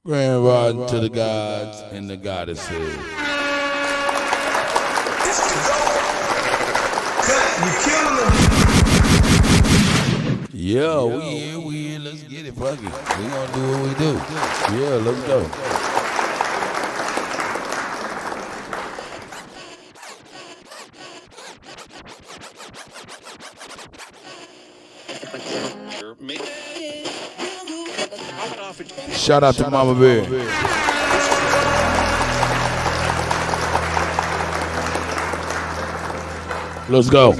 Grand rising to the gods and the goddesses. You killing them. Yeah, we here, let's get it, fuck it. We gonna do what we do. Yeah, let's go. Shout out to Mama Bear. Let's go.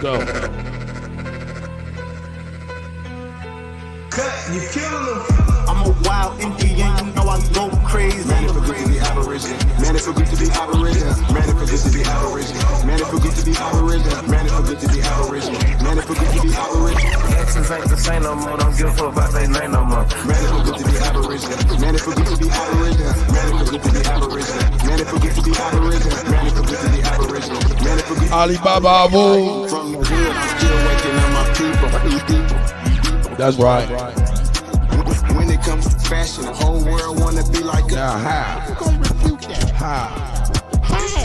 You killing them. I'm a wild Indian, you know I go crazy. Man, it forget to be aboriginal. Man, it forget to be aboriginal. Man, it forget to be aboriginal. Man, it forget to be aboriginal. Man, it forget to be aboriginal. Man, it forget to be aboriginal. Exes ain't the same no more. Don't give a fuck about they name no more. Man, it forget to be aboriginal. Man, it forget to be aboriginal. Man, it forget to be aboriginal. Man, it forget to be aboriginal. Man, it forget to be aboriginal. Man, it forget Alibaba Abu. from the hood. I'm still waking up my people. That's right. When it comes to fashion, the whole world wanna be like us. Now how? How?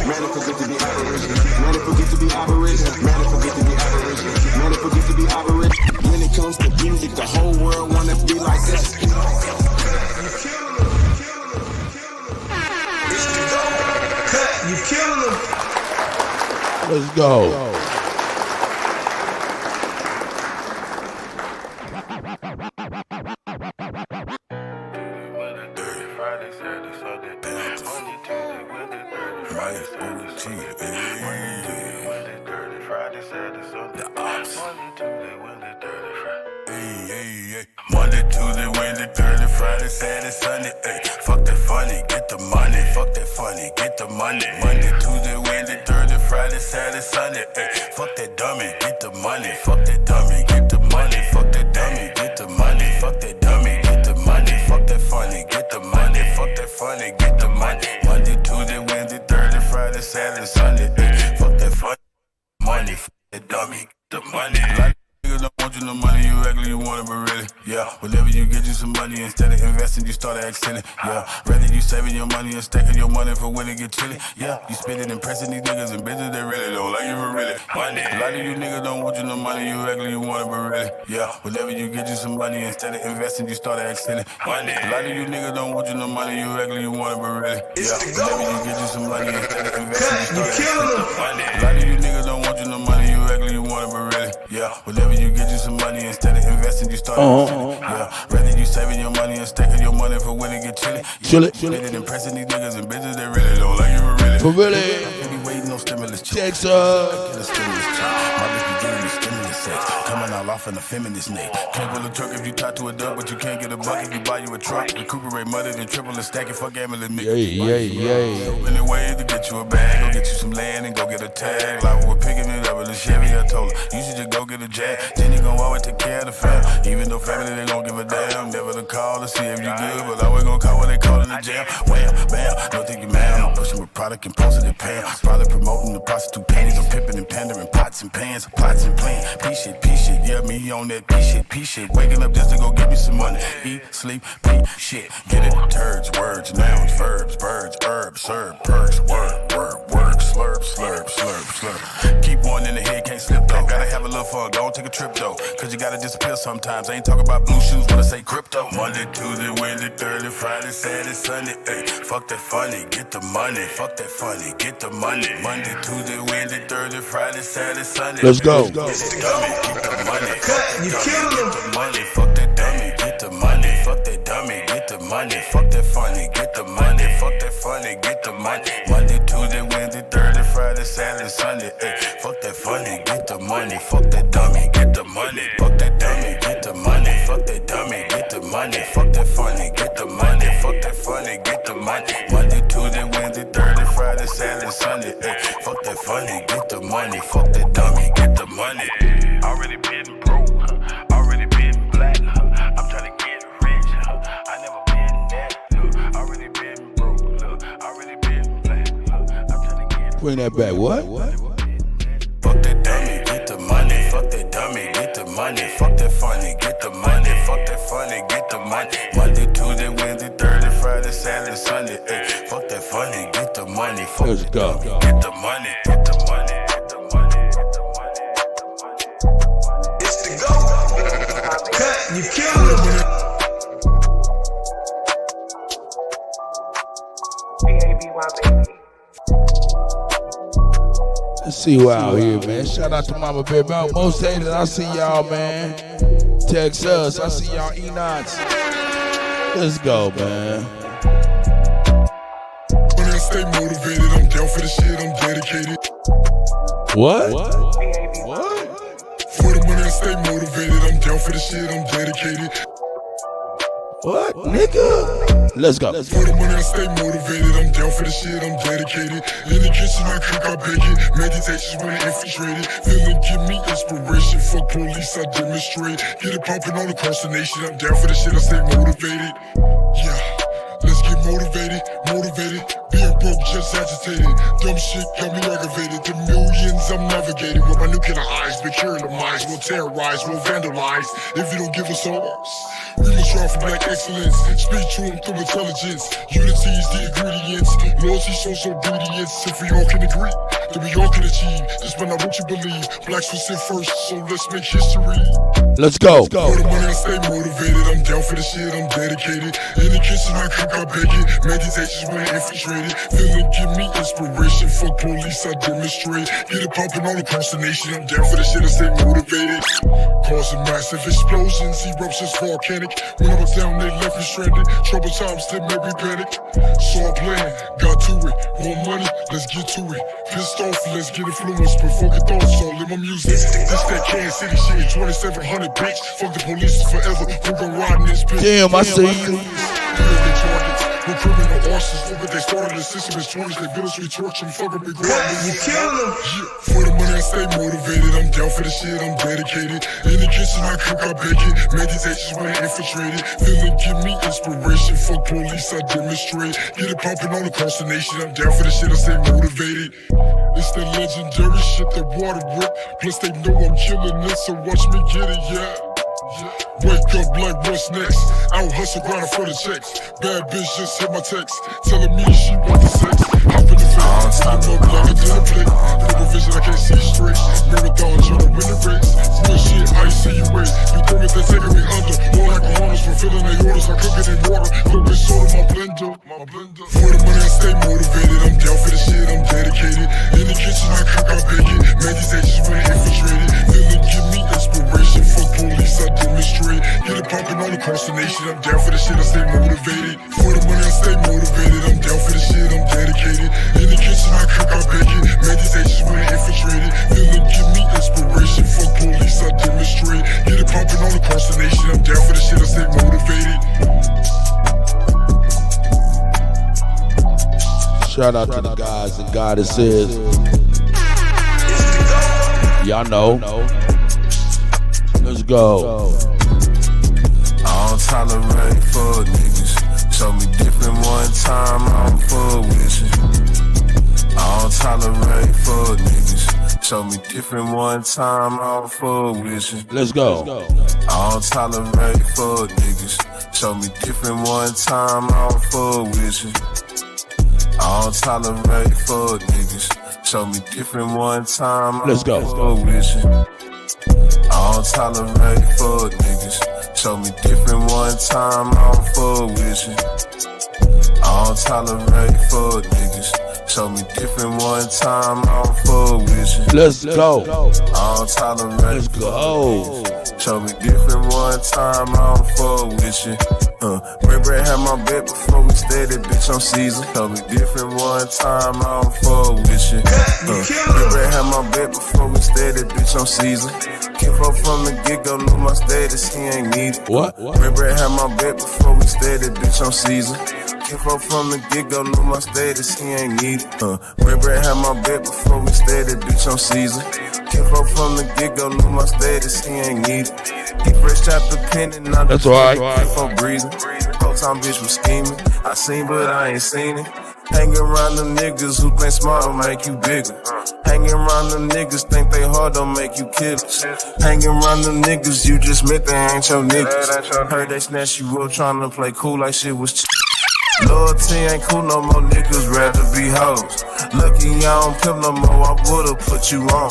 Man, it forget to be aboriginal. Man, it forget to be aboriginal. Man, it forget to be aboriginal. Man, it forget to be aboriginal. When it comes to music, the whole world wanna be like us. You killing them. Let's go. Monday, Tuesday, Wednesday, Thursday, Friday, Saturday, Sunday. Ay, fuck that funny, get the money. Fuck that funny, get the money. Monday, Tuesday, Wednesday, Thursday, Friday, Saturday, Sunday. Ay, fuck that dummy, get the money. Fuck that dummy, get the money. Fuck that dummy, get the money. Fuck that dummy, get the money. Fuck that funny, get the money. Fuck that funny, get the money. Monday, Tuesday, Wednesday, Thursday, Friday, Saturday, Sunday. Ay, fuck that funny, money. Fuck that dummy, get the money. Niggas don't want you no money, you regular, you want it, but really, yeah. Whenever you get you some money, instead of investing, you start acting it, yeah. Rather you saving your money and stacking your money for when it get chilly, yeah. You spend it impressing these niggas in business, they really don't like you for really. Money. A lot of you niggas don't want you no money, you regular, you want it, but really, yeah. Whenever you get you some money, instead of investing, you start acting it, money. A lot of you niggas don't want you no money, you regular, you want it, but really, yeah. Whenever you get you some money, instead of investing, you start acting it, money. A lot of you niggas don't want you no money, you regular, you want it, but really, yeah. Whenever you get you some money, instead of investing, you start yeah. Rather you saving your money and stacking your money for when it get chilly. Chill it. Spend it impressing these niggas in business, they really don't like you for really. For really. They be waiting no stimulus check. Texas. Get a stimulus check. My bitch be giving me stimulus sex. Coming all off in a feminist neck. Can't pull a truck if you tied to a duck, but you can't get a bucket. You buy you a truck. Recuperate money, then triple and stack it. Fuck ambulance mix. Yeah. Many ways to get you a bag. Go get you some land and go get a tag. Like we're picking it up with a Chevy. I told her, you should just go get a Jag. Then you gon' always take care of the fam. Even though family they gon' give a damn. Never to call to see if you good, but always gon' call when they call in the jam. Wham, bam, don't think you mad. I'm pushing my product and posting it pan. Probably promoting the prostitute panties. I'm pimping and pandering pots and pans, plots and plans. P shit, yeah, me on that P shit. Waking up just to go get me some money. Eat, sleep, P shit. Get it, turds, words, nouns, verbs, birds, herbs, serve, perks, work, slurp. Keep one in the head, can't slip though. Gotta have a little fun, don't take a trip though. Cause you gotta disappear sometimes. I ain't talking about blue shoes when I say crypto. Monday, Tuesday, Wednesday, Thursday, Friday, Saturday, Sunday. Ay, fuck that funny, get the money. Fuck that funny, get the money. Monday, Tuesday, Wednesday, Thursday, Friday, Saturday, Sunday. Let's go. Get the dummy, get the money. You killing them. Get the money, fuck that dummy, get the money. Fuck that dummy, get the money. Fuck that funny, get the money. Fuck that funny, get the money. Monday, Tuesday, Wednesday, Thursday, Friday, Saturday, Sunday. Ay, fuck that funny, get the money. Fuck that dummy, get the money. Fuck that dummy, get the money. Fuck that dummy, get the money. Fuck that funny, get the money. Fuck that funny, get the money. Monday, Tuesday, Wednesday, Thursday, Friday, Saturday, Sunday. Ay, fuck that funny, get the money. Fuck that dummy, get the money. Already been broke, already been black. I'm trying to get rich. I never been that. Already been broke. Already been black. I'm trying to get. Bring that back. What? Fuck that dummy, get the money. Fuck that dummy, get the money. Fuck that funny, get the money. Fuck that funny, get the money. Monday, Tuesday, Wednesday, Thursday, Friday, Saturday. fuck Let's that go. dog. Get the money, get the money, get the money, get the money, get the money. It's the go. Cut, you killing them. Let's see who out here, man. Shout out to Mama Baby. Most haters, I see y'all, man. Text us. I see y'all E-Knots. Let's go, man. When I stay motivated, I'm down for the shit, I'm dedicated. What? For the money, I stay motivated, I'm down for the shit, I'm dedicated. What, nigga? Let's go. For the money, I stay motivated, I'm down for the shit, I'm dedicated. In the kitchen, I cook, I bake it. Meditations when I infiltrate it. Feeling give me inspiration. Fuck police, I demonstrate. Get it popping all across the nation. I'm down for the shit, I stay motivated. Yeah, let's get motivated, motivated. Being broke, just agitated. Dumb shit got me aggravated. The millions I'm navigating with my nuclear eyes. Been curing the minds, we'll terrorize, we'll vandalize. If you don't give us ours, we must strive for black excellence. Speak to them through intelligence. Unity is the ingredients. Loyalty shows obedience. If we all can agree, then we all can achieve. Just when I want you believe. Blacks were sent first, so let's make history. Let's go. For the money, I stay motivated. I'm down for the shit, I'm dedicated. In the kitchen, I cook, I bake it. Meditations when I infiltrate it. Feeling give me inspiration. Fuck police, I demonstrate. Get it popping all across the nation. I'm down for the shit, I stay motivated. Causing massive explosions, eruptions volcanic. When I was down, they left me stranded. Trouble times still made me panic. Saw a plan, got to it. Want money, let's get to it. Pissed off, let's get influenced. Provoking thoughts, all in my music. This that Kansas City shit, 2700 bitch. Fuck the police forever. Who gon' ride in this bitch? Damn, I see you. We're criminal arsons, but they started the system as 20s. They built us, we torch them, fuck them, we Cut, you killing them. yeah, for the money I stay motivated, I'm down for the shit, I'm dedicated. In the kitchen I cook, I bake it. Meditations when I infiltrate it. Feeling give me inspiration. Fuck police, I demonstrate. Get it popping all across the nation. I'm down for the shit, I stay motivated. It's that legendary shit that water whip. Plus they know I'm killing it, so watch me get it, yeah. Wake up like what's next? Out hustle grinding for the checks. Bad bitch just hit my text, telling me she want the sex. Hop in the face, I'm up like a dinner plate. Double vision, I can't see straight. Marathon trying to win the race. Real shit, I see you wait. You think if they taking me under? More like a harness, fulfilling their orders. I cook it in water, cook it soda, my blender. For the money I stay motivated, I'm down for the shit, I'm dedicated. In the kitchen I cook, I bake it. Meditations when I infiltrate it. Feeling give me inspiration. Fuck police, I demonstrate. Get it popping all across the nation. I'm down for the shit, I stay motivated. For the money I stay motivated. I'm down for the shit, I'm dedicated. In the kitchen I cook, I bake it. Meditations when I infiltrate it. Feeling give me inspiration. Fuck police, I demonstrate. Get it popping all across the nation. I'm down for the shit, I stay motivated. Shout out to the guys and goddesses. Y'all know. Let's go. I don't tolerate fuck niggas. Show me different one time, I don't fuck with you. I don't tolerate fuck niggas. Show me different one time, I don't fuck with you. Let's go. I don't tolerate fuck niggas. Show me different one time, I don't fuck with you. I don't tolerate fuck niggas. Show me different one time, I Let's go. don't fuck with you. I don't tolerate fuck niggas. Show me different one time, I don't fuck with you. I don't tolerate fuck niggas. Show me different one time, I don't fuck with you. Let's go. I don't tolerate Let's go. Show me different one time, I don't fuck with you. Bread had my bet before we steady, bitch, I'm Caesar. Show me different one time, I don't fuck with you. Bread had my bet before we steady, bitch, I'm Caesar. Keep up from the get-go, knew my status, he ain't need it. What? Bread had my bet before we steady, bitch, I'm Caesar. Keep up from the get-go, knew my status, he ain't need it. Bread had my bet before we steady, bitch, I'm Caesar. Keep up from the get-go, knew my status, he ain't need it. He fresh out the pen and not That's right. for breathing. Whole time bitch was scheming. I seen but I ain't seen it. Hanging around them niggas who think smart don't make you bigger. Hanging around them niggas think they hard don't make you killers. Hanging around them niggas you just met they ain't your niggas. Heard they snatch you up trying to play cool like shit was Loyalty ain't cool no more, niggas rather be hoes. Lucky I don't pimp no more, I would've put you on.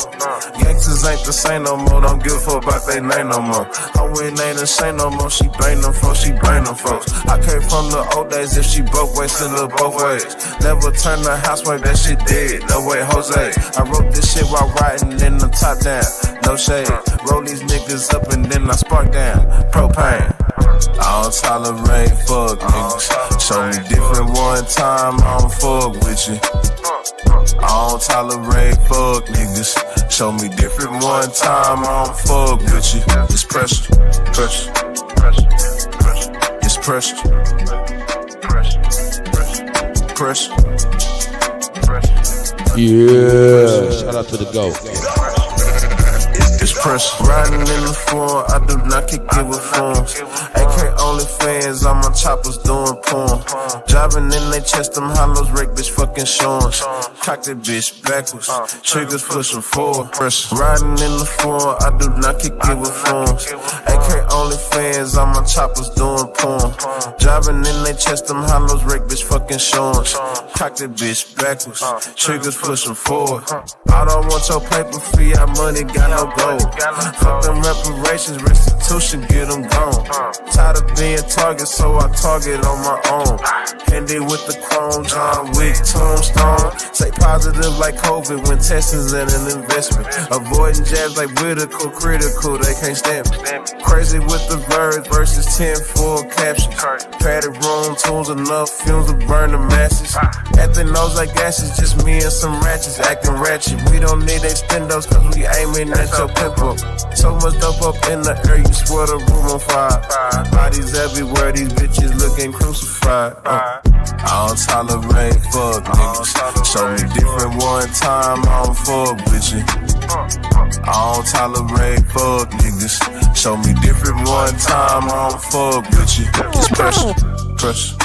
Gangsters ain't the same no more, don't give a fuck about they name no more. I win ain't the same no more, she bang them folks, she bang them folks. I came from the old days, if she broke ways, still look both ways. Never turn the housewife, that shit dead, no way Jose. I wrote this shit while riding in the top down, no shade. Roll these niggas up and then I spark down, propane. I don't tolerate fuck niggas. Show me different one time, I don't fuck with you. I don't tolerate fuck niggas. Show me different one time, I don't fuck with you. It's pressure, pressure, pressure, pressure. It's pressure, pressure, pressure, pressure. Yeah, shout out to the GOAT. It's pressure. Riding in the form, I do not kick it with forms. AK only fans, all my choppers doing porn. Driving in they chest, them hollows, rake bitch fucking shorns. Cock that bitch backwards, triggers pushing forward. Pressure. Riding in the form, I do not kick it with forms. AK only fans, all my choppers doing porn. Driving in they chest, them hollows, rake bitch fucking shorns. Cock that bitch backwards, triggers pushing forward. I don't want your paper fee, our money got no gold. Fuck them reparations, restitution, get them gone. Tired of being target, so I target on my own. Handy with the chrome, John Wick, tombstone. Say positive like COVID when testing's in an investment. Avoiding jabs like critical, they can't stand me. Crazy with the verbs versus 10 full captions. Padded room, tools enough, fumes to burn the masses. At the nose like ashes, just me and some ratchets acting ratchet. We don't need extendos cause we aiming at your pimple. So much dope up in the air, you swear the room on fire. Bodies everywhere, these bitches looking crucified. I don't tolerate fuck niggas. Show me different one time, I don't fuck with you. I don't tolerate fuck niggas. Show me different one time, I don't fuck with you. It's pressure, pressure.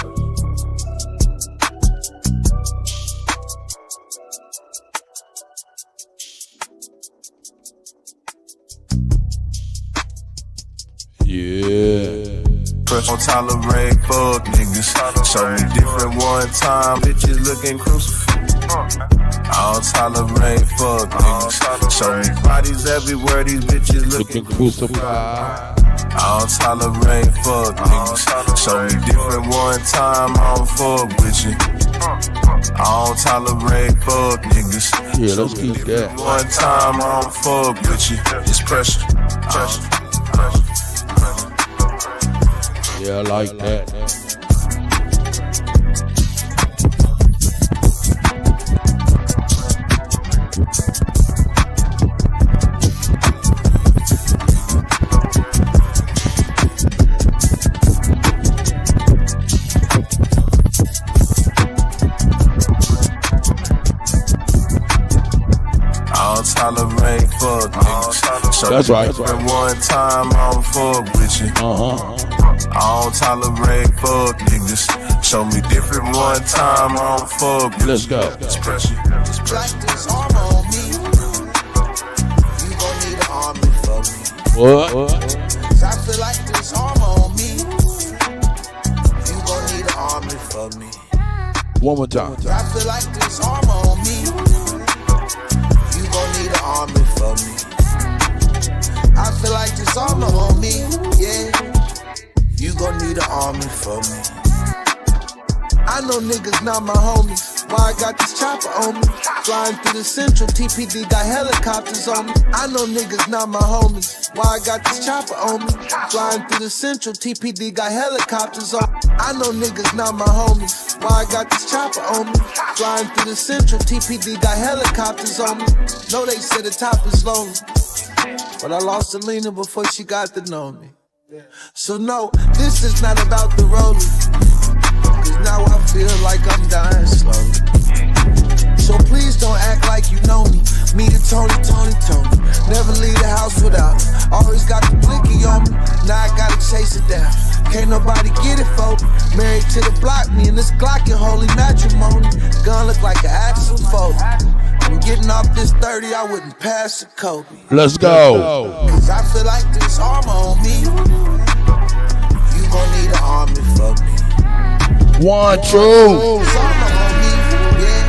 Yeah. Don't tolerate fuck niggas. Show me different one time, bitches looking crucified. I don't tolerate fuck niggas. Show me bodies everywhere, these bitches looking crucified. I don't tolerate fuck niggas. Show me different one time, I don't fuck with you. I don't tolerate fuck niggas. Yeah, let's keep that. One time, I don't fuck with you. It's pressure, pressure. Yeah, I like that. I don't tolerate fuck niggas. That's right. One time, I don't fuck with you. I don't tolerate fuck niggas. Show me different one time, I don't fuck with you. Let's go. It's pressure. It's pressure. Like this armor on me, you gon' need an army for me. What? Cause I feel like this armor on me, you gon' need an army for me. One more time. I feel like this armor on me, you gon' need an army for me. I feel like this armor on me, yeah. You gon' need an army for me. I know niggas not my homies. Why I got this chopper on me? Flying through the central, TPD got helicopters on me. I know niggas not my homies. Why I got this chopper on me? Flying through the central, TPD got helicopters on me. I know niggas not my homies. Why I got this chopper on me? Flying through the central, TPD got helicopters on me. Know they said the top is lonely, but I lost Alina before she got to know me. So no, this is not about the rolling, cause now I feel like I'm dying slowly. So please don't act like you know me. Me and Tony. Never leave the house without it. Always got the blicky on me, now I gotta chase it down. Can't nobody get it for me. Married to the block, me and this Glock in holy matrimony. Gun look like an Axel Foley. I'm getting off this 30, I wouldn't pass a Kobe. Let's go. Cause I feel like this armor on me, you gon' need an army for me. One, true. This armor on me, yeah.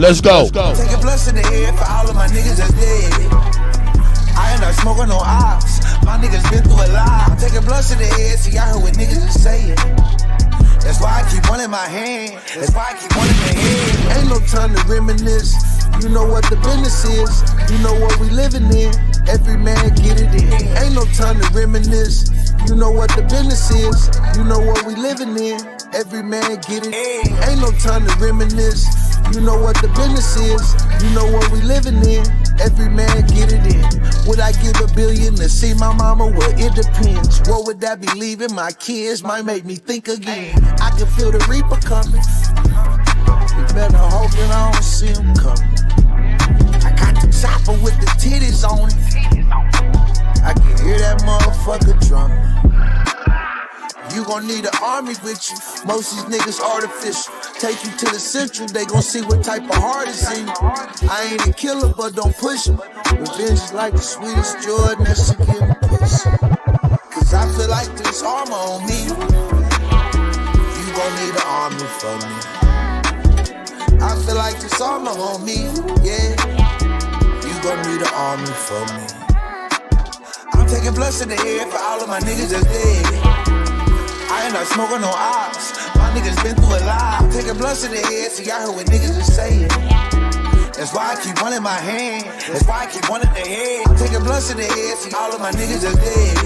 Let's go. Take a blunts in the air for all of my niggas that's dead. I ain't not smoking no ops. My niggas been through a lot. Taking blunts in the air, see I heard what niggas is saying. That's why I keep one in my hand. That's why I keep one in the head. Ain't no time to reminisce. You know what the business is. You know what we living in. Every man get it in. Ain't no time to reminisce. You know what the business is. You know what we living in. Every man get it in. Ain't no time to reminisce. You know what the business is. You know what we living in. Every man get it in. Would I give $1 billion to see my mama? Well, it depends. What would that be leaving? My kids might make me think again. I can feel the reaper coming. You better hope that I don't see him coming. I got the chopper with the titties on it. I can hear that motherfucker drumming. You gon' need an army with you. Most these niggas artificial. Take you to the central, they gon' see what type of heart is in you. I ain't a killer, but don't push me. Revenge is like the sweetest joy next to getting pussy. Cause I feel like there's armor on me. You gon' need an army for me. I feel like there's armor on me, yeah. You gon' need an army for me. I'm taking blunts in the air for all of my niggas that's dead. I ain't not smoking no ops. My niggas been through a lot. Taking blunts in the air, see I heard what niggas is saying. That's why I keep one in my hand. That's why I keep one in the head. I'm taking blunts in the air, see all of my niggas are dead.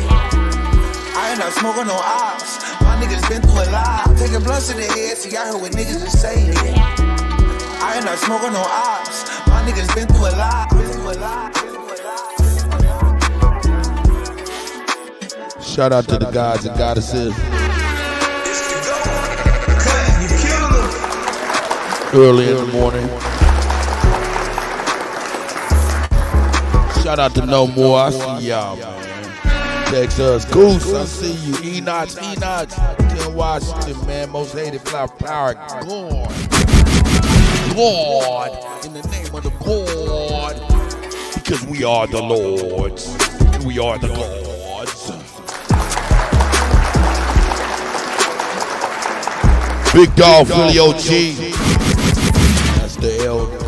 I ain't not smoking no ops. My niggas been through a lot. Taking blunts in the air, see I heard what niggas is saying. I ain't not smoking no ops. My niggas been through a lot. Been through a lot. Shout out to the gods and goddesses. Early in the morning. Shout out to No More. I see y'all, man. Text us. Goose, I see you. Enoch. Ken Washington, man. Most hated flower power. God. In the name of the God. Because we are the Lords. We are the Lords. Big dog, Philly OG. That's the elder.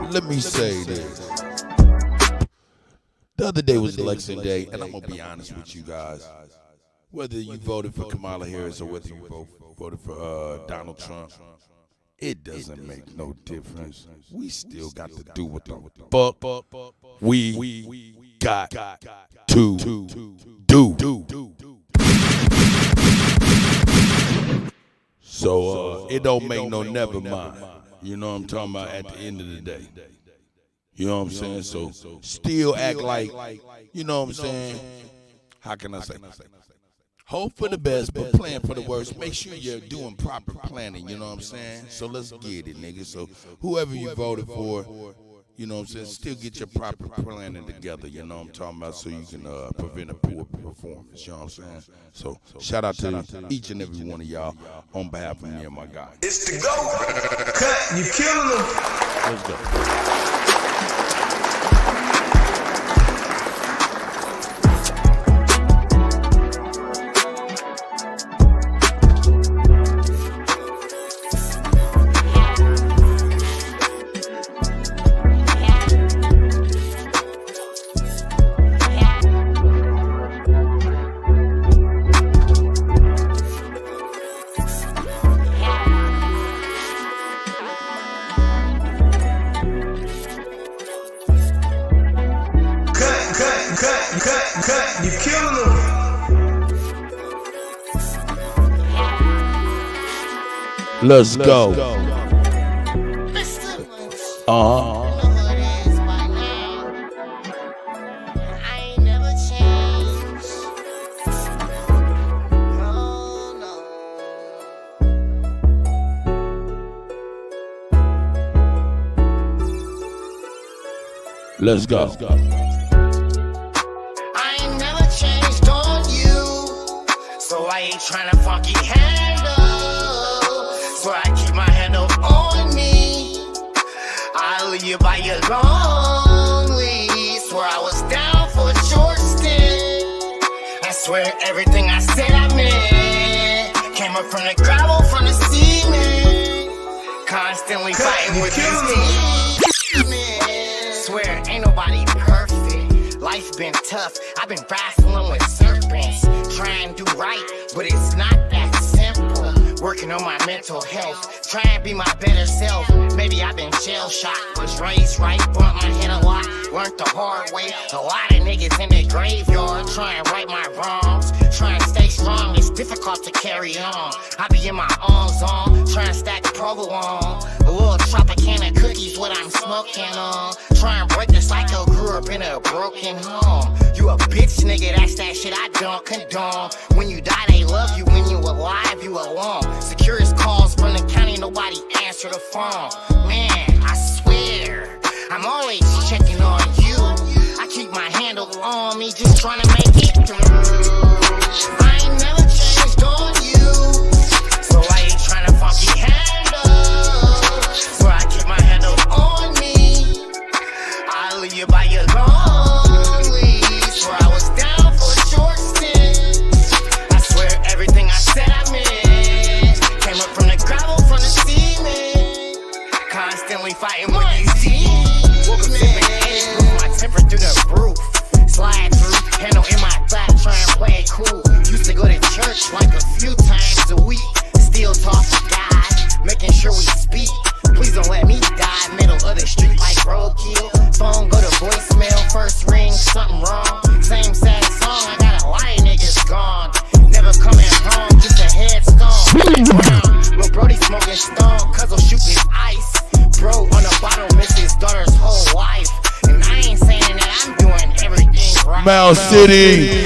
Let me say this. The other day was election day, and I'm going to be honest with you guys. Whether you voted for Kamala Harris or whether you voted for Donald Trump, it doesn't make no difference. We still got to do what the fuck we got to do. So it don't make no never mind. You know what I'm talking about at the end of the day. You know what I'm saying? So still act like, you know what I'm saying? How can I say? Hope for the best, but plan for the worst. Make sure you're doing proper planning, you know what I'm saying? So let's get it, nigga. So whoever you voted for, you know what I'm saying, still get your proper planning together, you know what I'm talking about, so you can prevent a poor performance, you know what I'm saying? So shout out to each and every one of y'all on behalf of me and my guy. It's the GOAT. Cut, you killing them. Let's go. Cut, you killing them. Let's go. Let's go. I ain't tryna funky handle, so I keep my handle on me. I leave you by your lonely. Swear I was down for a short stint. That's Swear everything I said I meant. Came up from the gravel, from the cement. Constantly fighting with these demons. Swear ain't nobody perfect. Life's been tough. I've been wrestling with serpents. Trying to do right, but it's not that simple. Working on my mental health. Trying to be my better self. Maybe I've been shell shocked. Was raised right, bumped my head a lot. Learned the hard way. A lot of niggas in the graveyard. Trying to right my wrongs. Trying to stay strong. It's difficult to carry on. I be in my own zone. Trying to stack provolone. A little Tropicana cookies, what I'm smoking on. Trying to break the cycle. Grew up in a broken home. You a bitch nigga, that's that shit I don't condone. When you die, they love you. When you alive, you alone. Securest calls from the county, nobody answer the phone. Man, I swear, I'm always checking on you. I keep my handle on me, just trying to make it through. I ain't never changed on you, so I ain't trying to funky handle. So I keep my handle on me. I'll leave you by your lonely. Swear I was down for a short stint. I swear everything I said I meant. Came up from the gravel, from the cement. Constantly fighting with these demons. Woke up sipping Edge, blew my temper through the roof. Slide through, handle in my back, try and play it cool. Used to go to church like a few times a week. Still talk to God, making sure we speak. Please don't let me die, middle of the street like roadkill. Phone go to voicemail, first ring, something wrong. Same sad song, I got a lot of niggas gone. Never coming home, just a headstone. Lil' Brody smoking stone, Cuzzle shooting ice. Bro on the bottle, miss his daughter's whole life. And I ain't saying that I'm doing everything right. Mound City.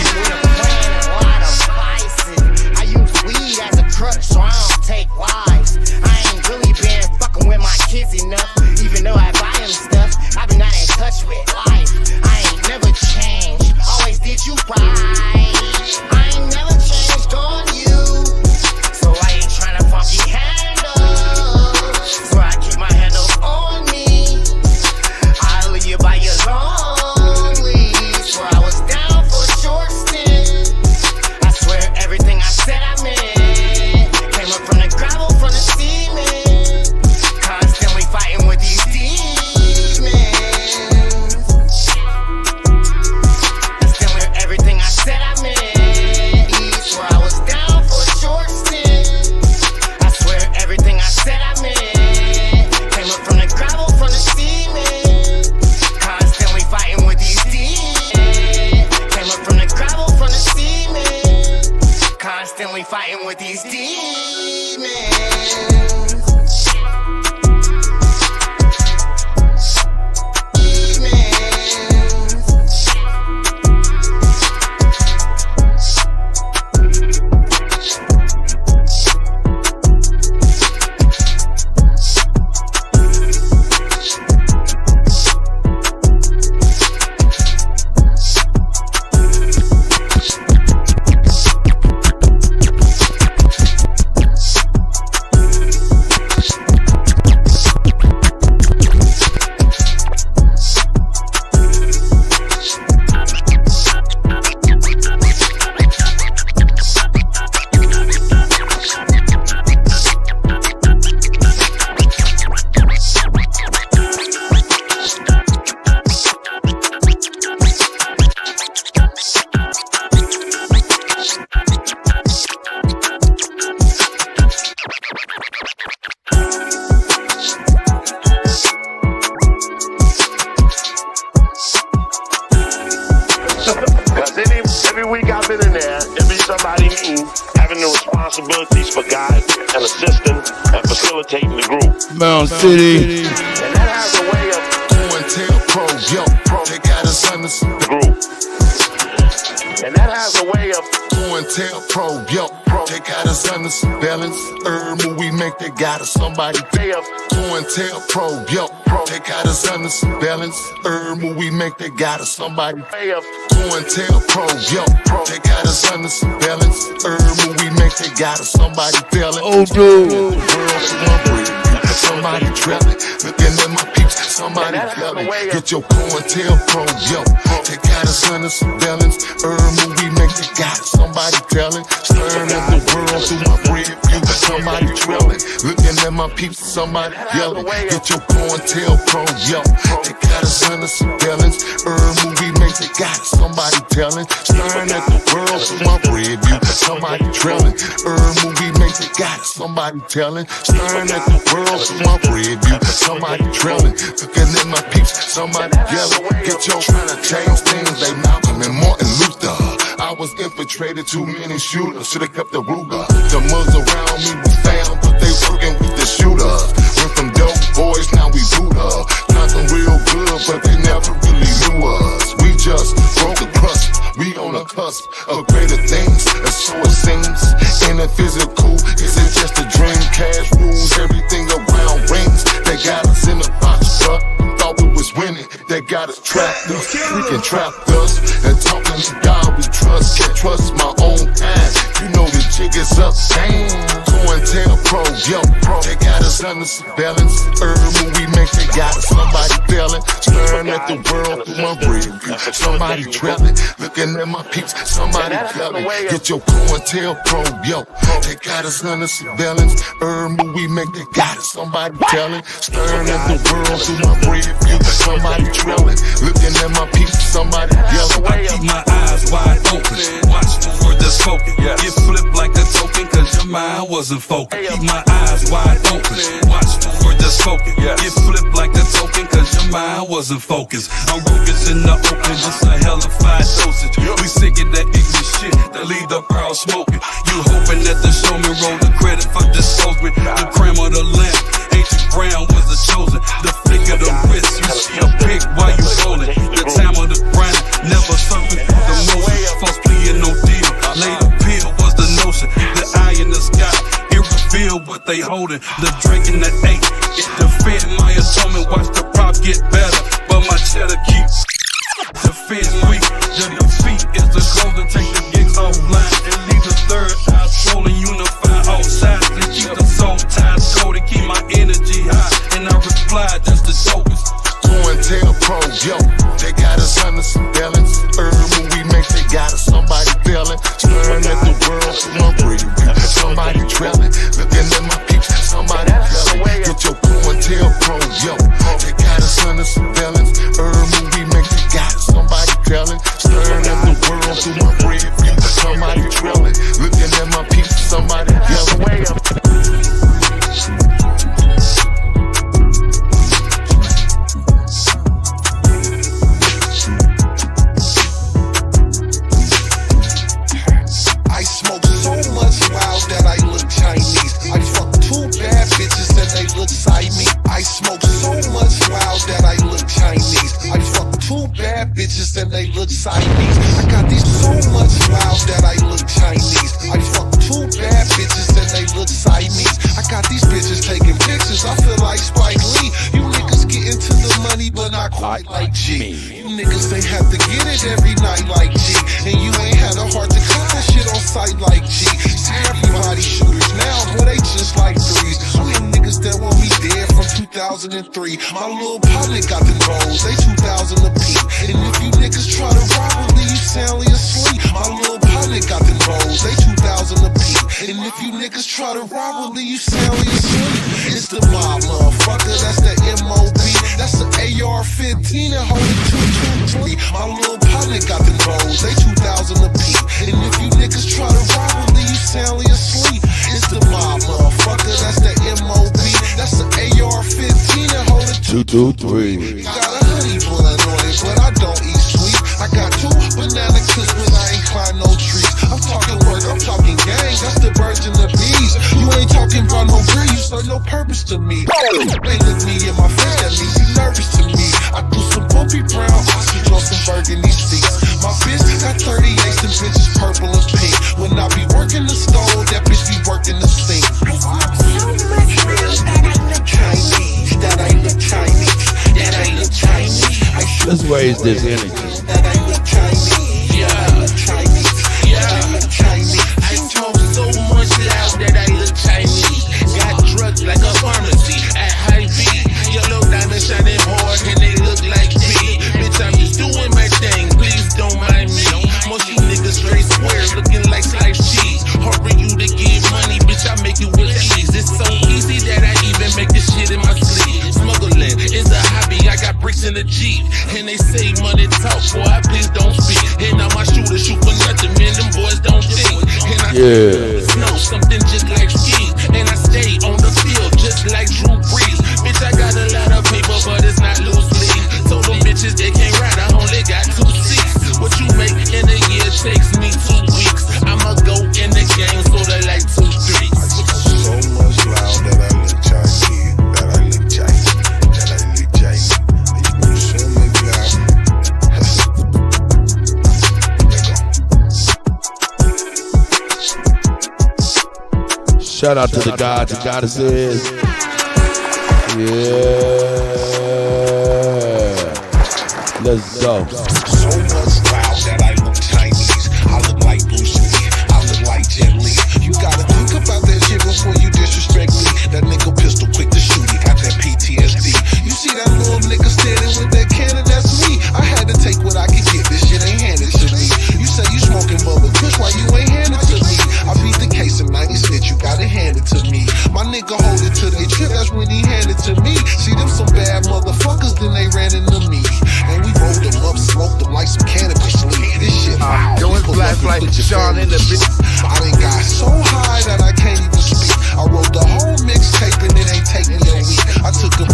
I use weed as a crutch, so I don't take lives. I ain't really been fucking with my kids enough. Even though I buy them stuff, I've been not in touch with life. I ain't never changed, always did you right. I ain't never changed on you, so I ain't trying to funky handle. So I keep my handle on me. I'll leave you by your lonely. Swear I was down for a short stint. I swear everything I said I meant. Came up from the gravel, from the cement. Constantly fighting with these demons. I still hear everything I said I meant. Swear I was down for a short stint. I swear everything I said I meant. Came up from the gravel, from the cement. Constantly fighting with these demons. Came up from the gravel, from the cement. Constantly fighting with these demons. Every week I've been in there, it be somebody new having the responsibilities for guiding and assisting and facilitating the group. Mound City. And that has a way of Doing tail pro, yo, pro. They got us under the group. And that has a way of doing tail pro, yo, pro. They got us under surveillance. When we make they got us somebody way of doing tail pro, yo, pro. They got us under surveillance. When we make they got us somebody way of doing tail pro, yo, pro. They got us under surveillance. When we make they got us somebody failing. Oh, dude. Somebody trapping, looking at my peeps. somebody yelling. Get your COINTELPRO, yo. They got us under surveillance. Movie make they got somebody telling. Staring at the world through my rear view. Somebody trailing. Looking at my peeps, somebody yelling. Get your COINTELPRO, yo. They got us under surveillance. Movie make they got somebody telling. Staring at the world through my rear view. Somebody trailing. Movie make they got somebody telling. Staring at the world through my rear view. Somebody trailing. Looking at my peeps, somebody yelling. Get your trying to change things. They Malcolm and Martin Luther. I was infiltrated, too many shooters. Should've kept the Ruger. The mugs around me was found, but they working with the shooters. Went from dope boys, now we Buddha. Nothing real good, but they never really knew us. We just broke the crust. We on the cusp of greater things, and so it seems. In the physical, is it just a dream? Cash rules everything around rings. They got us in the box truck. Thought we was winning, they got us trapped. Freaking trapped us. And talking to God we trust. Can't trust my own kind. You know the jig is up. Damn. COINTELPRO, yo. They got us under surveillance. Movie make they got us. Somebody failing. Staring at the world through my rear view. Somebody trailing. Looking at my peeps. Somebody yelling. Get your COINTELPRO, yo. They got us under surveillance. Movie make they got us. Somebody telling. Staring at the world through my rear view. Somebody trailing. Looking at my peeps. Somebody yelling. I keep my eyes wide open. Watch the word that's spoken. Get flipped like a token, cause your mind wasn't focused. Keep my eyes wide open. Watch the word that's spoken. Get flipped like a token, cause your mind wasn't focused. I'm Ruger's in the open, just a hellified dosage. We sick of that ignorant shit that leave the crowd smoking. You hoping that the showman roll the credit for disposement. The creme of the lamp, Ancient Brown was the chosen. The flick of the wrist, you see a pick while you rolling. The time of the grind, never surfing through the motion. False plea and no deal, later pill was the notion. The eye in the sky, it revealed what they holding. The drink in the 8, it defend my atonement. Watch the prop get better, but my cheddar keeps defense weak. The defeat is the goal to take the gigs offline and leave the third eye swollen. Unify all sides and keep the soul tied. Go to keep my energy high, and I reply that's the dopest. COINTELPRO, yo. They got us under surveillance. Movie make they got us. Somebody failing. Staring at the world through my rear view. Somebody trailing. Looking at my peeps. Somebody yelling. Get your COINTELPRO, yo. They got us under surveillance. Movie make they got us. Somebody telling. Staring at the world through my rear view. Somebody trailing. Looking at my peeps. Somebody yelling. I smoke so much loud that I look Chinese. I fuck 2 bad bitches and they look Siamese. I smoke so much loud that I look Chinese. I fuck 2 bad bitches and they look Siamese. I got these so much loud that I look Chinese. I fuck 2 bad bitches and they look Siamese. I got these bitches taking pictures. I feel like Spike Lee. You niggas get into the money, but not quite like G. You niggas they have to get it every night like G. And you ain't had a heart to cut that shit on sight like G. See everybody shooters now, boy they just like threes. I mean niggas that want me dead from 2003. My little partner got the rolls, they 2,000 a peep. And if you niggas try to rob with me, you soundly asleep. My little partner got the rolls, they 2,000 a peep. And if you niggas try to rob with me, you soundly asleep. It's the mob, motherfucker, that's the MOB. That's the AR-15 and hold it 223. My little partner got the rolls, they 2,000 a peep. And if you niggas try to rob with me, you soundly asleep. It's the mob, motherfucker, that's the MOB. That's the AR-15 and hold it 223. Got a honey bun on it, but I don't eat sweet. I got 2 banana clips, but I ain't climb no trees. I'm talking work, I'm talking gang, that's the birds and the bees. You ain't talking about no breeze, you serve no purpose to me. They look me in my face, that means you nervous to me. I do some bumpy brown, ostrich on some burgundy seats. My bitch got 38s and bitches purple and pink. When I be working the stove, that bitch be working the sink. I smoke so much real that I look Chinese, that I look Chinese, that I look Chinese. Let's raise this energy. That I look Chinese, yeah, I look Chinese, yeah, I look Chinese. I smoke so much loud that I look Chinese. Got drugs like a pharmacy at High V. Yellow diamond shining hard. they say money talk, boy, I please don't speak. And now my shooter shoot for nothing, man, them boys don't think. And I know something just like skis. And I stay on the field just like Drew Brees. Bitch, I got a lot of paper, but it's not loose leaf. So them bitches, they can't ride, I only got 2 seats. What you make in a year takes me 2 weeks. I'ma go in the game, sorta like 2 streets. I get so much loud that I look Chinese, that I look Chinese, that I look Chinese. You go so much loud. Shout out to the gods and goddesses. Yeah. Let's go. So much loud that I look Chinese. I look like Bruce Lee. I look like Jet Li. You gotta think about that shit before you disrespect me. That nigga pistol quick to shoot. He got that PTSD. You see that little nigga standing with that cannon? That's me. I had to take what I could get. This shit ain't handed to me. You say you smoking bubble kush, why you ain't handed to me? I beat the case and now you snitch. You gotta hand it to me. My nigga hold it to they trip. That's when he handed to me. See them some bad motherfuckers, then they ran into me. And we rolled them up, smoked them like some cannabis leaf. This shit yo, it's black like Sean in the bitch. I done got so high that I can't even speak. I wrote the whole mixtape and it ain't taking me a week. I took a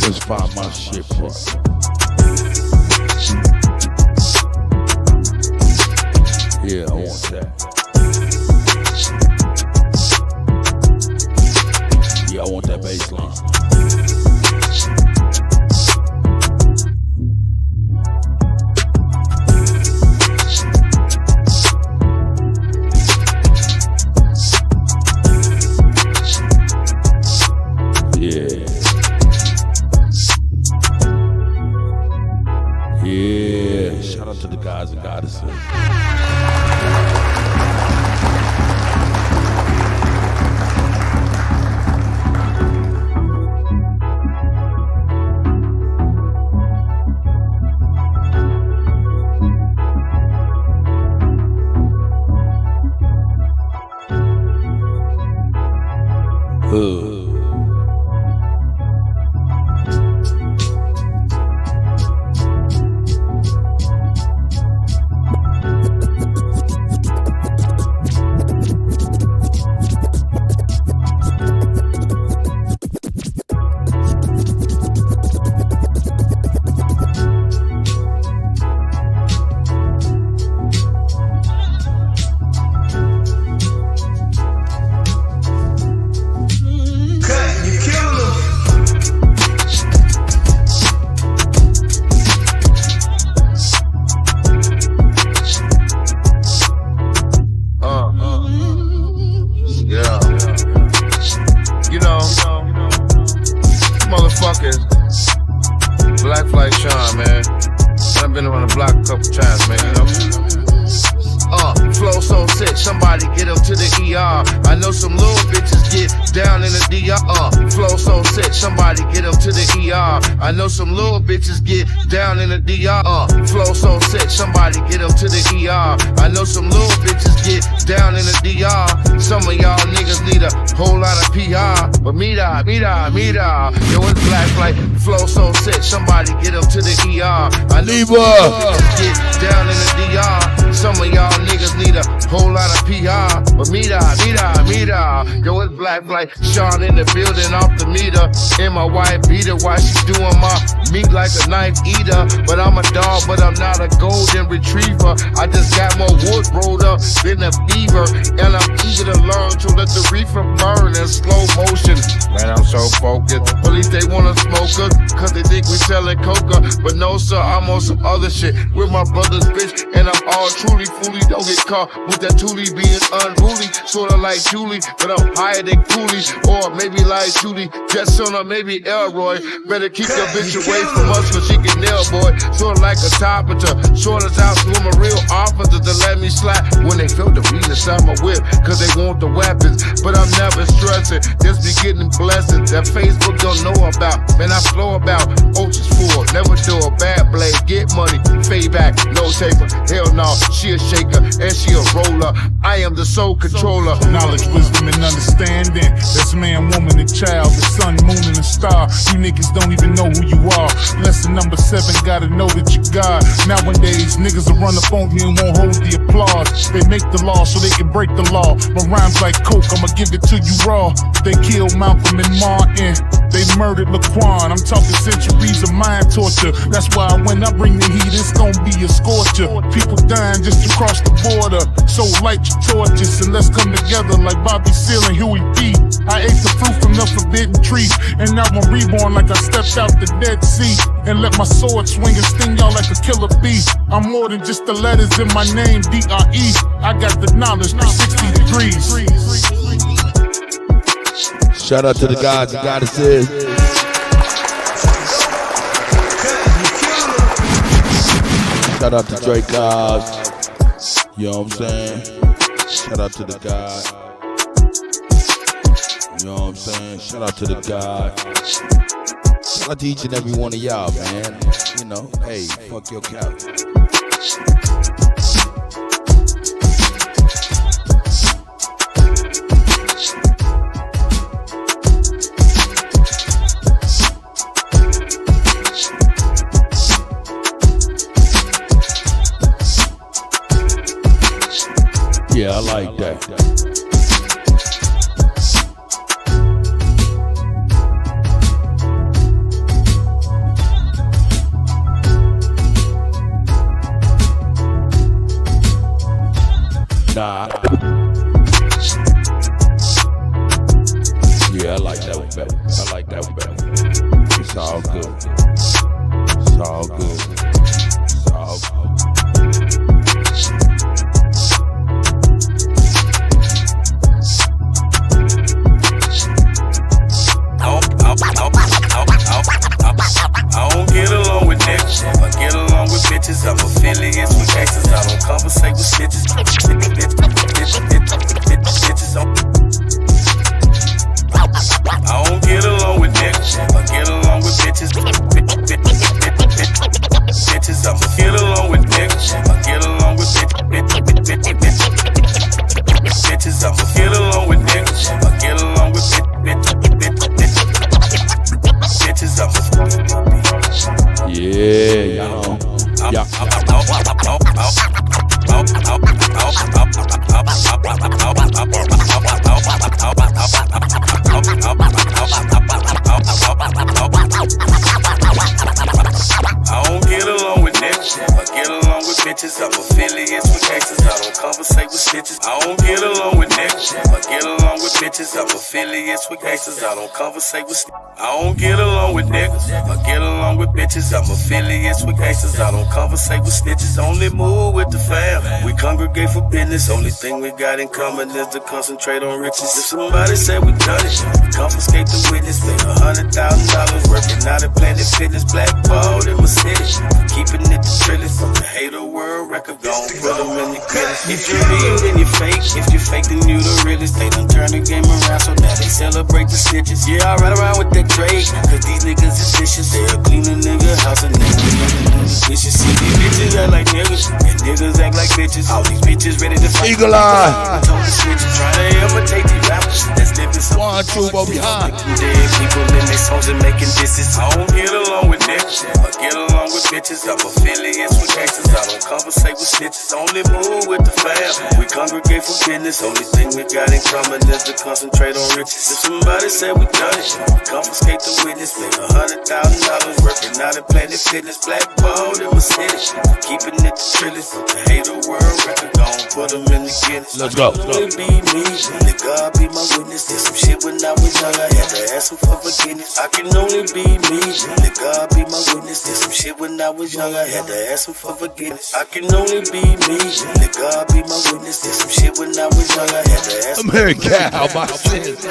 Let's find my shit, bro. Yeah, I want that. Yeah, I want that bass line. Yeah, shout out to the gods and goddesses. I know some little bitches get down in the DR. Flow so sick, somebody get them to the ER. I know some little bitches get down in the DR. Some of y'all niggas need a whole lot of PR. But me da. Yo, it's black like flow so sick, somebody get them to the ER. I know some bitches get down in the DR. Some of y'all niggas need a whole lot of PR. But me da. Yo, it's black like Sean in the building off the meter. In my white beater while she doing my meat like a knife eater. But I'm a dog, but I'm not a golden retriever. I just got more wood rolled up than a beaver. And I'm eager to learn to let the reefer burn in slow motion. Man, I'm so focused. Police, they wanna smoke us, cause they think we selling coca. But no, sir, I'm on some other shit with my brother's bitch. And I'm all truly, fully, don't get caught with that Thule being unruly. Sorta like Julie. Dooley, but I'm higher than Cooley, or maybe like Judy Jetson, or maybe Elroy. Better keep your bitch away from us, cause she get nail, boy. Sorta like a carpenter, short us out to a real officer to let me slide when they feel the weed inside my whip, cause they want the weapons. But I'm never stressing, just be getting blessings that Facebook don't know about. Man, I flow about Oceans full, never do a bad blade, get money, fade back, no taper. Hell no, she a shaker and she a roller. I am the soul controller. Knowledge, wisdom, and understanding. That's man, woman, and child, the sun, moon, and the star. You niggas don't even know who you are. Lesson number 7, gotta know that you God. Nowadays, niggas will run up on you and won't hold the applause. They make the law so they can break the law. My rhymes like coke, I'ma give it to you raw. They killed Malcolm and Martin. They murdered Laquan. I'm talking centuries of mind torture. That's why when I bring the heat, it's gonna be a scorcher. People dying just to cross the border. So light your torches and let's come together like Bobby Seale and Huey P. I ate the fruit from the forbidden tree, and now I'm reborn like I stepped out the Dead Sea and let my sword swing and sting y'all like a killer bee. I'm more than just the letters in my name, D-R-E. I got the knowledge, 360 degrees. Shout out to the gods and goddesses. Shout out to Drake Cobbs. You know what I'm saying? Shout out to the God. You know what I'm saying? Shout out to the God. Shout out to each and every one of y'all, man. You know, hey, fuck your couch. Yeah, I like that. Nah. Yeah, I like that one better. I like that one better. It's all good. It's all good. It's all good. I don't get along with niggas, I get along with bitches. I'm affiliates with gangsters, I don't conversate with snitches. I don't get along with niggas, I get along with bitches. Bitches, I'm get along with niggas, I get along with bitches. I'm get along with niggas, I get along with bitches. I'm yeah, y'all. I don't get along with niggas, I get along with bitches. I'm affiliates with gangsters, I don't conversate with snitches. I don't get along with niggas, I get along with bitches. I'm affiliates with gangsters, I don't conversate with snitches. I don't get along with niggas, I get along with bitches. I'm affiliates with gangsters, I don't conversate with snitches. Only move with the fam, we congregate for business. Only thing we got in common is to concentrate on riches. If somebody said we done it, we confiscate the witness. Made $100,000 working out at Planet Fitness. Blackballed in my city, keeping it the trillest. The hater world record gon' put them in the credits. If you're real, then you're fake. If you're fake, then you the realest. They done turn the game around, so now they celebrate the stitches. Yeah, I ride around with that Drake, cause these niggas is vicious. They'll clean a nigga house and niggas vicious. See, these bitches act like niggas, and niggas act like bitches. All these bitches ready to fight. Eagle Eye. Trying to imitate these rappers that's living so one, two, but behind. Dead people in their songs and making disses. I don't get along with niggas, I get along with bitches. I'm affiliates with gangsters, I don't conversate with snitches. Only move with the fam, we congregate for business. Only thing we got in common is to concentrate on riches. If somebody said we done it, we confiscate the witness. Make $100,000 working out at Planet Fitness. Blackballed in my city, keeping it the trillest. The hater world record gone. put them in the Guinness. Let's go. It be me, let God be my witness. Did some shit when I was young, I had to ask him for forgiveness. I can only be me, let God be my witness. Did some shit when I was young, I had to ask him for forgiveness. I can only be me, let God be my witness. Did some shit when I was young, I had to ask him for forgiveness.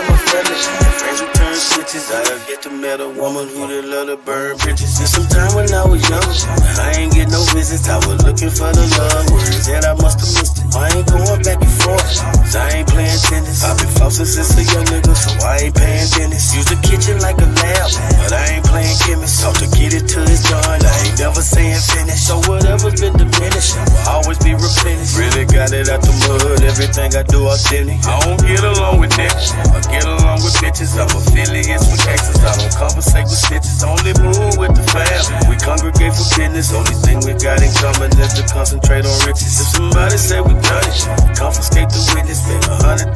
Friends who turn switches, I have yet to met a woman who did love to burn bridges. Did some time when I was young, I ain't get no visits. I was looking for the love words that I must have missed it. I ain't going back and forth, cause I ain't playing tennis. I've been flossing since a young nigga, so I ain't paying tennis. Use the kitchen like a lab, but I ain't playing chemist. Talk to get it till it's done, I ain't never saying finish. So whatever's been diminished, will always be replenished. Really got it out the mud, everything I do authentic. I don't get along with niggas, I get along with bitches. I'm affiliates with gangsters, I don't conversate with snitches. Only move with the fam, we congregate for business. Only thing we got in common is to concentrate on riches. If somebody say we done it, confiscate the witness. Spend $100,000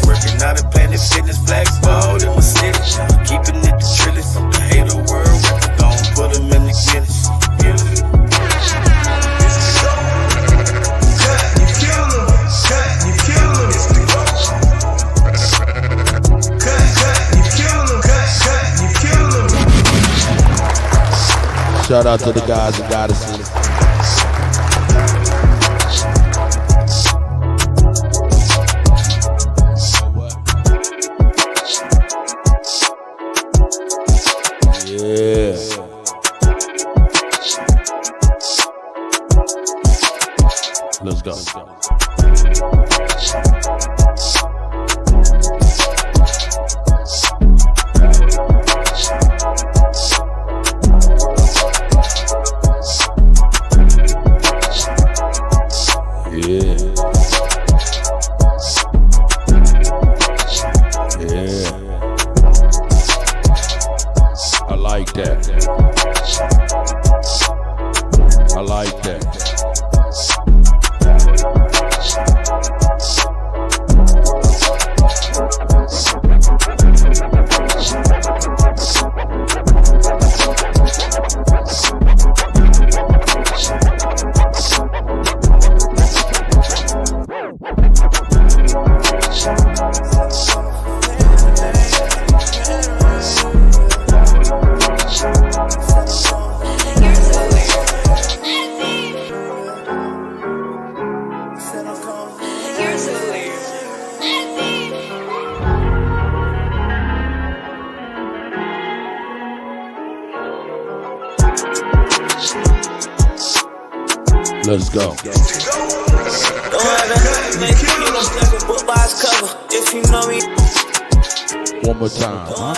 working out at Planet Fitness. Flags balled in my city, keeping it the trillest. From the hater world, record gon' put them in the Guinness. Shout out to the guys and goddesses. Yeah. Let's go. Let's go. One more time, huh?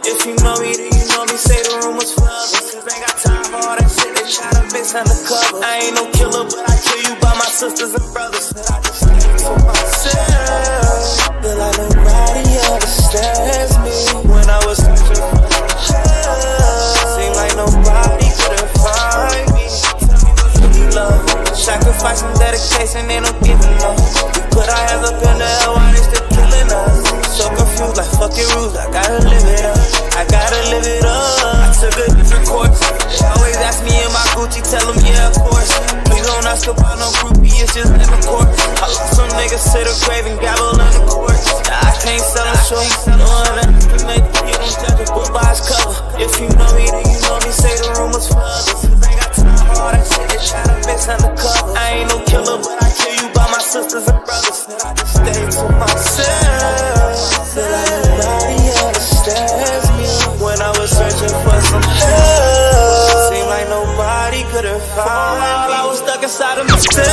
If you know me, then you know me. Say the rumors for others, cause ain't got time for all that shit. They try to bitch undercover. I ain't no killer, but I kill you by my sisters and brothers. I just stay to myself. Feel like nobody understands me. When I was searching for love, seemed like nobody could've find me. Tell me what you love. Sacrifice and dedication, ain't no giving up. We put our hands up in the air while they still killing us. So confused, like fucking rules, I gotta live it up. I gotta live it up. I took a different course. They always ask me in my Gucci, tell them yeah, of course. Please don't ask about no groupie, it's just in the court. I lost some niggas to the grave and gavel in the court. Now I can't sell them short. No one else can make it, you don't judge a book by its cover. If you know me, then you know me, say the rumors for others. Cause ain't got time for all that shit, they try to mix undercover. I ain't no killer, but I kill you by my sisters and brothers. I just stay to myself. Feel like nobody understands me. When I was searching for some help, seemed like nobody could've found me. I was stuck inside of myself.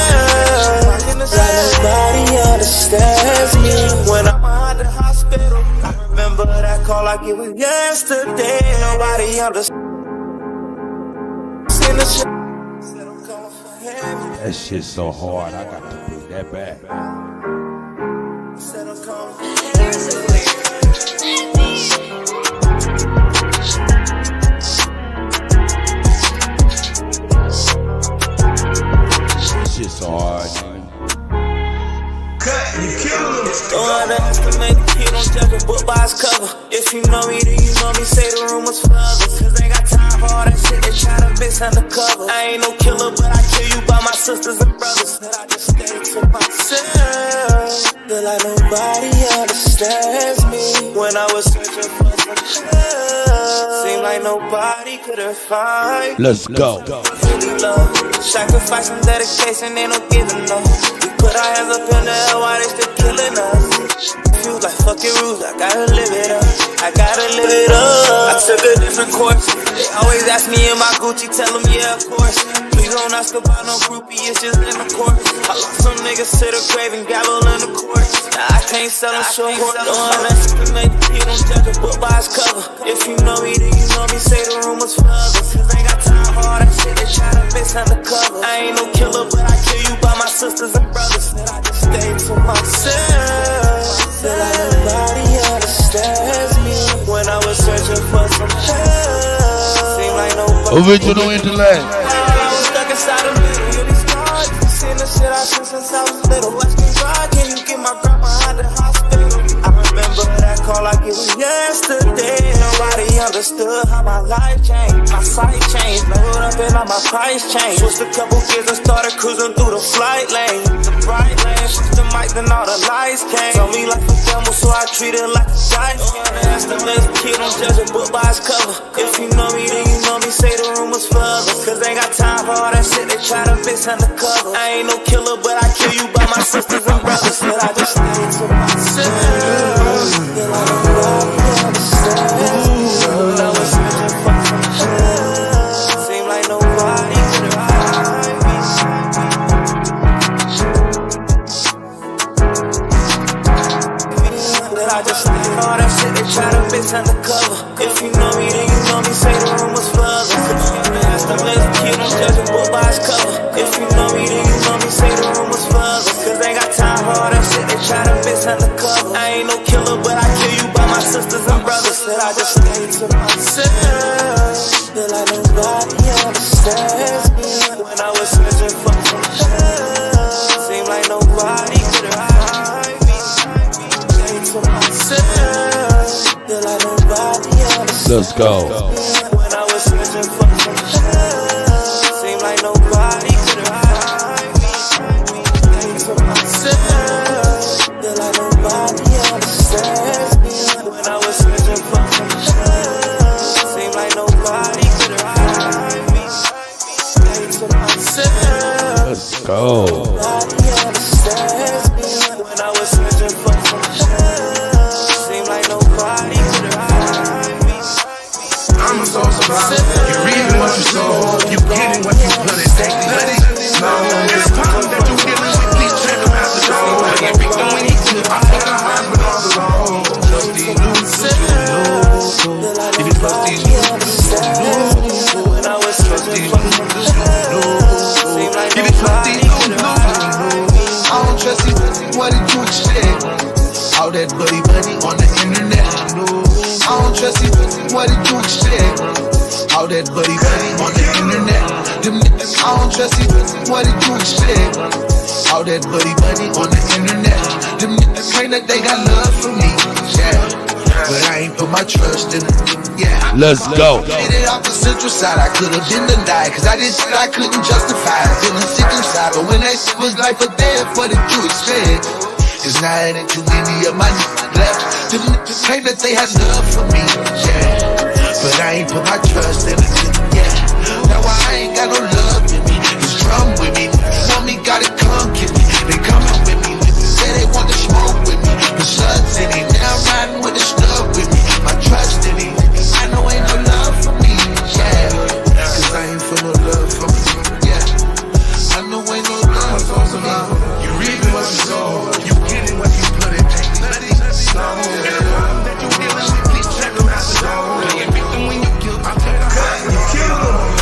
Like nobody understands me. When I'm at the hospital, I remember that call like it was yesterday. Nobody understands. That shit's so hard, I got to bring that back. This shit's so hard, man. Cut, you kill him. Don't underestimate the kid, don't judge a book by its cover. If you know me, then you know me, say the rumors for others. Cause ain't got time time for all that shit, they try to miss undercover. I ain't no killer, but I kill you by my sisters and brothers. That I just stay to myself. Feel like nobody understands me. When I was searching for some love, seemed like nobody could've find. Let's go. Really love, sacrifice and dedication, ain't no giving up. We put our hands up in the air while they still killing us. Feels like fucking rules, I gotta live it up. I gotta live it up. I took a different course. They always ask me in my Gucci, tell them yeah, of course. Please don't ask about no groupie, it's just in the court. I lost some niggas to the grave and gavel in the court. Now I can't sell them short. No underestimate the kid, don't judge a book by its cover. If you know me, then you know me, say the rumors for others. Cause ain't got time for all that shit, they try to miss undercover. I ain't no killer, but I kill you by my sisters and brothers. That I just stay to myself. Feel like nobody understands me. When I was searching for some help, seemed like nobody. Original intellect. I was stuck inside the middle of these stars. Seen the shit I seen since I was little. Watch me ride, can you get my grandma out the hospital? I remember that call like it was yesterday. Nobody understood how my life changed. My sight changed, load up and all my price changed. Switched a couple gears and started cruising through the flight lane. The bright lane, switched the mic, then all the lights came. Told me like a devil, so I treat it like a dice. Ask the next kid, don't judge a book by its cover. If you know me, then you know me, say the rumors for others. Cause ain't got time for all that shit, they try to mix undercover. I ain't no killer, but I kill you by my sisters and brothers. But I just stay to myself. Feel like nobody understands. When I was searching for some help, seemed like nobody could hide me. But I just stay all that shit, they try to mix undercover. If you know me, then you know me, say the rumors for others. Ask the next kid, don't judge a book by its cover. If you know me, then you know me, say the rumors for others. Cause ain't got time for all that shit, they try to mix undercover. I ain't no killer, but I kill you by my sisters and brothers. That I just stay to myself. Feel like nobody understands me. When I was searching for some help, seemed like nobody could hide me. Stay to myself. Feel like nobody understands. Let's go. When I was searching for some help, seemed like nobody could hide me. Stay to myself. Feel like nobody understands me. When I was searching for some help, seemed like nobody could hide me. Stay to myself. Let's go. Nobody understands me. When I was searching for some help, seemed like nobody could hide me. I'm a soul survivor. You reading what you sow, you getting what you put in. Take bloody, no. It's time that you dealing with. Please check them out the door. Everything we need to, I put a heart with all the law. Trust these news, if you trust these news, when I was searching for some help, seemed like nobody could hide me. I don't trust you, what did you expect? All that buddy on the internet. I don't trust you, what did you expect? All that buddy on the internet. Them niggas, I don't trust you, what did you expect? All that buddy on the internet. Them niggas claim that they got love for me, yeah. But I ain't put my trust in it, yeah. Let's go. Made it off the central side, I could've been denied. Cause I did shit I couldn't justify. Feeling sick inside, but when that shit was life or death, what did you expect? It's not ain't too many of my niggas left. Them niggas claim that they had love for me, yeah. But I ain't put my trust in it, yeah. Now I ain't got no love in me. It's drum with me. Want me, gotta come get me. They come out with me. Say they want to smoke with me. The sun's in it. Now I'm riding with the snub with me. My trust in it. I know ain't no love for me, yeah. Cause I ain't feel no love for me, yeah. I know ain't no love for me. You reaping what you sow. You getting what you put in. Take nothing, no. Every problem that you dealing with, please check them out the door. Everything when you kill, I'll tell you how you kill them.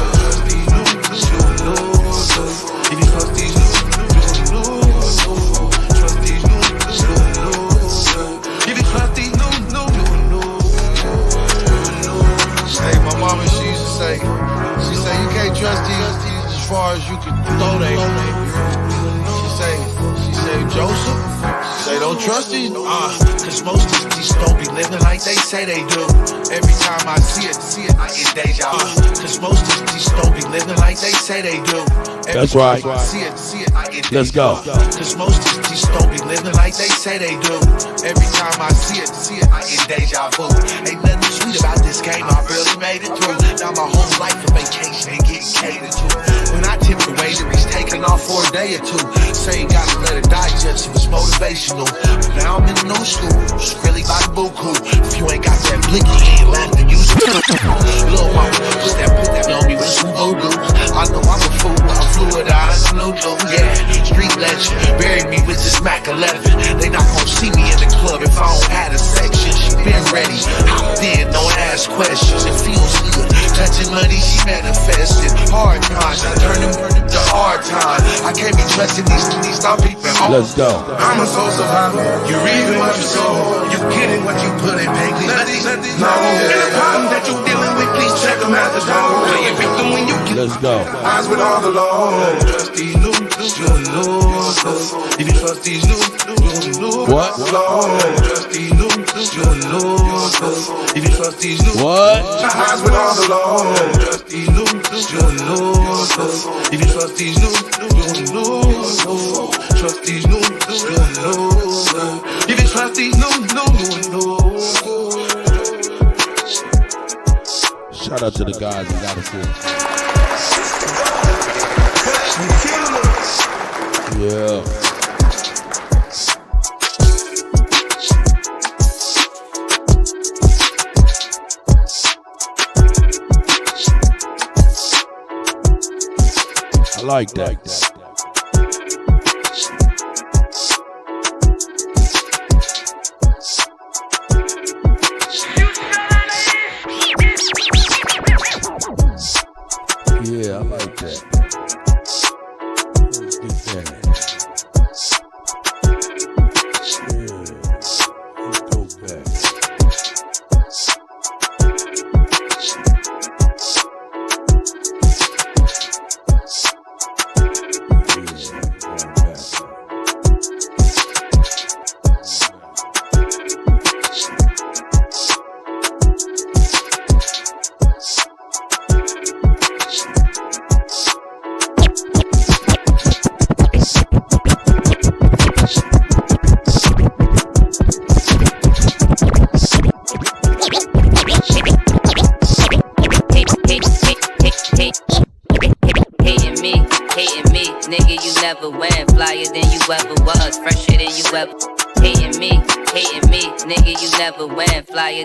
don't trust these, cause most of these don't be living like they say they do. Every time I see it, I get deja vu. Cause most of these don't be living like they say they do. That's right. See it, I get Let's go. Cause most of these don't be living like they say they do. Every time I see it, I get deja vu. Ain't nothing sweet about this game, I barely made it through. Now my whole life a vacation ain't getting catered to. When I tipped the waiter, he's taking off for a day or two. Say you gotta let it digest, it was motivational. Now I'm in the new school, it's really by the buku. If you ain't got that blicky, you ain't left to use it. Lil' mama, put that on me with some voodoo. I know I'm a fool, I'm fluidized, no do, yeah. Street legend, bury me with this Mac 11. They not gon' see me in the club if I don't have a section. She been ready, hopped in, don't ask questions. It feels good, touching money, she manifested. Hard times, I turn them to hard time. I can't be trusting these stop peeping. Let's go. I'm a soul survivor. You reading what you sow, you getting what you put in. Pay nothing. No, any problem that you dealing with, please check them at the door. Play a victim when you get. Let's go. Eyes with all the law. Trust these new, you'll lose. If you trust these new, you'll lose. What? Trust these new, you'll lose. If you trust these new, what? Eyes with all the law. Trust these new, you'll lose. If you trust these new, you'll lose. Trust these new, you'll lose. If you trust these new, you'll lose. Shout out to the guys and goddesses. Yeah. I like that. Yeah, I like that. Let's get that. Yeah, let's go back.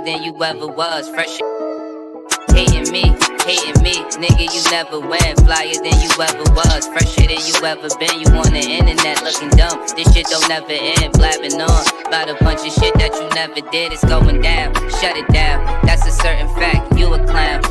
Than you ever was, fresh. Hating me, nigga, you never win. Flyer than you ever was, fresher than you ever been. You on the internet looking dumb, this shit don't never end. Blabbing on about a bunch of shit that you never did. It's going down, shut it down, that's a certain fact. You a clown,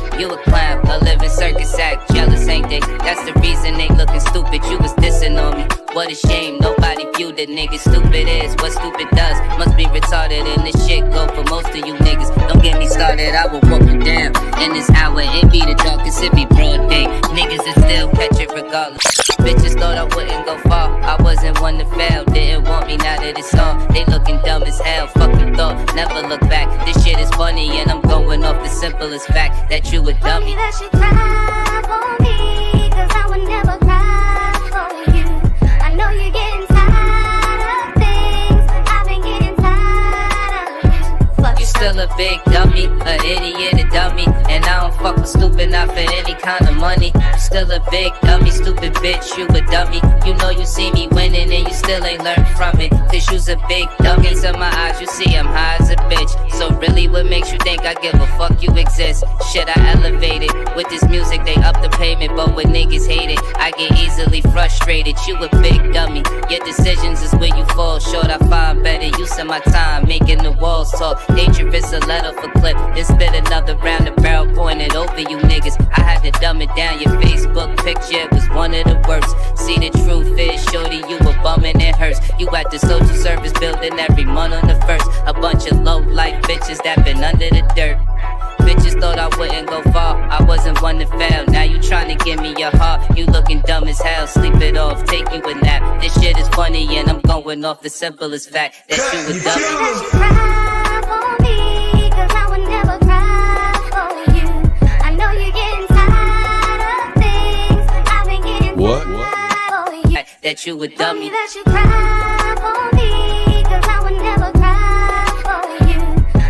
a living circus act. Jealous, ain't they? That's the reason they looking stupid. You was dissing on me, what a shame. Nobody viewed the nigga stupid is. What stupid does, must be retarded. And this shit go for most of you niggas. Don't get me started, I will walk you down. In this hour, it be the darkest, it be broad day. Niggas is still catch it regardless. Bitches thought I wouldn't go far, I wasn't one to fail. Didn't want me, now that it's on. They looking dumb as hell, fucking thought, never look back. This shit is funny and I'm going off the simplest fact that you a dummy. That should cry for me, cause I would never cry for you. I know you're getting tired of things, I've been getting tired of you. You still a big dummy, an idiot, a dummy. And I don't fuck with stupid, not for any kind of money. You still a big dummy, stupid bitch, you a dummy. You know you see me winning and you still ain't learned from it. Cause you's a big dummy, to my eyes you see I'm high as a bitch. So really what makes you think I give a fuck you exist? Shit, I elevated, with this music they up the payment. But when niggas hate it, I get easily frustrated. You a big dummy, your decisions is where you fall short. I find better use of my time, making the walls talk. Dangerous, a letter for clip, then spit another round the barrel pointed over you niggas. I had to dumb it down, your Facebook picture was one of the worst. See the truth is, shorty, you a bum and it hurts. You at the social service building every month on the first. A bunch of low life bitches that been under the dirt. Bitches just thought I wouldn't go far. I wasn't one to fail. Now you trying to give me your heart. You looking dumb as hell. Sleep it off, take you a nap. This shit is funny and I'm going off the simplest fact that you a dummy. What? That you a dummy. That you cry for me, 'cause I would never cry for you.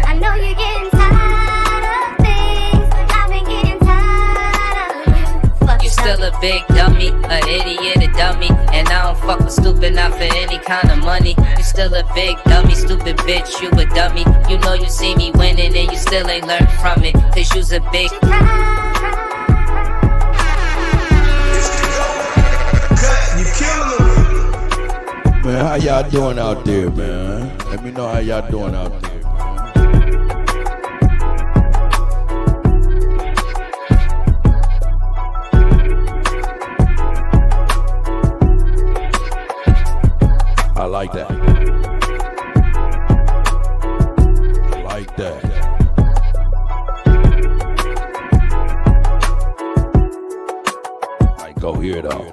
I know you're getting tired of things. I've been getting tired of you. You still a big dummy, a idiot, a dummy. And I don't fuck with stupid, not for any kind of money. You still a big dummy, stupid bitch, you a dummy. You know you see me winning and you still ain't learned from it. 'Cause you's a big Man, how y'all doing out there, man? Let me know how y'all doing out there. I like that. I like that. I go here though.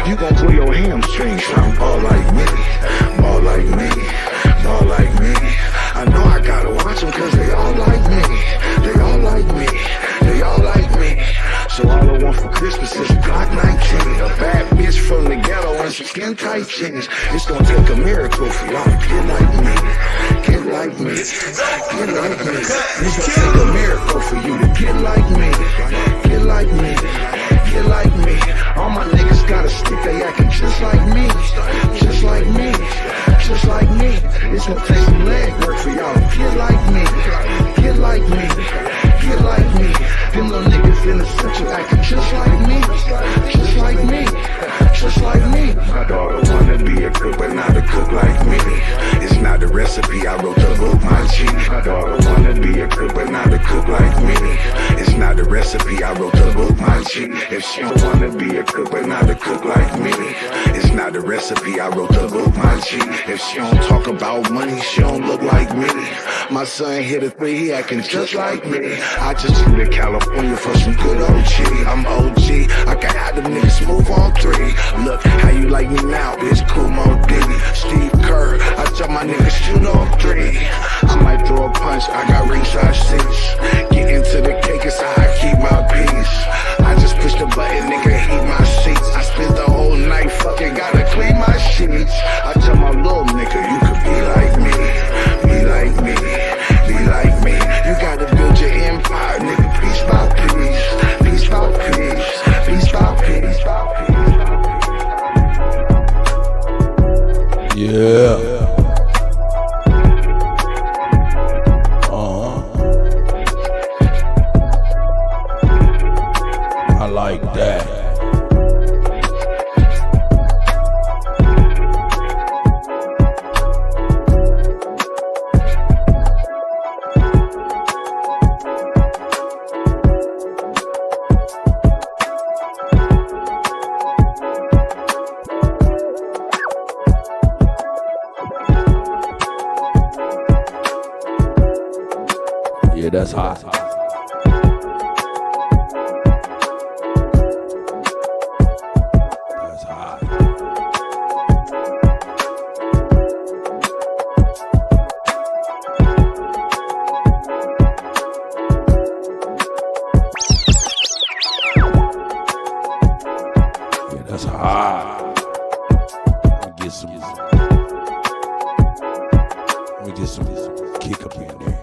You gon' pull your hamstrings, I'm ball like me, ball like me, ball like me. I know I gotta watch them cause they all like me, they all like me, they all like me. So all I want for Christmas is a Glock 19, a bad bitch from the ghetto and some skin tight jeans. It's gonna take a miracle for y'all to get like me, get like me, get like me. It's gonna take a miracle for you to get like me, get like me, get like me. All my niggas got a stick, they acting just like me, just like me, just like me. It's gonna take some leg work for y'all to get like me, get like me, get like me. Them little niggas in the central acting just like me, just like me, just like me. My daughter wanna be a cook, but not a cook like me. It's not a recipe, I wrote the book, my G. My daughter wanna be a cook, but not a cook like me. It's not a recipe, I wrote the book, my G. If she don't wanna be a cook, but not a cook like me, it's not a recipe, I wrote the book, my G. If she don't talk about money, she don't look like me. My son hit a 3, he acting just like me. I just flew to California for some good OG. I'm OG, I can have them niggas move on 3. Look, how you like me now, bitch, cool Mo Diddy. Steve Kerr, I tell my niggas shoot on 3. I might throw a punch, I got ringside seats. Get into the cake, it's how I keep my peace. I just push the button, nigga, heat my seats. I spent the whole night fucking, gotta clean my sheets. I tell my little nigga, you could be like me, be like me, be like me. You gotta build your empire, nigga, piece by piece, piece by piece. I like that. Yeah, that's hot. That's hot. Yeah, that's hot. Let me get some kick up in there.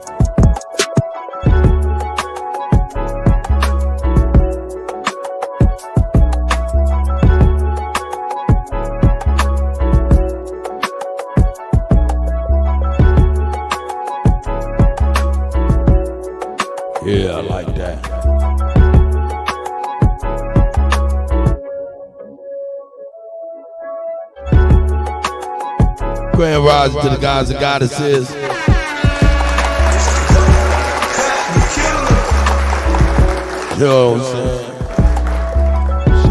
Yeah, I like that. Grand rising to the guys and goddesses. You know what I'm saying?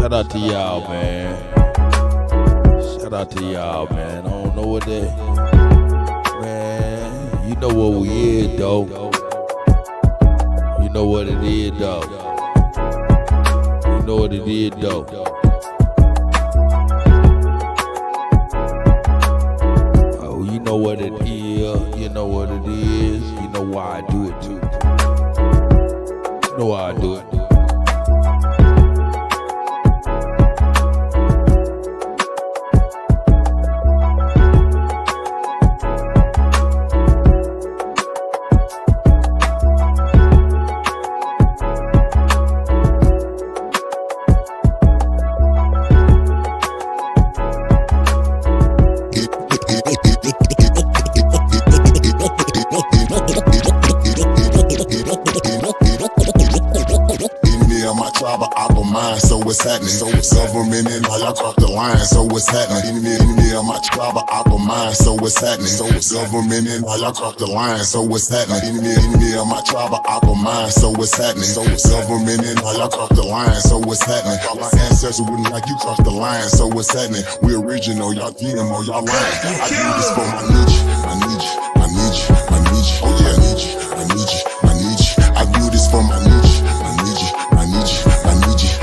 Shout out to y'all, man. Shout out to y'all, man. I don't know what they... Man, you know what we is, though. You know what it is, though. You know what it is, though. Oh, you know what it is. You know what it is. You know why I do it, too. You know why I do it. What's happening? So it's government and all y'all cross the line. So what's happening? Enemy of my tribe, I of mine. So what's happening? So it's government and all y'all cross the line. So what's happening? Enemy of my tribe, I of mine. So what's happening? So it's government and all y'all cross the line. So what's happening? My ancestors wouldn't like you cross the line. So what's happening? We original, y'all GMO, y'all lying. I do this for my niche. I need you. I need you. I need you. Oh yeah, I need you. I need you. I need you. I do this for my niche. I need you. I need you. I need you.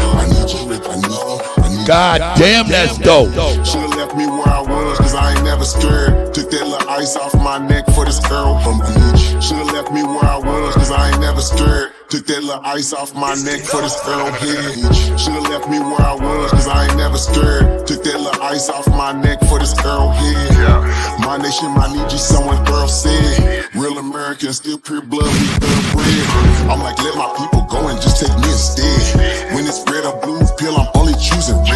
God damn, that's dope. Should've left me where I was, cause I ain't never scared. Took that little ice off my neck for this girl from my niche. Should've left me where I was, cause I ain't never scared. Took that little ice off my neck for this girl head. Should've left me where I was, cause I ain't never scared. Took that little ice off my neck for this girl head. My nation, my need you, someone girl said. Real Americans, still pure blood, we thoroughbred. I'm like, let my people go and just take me instead. When it's red or blue pill, I'm only choosing red.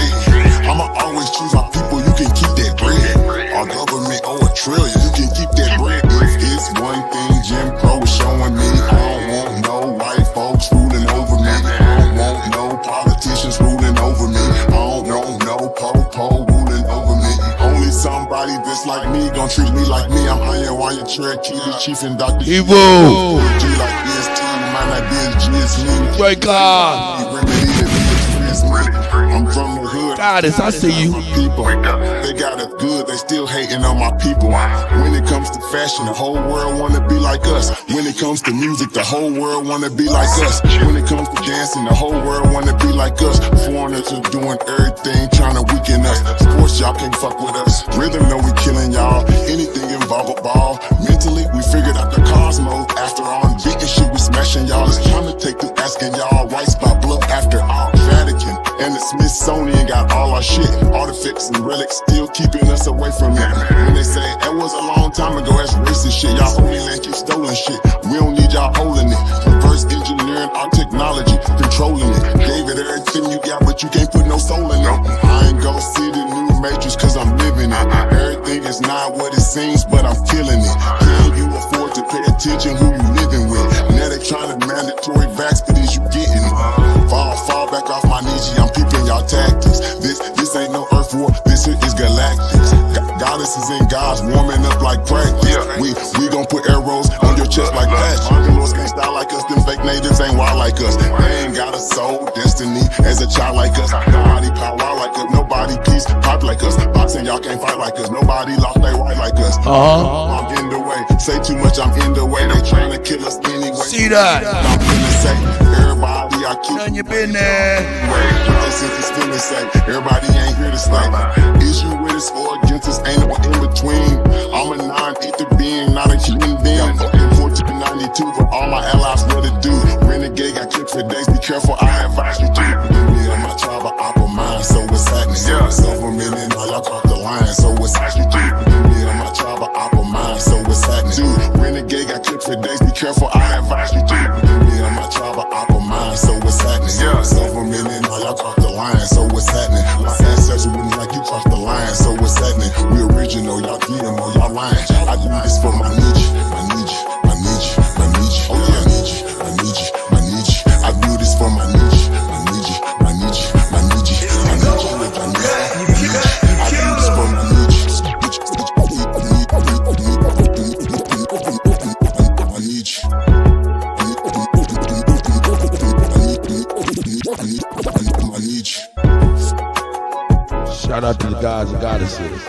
I'ma always choose my people, you can keep that bread. Our government owe a trillion, you can keep that bread. If it's one thing Jim Crow is showing me, I don't want no white folks ruling over me. I don't want no politicians ruling over me. I don't want no po-po ruling over me. Only somebody that's like me gon' treat me like me. I'm Iron Wire Cherokee, the chief and Dr. Evil. G like BST, might not be as G as me. Break off. I'm from the hood. Goddess, I see you. People, they got it good, they still hating on my people. When it comes to fashion, the whole world wanna be like us. When it comes to music, the whole world wanna be like us. When it comes to dancing, the whole world wanna be like us. Foreigners are doing everything, trying to weaken us. Sports, y'all can't fuck with us. Rhythm, know we killing y'all. Anything involve a ball. Mentally, we figured out the cosmos. After all, I'm beating shit, we smashing y'all. It's time to take this asking y'all rights by blood. After all, Vatican and the Smithsonian got all our shit. Artifacts and relics still keeping us away from it. When they say that was a long time ago, that's racist shit. Y'all only land keep stolen shit. We don't need y'all holding it. Reverse engineering our technology, controlling it. Gave it everything you got, but you can't put no soul in it. I ain't gon' see the new matrix cause I'm living it. Everything is not what it seems, but I'm feeling it. Can you afford to pay attention who you living with? Now they trying to mandatory vax, but is you getting it? Fall back off my knees. allies warming up like practice. We gon' put arrows on your chest like that. Lords can't style like us, them fake natives ain't wild like us. They ain't got a soul, destiny as a child like us. Nobody power like us, nobody peace pop like us. Boxing, y'all can't fight like us, nobody lost their right like us. I'm in the way, say too much, I'm in the way. They trying to kill us anyway. See that? I'm finna say, everybody I keep. None you been there. Everybody ain't here to stay. Is you with us or against us? Ain't no in between. I'm a non-ether being, not a human being. In 1492, but all my allies what to do. Renegade got kicked for days. Be careful, I advise you to. Me and my tribe are opera mind, so what's happening? Silver million, now y'all caught the line, so what's happening? Me and my tribe are opera mind, so what's happening? Renegade got kicked for days. Be careful, I advise you to. Me and my tribe are opera mind, so what's happening? Silver million, now y'all caught the line, so what's happening? My ancestors wouldn't like you crossed the line, so what's happening? We original, y'all GMO, y'all lying. I do this for my niche, my niche, my niche, my niche. Oh yeah, I need you, I need you, I need you. I do this for my niche, my niche, my niche, my niche, my niche, my niche. I do this for my niche, my niche. Shout out to the gods and goddesses.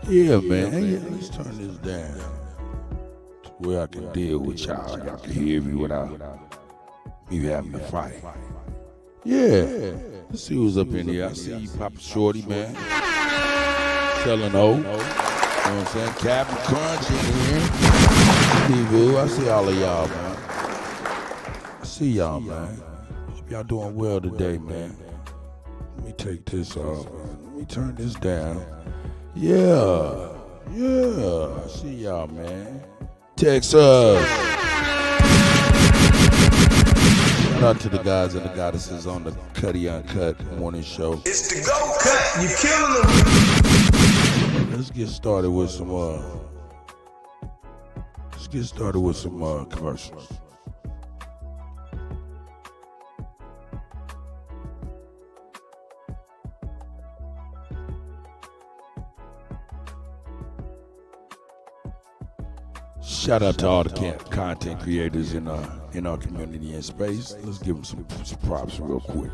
Yeah, man. Let's turn this down to where I can deal with y'all. Y'all can hear me without me having to fight. Yeah. Let's see who's up in here. I see you, Papa Shorty, man. Selling O. You know what I'm saying? Captain Crunch in here. T-Boo. I see all of y'all, man. I see y'all, man. Hope y'all doing well today, man. Let me take this off. Let me turn this down. Yeah, I see y'all, man. Texas. Shout out to the guys and the goddesses on the Kutty UnKutt morning show. It's the Go Cut. You killing them. Let's get started with some commercials. Shout out to all the content creators in our community and space. Let's give them some props real quick.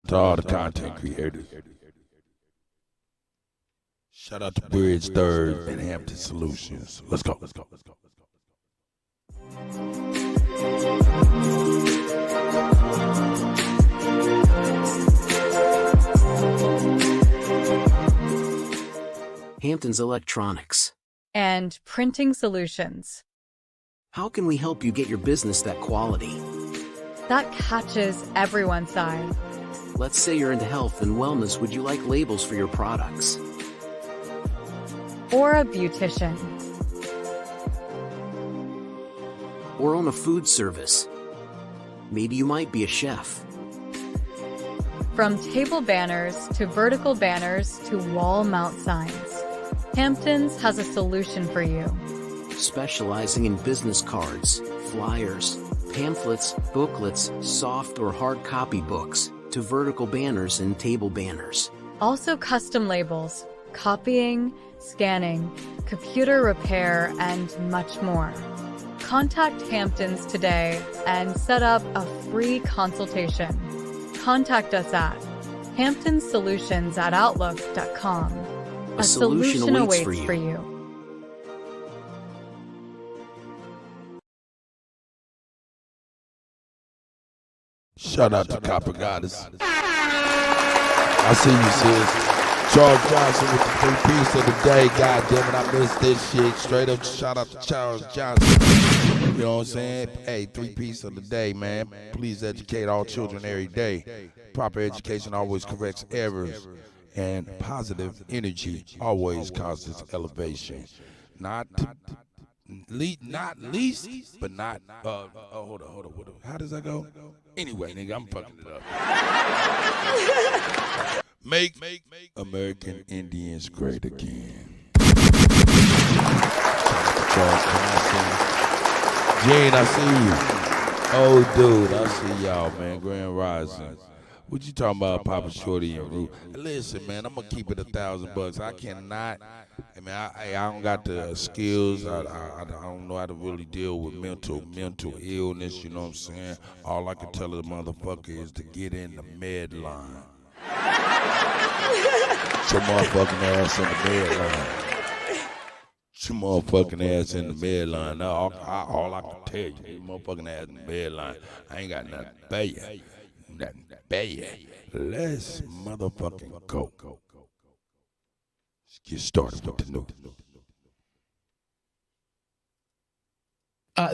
To all the content creators. Shout out to Bridge Third and Hampton Solutions. Let's go. Hampton's Electronics and Printing Solutions. How can we help you get your business that quality that catches everyone's eye? Let's say you're into health and wellness. Would you like labels for your products? Or a beautician? Or own a food service? Maybe you might be a chef. From table banners to vertical banners to wall mount signs, Hampton's has a solution for you. Specializing in business cards, flyers, pamphlets, booklets, soft or hard copy books, to vertical banners and table banners. Also custom labels, copying, scanning, computer repair, and much more. Contact Hampton's today and set up a free consultation. Contact us at HamptonSolutions@outlook.com. A solution awaits for you. Shout out to Copper Goddess. I see you, sis. Charles Johnson with the 3-piece of the day. God damn it, I missed this shit. Straight up shout out to Charles Johnson. You know what I'm saying? Hey, 3-piece of the day, man. Please educate all children every day. Proper education always corrects errors. And positive energy always causes elevation. Not least, but not, hold on. How does that go? Anyway, nigga, I'm fucking it up. Make American Indians great again. Gene, I see you. Oh, dude, I see y'all, man. Grand Rising. What you talking about, Papa Shorty and Root? Listen, man, I'm gonna keep it $1,000. I cannot. I mean, I don't got the skills. I don't know how to really deal with mental illness. You know what I'm saying? All I can tell the motherfucker is to get in the med line. Your motherfucking ass in the med line. Your motherfucking ass in the med line. All I can tell you, your motherfucking ass in the med line. I ain't got nothing to pay you. Nothing to pay you. Let's motherfucking go. Let's get started with the news.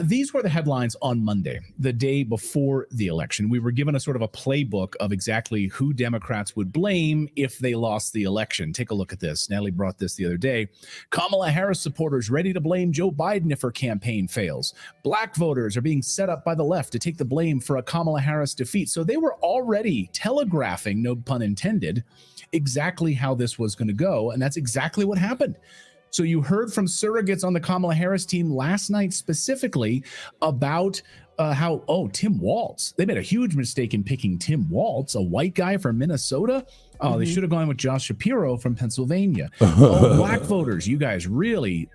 These were the headlines on Monday, the day before the election. We were given a sort of a playbook of exactly who Democrats would blame if they lost the election. Take a look at this. Natalie brought this the other day. Kamala Harris supporters ready to blame Joe Biden if her campaign fails. Black voters are being set up by the left to take the blame for a Kamala Harris defeat. So they were already telegraphing, no pun intended, exactly how this was going to go. And that's exactly what happened. So you heard from surrogates on the Kamala Harris team last night specifically about Tim Walz. They made a huge mistake in picking Tim Walz, a white guy from Minnesota. Oh, they should have gone with Josh Shapiro from Pennsylvania. Black voters, you guys really,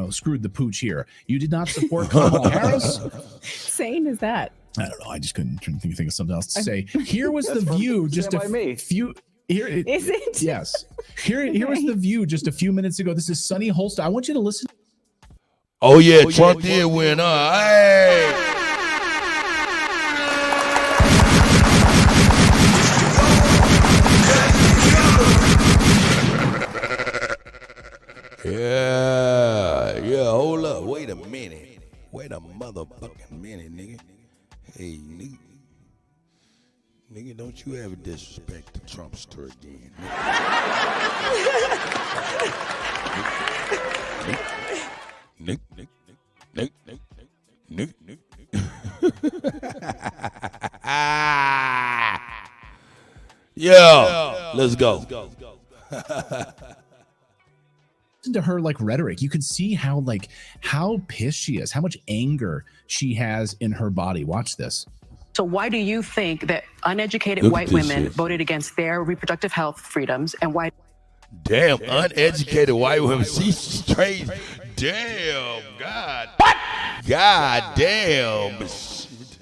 screwed the pooch here. You did not support Kamala Harris. Sane as that. I don't know. I just couldn't think of something else to say. Here was the View just a few. Is it? Yes. Here was the View just a few minutes ago. This is Sonny Holster. I want you to listen. Oh yeah, Trump did win. Hey. Yeah. Hold up. Wait a minute. Wait a motherfucking minute, nigga. Hey, nigga. Nigga, don't you ever disrespect the Trumpster again. Nick. Yo, let's go. Listen to her rhetoric. You can see how pissed she is, how much anger she has in her body. Watch this. So why do you think that uneducated white women voted against their reproductive health freedoms, and why? Damn, uneducated white women. She's straight. Damn, God. What? God damn.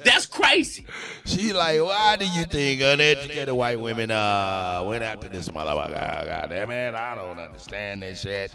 That's crazy. She like, why do you think uneducated white women went after this motherfucker? God damn it, I don't understand this shit.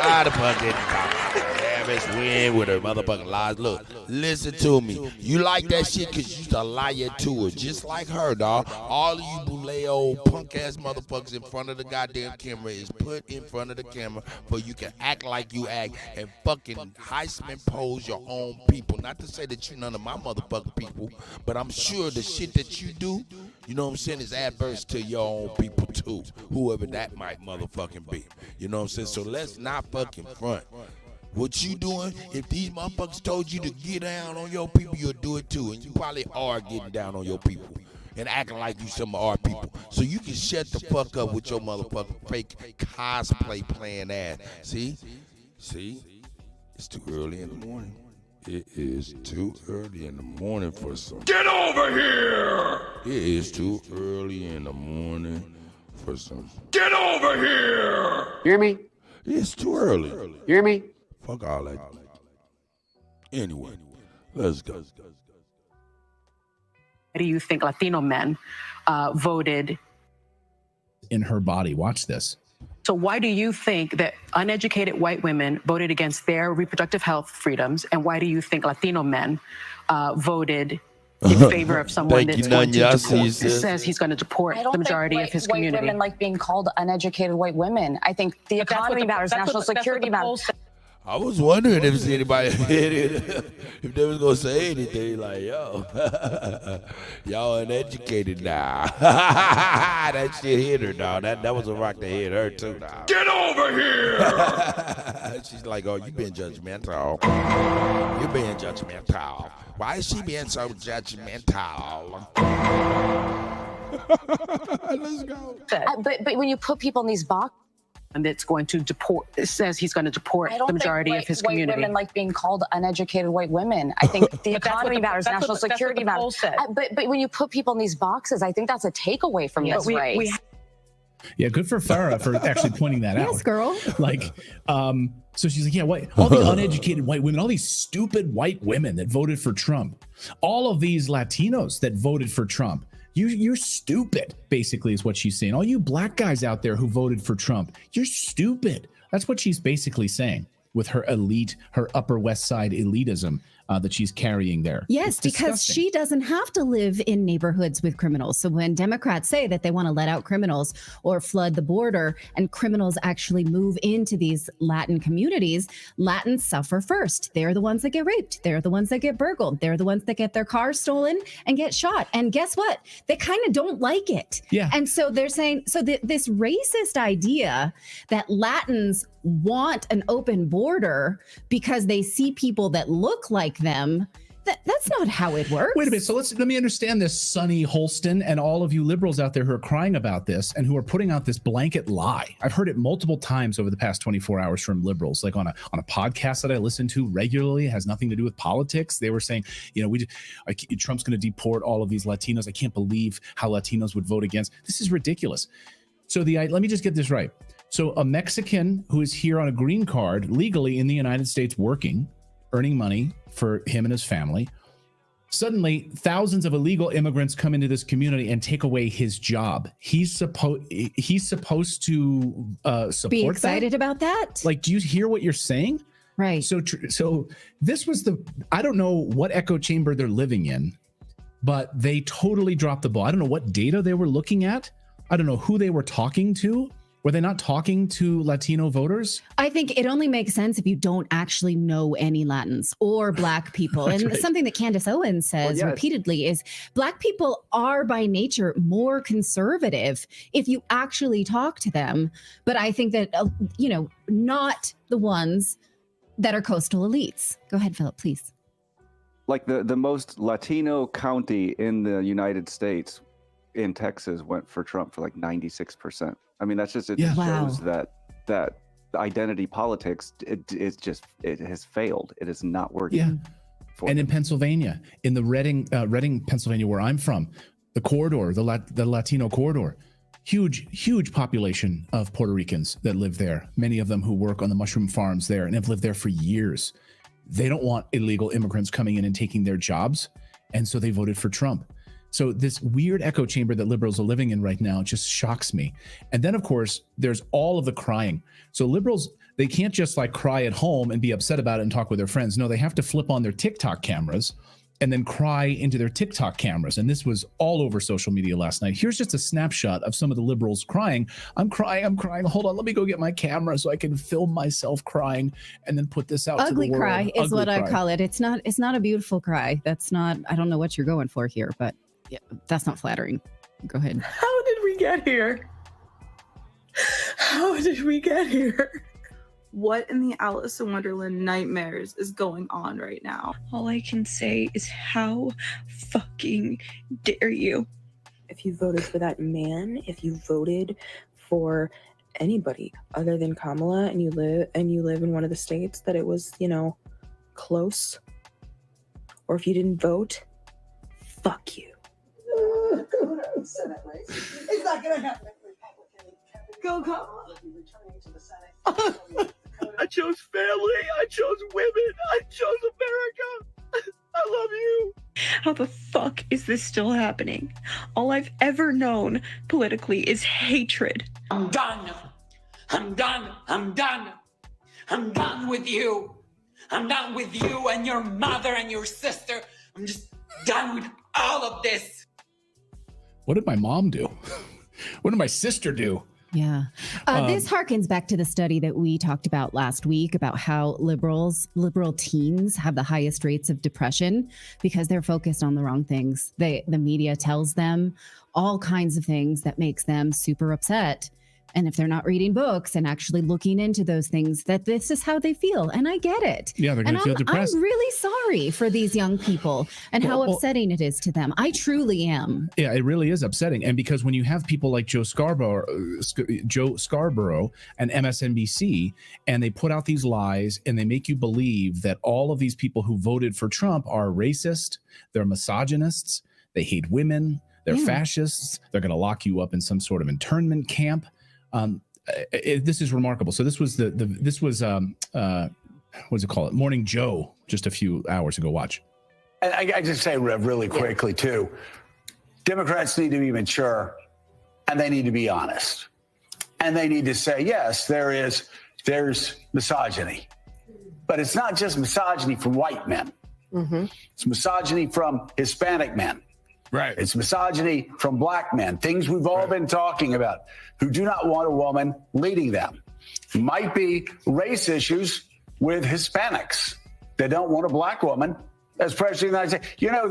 Why the fuck didn't Harris win with her motherfucking lies? Look, listen to me. You like that shit because you're a liar to her, just like her, dog. All of you boule old punk ass motherfuckers in front of the goddamn camera is put in front of the camera for you can act like you act and fucking Heisman pose your own people. Not to say that you none of my motherfucking people, but I'm sure the shit that you do, you know what I'm saying, is adverse to your own people too, whoever that might motherfucking be. You know what I'm saying? So let's not fucking front. What you doing, if these motherfuckers told you to get down on your people, you'll do it too. And you probably are getting down on your people and acting like you some of our people. So you can shut the fuck up with your motherfucking fake cosplay playing ass. See? It's too early in the morning. It is too early in the morning for some. Get over here! It is too early in the morning for some. Get over here! Hear me? It's too early. Hear me? Fuck all that. Anyway, let's go. do you think Latino men voted in her body? Watch this. So why do you think that uneducated white women voted against their reproductive health freedoms, and why do you think Latino men voted in favor of someone that's going to deport, says he's going to deport the majority of his community? White women like being called uneducated white women. I think the economy matters, national security matters. I was wondering if anybody if they was gonna say anything like, yo, y'all uneducated now. That shit hit her, dog. That was a rock that hit her too, dog. Get over here! She's like, oh, you being judgmental. You being judgmental. Why is she being so judgmental? Let's go. But when you put people in these boxes, and that's going to deport, it says he's going to deport the majority of his community. White women like being called uneducated white women. I think the economy matters, national security matters. But when you put people in these boxes, I think that's a takeaway from this race. Yeah, good for Farah for actually pointing that out. Yes, girl. Like, so she's like, yeah, all the uneducated white women, all these stupid white women that voted for Trump, all of these Latinos that voted for Trump, you're stupid, basically, is what she's saying. All you black guys out there who voted for Trump, you're stupid. That's what she's basically saying with her elite, her Upper West Side elitism that she's carrying there. Yes, because she doesn't have to live in neighborhoods with criminals. So when Democrats say that they want to let out criminals or flood the border and criminals actually move into these Latin communities, Latins suffer first. They're the ones that get raped. They're the ones that get burgled. They're the ones that get their cars stolen and get shot. And guess what? They kind of don't like it. Yeah. And so they're saying, so this racist idea that Latins want an open border because they see people that look like them, that's not how it works. Wait a minute. So let me understand this, Sonny Holston, and all of you liberals out there who are crying about this and who are putting out this blanket lie. I've heard it multiple times over the past 24 hours from liberals, like on a podcast that I listen to regularly. It has nothing to do with politics. They were saying, Trump's going to deport all of these Latinos. I can't believe how Latinos would vote against. This is ridiculous. So let me just get this right. So a Mexican who is here on a green card legally in the United States working, earning money for him and his family, suddenly thousands of illegal immigrants come into this community and take away his job. He's supposed to support be excited about that. Like, do you hear what you're saying? Right. So this was I don't know what echo chamber they're living in, but they totally dropped the ball. I don't know what data they were looking at. I don't know who they were talking to. Were they not talking to Latino voters? I think it only makes sense if you don't actually know any Latins or Black people. And right. Something that Candace Owens says repeatedly is Black people are by nature more conservative if you actually talk to them. But I think that, not the ones that are coastal elites. Go ahead, Philip, please. Like the most Latino county in the United States in Texas went for Trump for like 96%. I mean, that's just, shows that identity politics, it has failed. It is not working. Yeah. And in Pennsylvania, in the Reading, Pennsylvania, where I'm from, the corridor, the Latino corridor, huge population of Puerto Ricans that live there. Many of them who work on the mushroom farms there and have lived there for years. They don't want illegal immigrants coming in and taking their jobs. And so they voted for Trump. So this weird echo chamber that liberals are living in right now just shocks me. And then, of course, there's all of the crying. So liberals, they can't just like cry at home and be upset about it and talk with their friends. No, they have to flip on their TikTok cameras and then cry into their TikTok cameras. And this was all over social media last night. Here's just a snapshot of some of the liberals crying. I'm crying. Hold on, let me go get my camera so I can film myself crying and then put this out Ugly to the world. Cry is what I call it. It's not a beautiful cry. That's not, I don't know what you're going for here, but yeah, that's not flattering. Go ahead. How did we get here? How did we get here? What in the Alice in Wonderland nightmares is going on right now? All I can say is how fucking dare you? If you voted for that man, if you voted for anybody other than Kamala and you live in one of the states that it was, close, or if you didn't vote, fuck you. It's not gonna happen. Go, Kamala. I chose family. I chose women. I chose America. I love you. How the fuck is this still happening? All I've ever known politically is hatred. I'm done. I'm done. I'm done. I'm done with you. I'm done with you and your mother and your sister. I'm just done with all of this. What did my mom do? What did my sister do? Yeah. This harkens back to the study that we talked about last week about how liberal teens have the highest rates of depression because they're focused on the wrong things. The media tells them all kinds of things that makes them super upset. And if they're not reading books and actually looking into those things, that this is how they feel. And I get it. Yeah, they're going to feel depressed. I'm really sorry for these young people and how upsetting it is to them. I truly am. Yeah, it really is upsetting. And because when you have people like Joe Scarborough and MSNBC, and they put out these lies and they make you believe that all of these people who voted for Trump are racist, they're misogynists, they hate women, they're fascists, they're going to lock you up in some sort of internment camp. This is remarkable. So this was what's it called? Morning Joe, just a few hours ago. Watch. And I just say really quickly too, Democrats need to be mature and they need to be honest. And they need to say, yes, there's misogyny, but it's not just misogyny from white men. Mm-hmm. It's misogyny from Hispanic men. Right. It's misogyny from black men, things we've all been talking about, who do not want a woman leading them. Might be race issues with Hispanics. They don't want a black woman as president of the United States. You know,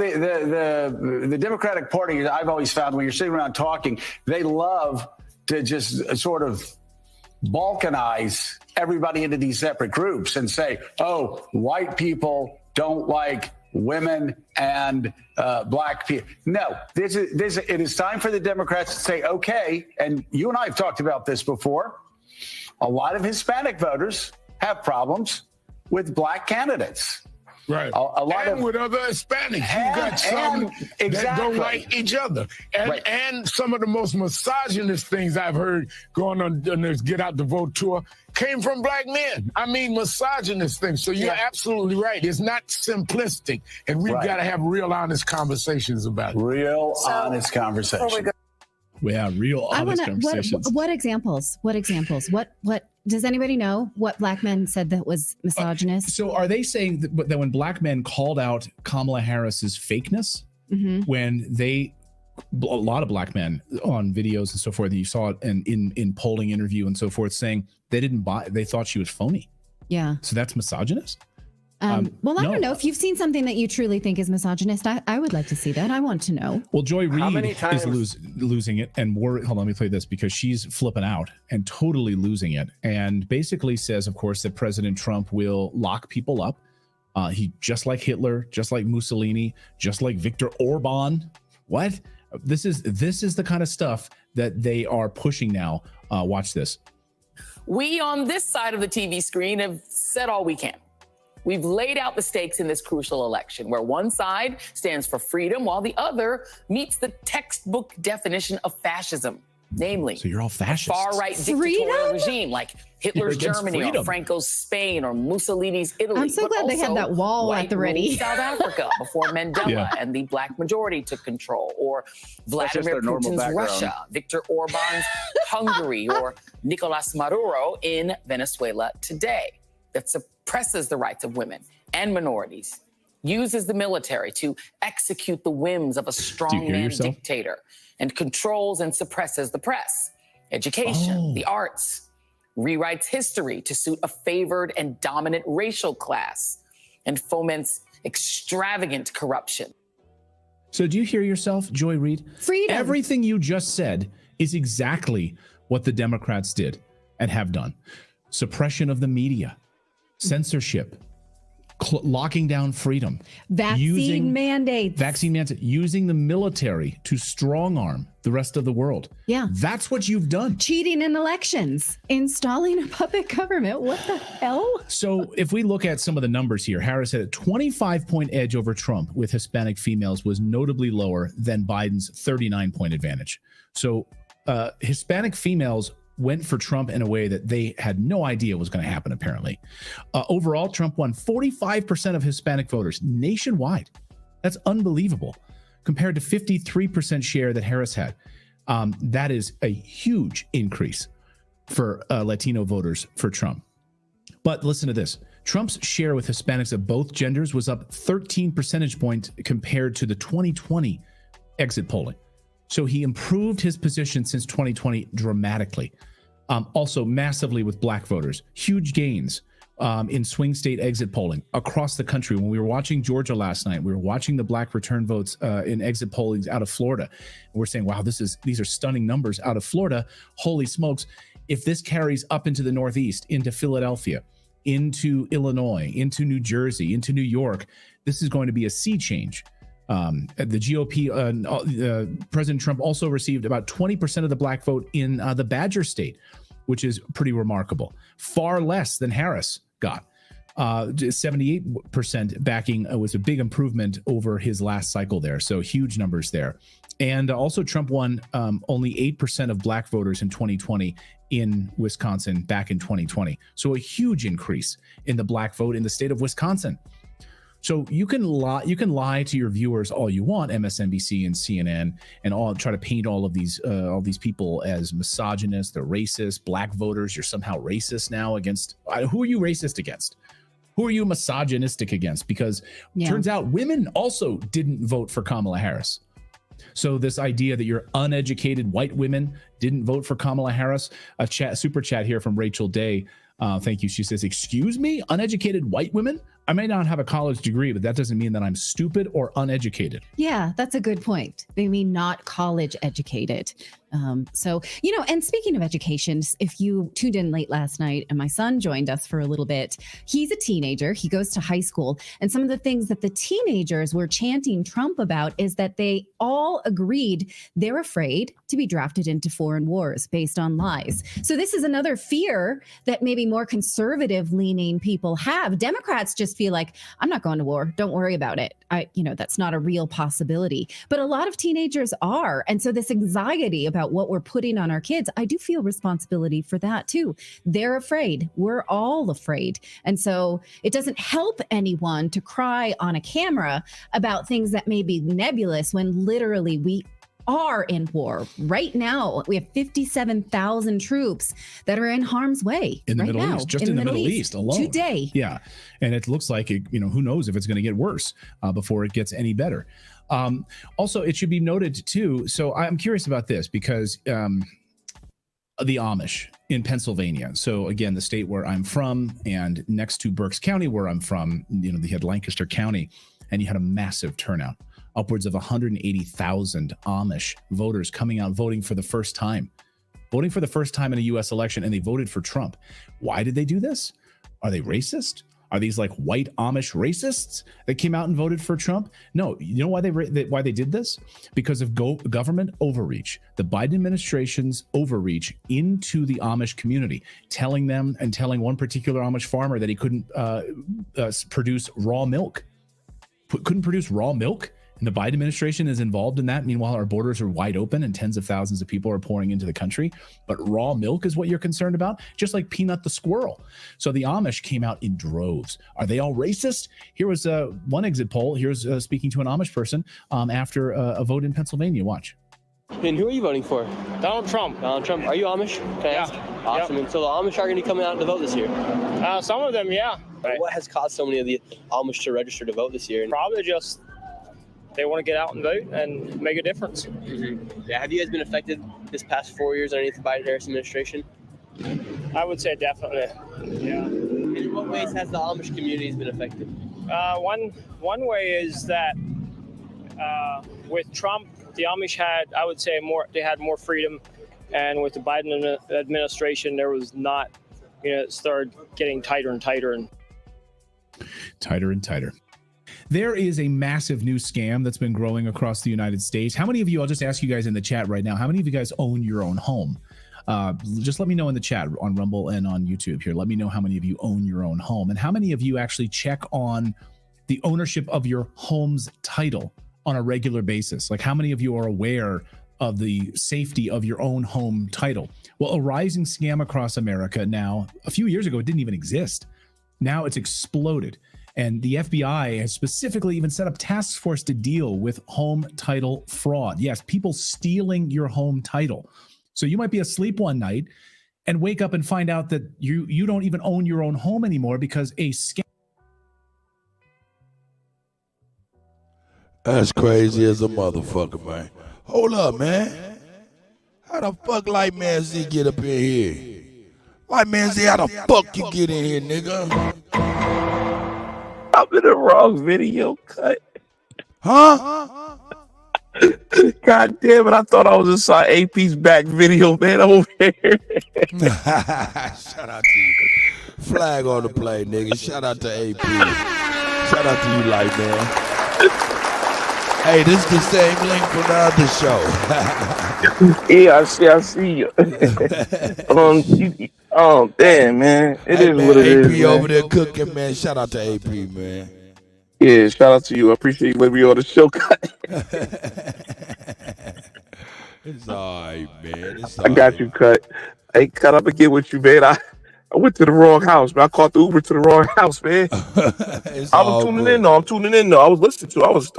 the Democratic Party, I've always found when you're sitting around talking, they love to just sort of balkanize everybody into these separate groups and say, oh, white people don't like women and black people. No, it is time for the Democrats to say, okay, and you and I have talked about this before, a lot of Hispanic voters have problems with black candidates. Right. A lot and of, with other Hispanics. You got some that don't like each other. And some of the most misogynist things I've heard going on this Get Out the Vote tour came from black men. I mean, misogynist things. So you're absolutely right. It's not simplistic. And we've got to have real honest conversations about it. Real honest conversations. Yeah, real honest conversations. What examples? What examples? What does anybody know what black men said that was misogynist? So are they saying that when black men called out Kamala Harris's fakeness, when a lot of black men on videos and so forth, and you saw it in polling interview and so forth, saying they thought she was phony. Yeah. So that's misogynist? Well, I don't know. If you've seen something that you truly think is misogynist, I would like to see that. I want to know. Well, Joy Reid is losing it. And hold on, let me play this because she's flipping out and totally losing it. And basically says, of course, that President Trump will lock people up. He just like Hitler, just like Mussolini, just like Viktor Orban. What? This is the kind of stuff that they are pushing now. Watch this. We on this side of the TV screen have said all we can. We've laid out the stakes in this crucial election, where one side stands for freedom while the other meets the textbook definition of fascism, namely, so you're all fascist. Far-right dictatorial regime like Hitler's Germany or Franco's Spain or Mussolini's Italy. I'm so glad they had that wall at the ready. South Africa before Mandela and the black majority took control, or Vladimir Putin's Russia, Viktor Orban's Hungary, or Nicolas Maduro in Venezuela today, that suppresses the rights of women and minorities, uses the military to execute the whims of a strongman dictator, and controls and suppresses the press, education, the arts, rewrites history to suit a favored and dominant racial class, and foments extravagant corruption. So do you hear yourself, Joy Reid? Freedom. Everything you just said is exactly what the Democrats did and have done. Suppression of the media, censorship, locking down freedom, vaccine mandates, using the military to strong arm the rest of the world. Yeah. That's what you've done. Cheating in elections, installing a puppet government. What the hell? So if we look at some of the numbers here, Harris had a 25-point edge over Trump with Hispanic females was notably lower than Biden's 39-point advantage. So Hispanic females went for Trump in a way that they had no idea was going to happen, apparently. Overall, Trump won 45% of Hispanic voters nationwide. That's unbelievable compared to 53% share that Harris had. That is a huge increase for Latino voters for Trump. But listen to this. Trump's share with Hispanics of both genders was up 13 percentage points compared to the 2020 exit polling. So he improved his position since 2020 dramatically. Also massively with black voters. Huge gains in swing state exit polling across the country. When we were watching Georgia last night, we were watching the black return votes in exit polling out of Florida. And we're saying, wow, these are stunning numbers out of Florida. Holy smokes. If this carries up into the Northeast, into Philadelphia, into Illinois, into New Jersey, into New York, this is going to be a sea change. The GOP, President Trump also received about 20% of the black vote in the Badger State, which is pretty remarkable. Far less than Harris got. 78% backing was a big improvement over his last cycle there. So huge numbers there. And also Trump won only 8% of black voters in 2020 in Wisconsin back in 2020. So a huge increase in the black vote in the state of Wisconsin. So you can lie to your viewers all you want, MSNBC and CNN, and all try to paint all these people as misogynist, they're racist, black voters, you're somehow racist now against. Who are you racist against? Who are you misogynistic against? Because turns out women also didn't vote for Kamala Harris. So this idea that your uneducated white women didn't vote for Kamala Harris, super chat here from Rachel Day. Thank you. She says, excuse me, uneducated white women? I may not have a college degree, but that doesn't mean that I'm stupid or uneducated. Yeah, that's a good point. They mean not college educated. So, and speaking of education, if you tuned in late last night and my son joined us for a little bit, he's a teenager. He goes to high school. And some of the things that the teenagers were chanting Trump about is that they all agreed they're afraid to be drafted into foreign wars based on lies. So this is another fear that maybe more conservative leaning people have. Democrats just feel like, I'm not going to war. Don't worry about it. That's not a real possibility. But a lot of teenagers are. And so this anxiety about what we're putting on our kids, I do feel responsibility for that too. They're afraid. We're all afraid. And so it doesn't help anyone to cry on a camera about things that may be nebulous when literally we are in war right now. We have 57,000 troops that are in harm's way in the right Middle now, East, just in the Middle East alone today. Yeah. And it looks like it, who knows if it's going to get worse before it gets any better. Also, it should be noted too. So I'm curious about this because the Amish in Pennsylvania. So again, the state where I'm from and next to Berks County where I'm from, they had Lancaster County and you had a massive turnout. Upwards of 180,000 Amish voters coming out voting for the first time in a U.S. election, and they voted for Trump. Why did they do this? Are they racist? Are these like white Amish racists that came out and voted for Trump? No. You know why they did this? Because of government overreach. The Biden administration's overreach into the Amish community, telling one particular Amish farmer that he couldn't produce raw milk. Couldn't produce raw milk? And the Biden administration is involved in that. Meanwhile, our borders are wide open and tens of thousands of people are pouring into the country. But raw milk is what you're concerned about, just like Peanut the squirrel. So the Amish came out in droves. Are they all racist? Here was one exit poll. Here's speaking to an Amish person after a vote in Pennsylvania. Watch. And who are you voting for? Donald Trump. Donald Trump. Are you Amish? Yeah. Awesome. Yep. And so the Amish are going to be coming out to vote this year? Some of them, yeah. Right. What has caused so many of the Amish to register to vote this year? Probably just they want to get out and vote and make a difference. Mm-hmm. Yeah. Have you guys been affected this past 4 years underneath the Biden-Harris administration? I would say definitely. Yeah. In what ways has the Amish communities been affected? One way is that with Trump, the Amish had, I would say, they had more freedom, and with the Biden administration, there was not. It started getting tighter and tighter and tighter. There is a massive new scam that's been growing across the United States. How many of you, I'll just ask you guys in the chat right now, how many of you guys own your own home? Just let me know in the chat on Rumble and on YouTube here. Let me know how many of you own your own home and how many of you actually check on the ownership of your home's title on a regular basis. Like how many of you are aware of the safety of your own home title? Well, a rising scam across America now. A few years ago, it didn't even exist. Now it's exploded. And the FBI has specifically even set up task force to deal with home title fraud. Yes, people stealing your home title. So you might be asleep one night and wake up and find out that you don't even own your own home anymore because a scam. That's crazy as a motherfucker, man. Hold up, man. How the fuck Light Man Z get up in here? Light Man Z, how the fuck you get in here, nigga? I'm in the wrong video cut. Huh? God damn it, I thought I was inside AP's back video, man, over here. Shout out to you. Flag on the play, nigga. Shout out to AP. Shout out to you, Light Man. Hey, this is the same link from the other show. Yeah, I see you. Damn, man. It is what it is. AP over there cooking, man. Shout out to AP, man. Yeah, shout out to you. I appreciate you letting me on the show. It's all right, man. I got you, Cut. Hey, Cut, I'm going to get with you, man. I went to the wrong house, man. I caught the Uber to the wrong house, man. I was tuning in, though. I'm tuning in, though. I was listening to it. I was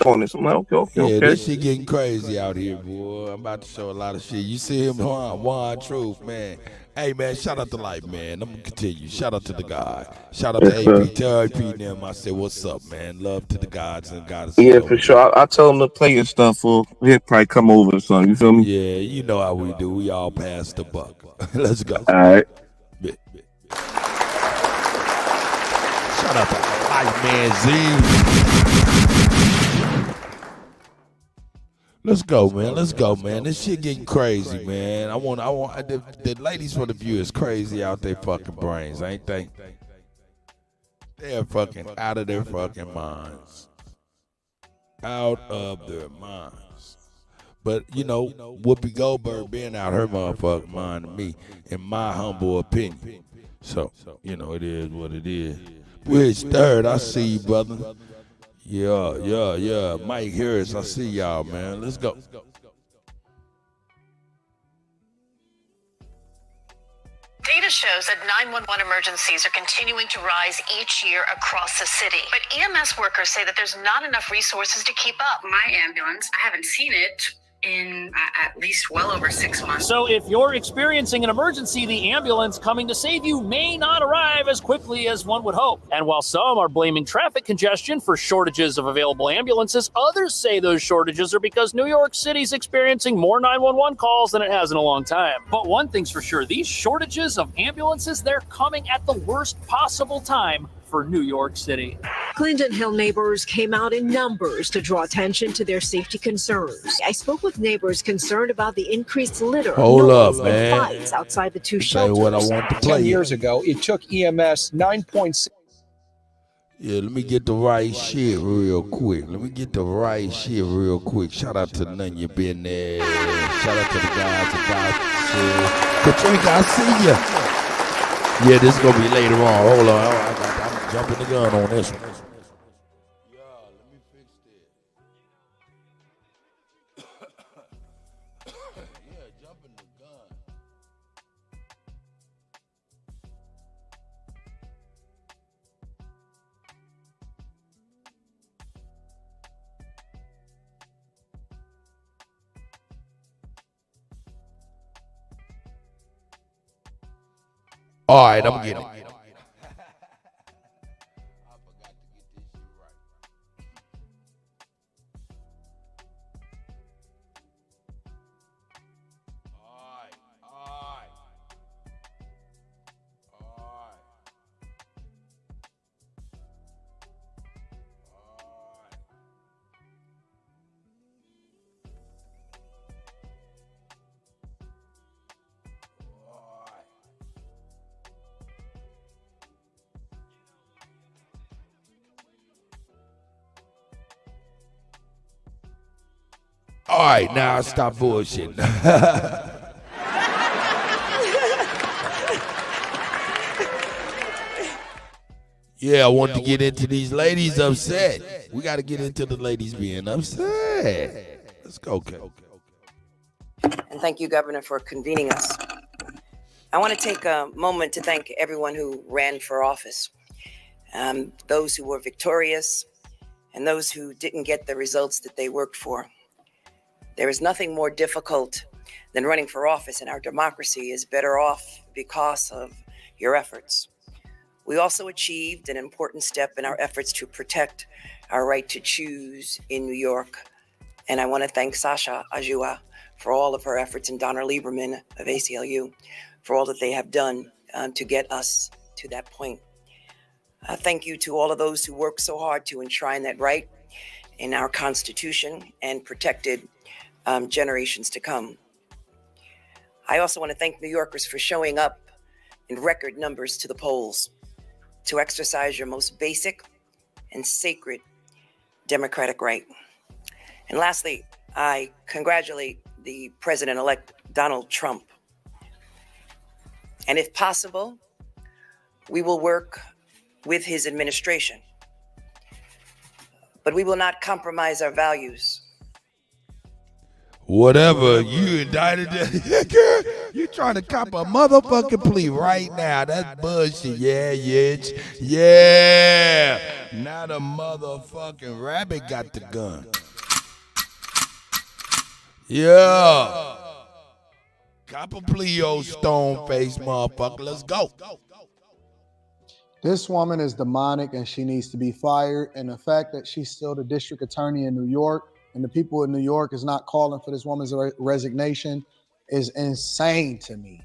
on this. I'm like, okay. This shit getting crazy out here, boy. I'm about to show a lot of shit. You see him, Juan Truth, man. Hey, man, shout out to Light, man. I'm going to continue. Shout out to the God. Shout out to AP. Tell AP and them. I said, what's up, man? Love to the gods and goddesses. Yeah, for sure. I tell them to play your stuff, or he'll probably come over or something. You feel me? Yeah, you know how we do. We all pass the buck. Let's go. All right. Shout out to Light Man Z. Let's go, man. Let's go, man. This shit getting crazy, man. I want the ladies for the viewers crazy out their fucking brains, ain't they? They're fucking out of their fucking minds. Out of their minds. But, you know, Whoopi Goldberg being out her motherfucking mind to me, in my humble opinion. So, you know, it is what it is. Bridge Third, I see you, brother. Yeah. Mike Harris, I see y'all, man. Let's go. Data shows that 911 emergencies are continuing to rise each year across the city. But EMS workers say that there's not enough resources to keep up. My ambulance, I haven't seen it in at least well over 6 months. So if you're experiencing an emergency, the ambulance coming to save you may not arrive as quickly as one would hope. And while some are blaming traffic congestion for shortages of available ambulances, others say those shortages are because New York City's experiencing more 911 calls than it has in a long time. But one thing's for sure, these shortages of ambulances, they're coming at the worst possible time for New York City. Clinton Hill neighbors came out in numbers to draw attention to their safety concerns. I spoke with neighbors concerned about the increased litter, Hold up, noise, man. and fights outside the two Tell you shelters. what I want to play. 10 years ago, it took EMS 9.6. Yeah, let me get the right shit real quick. Shout out to none you been there. Shout out to the guys and goddesses. Katrina, I see ya. Yeah, this is gonna be later on. Hold on, I'm jumping the gun on this one. All right, I'm getting it. All right, now stop bullshitting. Yeah, I want to get into these ladies upset. We got to get into the ladies being upset. Let's go, Kay. And thank you, Governor, for convening us. I want to take a moment to thank everyone who ran for office. those who were victorious, and those who didn't get the results that they worked for. There is nothing more difficult than running for office, and our democracy is better off because of your efforts. We also achieved an important step in our efforts to protect our right to choose in New York. And I want to thank Sasha Ajua for all of her efforts, and Donna Lieberman of ACLU for all that they have done to get us to that point. Thank you to all of those who worked so hard to enshrine that right in our Constitution and protected generations to come. I also want to thank New Yorkers for showing up in record numbers to the polls to exercise your most basic and sacred democratic right. And lastly, I congratulate the President-elect Donald Trump. And if possible, we will work with his administration, but we will not compromise our values. Whatever you indicted, girl, you trying to cop a motherfucking plea right now. That's bullshit. Yeah. Now the motherfucking rabbit got the gun. Yeah. Cop a plea, old stone-faced motherfucker. Let's go. This woman is demonic and she needs to be fired. And the fact that she's still the district attorney in New York and the people in New York is not calling for this woman's resignation is insane to me.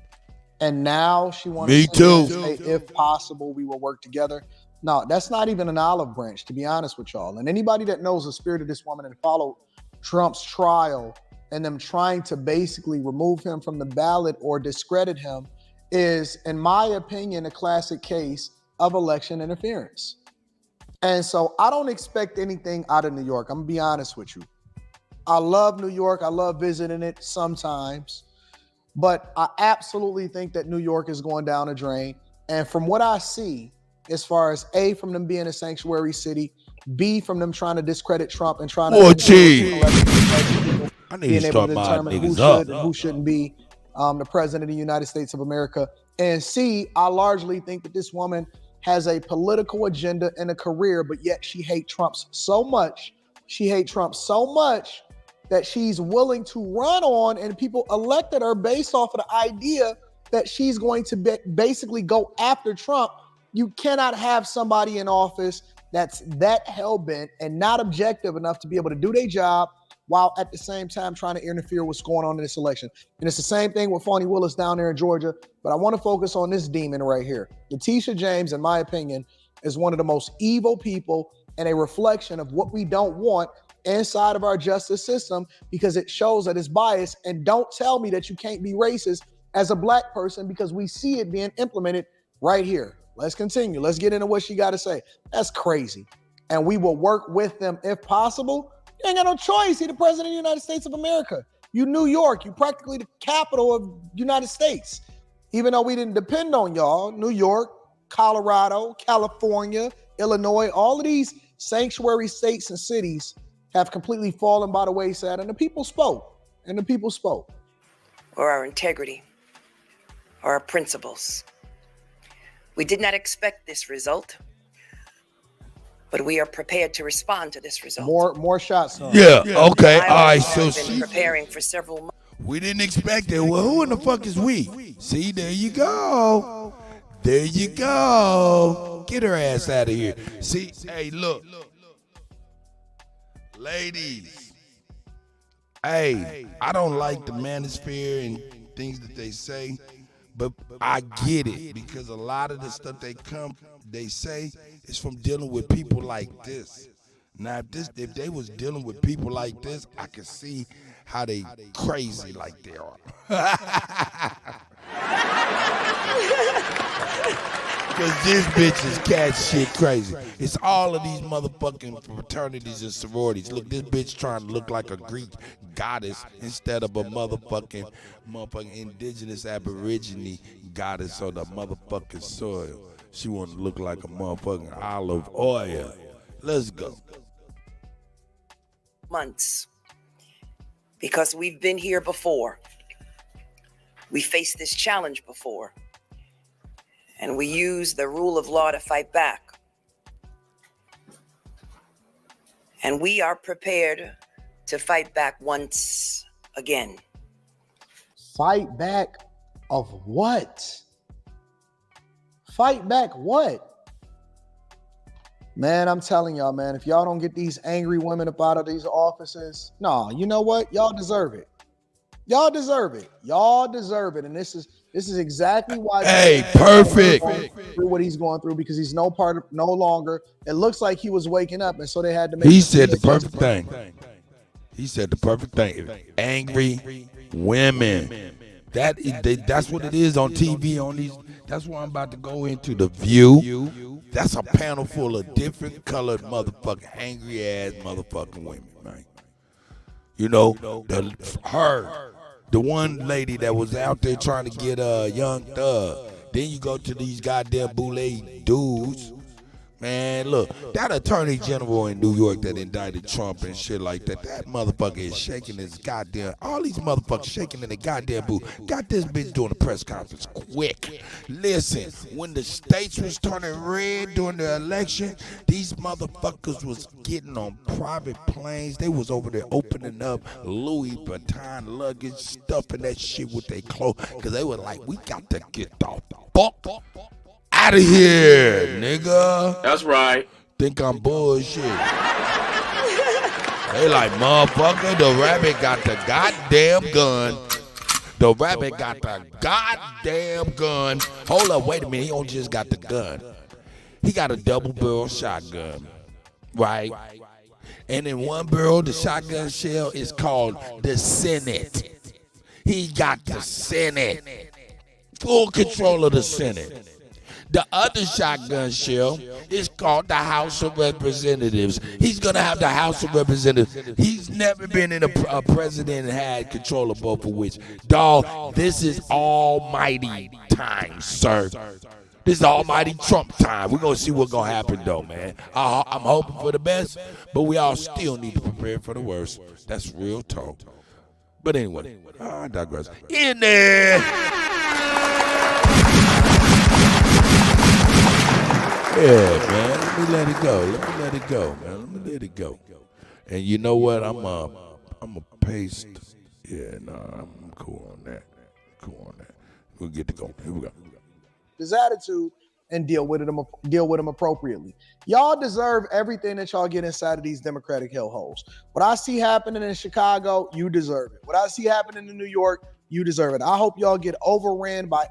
And now she wants to say, if possible, we will work together. No, that's not even an olive branch, to be honest with y'all. And anybody that knows the spirit of this woman and followed Trump's trial and them trying to basically remove him from the ballot or discredit him is, in my opinion, a classic case of election interference. And so I don't expect anything out of New York. I'm gonna be honest with you. I love New York. I love visiting it sometimes, but I absolutely think that New York is going down a drain. And from what I see, as far as A, from them being a sanctuary city, B, from them trying to discredit Trump and trying to being able to determine who should and who shouldn't be the president of the United States of America. And C, I largely think that this woman has a political agenda and a career, but yet she hates Trump so much. She hates Trump so much that she's willing to run on, and people elected her based off of the idea that she's going to basically go after Trump. You cannot have somebody in office that's that hell-bent and not objective enough to be able to do their job while at the same time trying to interfere with what's going on in this election. And it's the same thing with Phony Willis down there in Georgia, but I want to focus on this demon right here. Letitia James, in my opinion, is one of the most evil people and a reflection of what we don't want inside of our justice system, because it shows that it's biased. And don't tell me that you can't be racist as a black person, because we see it being implemented right here. Let's continue. Let's get into what she got to say. That's crazy. And we will work with them if possible. You ain't got no choice. He's the president of the United States of America. You New York, you practically the capital of the United States. Even though we didn't depend on y'all, New York, Colorado, California, Illinois, all of these sanctuary states and cities have completely fallen by the wayside, and the people spoke. Or our integrity, or our principles. We did not expect this result, but we are prepared to respond to this result. More shots. Yeah. Okay. All right. So been preparing for several months. We didn't expect it. Well, who in the fuck is we? See, there you go. There you go. Get her ass out of here. See, hey, look. Ladies. Hey, I don't like the manosphere and things that they say, but I get it, because a lot of the stuff they say is from dealing with people like this. Now, if they was dealing with people like this, I could see how they crazy like they are. Because this bitch is cat shit crazy. It's all of these motherfucking fraternities and sororities. Look, this bitch trying to look like a Greek goddess instead of a motherfucking indigenous aborigine goddess on the motherfucking soil. She want to look like a motherfucking olive oil. Let's go. Months. Because we've been here before. We faced this challenge before. And we use the rule of law to fight back. And we are prepared to fight back once again. Fight back of what? Fight back what? Man, I'm telling y'all, man, if y'all don't get these angry women up out of these offices, no, you know what? Y'all deserve it. Y'all deserve it. Y'all deserve it. And this is exactly why. Hey, perfect. Through what he's going through, because he's no longer. It looks like he was waking up, and so they had to make. He said the perfect thing. He said the perfect thing. Angry women. That's what it is on TV. On these. That's what I'm about to go into. The View. That's a panel full of different colored motherfucking angry ass motherfucking women, man. You know, the one lady that was out there trying to get a Young Thug. Then you go to these goddamn boule dudes. Man, look, that attorney general in New York that indicted Trump and shit like that, that motherfucker is shaking his goddamn, all these motherfuckers shaking in the goddamn booth. Got this bitch doing a press conference quick. Listen, when the states was turning red during the election, these motherfuckers was getting on private planes. They was over there opening up Louis Vuitton luggage, stuffing that shit with their clothes, because they were like, we got to get the fuck out of here, nigga. That's right. Think I'm bullshit. They like, motherfucker, the rabbit got the goddamn gun. The rabbit got the goddamn gun. Hold up, wait a minute. He don't just got the gun. He got a double-barrel shotgun, right? And in one barrel, the shotgun shell is called the Senate. He got the Senate. Full control of the Senate. The other shotgun shell is called the House of Representatives. He's going to have the House of Representatives. He's never been in a president and had control of both of which. Dog, this is almighty time, sir. This is almighty Trump time. We're going to see what's going to happen, though, man. I'm hoping for the best, but we all still need to prepare for the worst. That's real talk. But anyway, I digress. In there. Yeah, man. Let me let it go. Man. Let me let it go. And you know what? I'm a paste. Yeah, I'm cool on that. We'll get to go. Here we go. His attitude and deal with him appropriately. Y'all deserve everything that y'all get inside of these Democratic hellholes. What I see happening in Chicago, you deserve it. What I see happening in New York, you deserve it. I hope y'all get overran by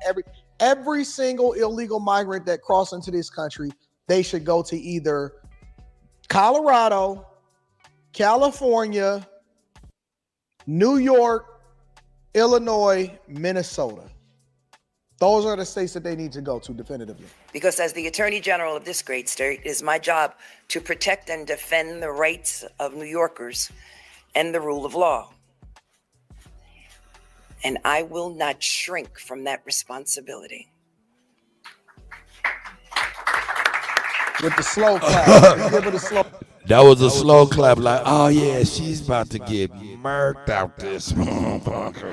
every single illegal migrant that cross into this country. They should go to either Colorado, California, New York, Illinois, Minnesota. Those are the states that they need to go to definitively. Because as the Attorney General of this great state, it is my job to protect and defend the rights of New Yorkers and the rule of law. And I will not shrink from that responsibility. With the slow clap. Give it a slow. That was a slow clap, like, oh yeah, she's about to get murked out this motherfucker.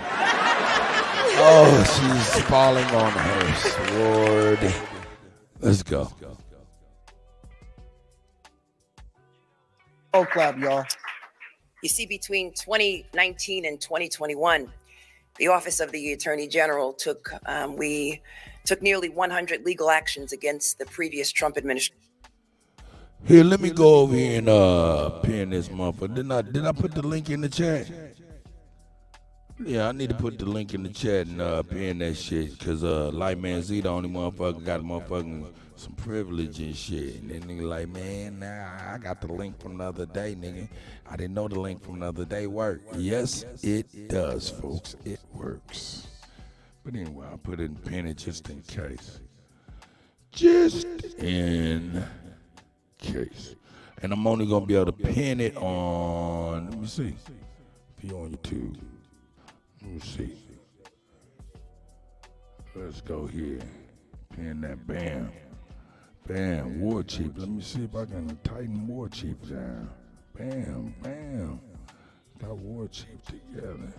Oh, she's falling on her sword. Let's go. Slow clap, y'all. You see, between 2019 and 2021, the Office of the Attorney General took nearly 100 legal actions against the previous Trump administration. Here, let me go over here and pin this motherfucker. Did I put the link in the chat? Yeah, I need to put the link in the chat and pin that shit, because Lightman Z the only motherfucker got motherfucking some privilege and shit. And then nigga like, man, nah, I got the link from the other day, nigga. I didn't know the link from the other day worked. Yes, it does, folks. It works. But anyway, I'll put it in pin it just in case. Just in case. And I'm only going to be able to pin it on, let me see. Be on YouTube. Let me see. Let's go here. Pin that. Bam. Bam. War Chief. Let me see if I can tighten War Chief down. Bam. Bam. Got War Chief together.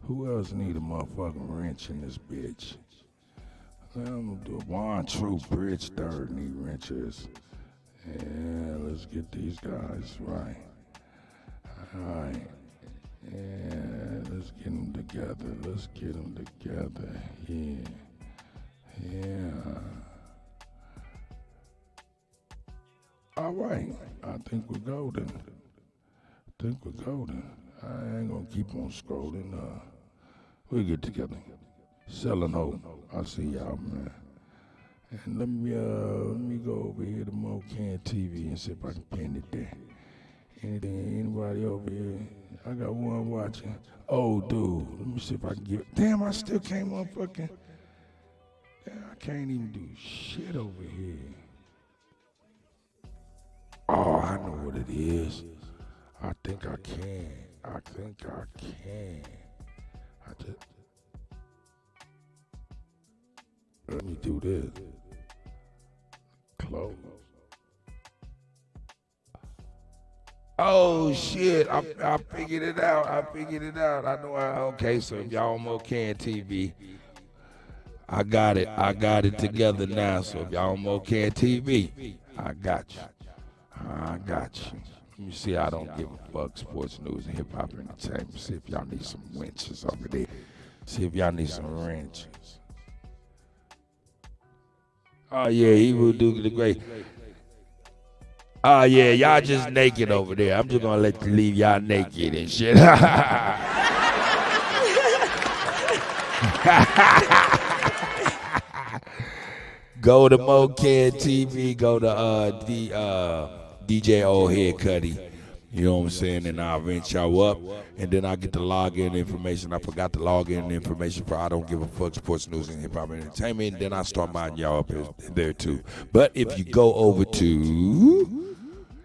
Who else need a motherfucking wrench in this bitch? I'm gonna do Juan True Bridge 3rd need wrenches. Yeah, let's get these guys right. All right. Yeah, let's get them together. Let's get them together. Yeah. Yeah. All right. I think we're golden. I ain't gonna keep on scrolling. We'll get together. Selling hope. I see y'all, man. And let me go over here to MoCan TV and see if I can pin it there. Anybody over here? I got one watching. Oh, dude, let me see if I can get. Damn, I still can't motherfucking. Damn, I can't even do shit over here. Oh, I know what it is. I think I can. I just. Let me do this. Close. Oh shit! I figured it out. I know. Okay, so if y'all on MoCan TV, I got it together now. So if y'all on MoCan TV, I got you. Let me see. I don't give a fuck. Sports news and hip hop entertainment. See if y'all need some wrenches over there. Oh yeah, he will do the great. Oh yeah, y'all just naked over there. I'm just gonna let you leave y'all naked and shit. Go to MoCan TV. Go to DJ Old Head Kutty. You know what I'm saying? And I'll rent y'all up, and then I get the login information. I forgot the login information for I Don't Give a Fuck Sports News and Hip Hop Entertainment. And then I start modding y'all up there too. But if you go over to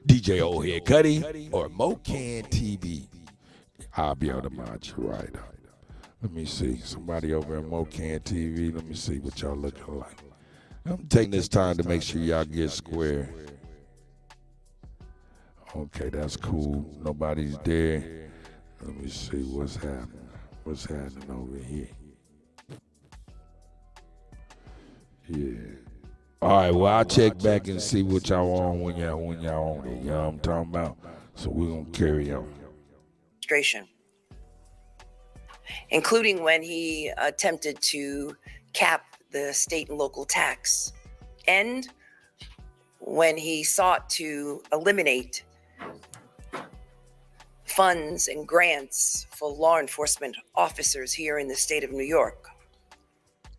DJ Old Head Kutty or MoCan TV, I'll be able to mod you right up. Let me see. Somebody over at MoCan TV. Let me see what y'all looking like. I'm taking this time to make sure y'all get square. Okay, that's cool. Nobody's there. Let me see what's happening. What's happening over here? Yeah. All right, well, I'll check back and see what y'all on when y'all on it. You know what I'm talking about? So we're going to carry on. Administration, including when he attempted to cap the state and local tax, and when he sought to eliminate funds and grants for law enforcement officers here in the state of New York.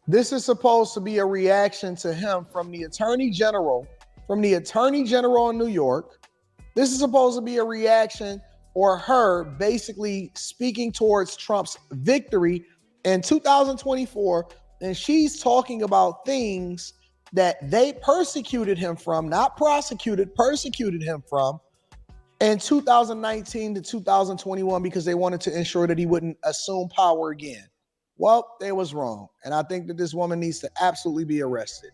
This is supposed to be a reaction to him from the Attorney General in New York. This is supposed to be a reaction or her basically speaking towards Trump's victory in 2024. And she's talking about things that they persecuted him from, not prosecuted, persecuted him from in 2019 to 2021 because they wanted to ensure that he wouldn't assume power again. Well, they was wrong. And I think that this woman needs to absolutely be arrested.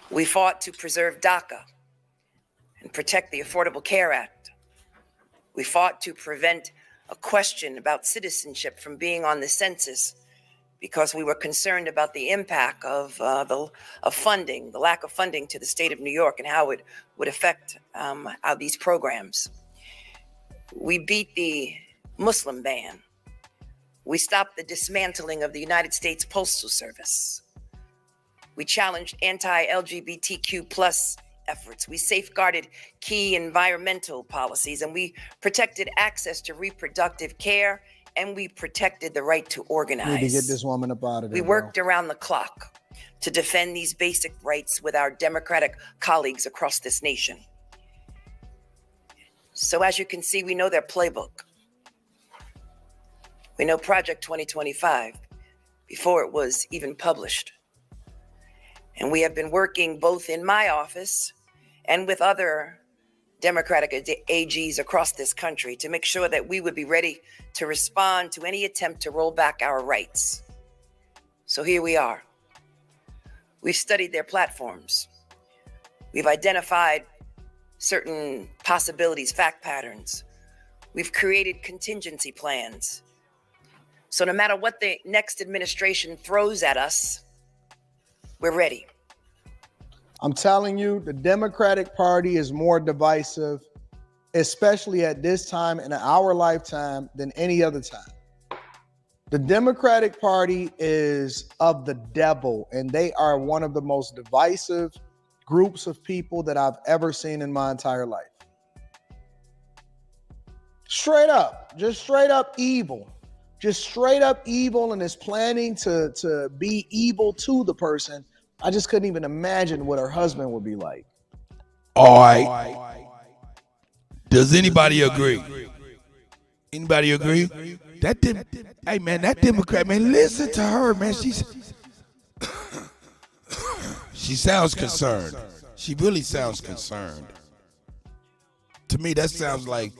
We fought to preserve DACA and protect the Affordable Care Act. We fought to prevent a question about citizenship from being on the census because we were concerned about the impact of funding, the lack of funding to the state of New York and how it would affect these programs. We beat the Muslim ban. We stopped the dismantling of the United States Postal Service. We challenged anti-LGBTQ plus efforts. We safeguarded key environmental policies, and we protected access to reproductive care, and we protected the right to organize. Need to get this woman up out of there. We worked around the clock to defend these basic rights with our Democratic colleagues across this nation. So as you can see, we know their playbook. We know Project 2025 before it was even published. And we have been working both in my office and with other Democratic AGs across this country to make sure that we would be ready to respond to any attempt to roll back our rights. So here we are. We've studied their platforms. We've identified certain possibilities, fact patterns. We've created contingency plans. So no matter what the next administration throws at us, we're ready. I'm telling you, the Democratic Party is more divisive especially at this time in our lifetime, than any other time. The Democratic Party is of the devil, and they are one of the most divisive groups of people that I've ever seen in my entire life. Straight up, just straight up evil. Just straight up evil, and is planning to be evil to the person. I just couldn't even imagine what her husband would be like. All right. Does anybody agree? Anybody agree? Hey man, that Democrat, man, listen to her, man. She sounds concerned. She really sounds concerned. To me, that sounds like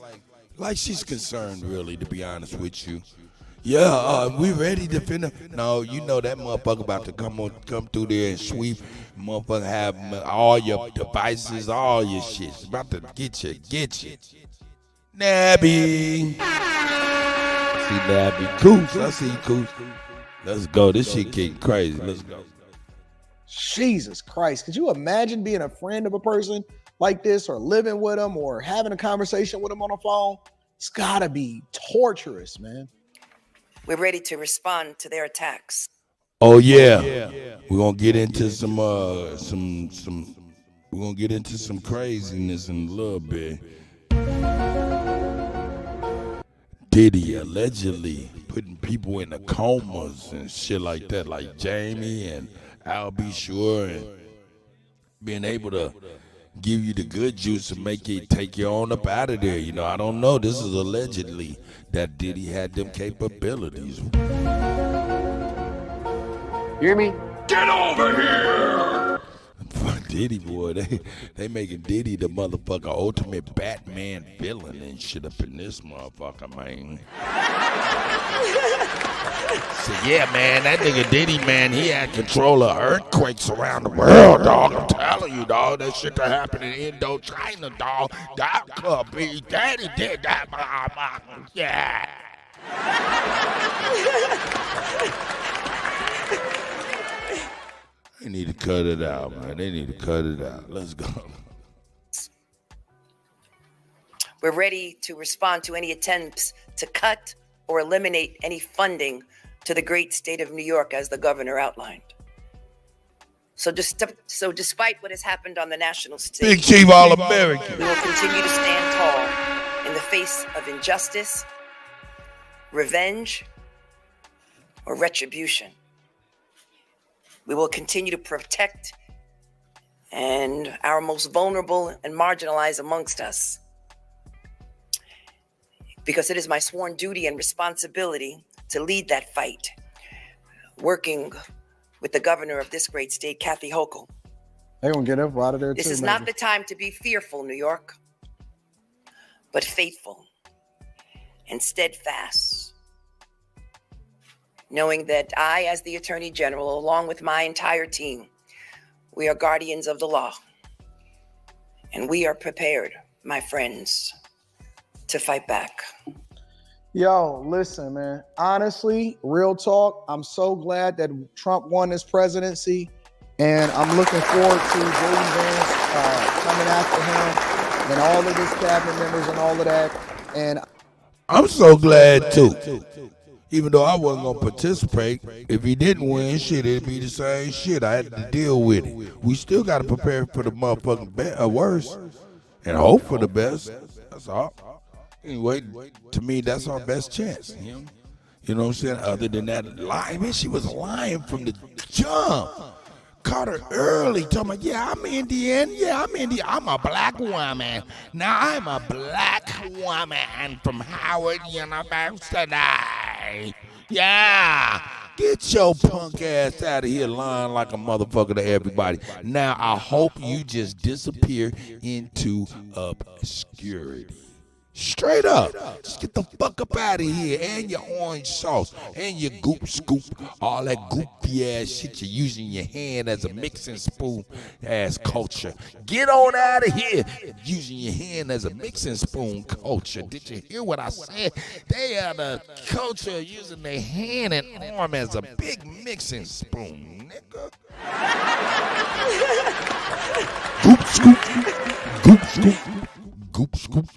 she's concerned, really, to be honest with you. Yeah, we ready to finish. No, you know that motherfucker about to come through there and sweep. Motherfucker have all your devices, all your shit. It's about to get you. Nabby. I see Nabby. Coos, I see Coos. Let's go. This shit getting crazy. Let's go. Jesus Christ. Could you imagine being a friend of a person like this, or living with them, or having a conversation with them on the phone? It's gotta be torturous, man. We're ready to respond to their attacks. Oh yeah. We're gonna get into some we're gonna get into some craziness in a little bit. Diddy allegedly putting people in the comas and shit like that, like Jamie and I'll Be Sure, and being able to give you the good juice and make it take you on up out of there. You know, I don't know. This is allegedly that Diddy had them capabilities. Hear me? Get over here! Fuck Diddy, boy. They making Diddy the motherfucker ultimate Batman villain and shit up in this motherfucker, man. So yeah, man, that nigga Diddy, man, he had control of earthquakes around the world, dog. I'm telling you, dog, that shit that happened in Indochina, dog. That could be Daddy did that, yeah. They need to cut it out, man. They need to cut it out. Let's go. We're ready to respond to any attempts to cut or eliminate any funding to the great state of New York, as the governor outlined. So despite what has happened on the national stage, Big Chief All-American, we will continue to stand tall in the face of injustice, revenge, or retribution. We will continue to protect and our most vulnerable and marginalized amongst us, because it is my sworn duty and responsibility to lead that fight, working with the governor of this great state, Kathy Hochul. They're going to get up out of there, This too. is not the time to be fearful, New York, but faithful and steadfast, knowing that I, as the Attorney General, along with my entire team, we are guardians of the law, and we are prepared, my friends, to fight back. Yo, listen, man. Honestly, real talk, I'm so glad that Trump won his presidency, and I'm looking forward to J.D. Vance coming after him and all of his cabinet members and all of that. And I'm so glad, too. Even though I wasn't going to participate, if he didn't win, shit, it'd be the same shit. I had to deal with it. We still got to prepare for the motherfucking worst and hope for the best. That's all. Anyway, to me, that's our best chance. You know what I'm saying? Other than that, lying. Man, she was lying from the jump. Caught her early. Told me, yeah, I'm Indian. Yeah, I'm Indian. I'm a black woman. Now, I'm a black woman from Howard University. Yeah. Get your punk ass out of here lying like a motherfucker to everybody. Now, I hope you just disappear into obscurity. Straight up. Just get the fuck up out of here. And your orange sauce. And your goop scoop. All that goofy ass shit you're using your hand as a mixing spoon ass culture. Get on out of here. Using your hand as a mixing spoon culture. Did you hear what I said? They are the culture using their hand and arm as a big mixing spoon, nigga. Goop scoop. Goop scoop. Goop scoop.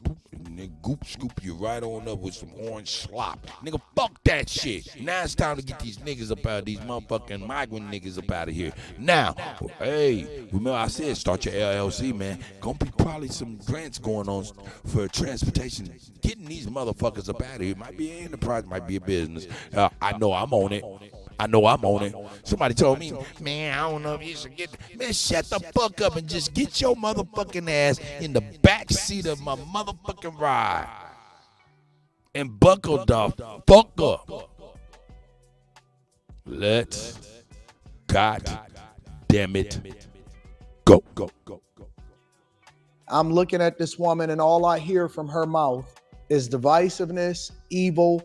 then scoop you right on up with some orange slop. Nigga, fuck that shit. Now it's time to get these niggas up out of these motherfucking migrant niggas up out of here. Now, hey, remember I said start your LLC, man. Gonna be probably some grants going on for transportation. Getting these motherfuckers up out of here might be an enterprise, might be a business. I know I'm on it. Somebody told me, man, I don't know if you should get. Man, shut the fuck up and just get your motherfucking ass in the back seat of my motherfucking ride and buckle the fuck up. Let's, God damn it, go. I'm looking at this woman, and all I hear from her mouth is divisiveness, evil,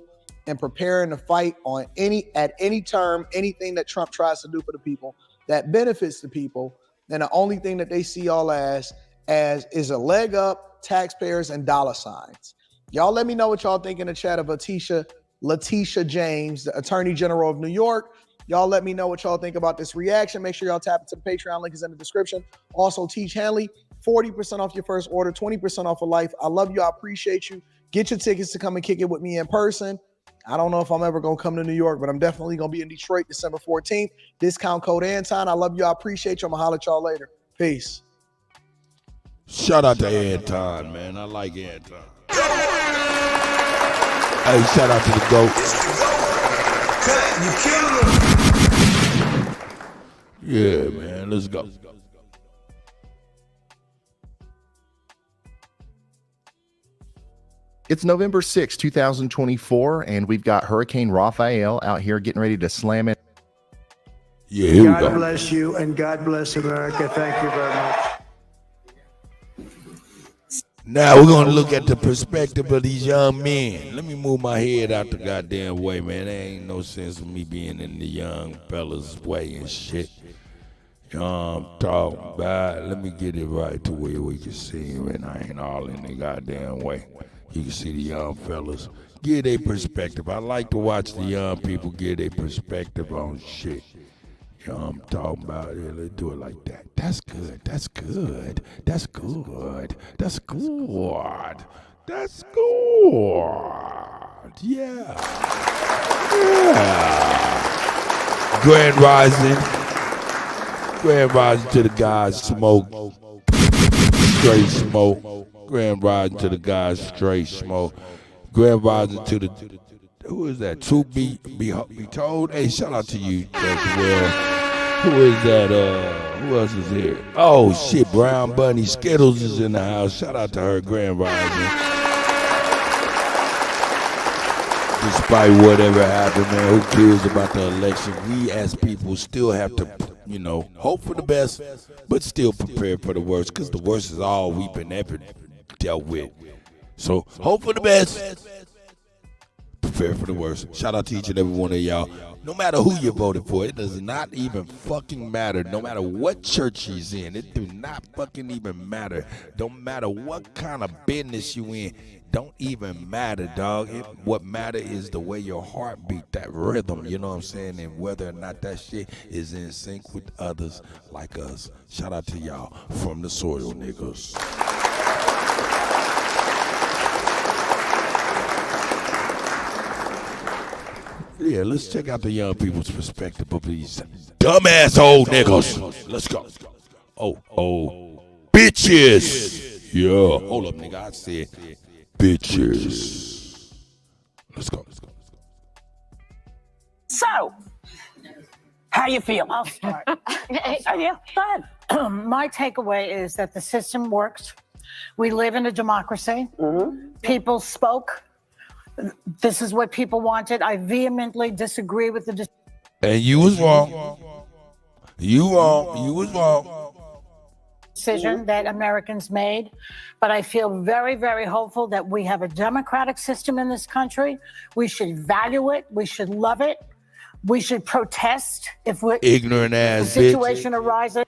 and preparing to fight on at any term, anything that Trump tries to do for the people that benefits the people. And the only thing that they see all as is a leg up, taxpayers, and dollar signs. Y'all let me know what y'all think in the chat of Letitia James, the Attorney General of New York. Y'all let me know what y'all think about this reaction. Make sure y'all tap into the Patreon link is in the description. Also, Teach Hanley, 40% off your first order, 20% off for life. I love you. I appreciate you. Get your tickets to come and kick it with me in person. I don't know if I'm ever going to come to New York, but I'm definitely going to be in Detroit December 14th. Discount code Anton. I love you. I appreciate you. I'm going to holler at y'all later. Peace. Shout out to Anton, man. I like Anton. Hey, shout out to the GOAT. Yeah, man. Let's go. It's November 6, 2024, and we've got Hurricane Raphael out here getting ready to slam it. Yeah, here we go. God bless you, and God bless America. Thank you very much. Now we're going to look at the perspective of these young men. Let me move my head out the goddamn way, man. There ain't no sense of me being in the young fellas' way and shit. You know what I'm talking about? Let me get it right to where we can see him, and I ain't all in the goddamn way. You can see the young fellas give their perspective. I like to watch the young people give their perspective on shit. You know what I'm talking about? Yeah, let's do it like that. That's good. That's good. That's good. That's good. That's good. Yeah. Yeah. Grand Rising. Grand Rising to the guys, Smoke. Straight Smoke. Grand Rising to the guys, Straight Smoke. Grand Rising to the, who is that? To be told. Hey, shout out to you as well. Who is that? Who else is here? Oh shit, Brown Bunny Skittles is in the house. Shout out to her, Grand Rising. Despite whatever happened, man, who cares about the election? We as people still have to, you know, hope for the best, but still prepare for the worst, because the worst is all we've been ever dealt with. So hope for the best, prepare for the worst. Shout out to each and every one of y'all. No matter who you voted for, it does not even fucking matter. No matter what church he's in, it do not fucking even matter. Don't matter what kind of business you in. Don't even matter, dog. What matter is the way your heart beat, that rhythm, you know what I'm saying? And whether or not that shit is in sync with others like us. Shout out to y'all from the soil, niggas. Yeah, let's check out the young people's perspective of these dumbass old niggas. Let's go. Oh, bitches. Yeah, hold up, nigga. I said bitches. Let's go. So, how you feel? I'll start. Yeah, go ahead. My takeaway is that the system works. We live in a democracy. People spoke. This is what people wanted. I vehemently disagree with the and you was wrong. You was wrong. Decision that Americans made. But I feel very, very hopeful that we have a democratic system in this country. We should value it. We should love it. We should protest if we're ignorant ass situation arises.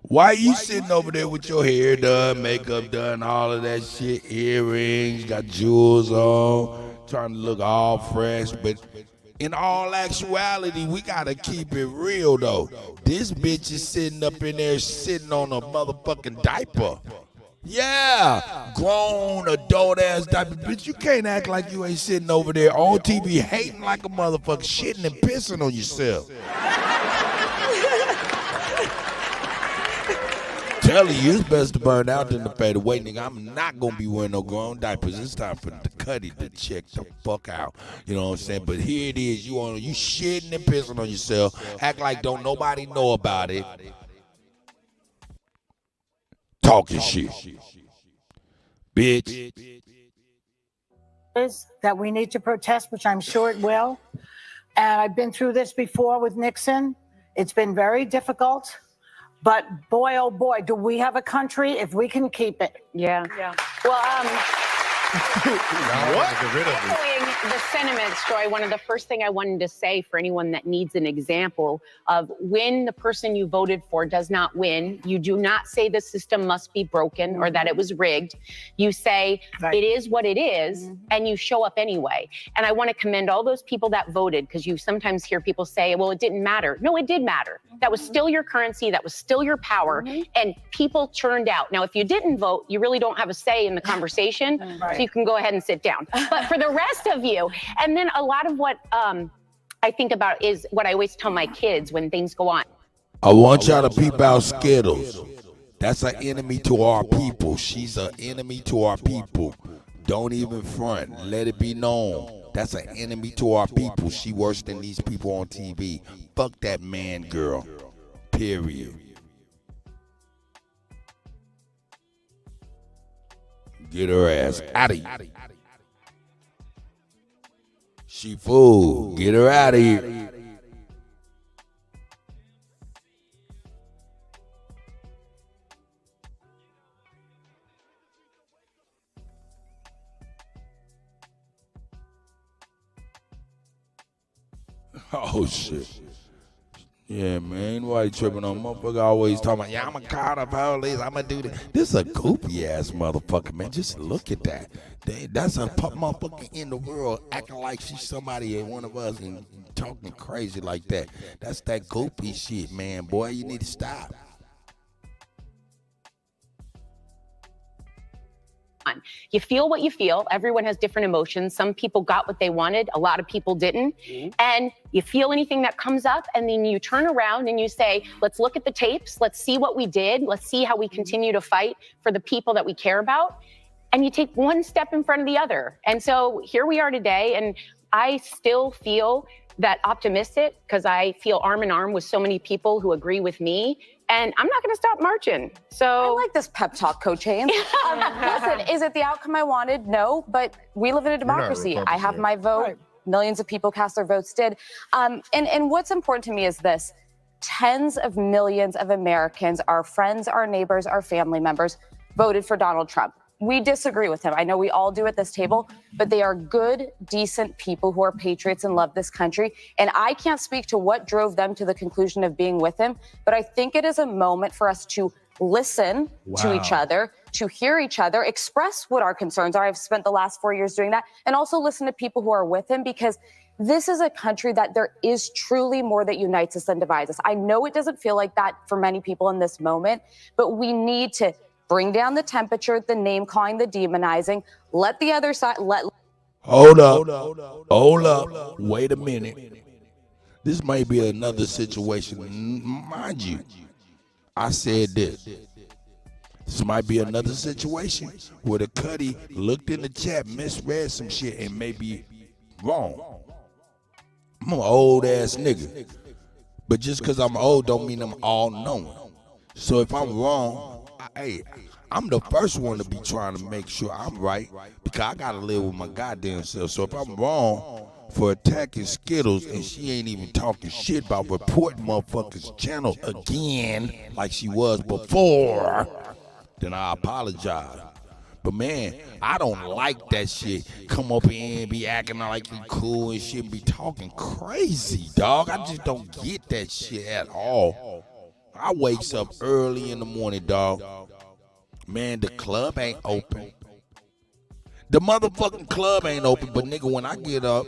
Why you sitting over there with your hair done, makeup done, all of that shit, earrings, got jewels on, trying to look all fresh, but in all actuality, we gotta keep it real though. This bitch is sitting up in there sitting on a motherfucking diaper. Yeah, grown adult ass diaper. Bitch, you can't act like you ain't sitting over there on TV hating like a motherfucker, shitting and pissing on yourself. Telling you, it's best to burn out than to fade away, nigga. I'm not gonna be wearing no grown diapers. It's time for the Kutty to check the fuck out. You know what I'm saying? But here it is, you shitting and pissing on yourself. Act like don't nobody know about it. Talking shit. Bitch. Is that we need to protest, which I'm sure it will. And I've been through this before with Nixon. It's been very difficult. But boy, oh boy, do we have a country if we can keep it. Yeah. Well, echoing the sentiments, Joy, one of the first thing I wanted to say for anyone that needs an example of when the person you voted for does not win, you do not say the system must be broken or that it was rigged. You say it is what it is, and you show up anyway. And I want to commend all those people that voted, because you sometimes hear people say, well, it didn't matter. No, it did matter. That was still your currency. That was still your power. And people turned out. Now, if you didn't vote, you really don't have a say in the conversation. So you can go ahead and sit down. But for the rest of you, and then a lot of what I think about is what I always tell my kids when things go on. I want y'all to peep out Skittles. That's an enemy to our people. She's an enemy to our people. Don't even front. Let it be known. That's an enemy to our people. She worse than these people on TV. Fuck that man, girl. Period. Get her ass out of here. She fool. Get her out of here. Oh shit. Yeah, man. Why you tripping on motherfucker? Always talking about, yeah, I'm a call the police. I'm gonna do this. This is a goofy ass motherfucker, man. Just look at that. That's a motherfucker in the world acting like she's somebody, one of us, and talking crazy like that. That's that goofy shit, man. Boy, you need to stop. You feel what you feel. Everyone has different emotions. Some people got what they wanted. A lot of people didn't. And you feel anything that comes up, and then you turn around and you say, let's look at the tapes. Let's see what we did. Let's see how we continue to fight for the people that we care about. And you take one step in front of the other. And so here we are today, and I still feel that optimistic because I feel arm in arm with so many people who agree with me. And I'm not going to stop marching. So I like this pep talk, Coach Haynes. Listen, is it the outcome I wanted? No, but we live in a democracy. I have my vote. Right. Millions of people cast their votes did. And what's important to me is this. Tens of millions of Americans, our friends, our neighbors, our family members, voted for Donald Trump. We disagree with him. I know we all do at this table, but they are good, decent people who are patriots and love this country. And I can't speak to what drove them to the conclusion of being with him, but I think it is a moment for us to listen to each other, to hear each other, express what our concerns are. I've spent the last 4 years doing that, and also listen to people who are with him, because this is a country that there is truly more that unites us than divides us. I know it doesn't feel like that for many people in this moment, but we need to bring down the temperature, the name calling, the demonizing. Let the other side, Hold up. Wait a minute. This may be another situation. Mind you, I said this. This might be another situation where the Kutty looked in the chat, misread some shit, and may be wrong. I'm an old ass nigga. But just because I'm old don't mean I'm all knowing. So if I'm wrong, hey, I'm the first one to be trying to make sure I'm right, because I gotta live with my goddamn self. So if I'm wrong for attacking Skittles and she ain't even talking shit about reporting motherfuckers' channel again like she was before, then I apologize. But man, I don't like that shit. Come up here and be acting like you cool and shit, be talking crazy, dog. I just don't get that shit at all. I wakes up early in the morning, dog. Man, the club ain't open. The motherfucking club ain't open, but nigga, when I get up,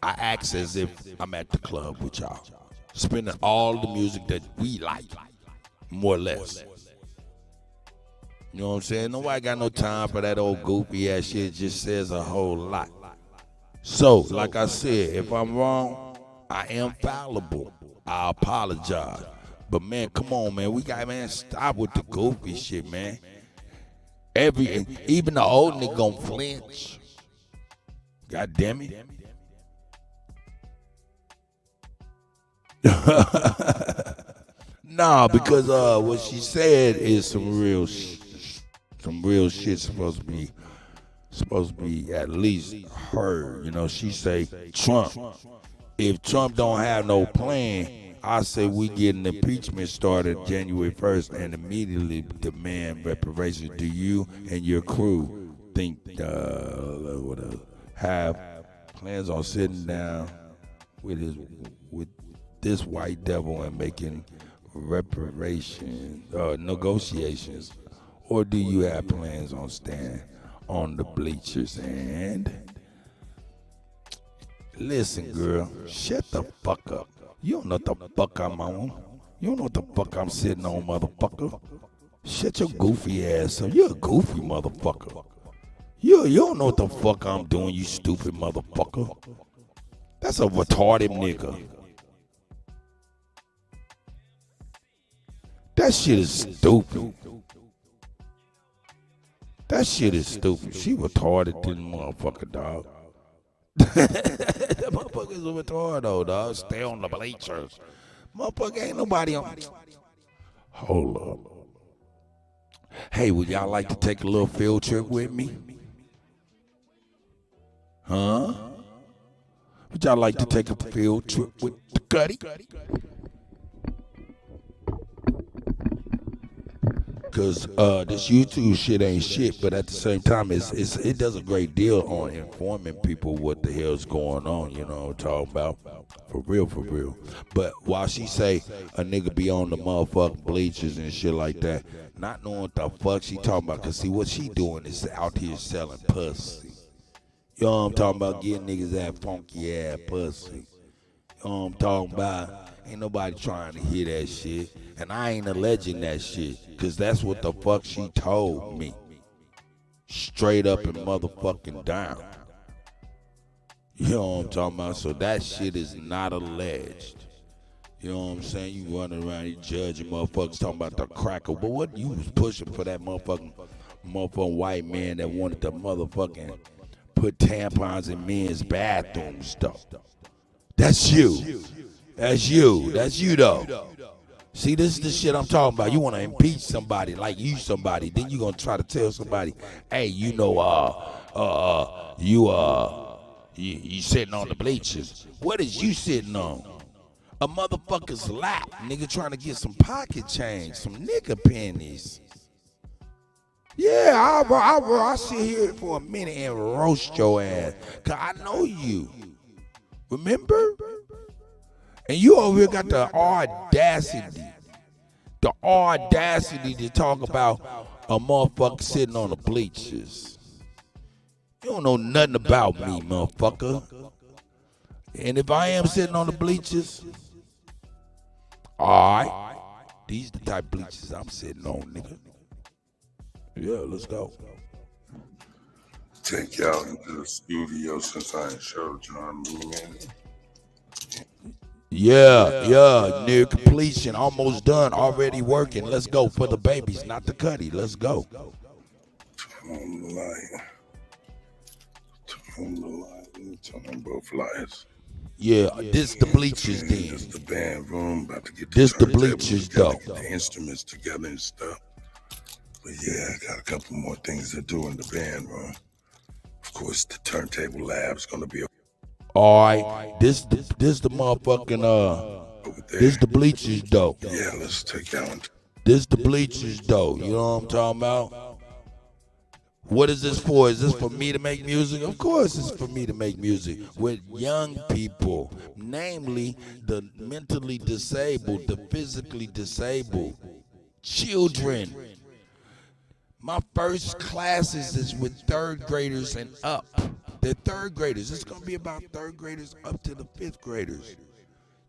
I act as if I'm at the club with y'all. Spinning all the music that we like, more or less. You know what I'm saying? Nobody got no time for that old goofy ass shit. It just says a whole lot. So, like I said, if I'm wrong, I am fallible. I apologize. But man, come on, man. We got, man, stop with the goofy shit, man. Even the old nigga gonna flinch. God damn it. Nah, because what she said is some real shit supposed to be at least heard. You know, she say Trump. If Trump don't have no plan, I say we get an impeachment started January 1st and immediately demand reparations. Do you and your crew think have plans on sitting down with this white devil and making negotiations, or do you have plans on staying on the bleachers? And listen, girl, shut the fuck up. You don't know what the fuck I'm on. You don't know what the fuck I'm sitting on, motherfucker. Shut your goofy ass up. You're a goofy motherfucker. You don't know what the fuck I'm doing, you stupid motherfucker. That's a retarded nigga. That shit is stupid. That shit is stupid. She retarded this motherfucker, dog. That motherfucker is a retarded, dog. Stay on the bleachers. Motherfucker, ain't nobody on. Hold up. Hey, would y'all like to take a little field trip with me? Huh? Would y'all like to take a field trip with the Kutty? Because this YouTube shit ain't shit, but at the same time, it does a great deal on informing people what the hell's going on, you know what I'm talking about? For real. But while she say a nigga be on the motherfucking bleachers and shit like that, not knowing what the fuck she talking about, because see, what she doing is out here selling pussy. You know what I'm talking about? Getting niggas that funky ass pussy. You know what I'm talking about? Ain't nobody trying to hear that shit. And I ain't alleging that shit, because that's what the fuck she told me. Straight up and motherfucking down. You know what I'm talking about? So that shit is not alleged. You know what I'm saying? You running around, you judging motherfuckers talking about the cracker. But what you was pushing for that motherfucking white man that wanted to motherfucking put tampons in men's bathroom stuff. That's you. That's you though. See, this is the shit I'm talking about. You want to impeach somebody like you somebody, then you gonna try to tell somebody, hey, you know, you sitting on the bleachers. What is you sitting on? A motherfucker's lap, nigga, trying to get some pocket change, some nigga pennies. Yeah, I'll sit here for a minute and roast your ass, cause I know you. Remember? And you over here got the audacity to talk about a motherfucker sitting on the bleachers. You don't know nothing about me, motherfucker. And if I am sitting on the bleachers, all right, these the type of bleachers I'm sitting on, nigga. Yeah, let's go. Take y'all into the studio since I ain't showed y'all moving. Yeah, near completion, almost done, already working. Let's go for the babies, not the Kutty. Let's go. Turn on the light. Turn on both lights. Yeah, this the bleachers then. This the band room, about to get the bleachers though. Get the instruments together and stuff. But yeah, I got a couple more things to do in the band room. Of course, the turntable lab's gonna be. All right, this the motherfucking this the bleachers though. Yeah, let's take that one. This the bleachers though. You know what I'm talking about? What is this for? Is this for me to make music? Of course it's for me to make music with young people, namely the mentally disabled, the physically disabled, children. My first classes is with third graders and up. They're third graders. It's going to be about third graders up to the fifth graders.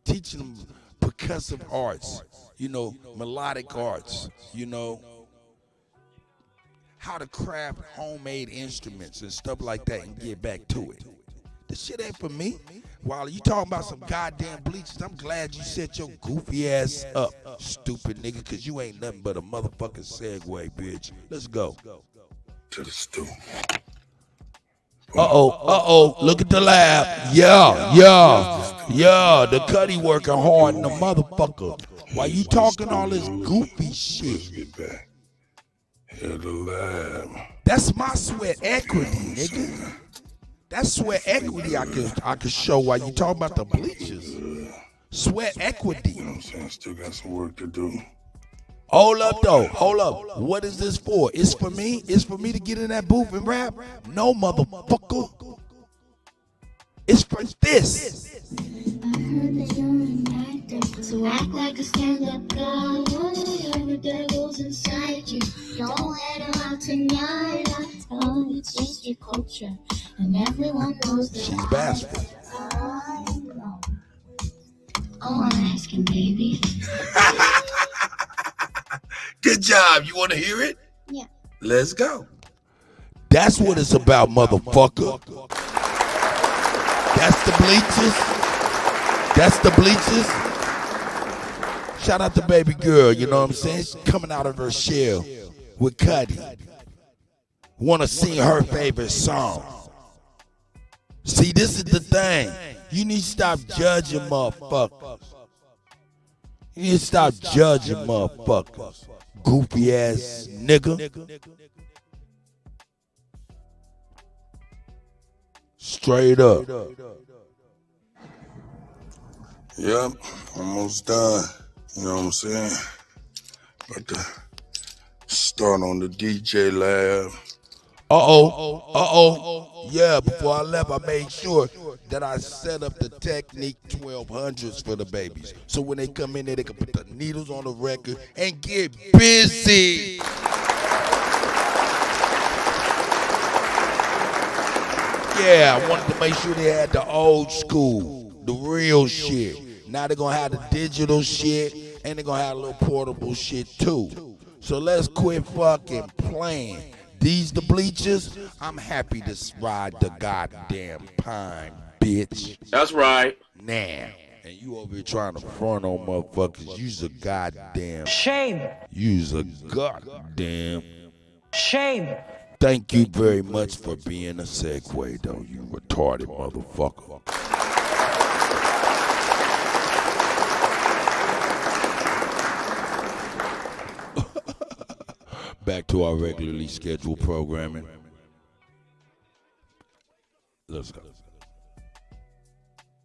Teaching them percussive arts, you know, melodic arts, you know, how to craft homemade instruments and stuff like that and get back to it. This shit ain't for me. While you talking about some goddamn bleachers, I'm glad you set your goofy ass up, stupid nigga, because you ain't nothing but a motherfucking segue, bitch. Let's go. To the stool. Look at the lab. Yeah. The Kutty working hard in the motherfucker. Why you talking all this goofy shit? Get back. Here the lab. That's my sweat equity, nigga. That's sweat equity I can show while you talking about the bleachers. Sweat equity. You know what I'm saying? Still got some work to do. Hold up. What is this for? It's for me? It's for me to get in that booth and rap? No, motherfucker. It's for this. So act like a stand-up guy. Whatever devil's inside you, don't let him out tonight. I tell you, it's just your culture, and everyone knows that. She's bashful. Oh, I'm asking, baby. Good job. You want to hear it? Yeah. Let's go. That's what it's about, motherfucker. That's the bleachers. Shout out to baby girl, you know what I'm saying? She's coming out of her shell with Kutty. Want to sing her favorite song. See, this is the thing. You need to stop judging motherfuckers. You need to stop judging motherfuckers. Goofy ass nigga. Straight up. Yep, almost done. You know what I'm saying? About to start on the DJ lab. Yeah, before I left, I made sure that I set up the Technique 1200s for the babies. So when they come in there, they can put the needles on the record and get busy. Yeah, I wanted to make sure they had the old school, the real shit. Now they're going to have the digital shit, and they're going to have a little portable shit too. So let's quit fucking playing. These the bleachers, I'm happy to ride the goddamn pine, bitch. That's right. Nah. And you over here trying to front on motherfuckers. You's a goddamn. Shame. You's a goddamn. Shame. Thank you very much for being a segue, though, you retarded motherfucker. Back to our regularly scheduled programming. Let's go.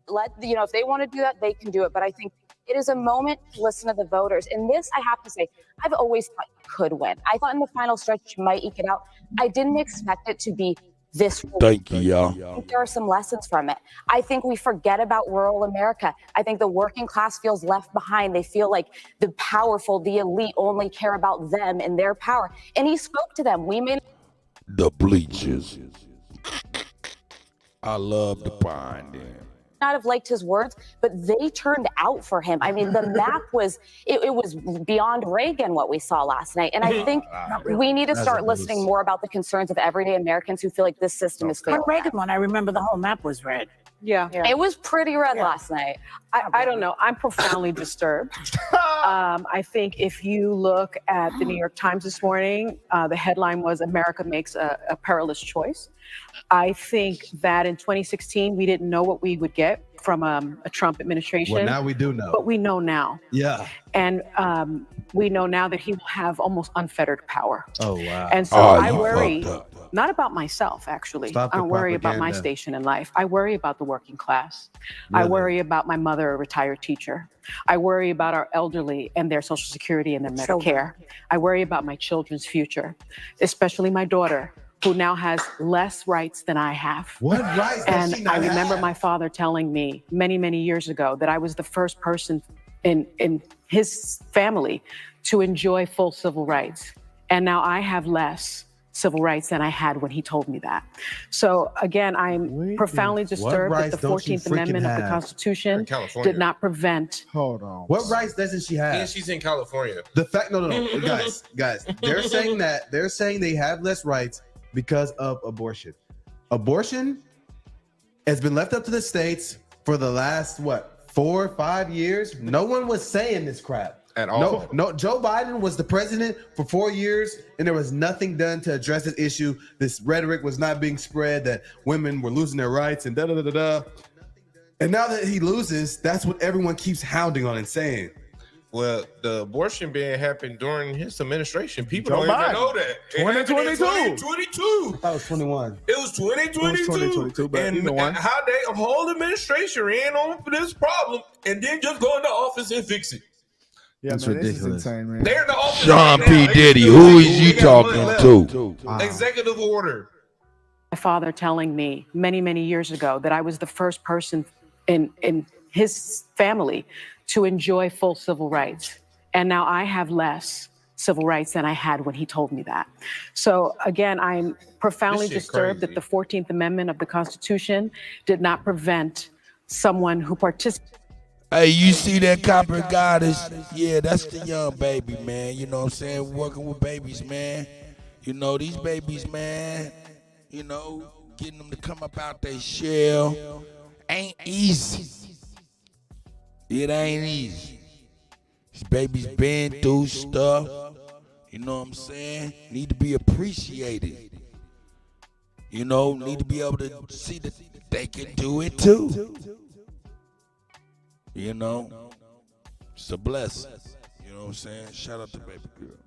If they want to do that, they can do it. But I think it is a moment to listen to the voters. And this, I have to say, I've always thought you could win. I thought in the final stretch you might eke it out. I didn't expect it to be this. Thank you, y'all. I think there are some lessons from it. I think we forget about rural America. I think the working class feels left behind. They feel like the powerful, the elite only care about them and their power. And he spoke to them. We may the bleachers. I love the pine there. not have liked his words, but they turned out for him. I mean, the map was, it was beyond Reagan what we saw last night. And I think we need to start listening more about the concerns of everyday Americans who feel like this system is failing. The Reagan one, I remember the whole map was red. Yeah. It was pretty red last night. I don't know. I'm profoundly disturbed. I think if you look at the New York Times this morning, the headline was America makes a perilous choice. I think that in 2016, we didn't know what we would get from a Trump administration. Well, now we do know. But we know now. Yeah. And we know now that he will have almost unfettered power. Oh, wow. And so I worry, not about myself, actually. Stop I the don't worry about my propaganda. station in life. I worry about the working class. I Really? worry about my mother, a retired teacher. I worry about our elderly and their Social Security and their Medicare. I worry about my children's future, especially my daughter, who now has less rights than I have. What rights does she And not I remember have? my father telling me many, many years ago that I was the first person in his family to enjoy full civil rights. And now I have less civil rights than I had when he told me that. So again, I'm profoundly disturbed that the 14th Amendment of the Constitution did not prevent. Hold on. What rights doesn't she have? And she's in California. The fact, no, guys, they're saying they have less rights because of abortion. Abortion has been left up to the states for the last 4 or 5 years. No one was saying this crap at all. No. Joe Biden was the president for 4 years, and there was nothing done to address this issue. This rhetoric was not being spread that women were losing their rights and da da da da da. And now that he loses, that's what everyone keeps hounding on and saying. Well, the abortion ban happened during his administration. People Joe don't Biden. even know that. 2022. 2022. I thought it was 21. It was 2022. 2022, but and either one. how they a whole administration ran on for this problem and then just go into office and fix it. Yeah, That's man, this is ridiculous. insane, man. They're in the office. Sean right P. now. Diddy, who is you talking to? Executive order. My father telling me many, many years ago that I was the first person in his family to enjoy full civil rights. And now I have less civil rights than I had when he told me that. So again, I'm profoundly This shit disturbed that the 14th Amendment of the Constitution did not prevent someone who participated. Hey, you see that copper goddess? Yeah, that's the young baby, man. You know what I'm saying? Working with babies, man. You know, these babies, man, you know, getting them to come up out their shell ain't easy. It ain't easy. These babies been through stuff. You know what I'm saying? Need to be appreciated. You know, need to be able to see that they can do it too. You know, it's a blessing. You know what I'm saying? Shout out to baby girl.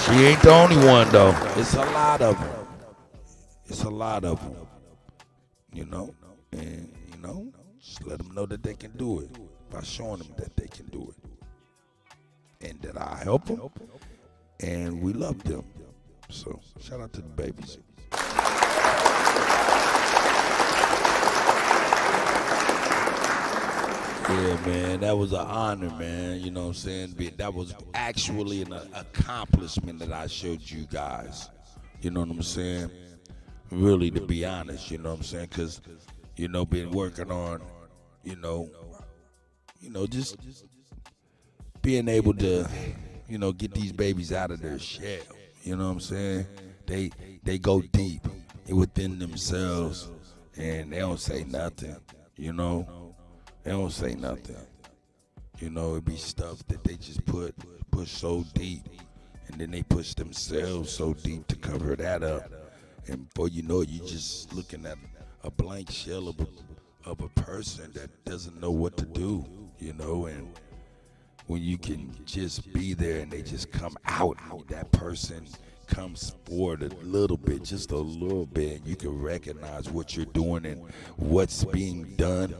She ain't the only one though. It's a lot of them. It's a lot of them. You know, and you know, just let them know that they can do it by showing them that they can do it, and that I help them, and we love them. So shout out to the babies. Yeah, man, that was an honor, man. You know what I'm saying? That was actually an accomplishment that I showed you guys. You know what I'm saying? Really, to be honest, you know what I'm saying? Because, you know, been working on, you know, just being able to, you know, get these babies out of their shell. You know what I'm saying? They go deep within themselves, and they don't say nothing, you know? They don't say nothing. You know, it be stuff that they just push so deep, and then they push themselves so deep to cover that up. And before you know it, you're just looking at a blank shell of a person that doesn't know what to do, you know? And when you can just be there and they just come out, that person comes forward a little bit, just a little bit, and you can recognize what you're doing and what's being done.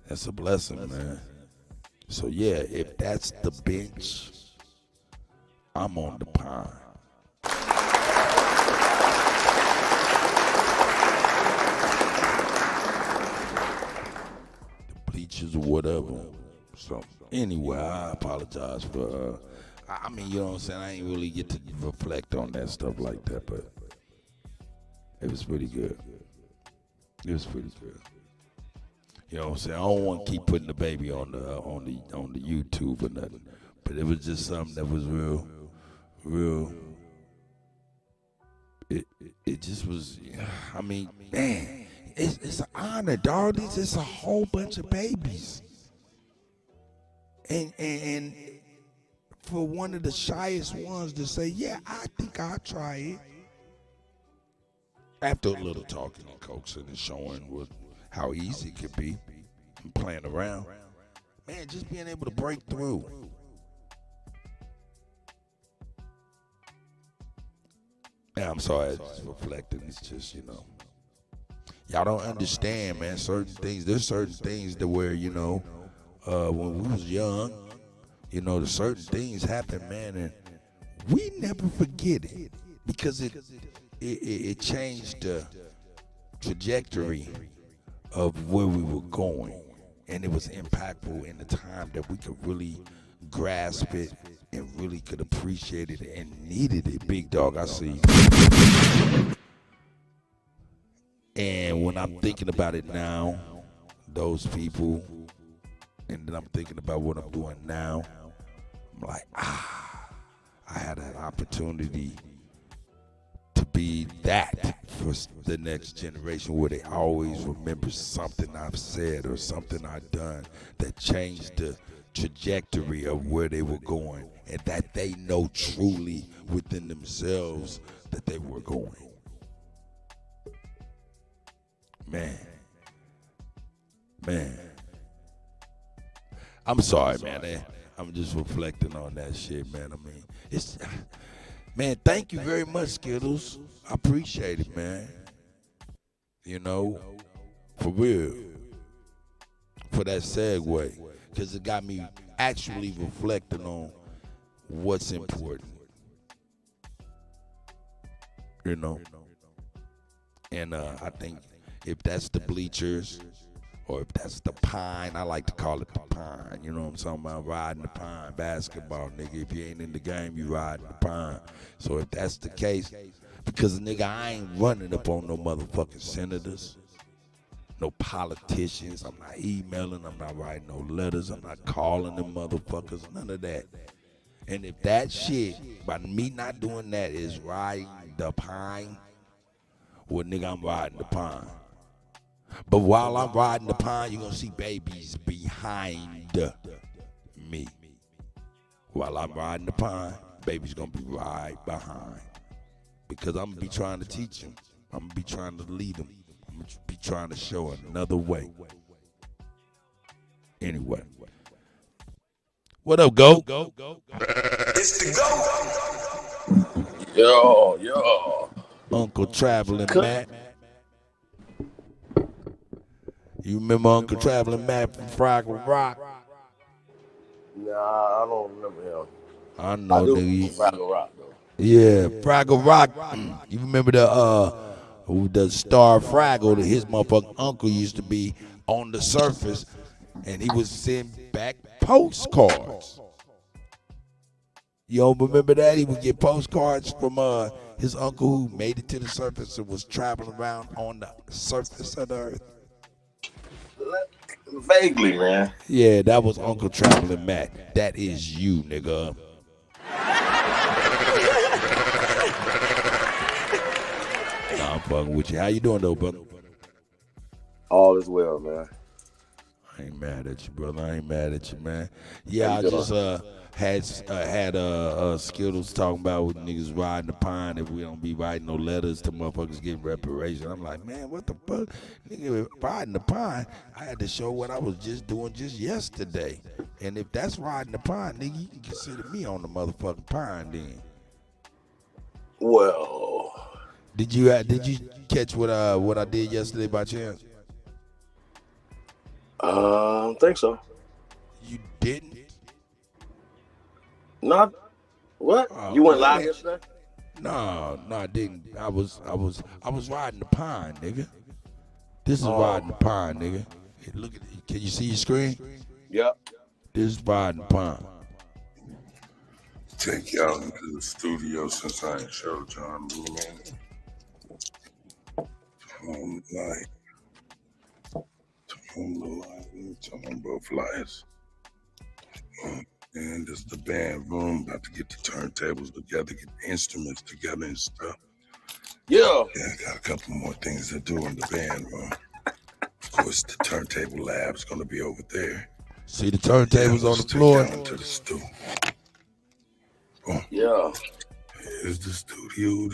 That's a blessing, man. So yeah, if that's the bench, I'm on the pine. The bleachers or whatever. So anyway, I apologize for I mean, you know what I'm saying? I ain't really get to reflect on that stuff like that, but it was pretty good. It was pretty good. You know what I'm saying? I don't want to keep putting the baby on the YouTube or nothing, but it was just something that was real. It just was. I mean, man, it's an honor, dog. This is a whole bunch of babies, and for one of the shyest ones to say, yeah, I think I'll try it. After a little talking and coaxing and showing what. How easy it could be and playing around. Man, just being able to break through. Yeah, I'm sorry, I was reflecting. It's just, you know, y'all don't understand, man, certain things. There's certain things that where, you know, when we was young, you know, the certain things happen, man, and we never forget it because it changed the trajectory of where we were going, and it was impactful in the time that we could really grasp it and really could appreciate it and needed it. Big dog, I see you. And when I'm thinking about it now, those people, and then I'm thinking about what I'm doing now, I'm like, I had an opportunity to be that for the next generation, where they always remember something I've said or something I've done that changed the trajectory of where they were going, and that they know truly within themselves that they were going. Man. I'm sorry, man. I'm just reflecting on that shit, man. I mean, man, thank you very much, Skittles. I appreciate it, man. You know, for real. For that segue. Because it got me actually reflecting on what's important. You know? And I think if that's the bleachers, or if that's the pine, I like to call it the pine. You know what I'm talking about? Riding the pine, basketball, nigga. If you ain't in the game, you riding the pine. So if that's the case, because nigga, I ain't running up on no motherfucking senators, no politicians. I'm not emailing, I'm not writing no letters, I'm not calling them motherfuckers, none of that. And if that shit, by me not doing that, is riding the pine, well, nigga, I'm riding the pine. But while I'm riding the pine, you're going to see babies behind me. While I'm riding the pine, babies going to be right behind. Because I'm going to be trying to teach them. I'm going to be trying to lead them. I'm going to be trying to show another way. Anyway. What up, Go? It's the Go. Yo. Uncle Traveling Matt. You remember Uncle Traveling Matt from Fraggle Rock? Nah, I don't remember him. I know, I do nigga. Fraggle Rock, though. Yeah, Fraggle Rock. You remember the star Fraggle that his motherfucking uncle used to be on the surface, and he was sending back postcards. You don't remember that? He would get postcards from his uncle who made it to the surface and was traveling around on the surface of the earth. Vaguely, man. Yeah, that was Uncle Traveling Matt. That is you, nigga. Nah, I'm fucking with you. How you doing, though, brother? All is well, man. I ain't mad at you, brother. I ain't mad at you, man. Yeah, I just had Skittles talking about with niggas riding the pine if we don't be writing no letters to motherfuckers getting reparations. I'm like, man, what the fuck? Nigga, riding the pine, I had to show what I was just doing just yesterday. And if that's riding the pine, nigga, you can consider me on the motherfucking pine then. Well, did you catch what I did yesterday by chance? I don't think so. You didn't? Not what? You went live yesterday? No, I didn't. I was riding the pine, nigga. This is riding the pine, nigga. Hey, look at it. Can you see your screen? Yep. This is riding the pine. Take y'all into the studio since I ain't showed y'all in a minute. Home light. Turn on both lights. And this is the band room. About to get the turntables together, get the instruments together and stuff. Yeah. Yeah, I got a couple more things to do in the band room. Of course, the turntable lab's gonna be over there. See the turntables on the floor? Down to the stool. Yeah. Here's the studio.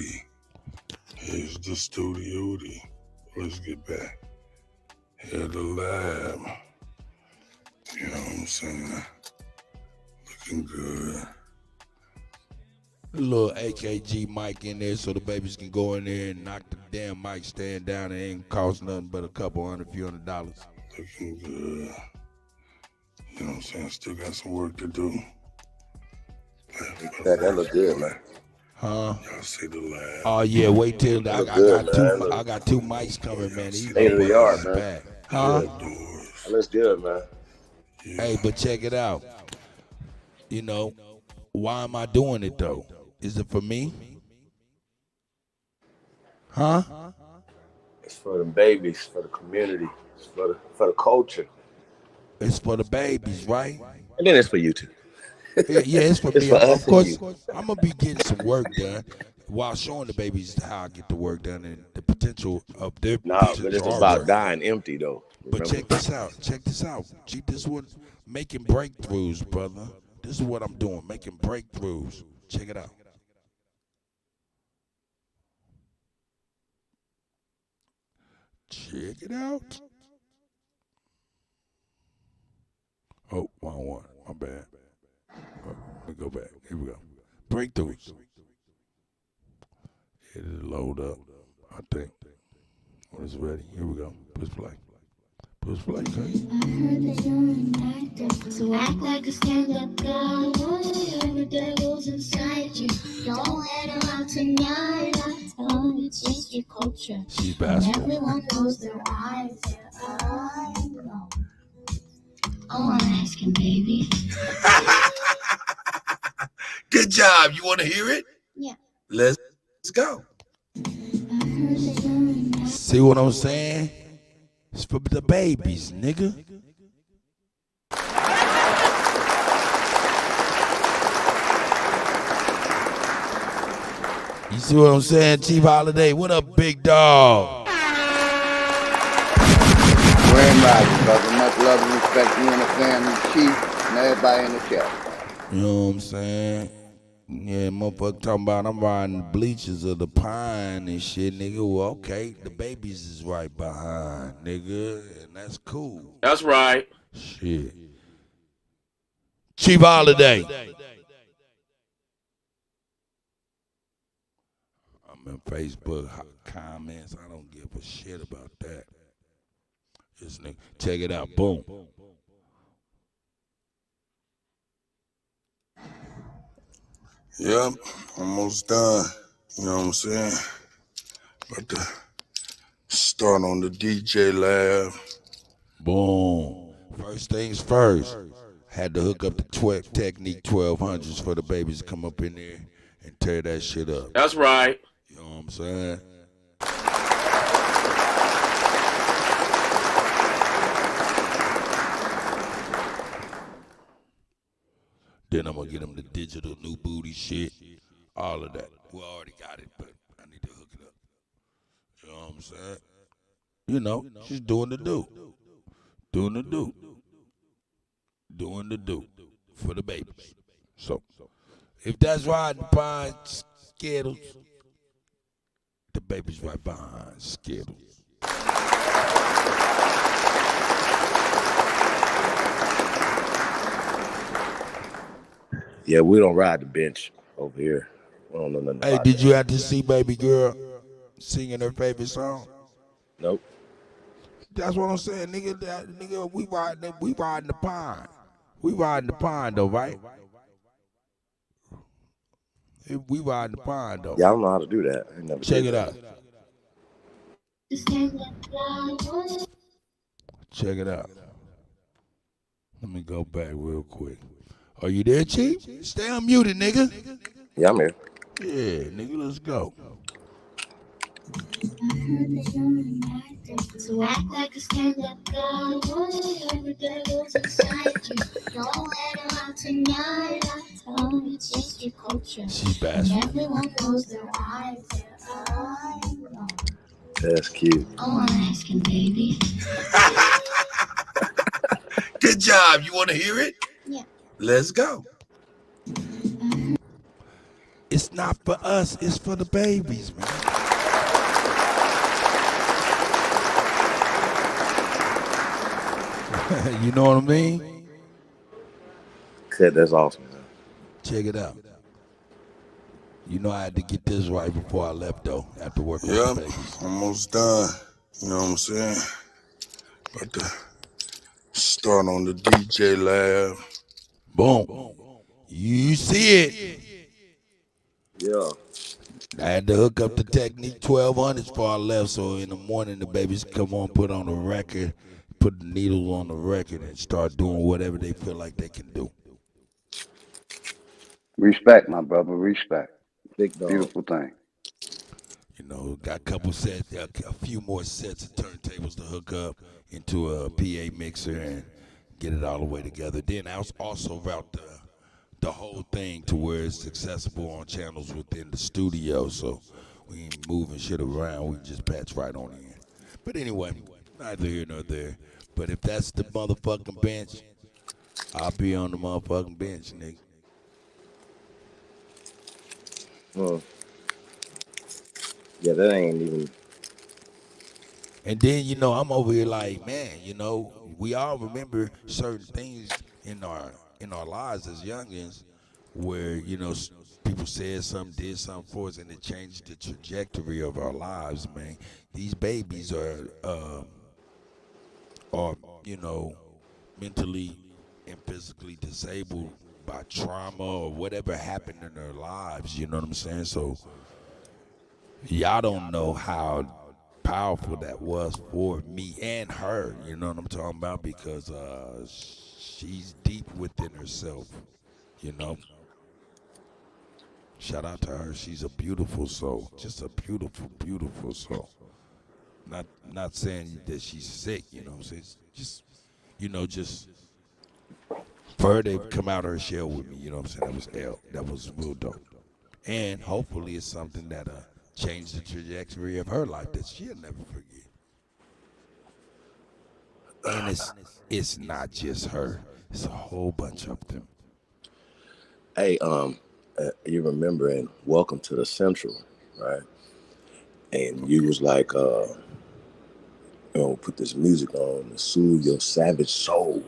Here's the studio. Let's get back. Here's the lab. You know what I'm saying? Looking good. A little AKG mic in there so the babies can go in there and knock the damn mic stand down. It ain't cost nothing but a couple $100, few $100. Looking good. You know what I'm saying? Still got some work to do. That look good, man. Huh? Y'all see the lab. Oh yeah, wait till I got two mics coming, man. State of the art, man. Huh? That looks good, man. Hey, but check it out. You know, Why am I doing it though? Is it for me? Huh? It's for the babies, for the community, it's for the culture. It's for the babies, right? And then it's for you too. Yeah, it's for It's me. for us Of and course, you. I'm gonna be getting some work done while showing the babies how I get the work done and the potential of their Nah, but it's potential about artwork. dying empty though. But Remember? check this out. Check this out. Gee, this is what making breakthroughs, brother. This is what I'm doing, making breakthroughs. Check it out. Check it out. Oh, wrong one. My bad. Let me go back. Here we go. Breakthroughs. It'll load up, I think. When it's ready, here we go. Push play. Push play, okay? I heard that you're an actor, so act like a stand-up guy. Whatever devil's inside you, don't let her out tonight. I tell you, it's just your culture. She's And bastard. everyone knows their eyes. I know. I wanna ask him, baby. Good job. You want to hear it? Yeah. Let's go. See what I'm saying? It's for the babies, nigga. You see what I'm saying, Chief Holiday? What up, big dog? Grand Rising, brother. Much love and respect to you and the family, Chief, and everybody in the chat. You know what I'm saying? Yeah, motherfucker talking about I'm riding the bleachers of the pine and shit, nigga. Well, okay, the babies is right behind, nigga, and that's cool. That's right. Shit. Chief Holiday. I'm in Facebook comments. I don't give a shit about that. This nigga, check it out. Boom. Yep, almost done. You know what I'm saying? About to start on the DJ lab. Boom. First things first. Had to hook up the Technique 1200s for the babies to come up in there and tear that shit up. That's right. You know what I'm saying? Then I'm gonna get them the digital new booty shit. All of that. We already got it, but I need to hook it up. You know what I'm saying? You know, she's doing the do. Doing the do. Doing the do for the babies. So, if that's riding behind Skittles, the baby's right behind Skittles. Yeah, we don't ride the bench over here. We don't know nothing Hey, about did that. you have to see baby girl singing her favorite song? Nope. That's what I'm saying, nigga. Nigga, we riding the pine. We riding the pine though, right? We riding the pine though. Yeah, I don't know how to do that. I never Check did it that. out. Check it out. Let me go back real quick. Are you there, Chief? Stay unmuted, nigga. Yeah, I'm here. Yeah, nigga, let's go. So act like a stand-up guy. Whatever devil's inside you, don't let her out tonight. I tell you, it's just your culture. She's And bastard. everyone knows their eyes. I know. That's cute. I wanna ask him, baby. Good job. You want to hear it? Yeah. Let's go. It's not for us, it's for the babies, man. You know what I mean? Good, that's awesome. Man. Check it out. You know I had to get this right before I left though, after working with Yep, the babies. almost done. You know what I'm saying? About to start on the DJ lab. Boom. You see it. Yeah. I had to hook up the Technique 1200s before I left, so in the morning the babies come on, put on the record, put the needles on the record, and start doing whatever they feel like they can do. Respect, my brother. Respect. Big dog. Beautiful thing. You know, got a couple sets, a few more sets of turntables to hook up into a PA mixer and get it all the way together. Then I was also route the whole thing to where it's accessible on channels within the studio, so we ain't moving shit around. We just patch right on in. But anyway, neither here nor there. But if that's the motherfucking bench, I'll be on the motherfucking bench, nigga. Well, yeah, that ain't even. And then, you know, I'm over here like, man, you know, we all remember certain things in our lives as youngins where, you know, people said something, did something for us, and it changed the trajectory of our lives, man. These babies are you know, mentally and physically disabled by trauma or whatever happened in their lives, you know what I'm saying? So y'all don't know how powerful that was for me and her, you know what I'm talking about? Because she's deep within herself, you know. Shout out to her. She's a beautiful soul, just a beautiful, beautiful soul. Not saying that she's sick, you know what I'm saying? Just, you know, just for her to come out of her shell with me, you know what I'm saying? That was real dope. And hopefully it's something that change the trajectory of her life that she'll never forget. And it's not just her; it's a whole bunch of them. Hey, you remember in Welcome to the Central, right? And you was like, you know, put this music on to soothe your savage soul.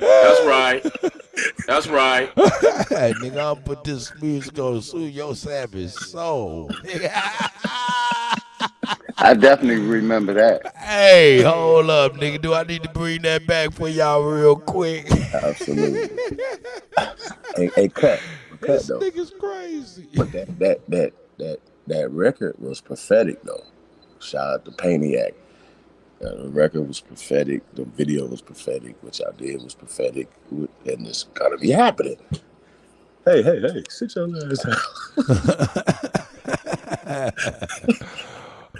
That's right. That's right. Hey, nigga, I'll put this music on to soothe your savage soul. I definitely remember that. Hey, hold up, nigga. Do I need to bring that back for y'all real quick? Absolutely. hey, cut This though. nigga's crazy. But that record was prophetic though. Shout out to Paniac. The record was prophetic. The video was prophetic. What y'all did was prophetic. And it's gotta be happening. Hey, sit your ass down.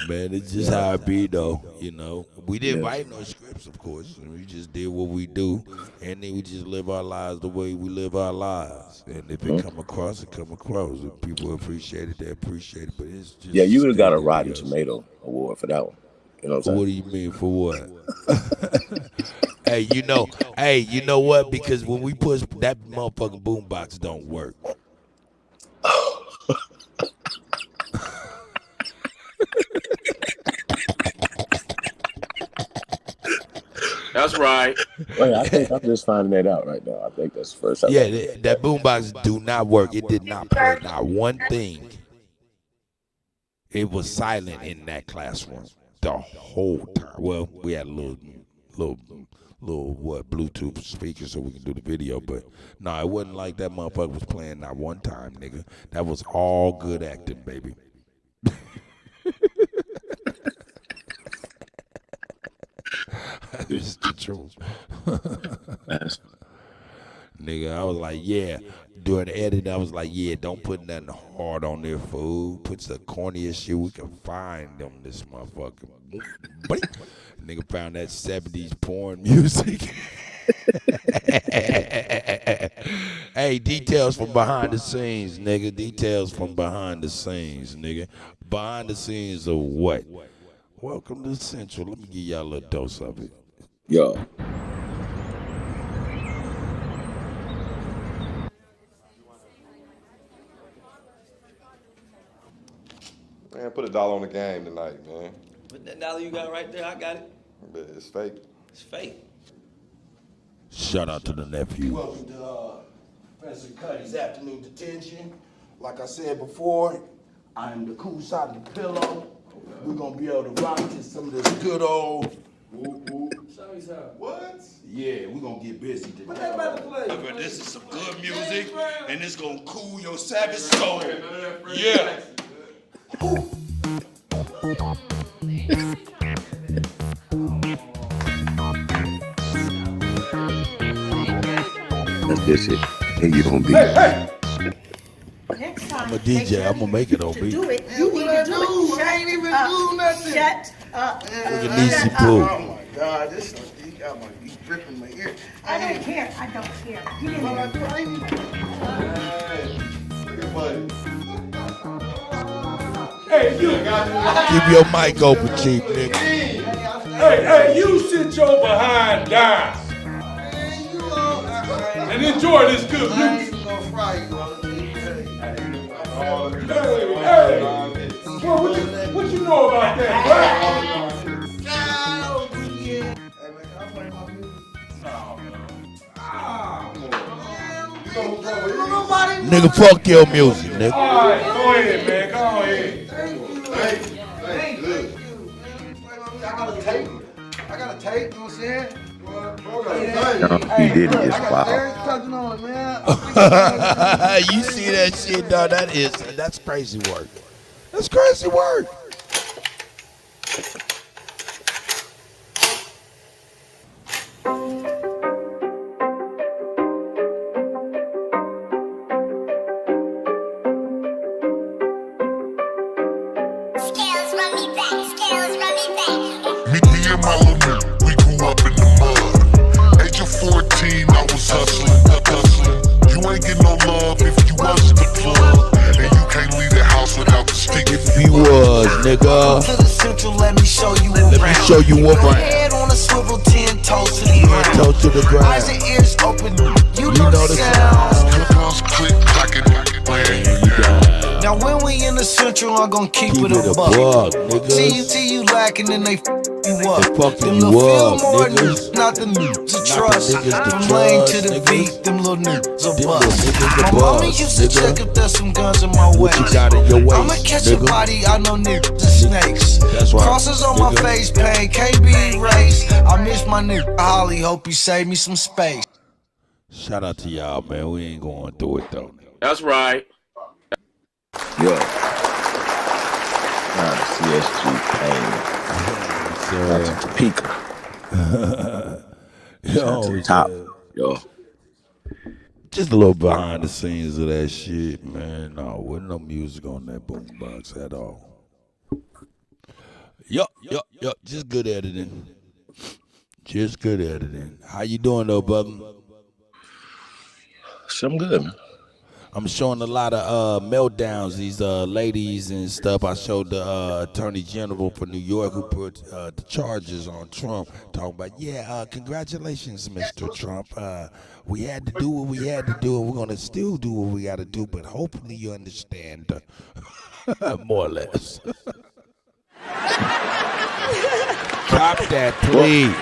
Man, it's just how it be, though, you know. We didn't write no scripts, of course. We just did what we do, and then we just live our lives the way we live our lives. And if it come across, it come across. If people appreciate it, they appreciate it. But it's just Yeah, you would have got a Rotten Tomato award for that one. You know what I'm saying? What do you mean for what? Hey, you know what? Because when we push that motherfucking boombox don't work. That's right. Wait, I think I'm just finding that out right now. I think that's the first time. Yeah, that boombox do not work. It did not play not one thing. It was silent in that classroom the whole time. Well, we had a little Bluetooth speaker so we can do the video, but no, it wasn't like that motherfucker was playing not one time, nigga. That was all good acting, baby. This is the truth. Nigga, I was like, yeah. During the edit, I was like, yeah, don't put nothing hard on there, fool. Put the corniest shit we can find on this motherfucker. Nigga found that 70s porn music. Hey, details from behind the scenes, nigga. Details from behind the scenes, nigga. Behind the scenes of what? Welcome to Central. Let me give y'all a little dose of it. Yo. Man, put $1 on the game tonight, man. But that dollar you got right there, I got it. But it's fake. It's fake. Shout out to the nephew. Welcome to Professor Kutty's afternoon detention. Like I said before, I am the cool side of the pillow. We're gonna be able to rock to some of this good old What? Yeah, we're gonna get busy today. What they about to play? But this is some good music, and it's gonna cool your savage soul. Yeah. this shit. And you don't be. I'm a DJ. I'm gonna make it on beat. Do it. You need to do it. I ain't even do nothing. Shut up. Look at Niecy Pooh. Oh my God, this he got my he's gripping my ear. I don't care. I don't care. You didn't What I do? I ain't Hey, you. Keep your mic open, Chief, nigga. Hey, you sit your behind down and enjoy this good music. Hey, what you know about that, Nigga, fuck your music, nigga. All right, go ahead, man. Go ahead. I got a tape, you know what I'm saying? He did it. It's I got wild. Derek touching on it, man. You see that shit, dog? That's crazy work. That's crazy work. Me and my little nigga, we grew up in the mud. Age of 14, I was hustling. You ain't get no love if you wasn't the plug. And you can't leave the house without the stick. If you was, nigga. To the central, let me show you around. Let me show you around. Head on a swivel, 10 toes to the ground. Toes to the ground. Eyes and ears open, you know the sound. Click, clacking, Now when we in the central, I'm gonna keep it a buck. See you lacking and they you up. Them little feel more niggas, not the niggas to trust. Them lame to the beat, them little niggas a bust. My mama used to check if there's some guns in my waist. I'ma catch a body, I know niggas and snakes. That's right. Crosses on my face, pain can't be erased. I miss my nigga Holly, hope he saved me some space. Shout out to y'all, man. We ain't going through it though. That's right. Yo. CSG Pain. That's Topeka. Yo, top. Yo. Just a little behind the scenes of that shit, man. No, wasn't no music on that boombox at all. Yup. Just good editing. How you doing though, brother? I'm good, man. I'm showing a lot of meltdowns, these ladies and stuff. I showed the Attorney General for New York who put the charges on Trump, talking about, congratulations, Mr. Trump. We had to do what we had to do, and we're going to still do what we got to do, but hopefully you understand, more or less. Cop that, please.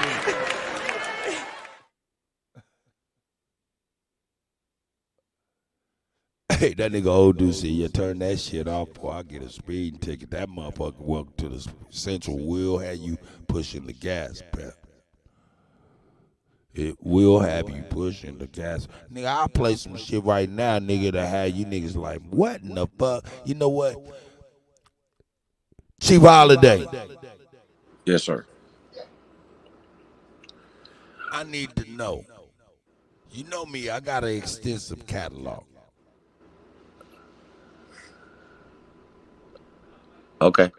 Hey, that nigga old dude said, you turn that shit off before I get a speeding ticket. That motherfucker welcome to the Central will have you pushing the gas pedal. It will have you pushing the gas. Nigga, I'll play some shit right now, nigga, to have you niggas like, what in the fuck? You know what? Chief Holiday. Yes, sir. I need to know. You know me, I got an extensive catalog. Okay.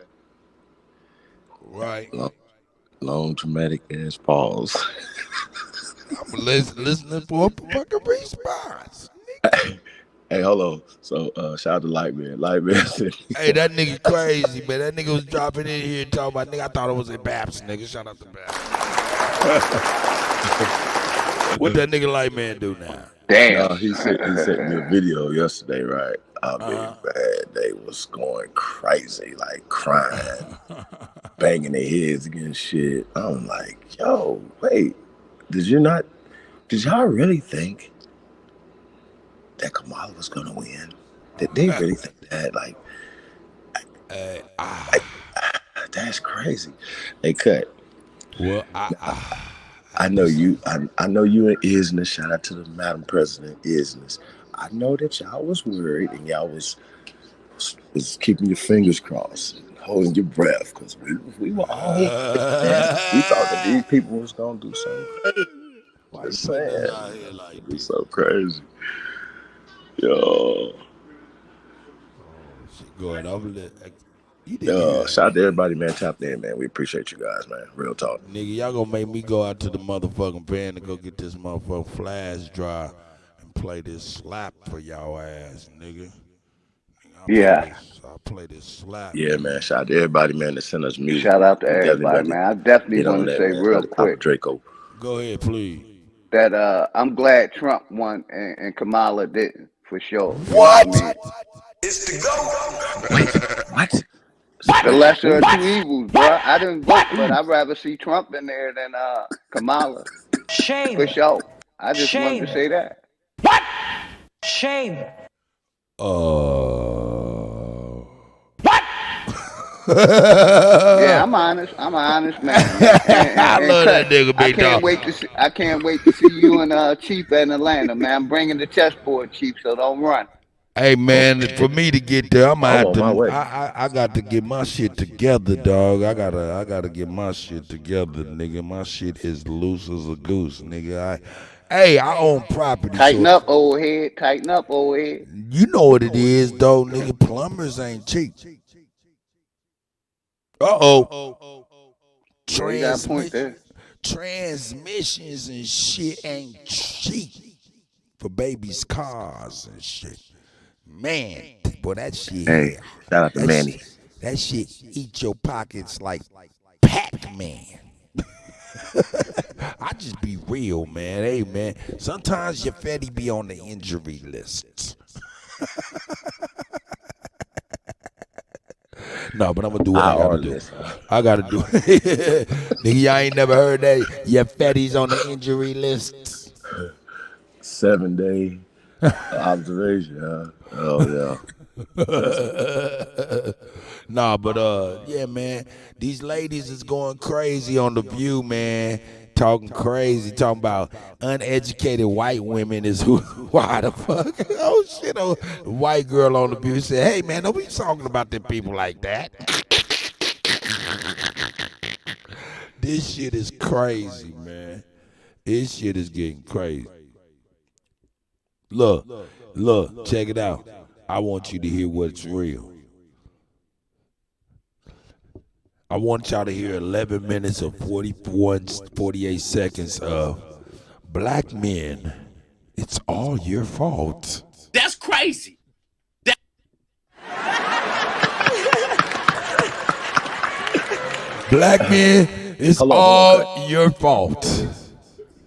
Right. Long dramatic ass pause. I'm listening for a fucking response. Hey, hold on. So shout out to Lightman said, Hey, that nigga crazy, man. That nigga was dropping in here talking about, nigga, I thought it was a Babs, nigga. Shout out to Babs. What that nigga Lightman do now? Damn. He sent me a video yesterday, right? I mean, man, they was going crazy, like crying, banging their heads against shit. I'm like, yo, wait, did y'all really think that Kamala was gonna win? Did they really think that? Like, that's crazy. They cut. Well, I know you. I know you and Isness. Shout out to the Madam President, Isness. I know that y'all was worried and y'all was keeping your fingers crossed, holding your breath, because we were all we thought that these people was gonna do something. Why you Just putting us saying. out here like It's this? so crazy. Yo. Shit going over there. You didn't hear that, Shout out to nigga. everybody, man. Tapped in, man. We appreciate you guys, man. Real talk. Nigga, y'all gonna make me go out to the motherfucking pen to go get this motherfucking flash drive and play this slap for y'all ass, nigga. Yeah. I'll play this slap, Yeah, nigga. man. Shout out to everybody, man, that sent us music. Shout out to We definitely everybody, got man. I to definitely get on want to that, say man. Shout real out to Papa quick Draco. Go ahead, please. that I'm glad Trump won and Kamala didn't, for sure. You know What? what I mean? It's the go. What? The lesser of two evils, bro. I didn't vote, but I'd rather see Trump in there than Kamala. Shame. For sure. I just wanted Shame. to say that. Shame. Yeah, I'm honest. I'm an honest man. I And love Cut, that nigga, I big dog. can't wait to see. I can't wait to see you and Chief in Atlanta, man. I'm bringing the chessboard, Chief. So don't run. Hey man, for me to get there, I'm gonna I'm have on my way. I got to get my shit together, dog. I gotta get my shit together, nigga. My shit is loose as a goose, nigga. I own property. Tighten So up, old head. Tighten up, old head. you know what it is, though, nigga. Plumbers ain't cheap. Yeah, you got a point there. Transmissions and shit ain't cheap for babies' cars and shit. Man, boy, that shit. Hey, shout out to Manny. That shit eat your pockets like Pac-Man. I just be real, man. Hey, man. Sometimes your fatty be on the injury list. No, but I'm gonna do what I gotta do. I gotta do it. Nigga, y'all ain't never heard that. Your fatty's on the injury list. 7-day observation, huh? Oh yeah. Nah, but yeah, man. These ladies is going crazy on The View, man. Talking crazy, talking about uneducated white women is who. Why the fuck? Oh shit! Oh, white girl on The View said, "Hey man, don't be talking about them people like that." This shit is crazy, man. This shit is getting crazy. Look, check it out. I want you to hear what's real. I want y'all to hear 11 minutes of 48 seconds of black men. It's all your fault. That's crazy. Black men, it's all your fault.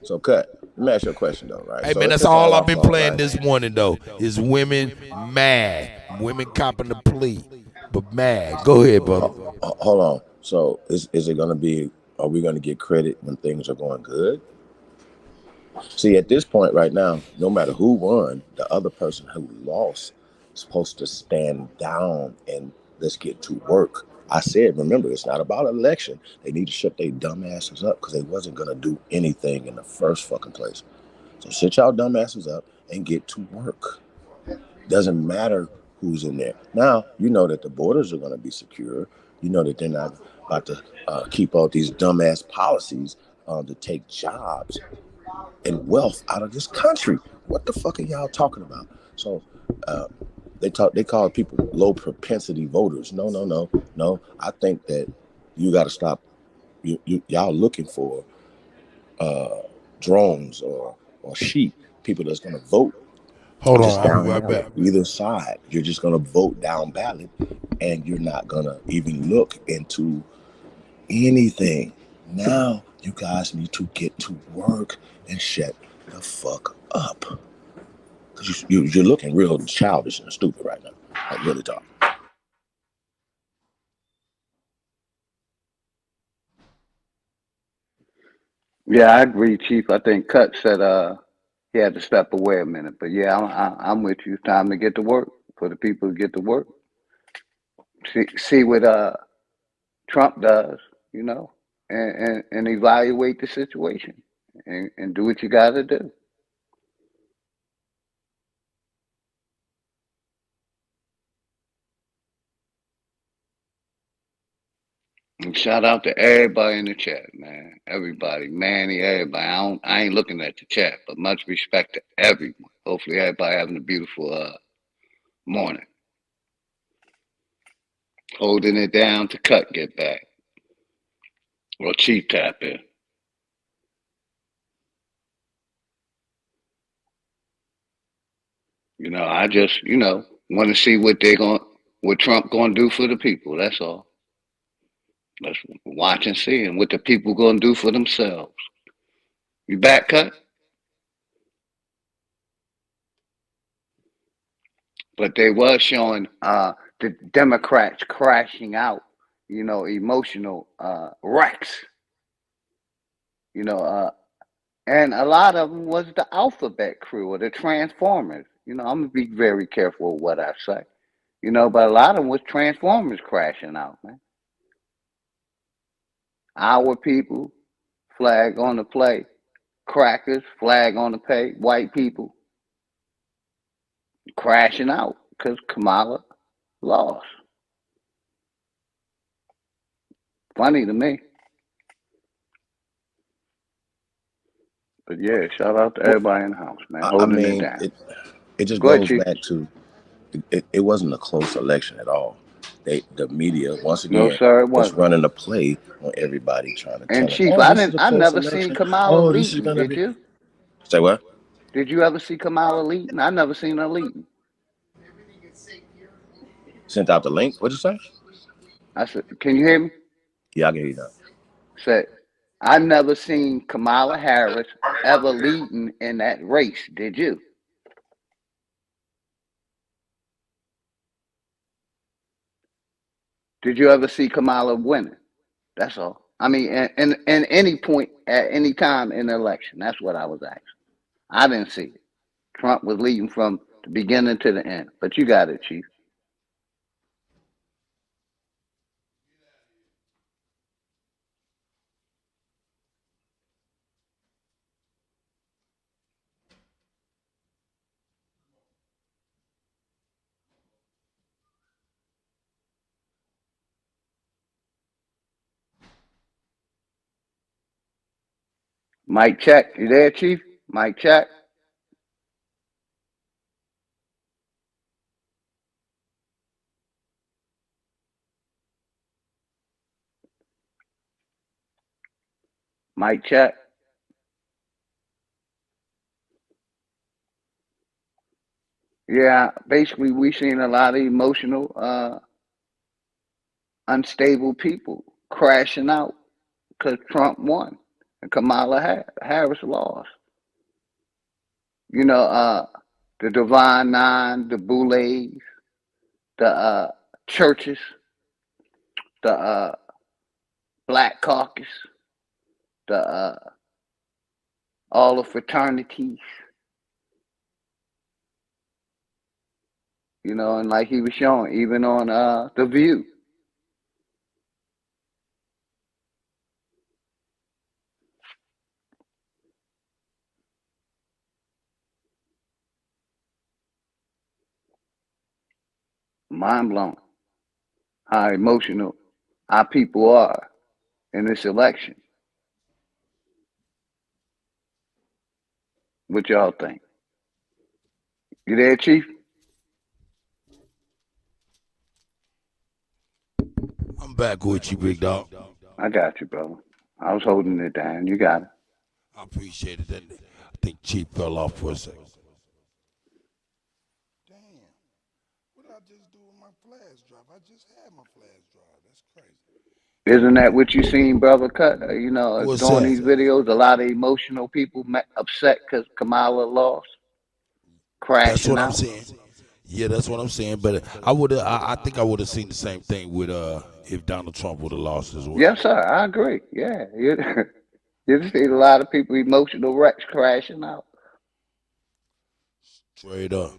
So, Cut. Let me ask you a question, though, right? Hey, so man, that's all I've been playing this morning, though, is women mad. Women copping the plea, but mad. Go ahead, brother. Hold on. So, is it going to be, are we going to get credit when things are going good? See, at this point right now, no matter who won, the other person who lost is supposed to stand down and let's get to work. I said, remember, it's not about election. They need to shut their dumb asses up because they wasn't going to do anything in the first fucking place. So sit y'all dumb asses up and get to work. Doesn't matter who's in there. Now, you know that the borders are going to be secure. You know that they're not about to keep all these dumbass policies to take jobs and wealth out of this country. What the fuck are y'all talking about? So they call people low propensity voters. No. I think that you got to stop. Y'all looking for drones or sheep, people that's going to vote. Hold just on, I'll down be right ballot, back. either side. You're just going to vote down ballot, and you're not going to even look into anything. Now you guys need to get to work and shut the fuck up. Because you're looking real childish and stupid right now. Like, really talk. Yeah, I agree, Chief. I think Cut said he had to step away a minute, but yeah, I'm with you. It's time to get to work for the people to get to work. See what Trump does, you know, and evaluate the situation and do what you got to do. And shout out to everybody in the chat, man. Everybody, Manny, everybody. I ain't looking at the chat, but much respect to everyone. Hopefully, everybody having a beautiful morning. Holding it down to Cut get back. Or Chief tap in. I just, want to see what Trump gonna do for the people. That's all. Let's watch and see, and what the people gonna do for themselves. You back, Cut? But they was showing the Democrats crashing out, emotional wrecks. And a lot of them was the Alphabet crew or the Transformers. I'm gonna be very careful with what I say. But a lot of them was Transformers crashing out, man. Our people, flag on the play. Crackers, flag on the pay. White people crashing out because Kamala lost. Funny to me. But yeah, shout out to everybody in the house, man. Holding it down. It just Go goes ahead, back to it wasn't a close election at all. The media once No, again sir, it was wasn't. running a play on everybody trying to And tell Chief, them, I never seen Kamala leading. gonna Did be. you? Say what? Did you ever see Kamala leading? I never seen her leading. Sent out the link. What'd you say? I said, can you hear me? Yeah, I can hear you now. Said, I never seen Kamala Harris ever leading in that race. Did you? Did you ever see Kamala winning? That's all. I mean, in any point at any time in the election. That's what I was asking. I didn't see it. Trump was leading from the beginning to the end. But you got it, Chief. Mic check. You there, Chief? Mic check. Mic check. Yeah, basically we seen a lot of emotional, unstable people crashing out because Trump won and Kamala Harris lost. The Divine Nine, the Boulets, the churches, the Black Caucus, the all the fraternities. And like he was showing, even on The View. Mind blown how emotional our people are in this election. What y'all think? You there, Chief? I'm back with you, big dog. I got you, brother. I was holding it down. You got it. I appreciate it. I think Chief fell off for a second. Damn. What did I just do with my flash drive? I just had my flash drive. That's crazy. Isn't that what you seen, brother Cut? What's Doing that? these videos, a lot of emotional people upset because Kamala lost. Crashing That's what out. I'm saying. Yeah, that's what I'm saying. But I think I would have seen the same thing with if Donald Trump would have lost as well. Yes, sir. I agree. Yeah. You see a lot of people emotional wrecks crashing out. Straight up.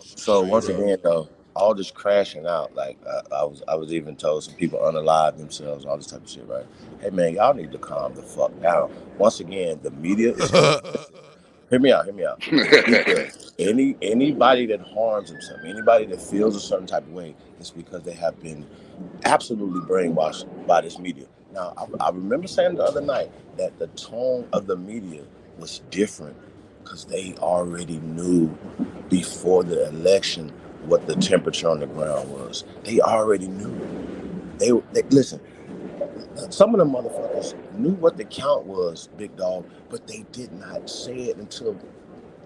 So once again, though, all this crashing out, like I was even told some people unalive themselves, all this type of shit, right? Hey man, y'all need to calm the fuck down. Once again, the media is Hear me out. Because anybody that harms himself, anybody that feels a certain type of way, it's because they have been absolutely brainwashed by this media. Now, I remember saying the other night that the tone of the media was different because they already knew before the election what the temperature on the ground was. They already knew. They listen. Some of the motherfuckers knew what the count was, big dog, but they did not say it until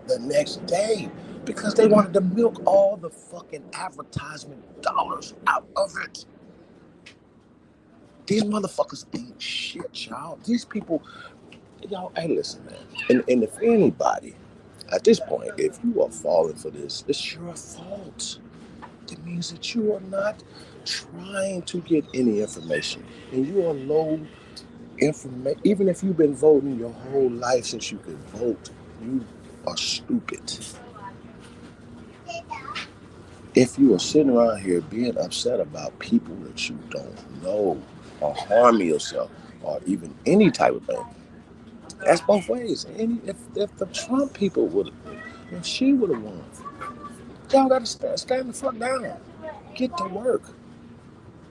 the next day because they wanted to milk all the fucking advertisement dollars out of it. These motherfuckers ain't shit, y'all. These people, y'all, hey, listen, man. And if anybody, at this point, if you are falling for this, it's your fault. It means that you are not trying to get any information. And you are low information. Even if you've been voting your whole life since you could vote, you are stupid. If you are sitting around here being upset about people that you don't know or harming yourself or even any type of thing, that's both ways. If the Trump people would have, if she would have won, y'all got to stand the fuck down. Get to work.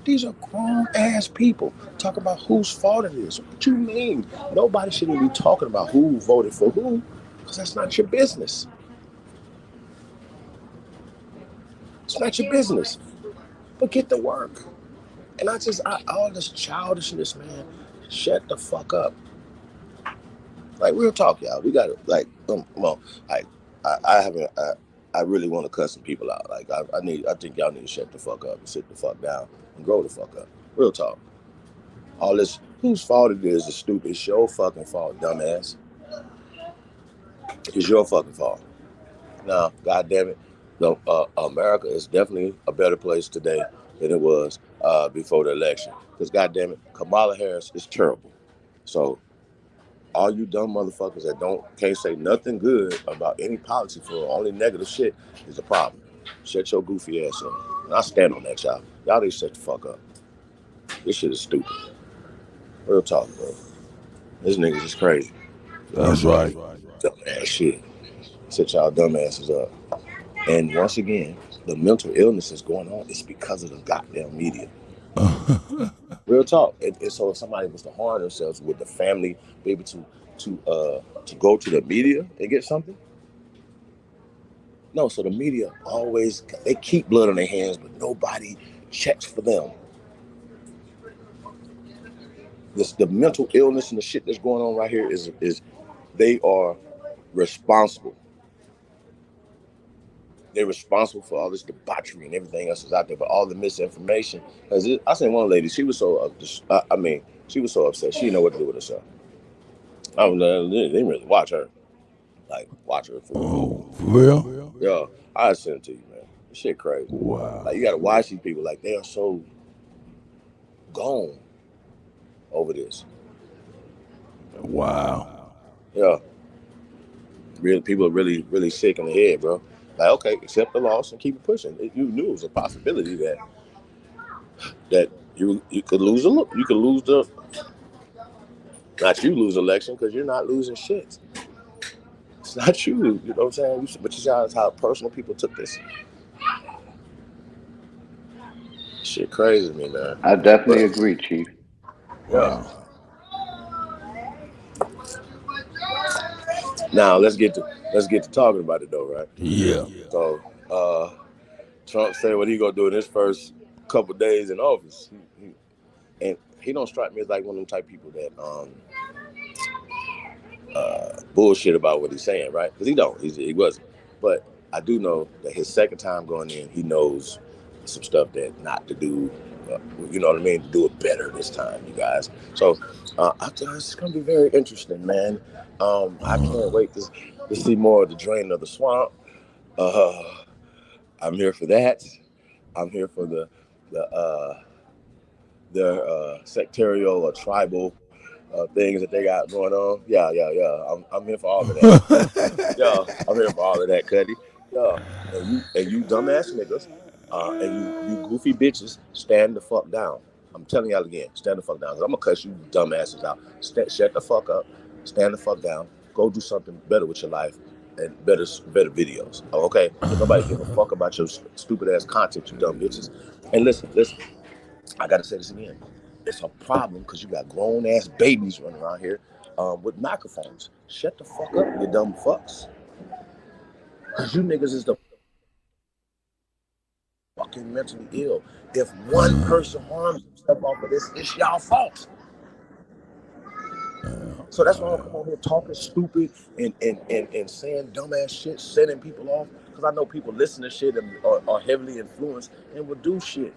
These are grown-ass people talking about whose fault it is. What you mean? Nobody shouldn't be talking about who voted for who, because that's not your business. It's not your business. But get to work. And all this childishness, man, shut the fuck up. Like, real talk, y'all. We got to, like, I really want to cuss some people out. Like, I think y'all need to shut the fuck up and sit the fuck down and grow the fuck up. Real talk. All this, whose fault it is stupid. It's your fucking fault, dumbass. It's your fucking fault. Now, goddamn it, America is definitely a better place today than it was before the election. Because goddamn it, Kamala Harris is terrible. So all you dumb motherfuckers that can't say nothing good about any policy for only negative shit is a problem. Shut your goofy ass up. And I stand on that, y'all. Y'all need to shut the fuck up. This shit is stupid. Real talk, bro. This niggas is crazy. That's right. Dumbass shit. Set y'all dumbasses up. And once again, the mental illness is going on. It's because of the goddamn media. Real talk. And so if somebody was to harm themselves, would the family be able to go to the media and get something? No. So the media always, they keep blood on their hands, but nobody checks for them. The mental illness and the shit that's going on right here is they are responsible. They're responsible for all this debauchery and everything else that's out there, but all the misinformation. Because I seen one lady, she was so she was so upset. She didn't know what to do with herself. They didn't really watch her. Like, watch her. For real? Yeah, I send it to you, man. This shit crazy. Wow. Like, you got to watch these people. Like, they are so gone over this. Wow. Yeah. People are really, really sick in the head, bro. Like, okay, accept the loss and keep it pushing. You knew it was a possibility that you could lose not you lose election, because you're not losing shit. It's not you, you know what I'm saying? But you see how personal people took this. Shit crazy to me, man. I definitely agree, Chief. Yeah. Now let's get to talking about it though, right? Yeah. So Trump said what he gonna do in his first couple days in office. And he don't strike me as like one of them type people that bullshit about what he's saying, right? Because he wasn't. But I do know that his second time going in, he knows some stuff that not to do. You know what I mean? To do it better this time, you guys. So it's gonna be very interesting, man. I can't wait to see more of the drain of the swamp. I'm here for that. I'm here for their sectarial or tribal things that they got going on. Yeah. I'm here for all of that. Yeah, I'm here for all of that, Kutty. Yeah, and you dumbass niggas, and you goofy bitches, stand the fuck down. I'm telling y'all again, stand the fuck down. 'Cause I'm gonna cuss you dumbasses out. Shut the fuck up. Stand the fuck down. go do something better with your life and better videos. Okay? Because nobody give a fuck about your stupid ass content, you dumb bitches. And listen, I gotta say this again. It's a problem because you got grown ass babies running around here with microphones. Shut the fuck up, you dumb fucks. Because you niggas is the fucking mentally ill. If one person harms himself off of this, it's y'all fault. So that's why I don't come on here talking stupid and saying dumbass shit, setting people off. Because I know people listen to shit and are heavily influenced and will do shit.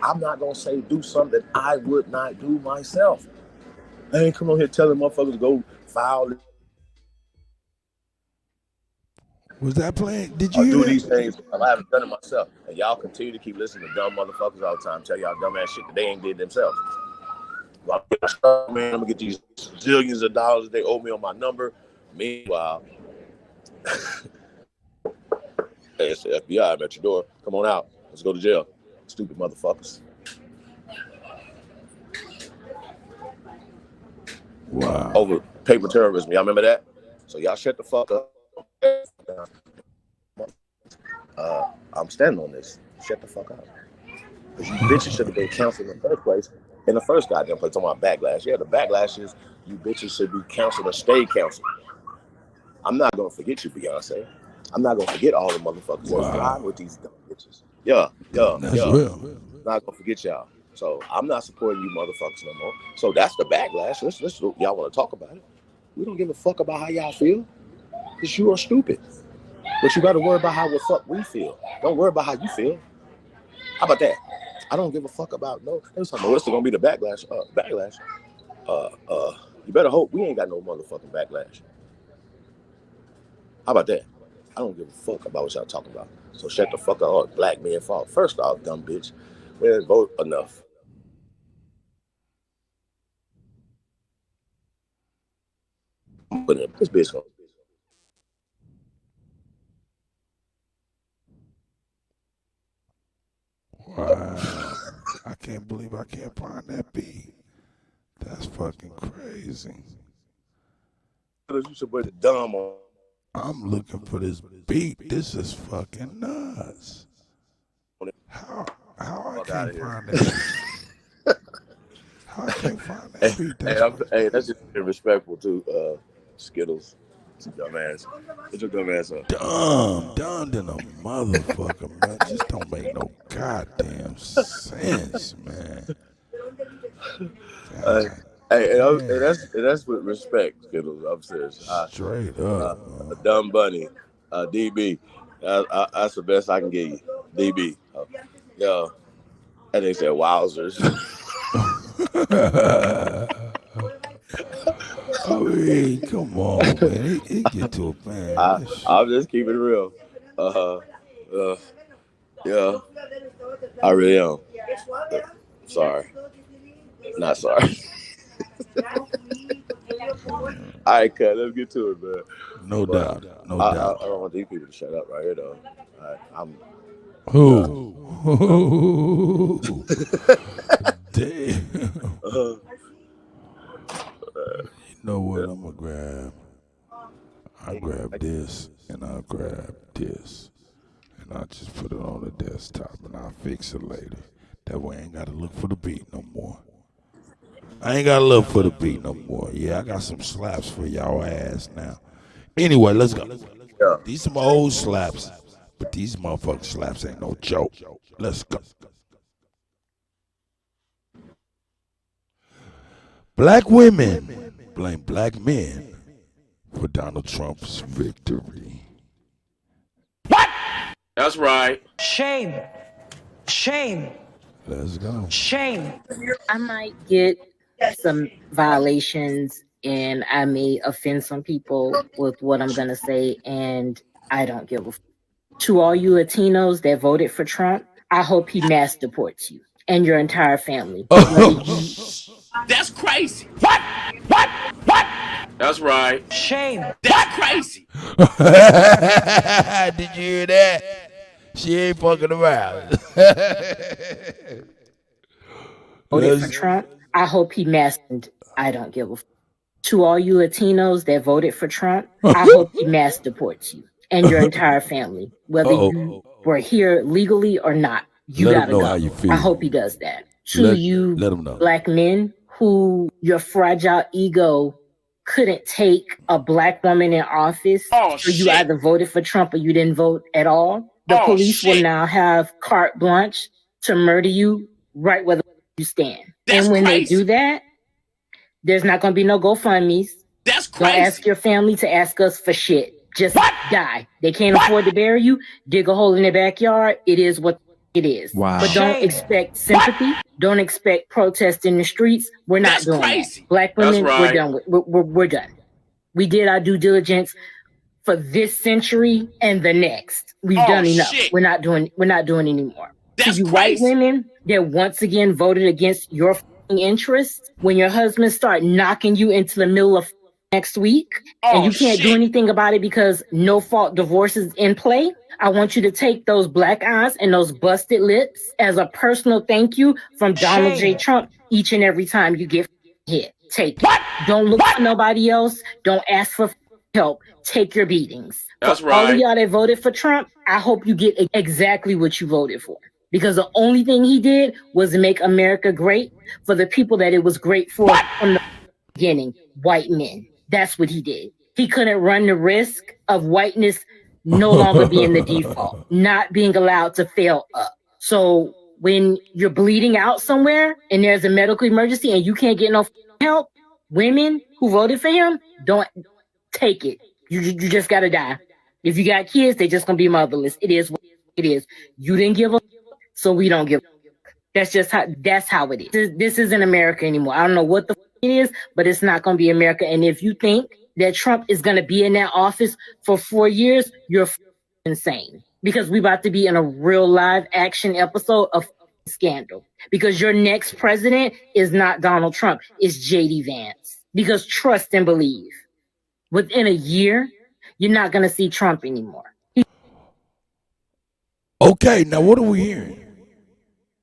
I'm not gonna say do something that I would not do myself. I ain't come on here telling motherfuckers to go file. Was that playing? Did you do hear these that? things? I haven't done it myself. And y'all continue to keep listening to dumb motherfuckers all the time. Tell y'all dumbass shit that they ain't did themselves. Well, man, I'm gonna get these zillions of dollars that they owe me on my number. Meanwhile, hey, it's the FBI. I'm at your door. Come on out. Let's go to jail. Stupid motherfuckers. Wow. Over paper terrorism. Y'all remember that? So y'all shut the fuck up. I'm standing on this. Shut the fuck up. Because you bitches should have been counseled in the first place. In the first goddamn place, talking about backlash. Yeah, the backlash is you bitches should be counseled or stay counseled. I'm not gonna forget you, Beyonce. I'm not gonna forget all the motherfuckers that fly with these dumb bitches. Yeah. That's real. Not gonna forget y'all. So I'm not supporting you motherfuckers no more. So that's the backlash. Let's y'all want to talk about it. We don't give a fuck about how y'all feel. Because you are stupid. But you gotta worry about how the fuck we feel. Don't worry about how you feel. How about that? I don't give a fuck about no. What's gonna be the backlash? You better hope we ain't got no motherfucking backlash. How about that? I don't give a fuck about what y'all talking about. So shut the fuck up. Black men fault. First off, dumb bitch, we didn't vote enough. But this bitch gonna. Wow. I can't believe I can't find that beat. That's fucking crazy. You should put it dumb on. I'm looking for this beat. This is fucking nuts. How I can't find that? How I can't find that beat? Hey, that's just disrespectful to Skittles. Dumbass. Get your dumb ass up. Dumb than a motherfucker, man. Just don't make no goddamn sense, man. Hey, that's with respect, Skittles. I'm serious. Straight up. A dumb bunny, DB. That's the best I can give you, DB. Yo, and they said wowzers. I mean, come on, man. It get to a man. I'll just keep it real. Yeah, I really am. Sorry. Not sorry. All right, cut. Let's get to it, man. No doubt. I don't want these people to shut up right here, though. Who? Damn. You know what? I'm gonna grab. I'll grab this and I'll grab this, and I'll just put it on the desktop and I'll fix it later. That way I ain't gotta look for the beat no more. I ain't gotta look for the beat no more. Yeah, I got some slaps for y'all ass now. Anyway, let's go. Yeah. These some old slaps, but these motherfucking slaps ain't no joke. Let's go. Black women blame black men for Donald Trump's victory. What? That's right. Shame. Shame. Let's go. Shame. I might get some violations and I may offend some people with what I'm going to say, and I don't give a f. To all you Latinos that voted for Trump, I hope he mass deports you and your entire family. That's crazy. What? That's right. Shame. That's crazy. Did you hear that? She ain't fucking around. Voted for Trump, I hope he mass. I don't give a f. To all you Latinos that voted for Trump, I hope he mass deports you and your entire family, whether you were here legally or not. You Let him gotta know go. how you feel. I hope he does that. To you let him know. black men who your fragile ego couldn't take a black woman in office, so you either voted for Trump or you didn't vote at all. The police will now have carte blanche to murder you right where you stand. And when they do that, there's not going to be no GoFundMe's. That's crazy. Don't ask your family to ask us for shit. Just die. They can't afford to bury you. Dig a hole in their backyard. It is what it is. Wow. But don't expect sympathy. Don't expect protest in the streets. We're not doing that. Black women, we're done. We're done. We did our due diligence for this century and the next. We've done enough. We're not doing anymore. To you white women that once again voted against your interests, when your husbands start knocking you into the middle of next week and you can't do anything about it because no fault divorce is in play, I want you to take those black eyes and those busted lips as a personal thank you from Donald J. Trump each and every time you get hit. Take it. Don't look for nobody else. Don't ask for help. Take your beatings. That's For all of right. y'all that voted for Trump, I hope you get exactly what you voted for. Because the only thing he did was make America great for the people that it was great for from the beginning, white men. That's what he did. He couldn't run the risk of whiteness no longer being the default, not being allowed to fail up. So when you're bleeding out somewhere and there's a medical emergency and you can't get no help, women who voted for him, don't take it. You just gotta die. If you got kids, they just gonna be motherless. It is what it is. You didn't give a so we don't give a That's just how it is. This isn't America anymore. I don't know what the it is, but it's not gonna be America. And if you think that Trump is gonna be in that office for 4 years, you're insane. Because we about to be in a real live action episode of scandal. Because your next president is not Donald Trump, it's JD Vance. Because trust and believe, within a year, you're not gonna see Trump anymore. Okay, now what are we hearing?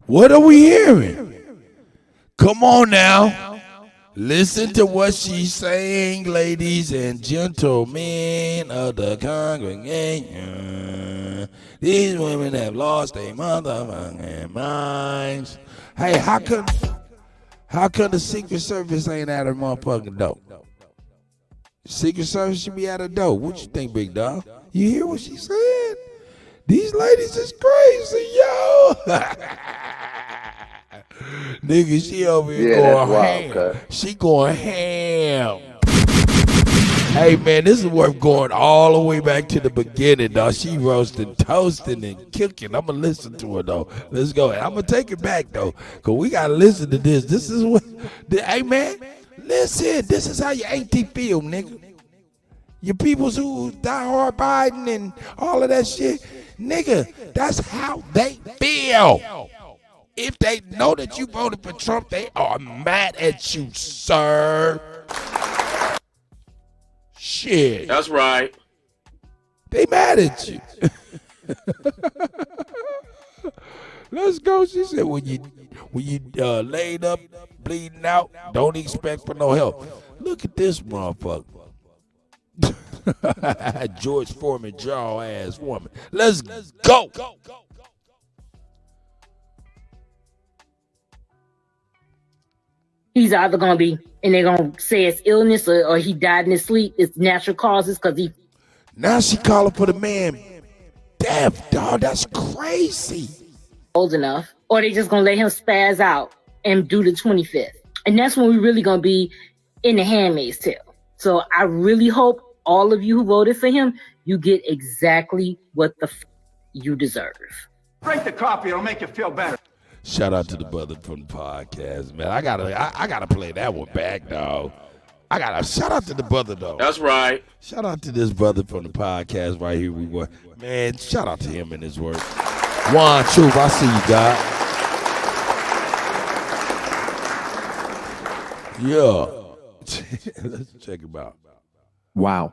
What are we hearing? Come on now. Listen to what she's saying, ladies and gentlemen of the congregation. These women have lost their motherfucking minds. Hey, how come the Secret Service ain't at her motherfucking door? Secret Service should be at her door. What you think, big dog? You hear what she said? These ladies is crazy, yo. Nigga, she over here going ham. She going ham. Hey, man, this is worth going all the way back to the beginning, dog. She roasting, toasting, and cooking. I'm going to listen to her, though. Let's go. I'm going to take it back, though, because we got to listen to this. This is what, hey, man, listen. This is how your auntie feel, nigga. Your peoples who die hard Biden and all of that shit, nigga, that's how they feel. If they know that you voted for Trump, they are mad at you, sir. Shit. That's right. They mad at you. Let's go. She said, when you laid up, bleeding out, don't expect for no help. Look at this motherfucker. George Foreman, jaw ass woman. Let's go. He's either gonna be, and they're gonna say it's illness or he died in his sleep. It's natural causes because he. Now she calling for the man deaf, dog. That's crazy. Old enough, or they just gonna let him spaz out and do the 25th, and that's when we really gonna be in the Handmaid's Tale. So I really hope all of you who voted for him, you get exactly what the you deserve. Drink the coffee; it'll make you feel better. Shout out to the brother from the podcast, man. I gotta play that one back, dog. I gotta shout out to the brother, though. That's right. Shout out to this brother from the podcast right here. We were, man. Shout out to him and his work. Juan Truth, I see you, God. Yeah. Let's check him out. Wow.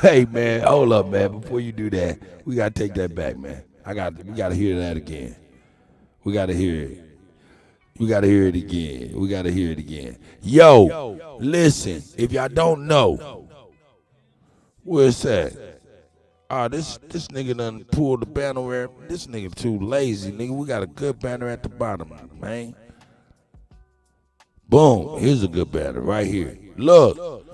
Hey, man, hold up, man. Before you do that, we gotta take that back, man. We gotta hear that again. We gotta hear it. We gotta hear it again. We gotta hear it again. Yo, listen, if y'all don't know, where's that? This nigga done pulled the banner. This nigga too lazy, nigga. We got a good banner at the bottom, man. Boom. Here's a good banner right here. Look.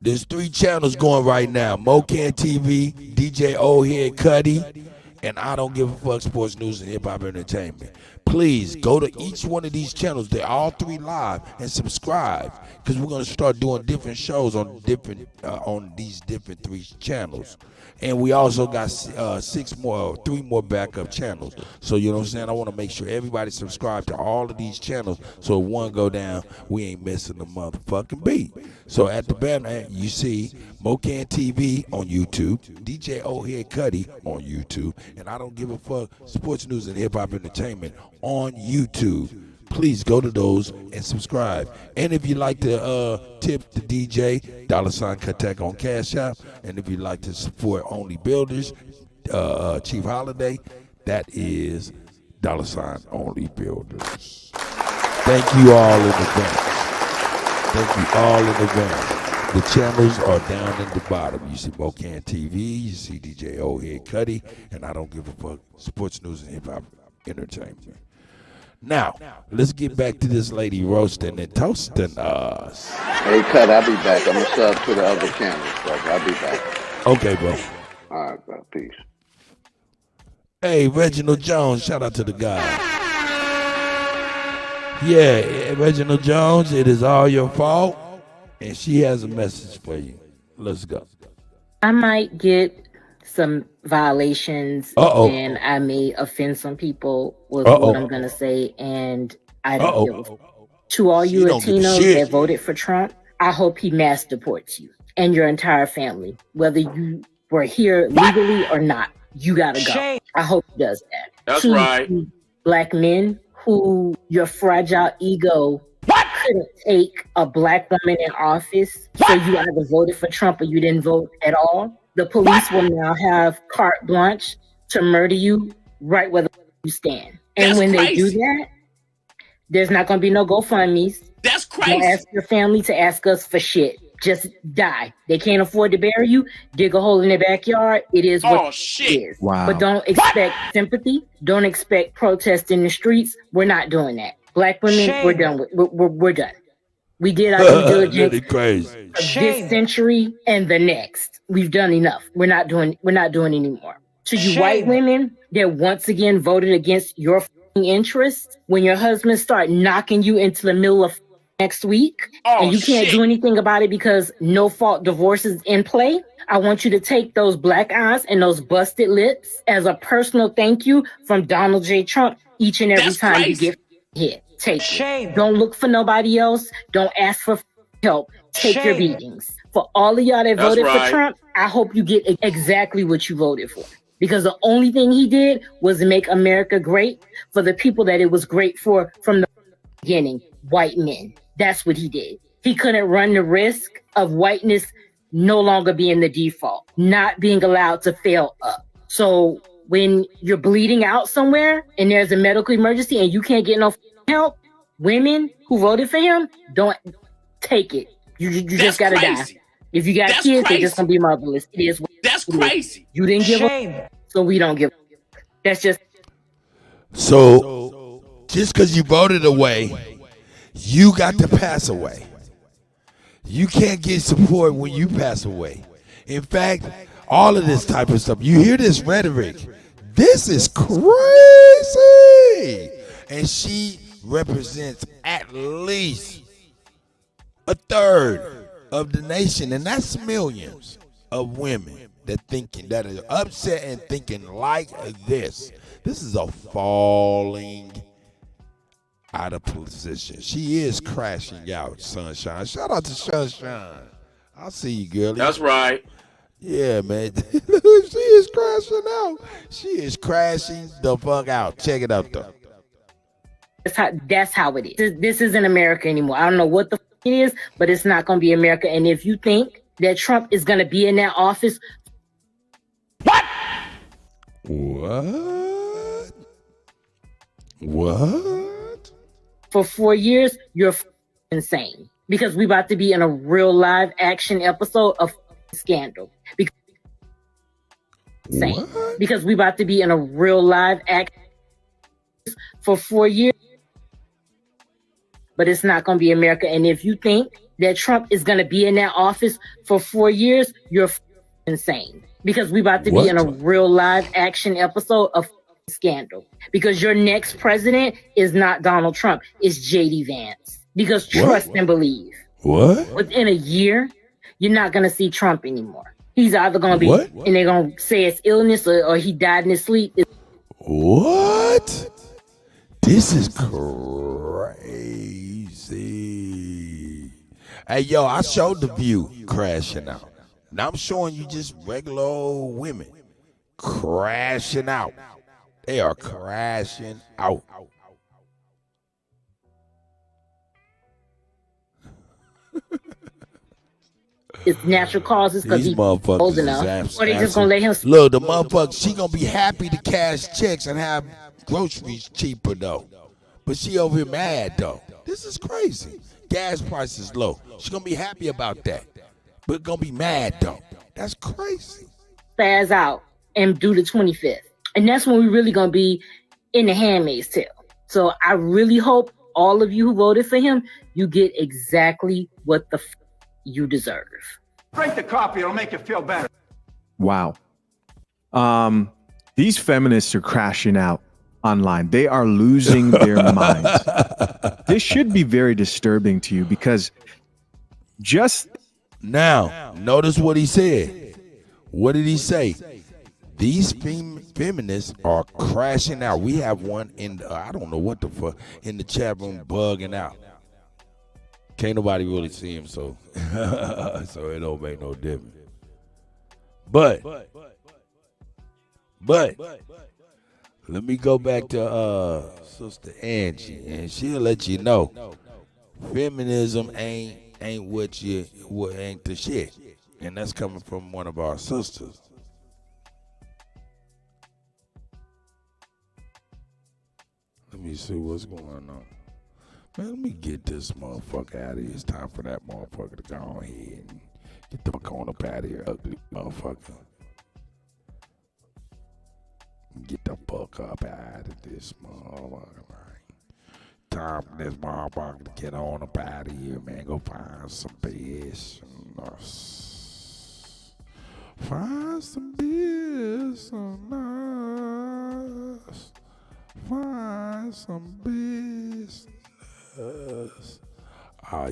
There's 3 channels going right now. Mocan TV, DJ Old Head Kutty, and I Don't Give a Fuck Sports News and Hip Hop Entertainment. Please go to each one of these channels. They're all 3 live, and subscribe, because we're gonna start doing different shows on these different 3 channels. And we also got 3 more backup channels. So you know what I'm saying? I want to make sure everybody subscribe to all of these channels, so if one go down, we ain't missing the motherfucking beat. So at the banner, you see Mocan TV on YouTube, DJ Old Head Kutty on YouTube, and I Don't Give a Fuck Sports News and Hip Hop Entertainment on YouTube. Please go to those and subscribe. And if you like to tip the DJ, $ Kuttack on Cash App. And if you like to support Only Builders, Chief Holiday, that is $ Only Builders. Thank you all in advance. Thank you all in advance. The channels are down in the bottom. You see Mocan TV, you see DJ Old Head Kutty, and I Don't Give a Fuck Sports News and Hip Hop Entertainment. Now, let's get back to this lady roasting and toasting us. Hey, Cut, I'll be back. I'm going to sub to the other channels, bro. I'll be back. Okay, bro. All right, bro. Peace. Hey, Reginald Jones, shout out to the guy. Yeah, Reginald Jones, it is all your fault. And she has a message for you. Let's go. I might get some violations and I may offend some people with what I'm gonna say, and I don't give a fuck. To all you Latinos that voted for Trump, I hope he mass deports you and your entire family, whether you were here legally or not. You gotta go. I hope he does that. That's to right. Black men who your fragile ego couldn't take a black woman in office, so you either voted for Trump or you didn't vote at all. The police will now have carte blanche to murder you right where you stand. And That's when crazy. they do that, there's not going to be no GoFundMe's. That's crazy. Don't ask your family to ask us for shit. Just die. They can't afford to bury you. Dig a hole in their backyard. It is what it is. Wow. But don't expect sympathy. Don't expect protest in the streets. We're not doing that. Black women, we're done with. We're done. We did our due diligence crazy. for this century and the next. We've done enough. We're not doing anymore. To you white women that once again voted against your interests, when your husbands start knocking you into the middle of next week and you can't do anything about it because no fault divorce is in play, I want you to take those black eyes and those busted lips as a personal thank you from Donald J. Trump each and every time you get hit. Take it. Don't look for nobody else. Don't ask for help. Take your beatings. For all of y'all that voted for Trump, I hope you get exactly what you voted for. Because the only thing he did was make America great for the people that it was great for from the beginning, white men. That's what he did. He couldn't run the risk of whiteness no longer being the default, not being allowed to fail up. So when you're bleeding out somewhere and there's a medical emergency and you can't get no help, women who voted for him, don't take it. You just gotta die. If you got kids, they're just gonna be motherless. It is what That's crazy. You didn't give up, so we don't give up. That's just So just because you voted away, you got to pass away. You can't get support when you pass away. In fact, all of this type of stuff, you hear this rhetoric. This is crazy. And she represents at least a third of the nation, and that's millions of women that are upset and thinking like this. This is a falling out of position. She is crashing out, Sunshine. Shout out to Sunshine. I see you, girlie. That's right. Yeah, man. She is crashing out. She is crashing the fuck out. Check it out, though. That's how it is. This isn't America anymore. I don't know what the it is, but it's not going to be America. And if you think that Trump is going to be in that office, What? for 4 years, you're insane. Because we about to be in a real live action episode of Scandal. Because we about to be in a real live action for 4 years. But it's not going to be America. And if you think that Trump is going to be in that office for 4 years, you're insane. Because we about to be in a real live action episode of Scandal. Because your next president is not Donald Trump, it's J.D. Vance. Because trust and believe. What? Within a year, you're not going to see Trump anymore. He's either going to be, and they're going to say it's illness or he died in his sleep. What? This is crazy. Hey, yo, I showed The View crashing out. Now I'm showing you just regular old women crashing out. They are crashing out. It's natural causes because he's old enough. Or they just gonna let him. Look, the motherfucker, she gonna be happy to cash checks and have groceries cheaper though. But she over here mad though. This is crazy. Gas prices low. She gonna be happy about that. But gonna be mad though. That's crazy. Spaz out and do the 25th. And that's when we really gonna be in the Handmaid's Tale. So I really hope all of you who voted for him, you get exactly what the you deserve. Drink the coffee, it'll make you feel better. Wow. These feminists are crashing out online. They are losing their minds. This should be very disturbing to you because just now, notice what he said. What did he say? These feminists are crashing out. We have one in the, I don't know what the fuck, in the chat room bugging out. Can't nobody really see him, so so it don't make no difference. But let me go back to Sister Angie, and she'll let you know feminism ain't what ain't the shit, and that's coming from one of our sisters. Let me see what's going on. Man, let me get this motherfucker out of here. It's time for that motherfucker to go on here and get the fuck on up out of here, ugly motherfucker. Get the fuck up out of this motherfucker. Time for this motherfucker to get on up out of here, man. Go find some business. Find some business. Find some business. Oh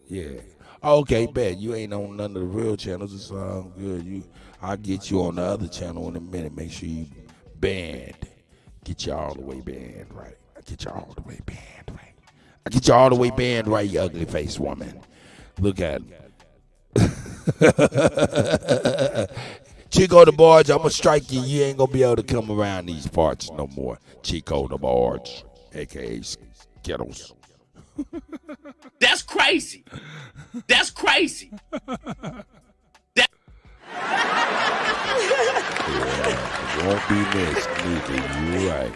yeah. Okay, bet you ain't on none of the real channels. It's all good. I'll get you on the other channel in a minute. Make sure you banned. Get you all the way banned right. I get you all the way banned right. I get you all the way banned right, you ugly face woman. Look at him. Chico the Barge, I'm gonna strike you. You ain't gonna be able to come around these parts no more. Chico the Barge, aka Skittles. That's crazy. That's crazy. Yeah, won't be missed neither. You're right.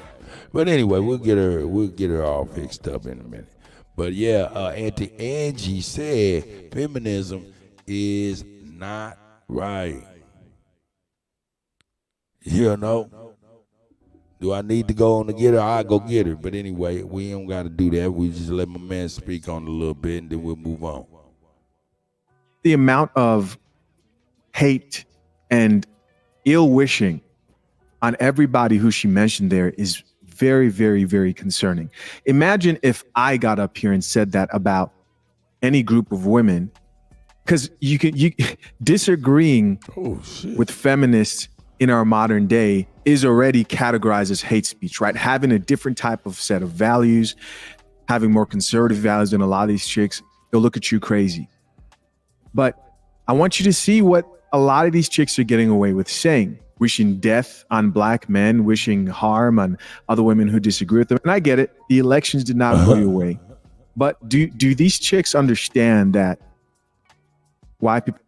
But anyway, we'll get her all fixed up in a minute. But yeah, Auntie Angie said feminism is not right. You know? Do I need to go on to get her? I'll go get her. But anyway, we don't got to do that. We just let my man speak on it a little bit, and then we'll move on. The amount of hate and ill wishing on everybody who she mentioned there is very, very, very concerning. Imagine if I got up here and said that about any group of women, because you disagreeing with feminists in our modern day is already categorized as hate speech, right? Having a different type of set of values, having more conservative values than a lot of these chicks, they'll look at you crazy. But I want you to see what a lot of these chicks are getting away with saying, wishing death on black men, wishing harm on other women who disagree with them. And I get it. The elections did not go your way. But do these chicks understand that white people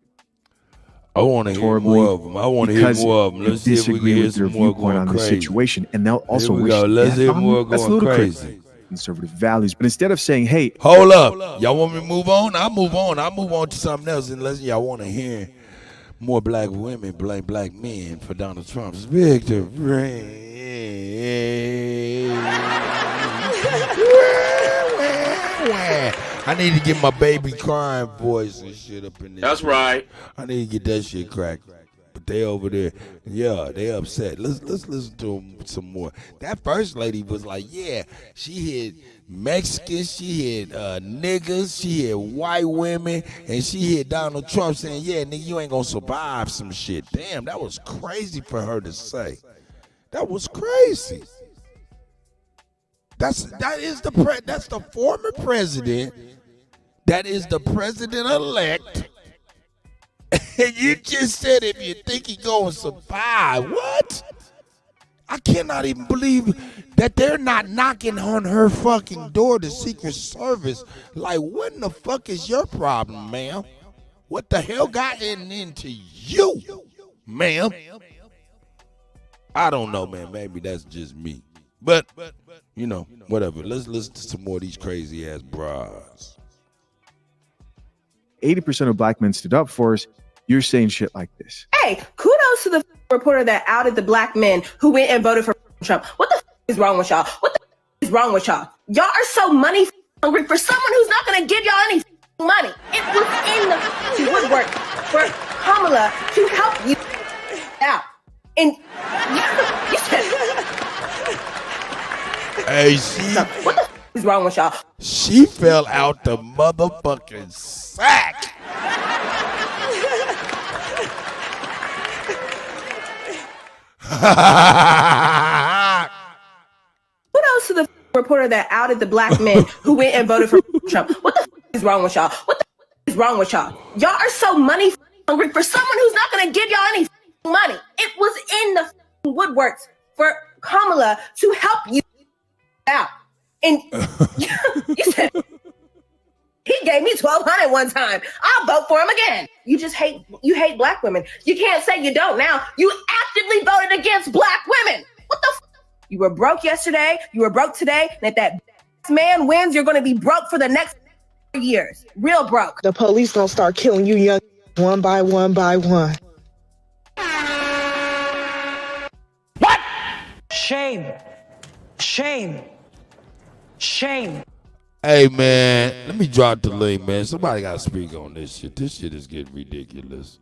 I want to hear more of them. I want to hear more of them. Let's see if we can hear some more going on the crazy. situation, and they'll also Here we wish go. Let's death hear on more them. That's going ludicrous. crazy. conservative values. But instead of saying, hey, hold up, y'all want me to move on? I'll move on to something else unless y'all want to hear more black women blame black men for Donald Trump's victory. I need to get my baby crying voice and shit up in there. That's right. I need to get that shit cracked. But they over there, yeah, they upset. Let's listen to them some more. That first lady was like, yeah, she had Mexicans, she had niggas, she had white women, and she had Donald Trump saying, yeah, nigga, you ain't gonna survive some shit. Damn, that was crazy for her to say. That was crazy. That's the former president. That is the president-elect. And you just said if you think he gonna survive. What? I cannot even believe that they're not knocking on her fucking door, the Secret Service. Like, what in the fuck is your problem, ma'am? What the hell got into you, ma'am? I don't know, man. Maybe that's just me. But, you know, whatever. Let's listen to some more of these crazy-ass bras. 80% of black men stood up for us. You're saying shit like this. Hey, kudos to the reporter that outed the black men who went and voted for Trump. What the is wrong with y'all? What the is wrong with y'all? Y'all are so money hungry for someone who's not going to give y'all any money. It was in the woodwork for Kamala to help you out. And you said, hey, what the is wrong with y'all? She fell out the motherfucking sack. Kudos to the reporter that outed the black men who went and voted for Trump. What the is wrong with y'all? What the is wrong with y'all? Y'all are so money hungry for someone who's not going to give y'all any money. It was in the woodworks for Kamala to help you out. And you said he gave me $1,200 one time. I'll vote for him again. You just hate black women. You can't say you don't now. You actively voted against black women. What the You were broke yesterday. You were broke today. And if that man wins, you're going to be broke for the next years. Real broke. The police gonna start killing you young one by one by one. What? Shame. Shame. Shame. Hey, man, let me drop the link, man. Somebody got to speak on this shit. This shit is getting ridiculous.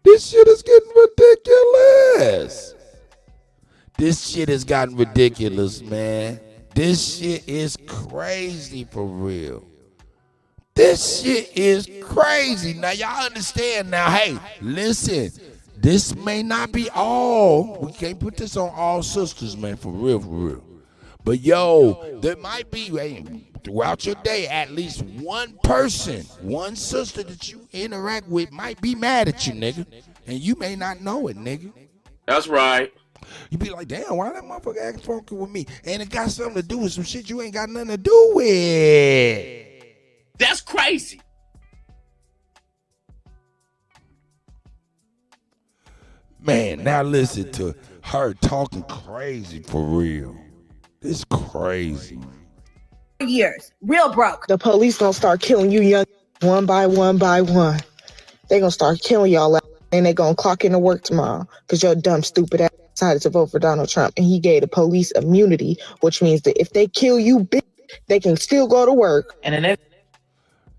This shit is getting ridiculous. This shit has gotten ridiculous, man. This shit is crazy for real. This shit is crazy. Now, y'all understand now. Hey, listen. This may not be all. We can't put this on all sisters, man, for real, for real. But, yo, there might be, throughout your day, at least one person, one sister that you interact with might be mad at you, nigga. And you may not know it, nigga. That's right. You be like, damn, why that motherfucker acting funky with me? And it got something to do with some shit you ain't got nothing to do with. That's crazy. Man, now listen to her talking crazy for real. It's crazy. Years. Real broke. The police gonna start killing you young one by one by one. They gonna start killing y'all and they gonna clock into work tomorrow because your dumb stupid ass decided to vote for Donald Trump and he gave the police immunity, which means that if they kill you, bitch, they can still go to work.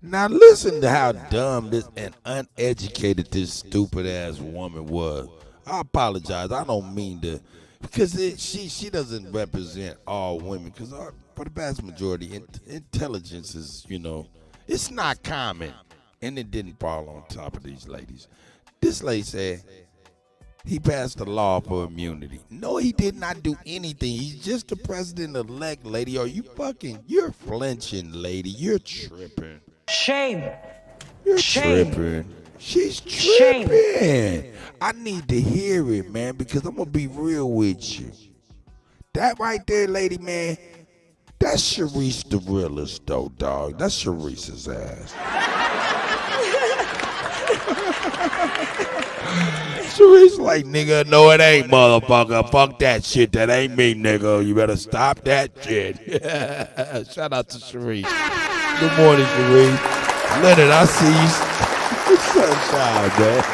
Now listen to how dumb this and uneducated this stupid ass woman was. I apologize. I don't mean to, because she doesn't represent all women. Because for the vast majority, intelligence is, it's not common, and it didn't fall on top of these ladies. This lady said he passed a law for immunity. No, he did not do anything. He's just the president-elect, lady. You're flinching, lady. You're tripping. Shame. You're Shame. tripping. She's tripping. Shame. I need to hear it, man, because I'm going to be real with you. That right there, lady, man, that's Sharice the realest, though, dog. That's Sharice's ass. Sharice Sharice like, nigga, no it ain't, motherfucker. Fuck that shit. That ain't me, nigga. You better stop that shit. Shout out to Sharice. Good morning, Sharice. Leonard, I see you. Sunshine, man.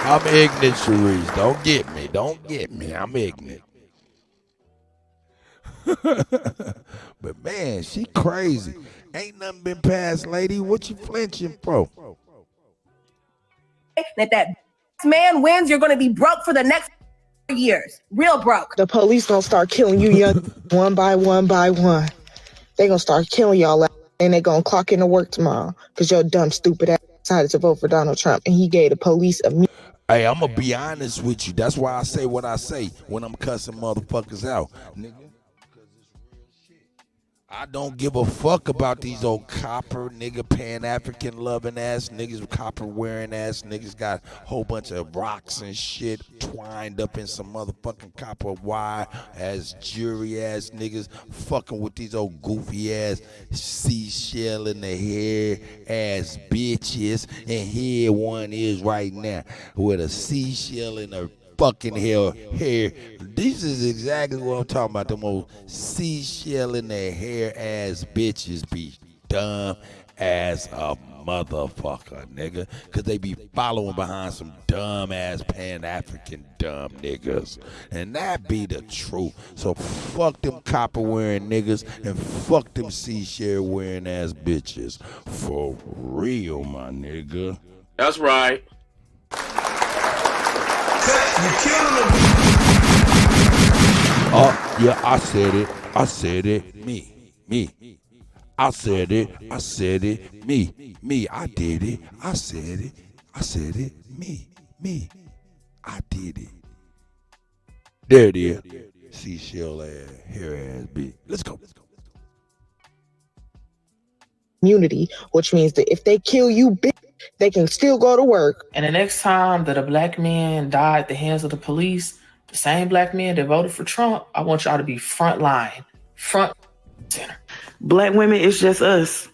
I'm ignorant, Sharice. Don't get me. Don't get me. I'm ignorant. But man, she crazy. Ain't nothing been passed, lady. What you flinching for? That man wins, you're going to be broke for the next years. Real broke. The police gonna start killing you young one by one by one. They gonna start killing y'all and they gonna clock into work tomorrow because your dumb, stupid ass decided to vote for Donald Trump and he gave the police a... Hey, I'm going to be honest with you. That's why I say what I say when I'm cussing motherfuckers out. Nigga. I don't give a fuck about these old copper nigga Pan-African loving ass niggas, copper wearing ass niggas got a whole bunch of rocks and shit twined up in some motherfucking copper wire ass jury ass niggas fucking with these old goofy ass seashell in the hair ass bitches. And here one is right now with a seashell in her fucking hair. This is exactly what I'm talking about. Them old seashell in their hair ass bitches be dumb as a motherfucker, nigga. Cause they be following behind some dumb ass Pan-African dumb niggas. And that be the truth. So fuck them copper wearing niggas and fuck them seashell wearing ass bitches. For real, my nigga. That's right. You killing them. Oh, yeah, I said it. I said it. Me. I said it. I said it. Me. I did it. I said it. I said it. Me. I did it. There it is. Seashell ass, hair ass bitch. Let's go. Immunity, which means that if they kill you, bitch, they can still go to work. And the next time that a black man died at the hands of the police, the same black men that voted for Trump, I want y'all to be front line, front center. Black women, it's just us.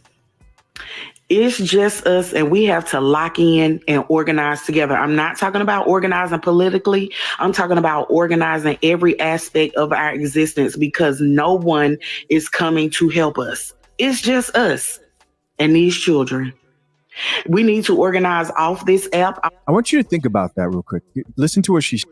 It's just us, and we have to lock in and organize together. I'm not talking about organizing politically. I'm talking about organizing every aspect of our existence because no one is coming to help us. It's just us and these children. We need to organize off this app. I want you to think about that real quick. Listen to what she said.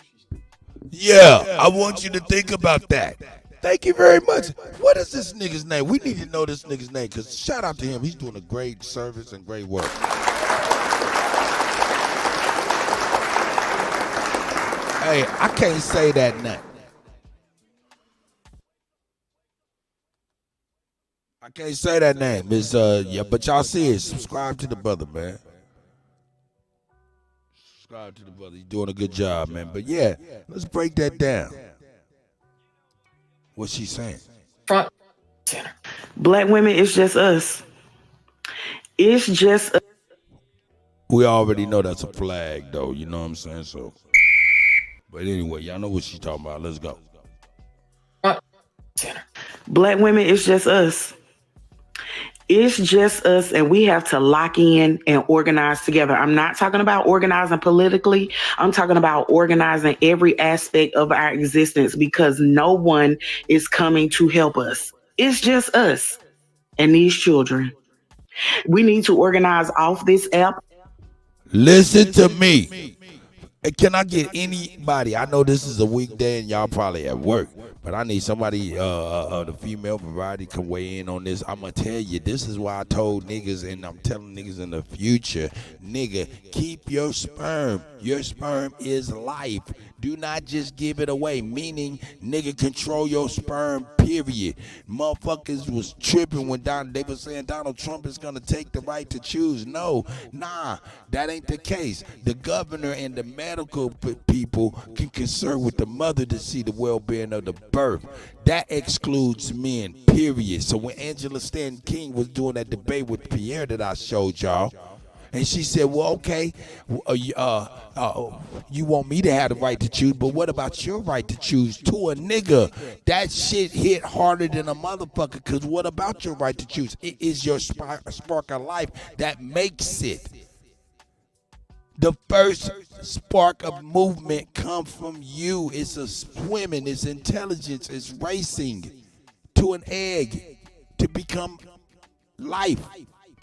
Yeah, I want you to think about that. Thank you very much. What is this nigga's name? We need to know this nigga's name because shout out to him. He's doing a great service and great work. Hey, I can't say that now. I can't say that name. It's yeah, but y'all see it. Subscribe to the brother, man. Subscribe to the brother. He's doing a good job, man. But yeah, let's break that down. What's she saying? Front center. Black women, it's just us. It's just us. We already know that's a flag, though. You know what I'm saying? So, but anyway, y'all know what she's talking about. Let's go. Front center. Black women, it's just us. It's just us, and we have to lock in and organize together. I'm not talking about organizing politically. I'm talking about organizing every aspect of our existence because no one is coming to help us. It's just us and these children. We need to organize off this app. Listen to me. Hey, can I get anybody? I know this is a weekday and y'all probably at work, but I need somebody, the female variety can weigh in on this. I'm going to tell you, this is why I told niggas, and I'm telling niggas in the future, nigga, keep your sperm. Your sperm is life. Do not just give it away, meaning, nigga, control your sperm, period. Motherfuckers was tripping when they were saying Donald Trump is going to take the right to choose. No, nah, that ain't the case. The governor and the medical people can concern with the mother to see the well-being of the birth. That excludes men, period. So when Angela Stanton King was doing that debate with Pierre that I showed y'all, and she said, well, okay, you want me to have the right to choose, but what about your right to choose to a nigga? That shit hit harder than a motherfucker, because what about your right to choose? It is your spark of life that makes it. The first spark of movement comes from you. It's a swimming, it's intelligence, it's racing to an egg to become life,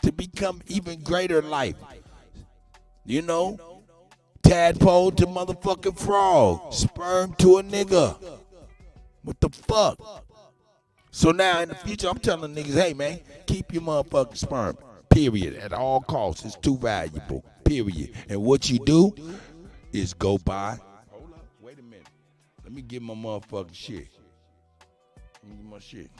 to become even greater life. You know, tadpole to motherfucking frog, sperm to a nigga. What the fuck? So now in the future, I'm telling niggas, hey man, keep your motherfucking sperm. Period. At all costs. It's too valuable. Period. And what you do is go buy. Hold up. Wait a minute. Let me get my motherfucking shit. Let me get my shit.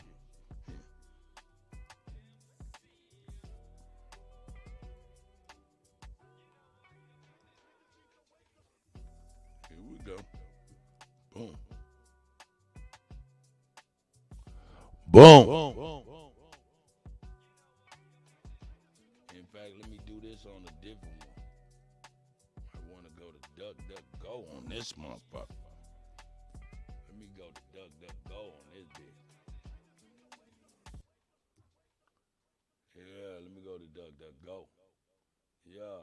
Here we go. Boom. Boom. In fact, let me do this on a different one. I want to go to DuckDuckGo on this motherfucker. Let me go to DuckDuckGo on this bitch. Yeah, let me go to DuckDuckGo. Yeah,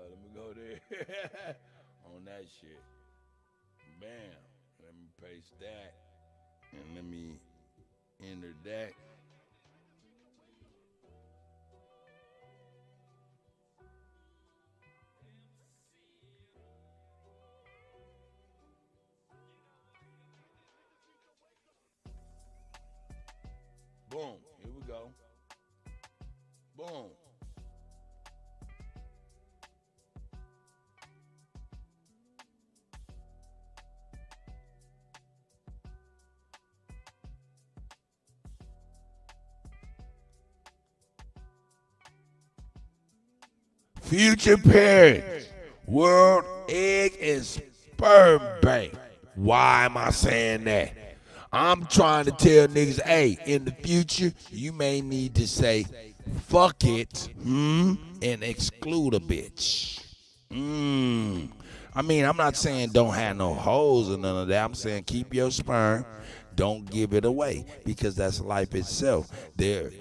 let me go there. On that shit. Bam. Let me paste that. And let me enter that. Boom. Here we go. Boom. Future parents, World Egg and Sperm Bank. Why am I saying that? I'm trying to tell niggas, hey, in the future, you may need to say, fuck it, and exclude a bitch. I mean, I'm not saying don't have no hoes or none of that. I'm saying keep your sperm. Don't give it away, because that's life itself. They're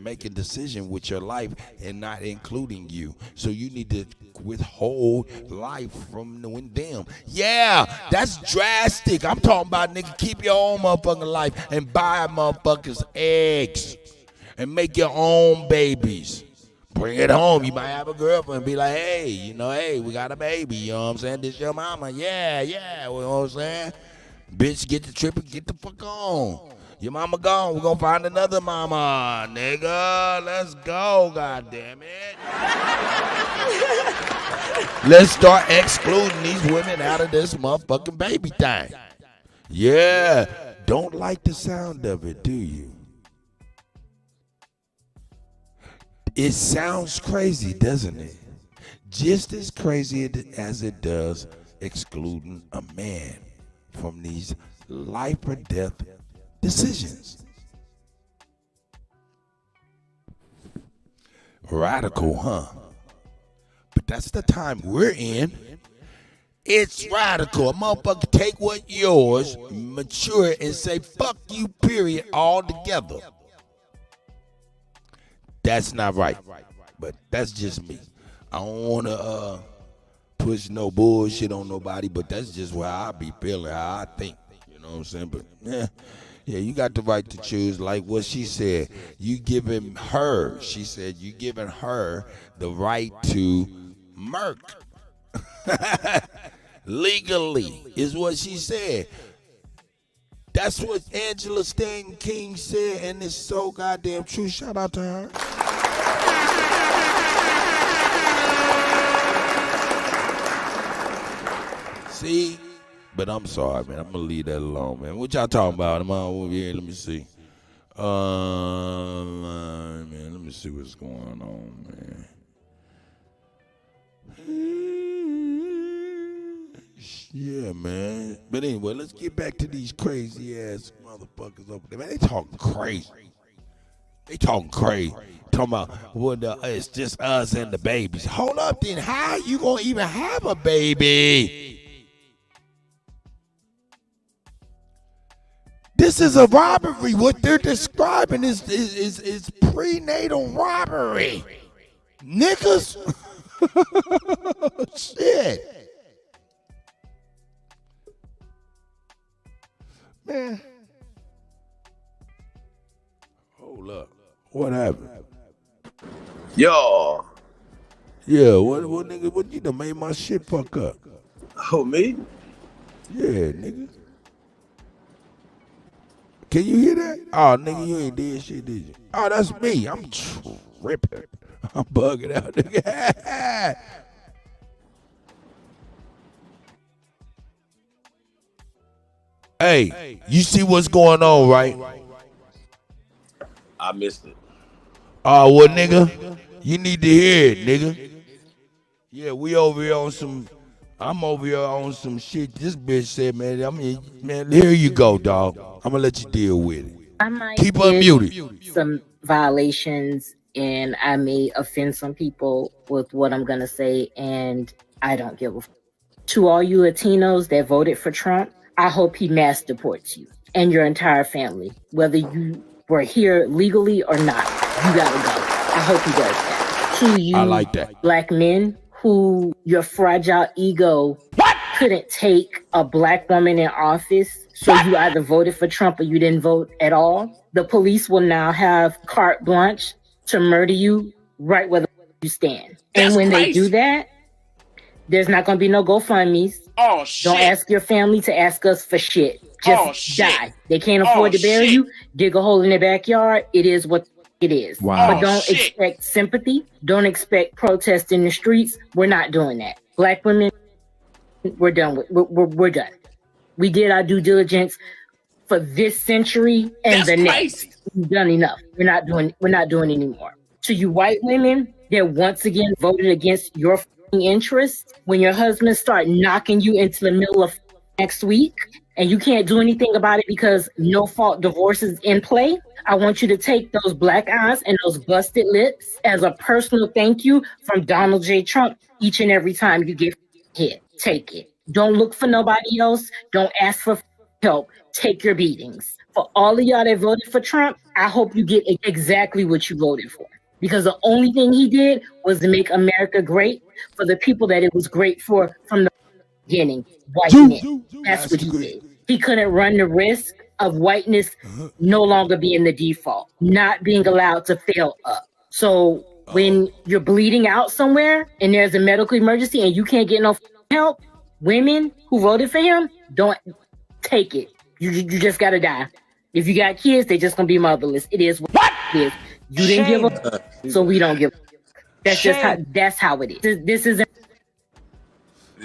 making decisions with your life and not including you. So you need to withhold life from them. Yeah, that's drastic. I'm talking about, nigga, keep your own motherfucking life and buy motherfuckers eggs and make your own babies. Bring it home. You might have a girlfriend and be like, hey, we got a baby. You know what I'm saying? This your mama. Yeah. You know what I'm saying? Bitch, get the trip and get the fuck on. Your mama gone. We're going to find another mama. Nigga, let's go, goddamn it. Let's start excluding these women out of this motherfucking baby thing. Yeah. Don't like the sound of it, do you? It sounds crazy, doesn't it? Just as crazy as it does excluding a man from these life or death decisions. Radical, huh? But that's the time we're in. It's radical. A motherfucker take what's yours, mature it, and say, fuck you, period, all together. That's not right. But that's just me. I don't want to push no bullshit on nobody, but that's just where I be feeling, how I think. You know what I'm saying? But yeah, you got the right to choose. Like what she said, you giving her, she said, you giving her the right to murk. Legally is what she said. That's what Angela Stanton King said, and it's so goddamn true. Shout out to her. See? But I'm sorry, man. I'm going to leave that alone, man. What y'all talking about? Am I over here? Let me see. Man, let me see what's going on, man. Yeah, man. But anyway, let's get back to these crazy ass motherfuckers over there. Man, they talking crazy. Talking about, it's just us and the babies. Hold up, then. How you gonna even have a baby? This is a robbery. What they're describing is prenatal robbery. Niggas. Shit. Man. Hold up. What happened? Yo. Yeah, what nigga, what you done made my shit fuck up? Oh, me? Yeah, nigga. Can you hear that? Oh, nigga, you ain't did shit, did you? Oh, that's me. I'm tripping. I'm bugging out, nigga. Hey, you see what's going on, right? I missed it. Oh, well, nigga, you need to hear it, nigga. Yeah, we over here on some, I'm over here on some shit this bitch said, man. I mean, man, here you go, dog. I'm going to let you deal with it. I might Keep get unmuted. some violations and I may offend some people with what I'm going to say, and I don't give a f. To all you Latinos that voted for Trump, I hope he mass deports you and your entire family. Whether you were here legally or not, you got to go. I hope he does that. To you I like that. black men who your fragile ego couldn't take a black woman in office, so you either voted for Trump or you didn't vote at all. The police will now have carte blanche to murder you right where you stand. And when they do that, there's not going to be no GoFundMes. Oh, shit. Don't ask your family to ask us for shit. Just die. They can't afford to bury you. Dig a hole in their backyard. It is what it is. Wow. But don't expect sympathy. Don't expect protest in the streets. We're not doing that. Black women, we're done with. We're done. We did our due diligence for this century and the next. We've done enough. We're not doing anymore. To you white women that once again voted against your interests, when your husband start knocking you into the middle of next week and you can't do anything about it because no fault divorce is in play, I want you to take those black eyes and those busted lips as a personal thank you from Donald J. Trump each and every time you get hit. Take it. Don't look for nobody else. Don't ask for help. Take your beatings. For all of y'all that voted for Trump, I hope you get exactly what you voted for. Because the only thing he did was to make America great for the people that it was great for from the beginning, white men. That's what he did. He couldn't run the risk of whiteness no longer being the default, not being allowed to fail up. So when you're bleeding out somewhere and there's a medical emergency and you can't get no help, women who voted for him, don't take it. You just gotta die. If you got kids, they just gonna be motherless. It is what it is. You didn't give up, so we don't give up. That's how it is. This isn't.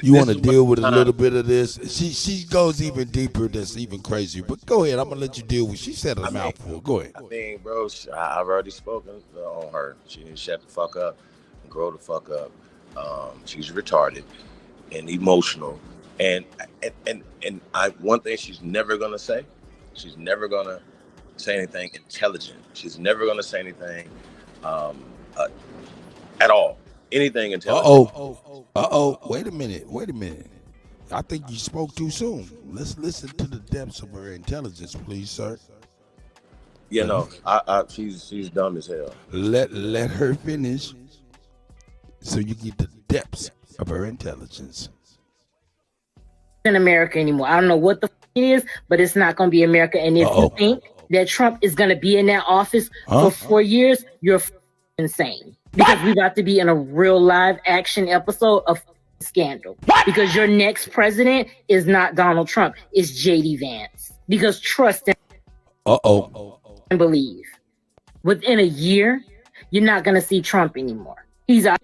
You want to deal with a little bit of this? She goes even deeper. That's even crazier. But go ahead. I'm gonna let you deal with. She said a mouthful. Go ahead. I mean, bro, I've already spoken on her. She needs to shut the fuck up and grow the fuck up. She's retarded and emotional, and one thing she's never gonna say. She's never gonna say anything intelligent. She's never gonna say anything at all. Anything intelligent. Wait a minute. I think you spoke too soon. Let's listen to the depths of her intelligence, please, sir. Yeah, no, she's dumb as hell. Let her finish, so you get the depths of her intelligence. In America anymore. I don't know what the it is, but it's not going to be America. And if you think that Trump is going to be in that office for 4 years, you're insane. Because we're about to be in a real live action episode of scandal. Because your next president is not Donald Trump, it's J.D. Vance. Because trust and believe. Within a year, you're not going to see Trump anymore. He's out.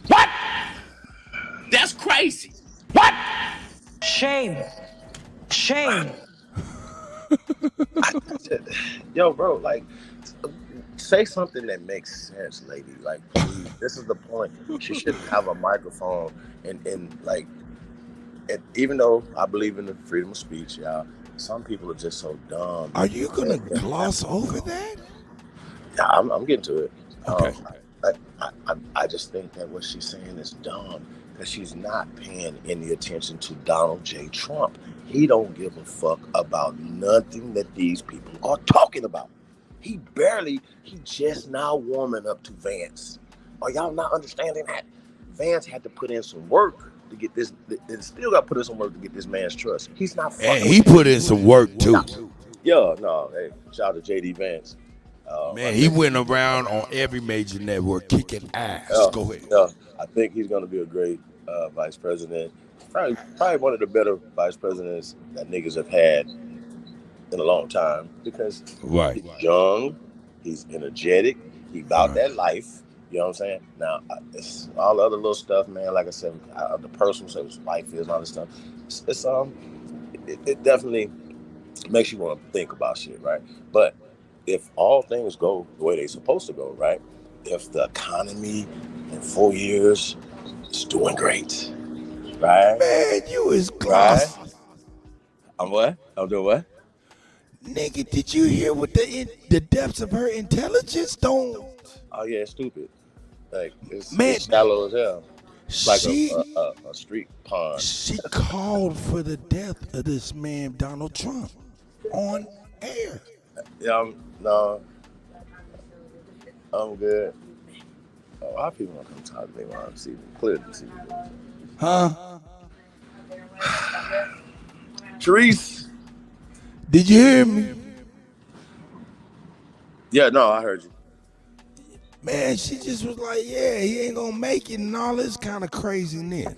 What? That's crazy. What? Shame. Yo, bro, like, say something that makes sense, lady. Like, please, this is the point. She shouldn't have a microphone and like, and even though I believe in the freedom of speech, y'all, some people are just so dumb. Are you gonna gloss over that? Yeah, I'm getting to it. Okay. I just think that what she's saying is dumb because she's not paying any attention to Donald J. Trump. He don't give a fuck about nothing that these people are talking about. He just now warming up to Vance. Are y'all not understanding that? Vance had to put in some work to get this, and still got to put in some work to get this man's trust. He's not fucking. And he put in some work too. Yeah, no, hey, shout out to JD Vance. Man, he went around on every major network kicking ass. Go ahead. Yeah, I think he's going to be a great vice president. Probably one of the better vice presidents that niggas have had in a long time, because he's young, he's energetic, he about that life. You know what I'm saying? Now, it's all the other little stuff, man. Like I said, the personal stuff, his life is and all this stuff. It definitely makes you want to think about shit, right? But if all things go the way they're supposed to go, right? If the economy in 4 years is doing great, right? Man, you is class. Right? I'm what? I'm doing what? Nigga, did you hear what the depths of her intelligence? Don't. Oh yeah, it's stupid. Like it's shallow as hell. It's like a street pond. She called for the death of this man, Donald Trump, on air. Yeah, I'm good. A lot of people don't come talk to me while I'm seeing clearly see me. Huh? Therese, did you hear me? Yeah, no, I heard you. Man, she just was like, yeah, he ain't gonna make it and all this kind of craziness.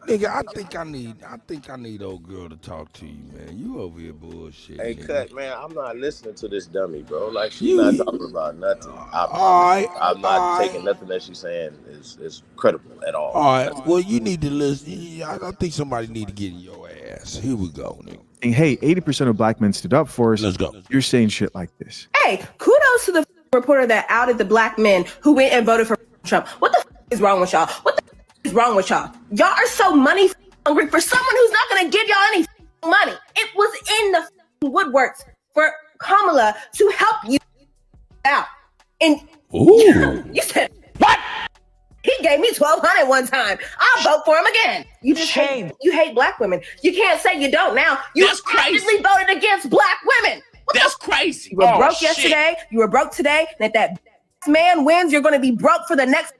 Nigga, I think I need old girl to talk to you, man. You over here bullshit. Hey, nigga. Cut, man, I'm not listening to this dummy, bro. Like, she's not talking about nothing. I'm not taking nothing that she's saying is credible at all. All right, well, you need to listen. I think somebody need to get in your ass. Here we go, nigga. And hey, 80% of black men stood up for us. Let's go. You're saying shit like this. Hey, kudos to the reporter that outed the black men who went and voted for Trump. What the is wrong with y'all? What the is wrong with y'all? Y'all are so money hungry for someone who's not going to give y'all any money. It was in the woodworks for Kamala to help you out. And you said, what? He gave me $1,200 one time. I'll vote for him again. You just hate black women. You can't say you don't now. You actively voted against black women. That's crazy. You were broke yesterday. You were broke today. And if that man wins, you're going to be broke for the next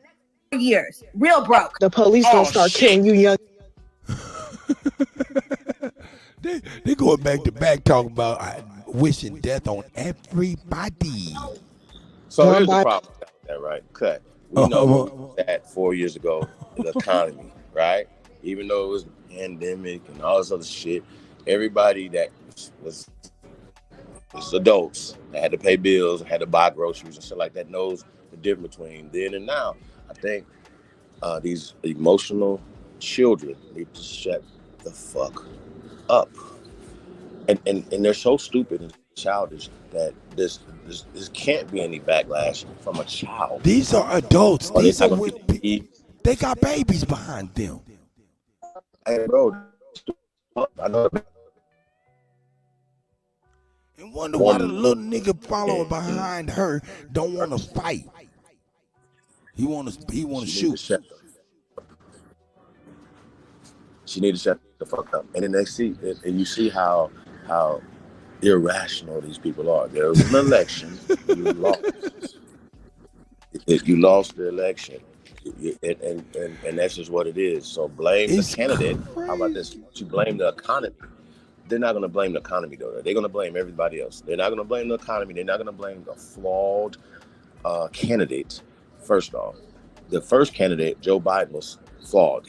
years. Real broke. The police gonna start killing you young. They going back to back talking about wishing death on everybody. So here's the problem with that, right? Cut. We know that 4 years ago, the economy, right? Even though it was pandemic and all this other shit, everybody that was adults that had to pay bills, had to buy groceries and shit like that knows the difference between then and now. I think these emotional children need to shut the fuck up. And they're so stupid and childish that this can't be any backlash from a child. These are adults. These are they got babies behind them. Hey, bro, I know. And wonder why the little nigga following behind her don't want to fight. He want to shoot. She need to shut the fuck up. And then they see, and you see how irrational these people are. There was an election, you lost. You lost the election, and that's just what it is. So blame the candidate. How about this? You blame the economy. They're not going to blame the economy, though. They're going to blame everybody else. They're not going to blame the economy. They're not going to blame the flawed candidate. First off, the first candidate, Joe Biden, was flawed.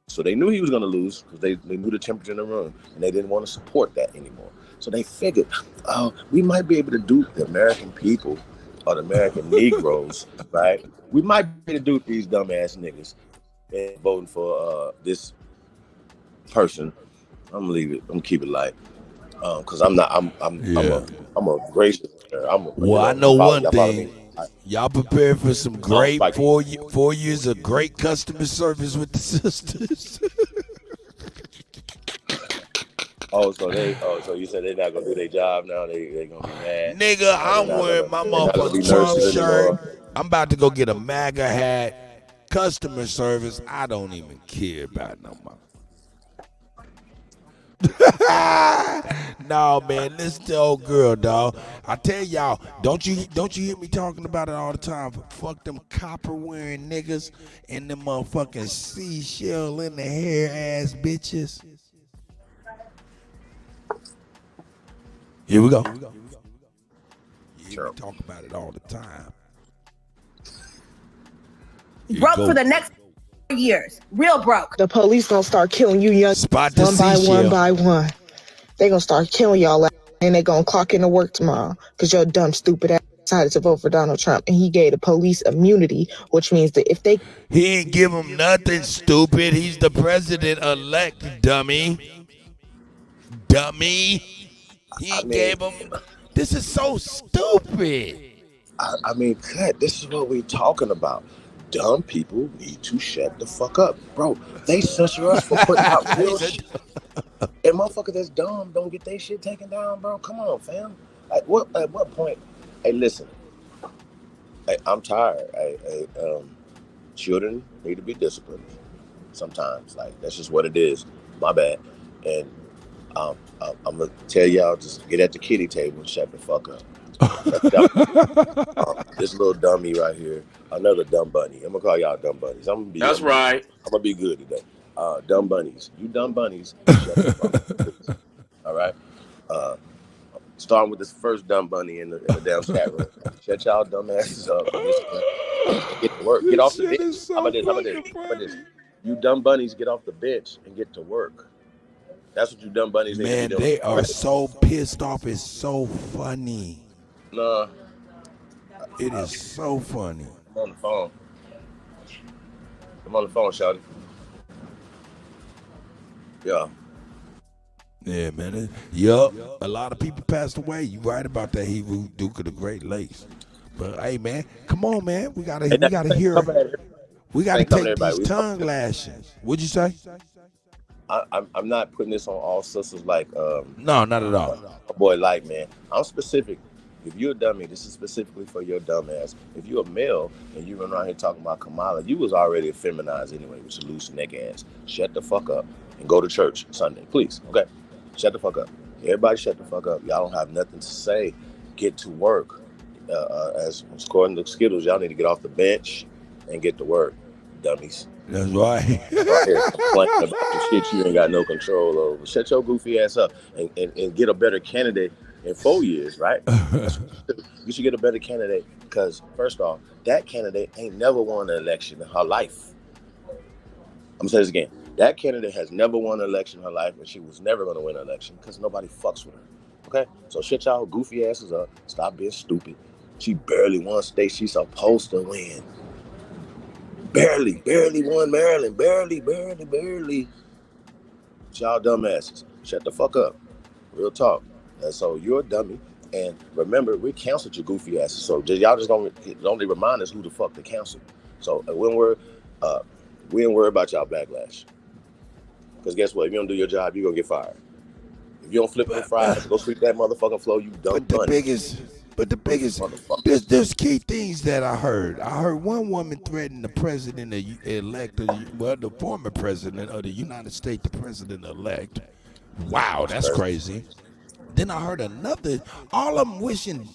So they knew he was going to lose because they knew the temperature in the room, and they didn't want to support that anymore. So they figured, we might be able to dupe the American people or the American Negroes, right? We might be able to dupe these dumbass niggas and voting for this person. I'm gonna leave it. I'm gonna keep it light, because I'm a gracious. I know one thing. Y'all prepared for some great 4 years of great customer service with the sisters. So you said they're not gonna do their job now? They gonna be mad? Nigga, I'm wearing my motherfucking Trump shirt. I'm about to go get a MAGA hat. Customer service, I don't even care about no more. No, man, listen to old girl, dog. I tell y'all, don't you hear me talking about it all the time? Fuck them copper wearing niggas and them motherfucking seashell in the hair ass bitches. Here we go. You hear me talk about it all the time. Broke for the next years. Real broke. The police gonna start killing you young one by one. They gonna start killing y'all and they gonna clock into work tomorrow because your dumb stupid ass decided to vote for Donald Trump and he gave the police immunity, which means that if they He ain't give him nothing, stupid. He's the president-elect, dummy. Dummy. He ain't gave him. This is so stupid. I mean, Kutt, this is what we're talking about. Dumb people need to shut the fuck up. Bro, they censor us for putting out real shit. And motherfuckers that's dumb don't get their shit taken down, bro. Come on, fam. At what point? Hey, listen. I'm tired. Children need to be disciplined sometimes. Like, that's just what it is. My bad. And I'm going to tell y'all, just get at the kiddie table and shut the fuck up. This little dummy right here, another dumb bunny. I'm gonna call y'all dumb bunnies. That's right. I'm gonna be good today. Dumb bunnies. You dumb bunnies. Shut the fuck up, please. All right. Starting with this first dumb bunny in the damn chat room. Shut y'all dumb asses up. And get to work. Get off the bench. How about this? You dumb bunnies, get off the bench and get to work. That's what you dumb bunnies need to be doing. They are so pissed off. It's so funny. Nah. It is so funny. I'm on the phone. Shawty. Yeah. Yeah, man. Yup. A lot of people passed away. You right about that Hebrew Duke of the Great Lakes. But hey, man, come on, man. We gotta hear. We gotta take these tongue lashings. What'd you say? I'm not putting this on all sisters like no, not at all. A boy like, man. I'm specific. If you're a dummy, this is specifically for your dumb ass. If you're a male and you run around here talking about Kamala, you was already feminized anyway with your loose neck ass. Shut the fuck up and go to church Sunday, please. Okay? Shut the fuck up. Everybody shut the fuck up. Y'all don't have nothing to say. Get to work. As according to Skittles, y'all need to get off the bench and get to work, dummies. That's right. Right here complaining about the shit you ain't got no control over. Shut your goofy ass up and get a better candidate in 4 years, right? You should get a better candidate because, first off, that candidate ain't never won an election in her life. I'm gonna say this again. That candidate has never won an election in her life, and she was never gonna win an election because nobody fucks with her. Okay? So shut y'all goofy asses up. Stop being stupid. She barely won state she's supposed to win. Barely won Maryland. Barely. Y'all dumbasses. Shut the fuck up. Real talk. And so you're a dummy. And remember, we canceled your goofy asses. So y'all just gonna only remind us who the fuck to cancel. So we ain't worried about y'all backlash. Because guess what? If you don't do your job, you're gonna get fired. If you don't flip them fries, go sweep that motherfucking floor, you dumb bunny. But the biggest, there's key things that I heard. I heard one woman threaten the president-elect, the former president of the United States, the president-elect. Wow, that's crazy. Then I heard another, all of them wishing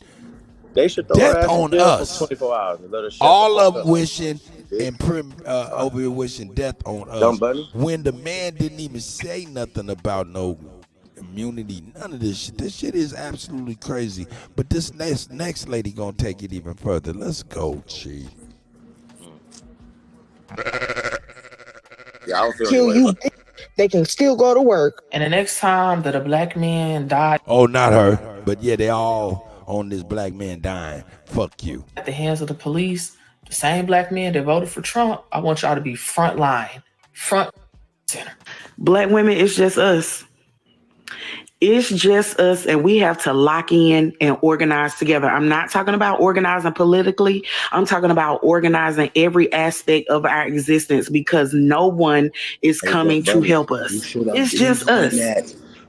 they should throw death on us. For 24 hours and let us all of them wishing over here wishing death on us. Dumb bunny. When the man didn't even say nothing about no immunity, none of this shit. This shit is absolutely crazy. But this next lady gonna take it even further. Let's go, Chief. Yeah, I don't feel kill you. They can still go to work. And the next time that a black man died, oh, not her, but yeah, they all on this black man dying. Fuck you. At the hands of the police, the same black men that voted for Trump, I want y'all to be front line, front center. Black women, it's just us. It's just us, and we have to lock in and organize together. I'm not talking about organizing politically. I'm talking about organizing every aspect of our existence because no one is coming to help us. It's just us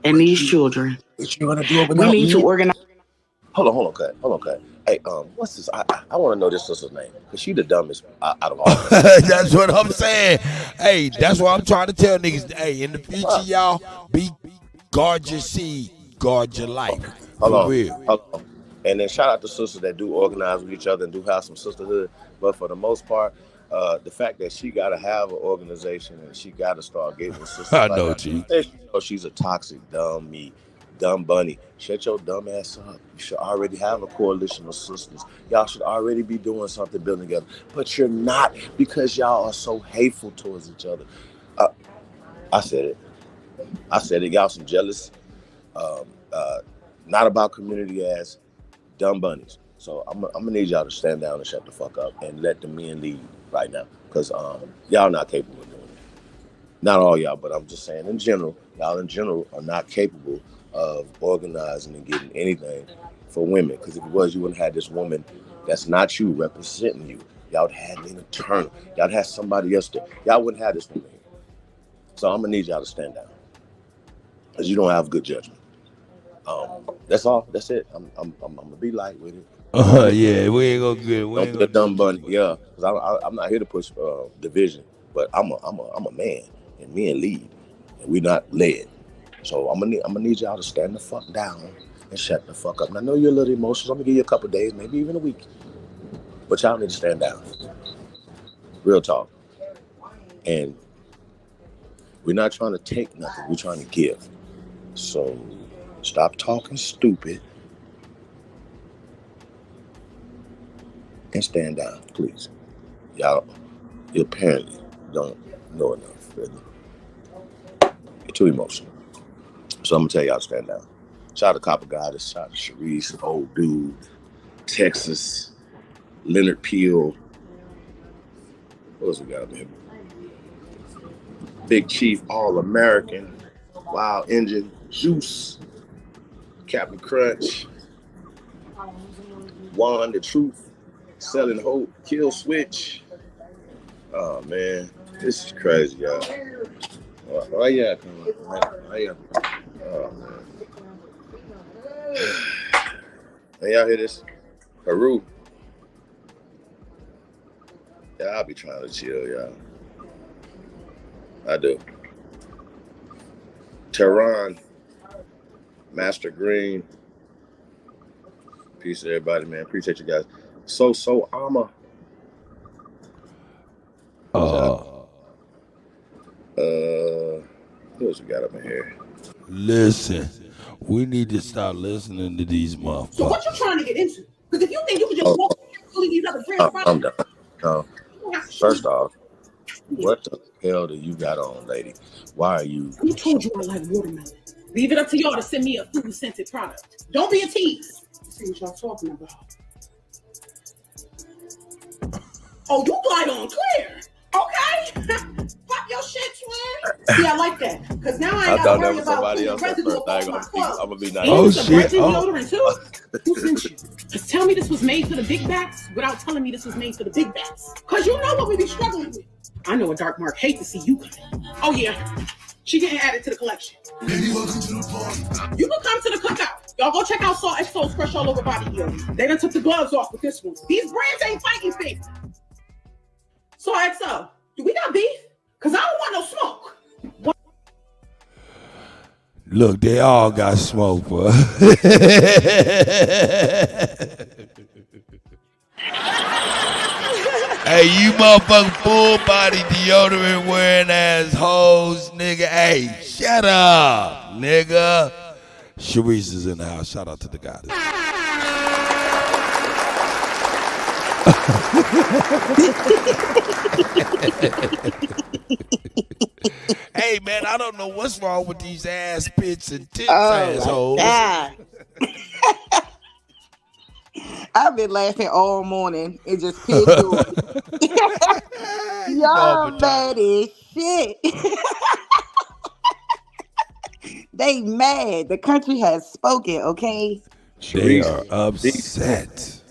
and these children. What you gonna do over we need to organize. Hold on, Kutt. Hey, what's this? I want to know this sister's name because she the dumbest out of all. That's what I'm saying. Hey, that's what I'm trying to tell niggas. Hey, in the future, y'all be guard your seed, guard your life. Hold For on. real. Hold on. And then shout out to sisters that do organize with each other and do have some sisterhood. But for the most part, the fact that she got to have an organization and she got to start getting with sisters I like know, that. Chief. You know, she's a toxic, dumb me, dumb bunny. Shut your dumb ass up. You should already have a coalition of sisters. Y'all should already be doing something, building together. But you're not, because y'all are so hateful towards each other. I said it. Y'all some jealous, not about community ass dumb bunnies. So I'm gonna need y'all to stand down and shut the fuck up and let the men lead right now, because y'all not capable of doing it. Not all y'all, but I'm just saying in general, y'all in general are not capable of organizing and getting anything for women. Because if it was, you wouldn't have this woman that's not you representing you. Y'all would have an attorney. Y'all would have somebody else there. Y'all wouldn't have this woman here. So I'm gonna need y'all to stand down, because you don't have good judgment. That's all. That's it. I'm gonna be light with it. Yeah, we ain't gonna get. Don't be a dumb bunny. Yeah, because I'm not here to push division, but I'm a man, and men lead, and we're not led. So I'm gonna need y'all to stand the fuck down and shut the fuck up. And I know you're a little emotional. I'm gonna give you a couple days, maybe even a week, but y'all need to stand down. Real talk. And we're not trying to take nothing. We're trying to give. So stop talking stupid and stand down, please. You apparently don't know enough. Really. You're too emotional. So I'm gonna tell y'all to stand down. Shout out to Copper Goddess, shout out to Sharice, Old Dude, Texas, Leonard Peel. What else we got up here? Big Chief, All American, Wild Engine, Juice, Captain Crunch, Juan the Truth, Selling Hope, Kill Switch. Oh man, this is crazy, y'all. Oh yeah, oh man. Hey, y'all hear this? Peru. Yeah, I'll be trying to chill, y'all. I do. Tehran, Master Green. Peace to everybody, man. Appreciate you guys. So Ama. Who else we got up in here? Listen, we need to start listening to these motherfuckers. So what you trying to get into? Because if you think you can just walk through these other friends, I'm done. No. First off, what the hell do you got on, lady? Why are you? Who told you I like watermelon? Leave it up to y'all to send me a food scented product. Don't be a tease. See what y'all talking about. Oh, you glide on clear. Okay. Pop your shit, twin. See, I like that. Because now I ain't got to worry about the residue across my clothes. I'm going to be nice. Oh, shit. Deodorant too? Who sent you? Just tell me this was made for the big bats without telling me this was made for the big bats. Because you know what we be struggling with. I know a dark mark hate to see you come. Oh, yeah. She getting added to the collection. You can come to the cookout. Y'all go check out Saw XO's Fresh All Over Body Heal. They done took the gloves off with this one. These brands ain't fighting faith. Saw XO, do we got beef? Because I don't want no smoke. Look, they all got smoke, bro. Hey, you motherfucking full body deodorant wearing ass hoes, nigga. Hey, shut up, nigga. Sharice is in the house. Shout out to the goddess. Hey, man, I don't know what's wrong with these ass pits and tits assholes. I've been laughing all morning. It just pissed off. Y'all mad as shit. They mad. The country has spoken, okay? They are upset.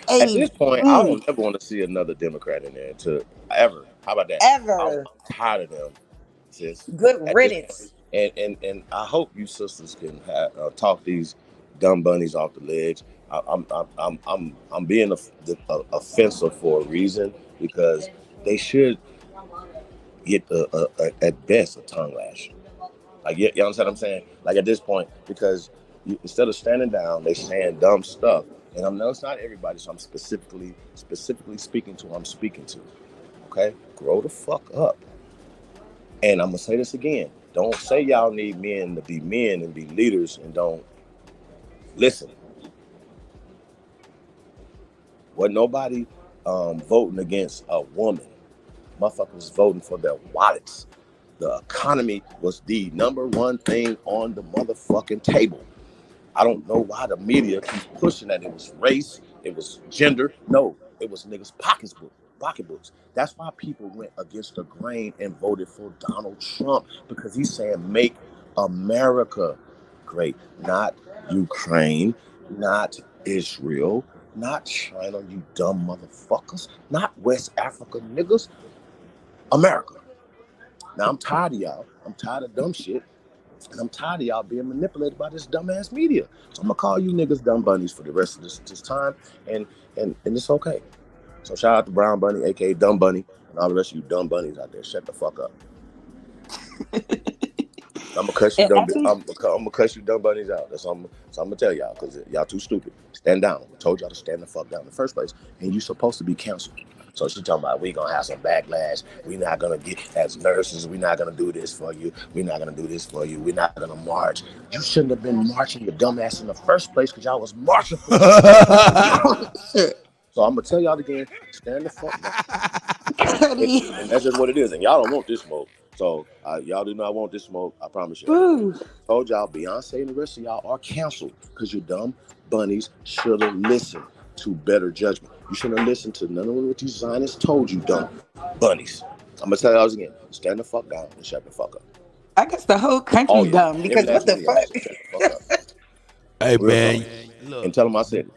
At this point, I don't ever want to see another Democrat in there ever. How about that? Ever. I'm tired of them. Sis. Good riddance. And I hope you sisters can talk these dumb bunnies off the ledge. I'm being offensive for a reason, because they should get at best a tongue lash. Like, you understand what I'm saying? Like, at this point, because instead of standing down, they saying dumb stuff. And I know it's not everybody, so I'm specifically speaking to who I'm speaking to. Okay? Grow the fuck up. And I'm going to say this again. Don't say y'all need men to be men and be leaders and don't listen. Wasn't nobody voting against a woman. Motherfuckers was voting for their wallets. The economy was the number one thing on the motherfucking table. I don't know why the media keeps pushing that it was race, it was gender. No, it was niggas' pocketbooks. That's why people went against the grain and voted for Donald Trump, because he's saying make America great, not Ukraine, not Israel, not China, you dumb motherfuckers, not West Africa niggas, America. Now I'm tired of y'all. I'm tired of dumb shit. And I'm tired of y'all being manipulated by this dumbass media. So I'm gonna call you niggas dumb bunnies for the rest of this time, and it's okay. So shout out to Brown Bunny, aka Dumb Bunny, and all the rest of you dumb bunnies out there. Shut the fuck up. I'm gonna cuss you dumb. I'm gonna cuss you dumb bunnies out. That's what I'm gonna tell y'all, because y'all too stupid. Stand down. I told y'all to stand the fuck down in the first place, and you supposed to be canceled. So she talking about we gonna have some backlash. We not gonna get, as nurses, we not gonna do this for you. We not gonna do this for you. We not gonna march. You shouldn't have been marching your dumb ass in the first place, because y'all was marching for So I'm gonna tell y'all again, stand the fuck down. And that's just what it is. And y'all don't want this smoke. So y'all do not want this smoke. I promise you. Ooh. Told y'all, Beyonce and the rest of y'all are canceled because you dumb bunnies should have listened to better judgment. You shouldn't have listened to none of what these Zionists told you, dumb bunnies. I'm gonna tell y'all again, stand the fuck down and shut the fuck up. I guess the whole country's dumb, because what the fuck? Hey, man. And tell them I said it.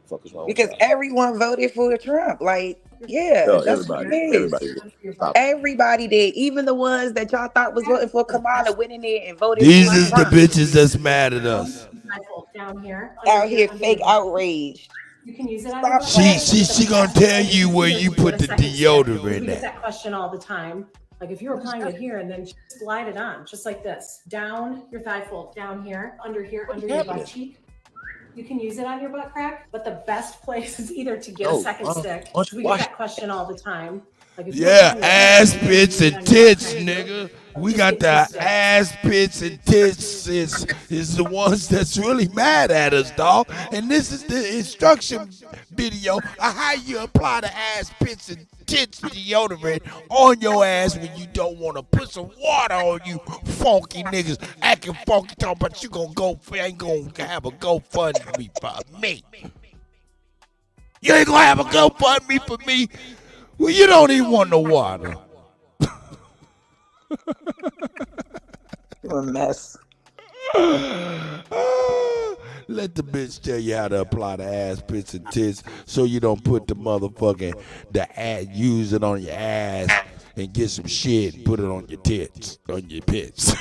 Fuck is wrong Because everyone voted for Trump. Like, yeah, no, that's what it is. Everybody Everybody did. Even the ones that y'all thought was voting for Kamala went in there and voted These for is the Trump. bitches that's mad at us. Down here. Out here fake outraged. You can use it on your She gonna tell you where you put the deodorant We at. get that question all the time. Like, if you're applying it here and then just slide it on, just like this, down your thigh fold, down here, under your butt cheek. You can use it on your butt crack, but the best place is either to get a second stick. We get that question all the time. Like, if you're Yeah, applying it ass here, pits and tits, nigga. We got the ass pits and tits is the ones that's really mad at us, dog. And this is the instruction video of how you apply the ass pits and tits deodorant on your ass when you don't want to put some water on you funky niggas acting funky, talking about you ain't gonna have a GoFundMe for me. You ain't gonna have a GoFundMe for me. Well, you don't even want no water. You're a mess. Let the bitch tell you how to apply the ass pits and tits so you don't put the motherfucking, use it on your ass and get some shit and put it on your tits, on your pits.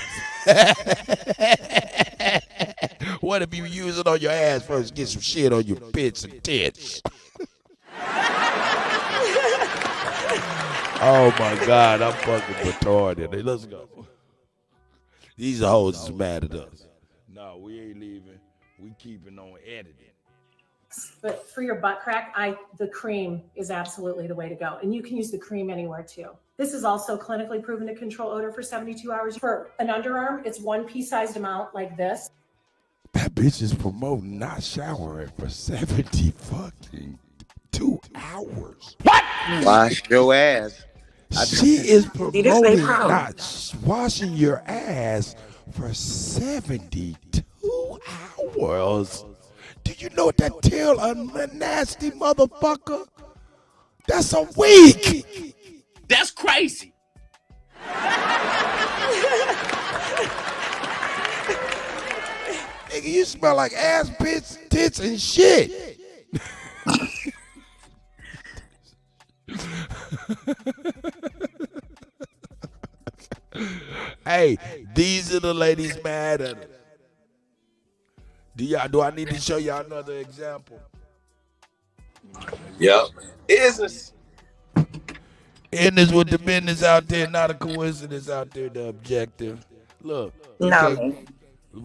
What if you use it on your ass first, get some shit on your pits and tits? Oh my God, I'm fucking retarded. Let's go. These hoes is mad at us. No, we ain't leaving. We keeping on editing. But for your butt crack, the cream is absolutely the way to go. And you can use the cream anywhere too. This is also clinically proven to control odor for 72 hours. For an underarm, it's one pea-sized amount like this. That bitch is promoting not showering for 70 fucking 2 hours. What? Wash your ass. She is promoting not washing your ass for 72 hours. Do you know what that tell a nasty motherfucker? That's a week. That's crazy. Nigga, you smell like ass, pits, tits, and shit. Hey, these are the ladies mad at us. Do I need to show y'all another example? Yep. Business. And this with the business out there, not a coincidence out there, the objective. Look. No, Okay. man.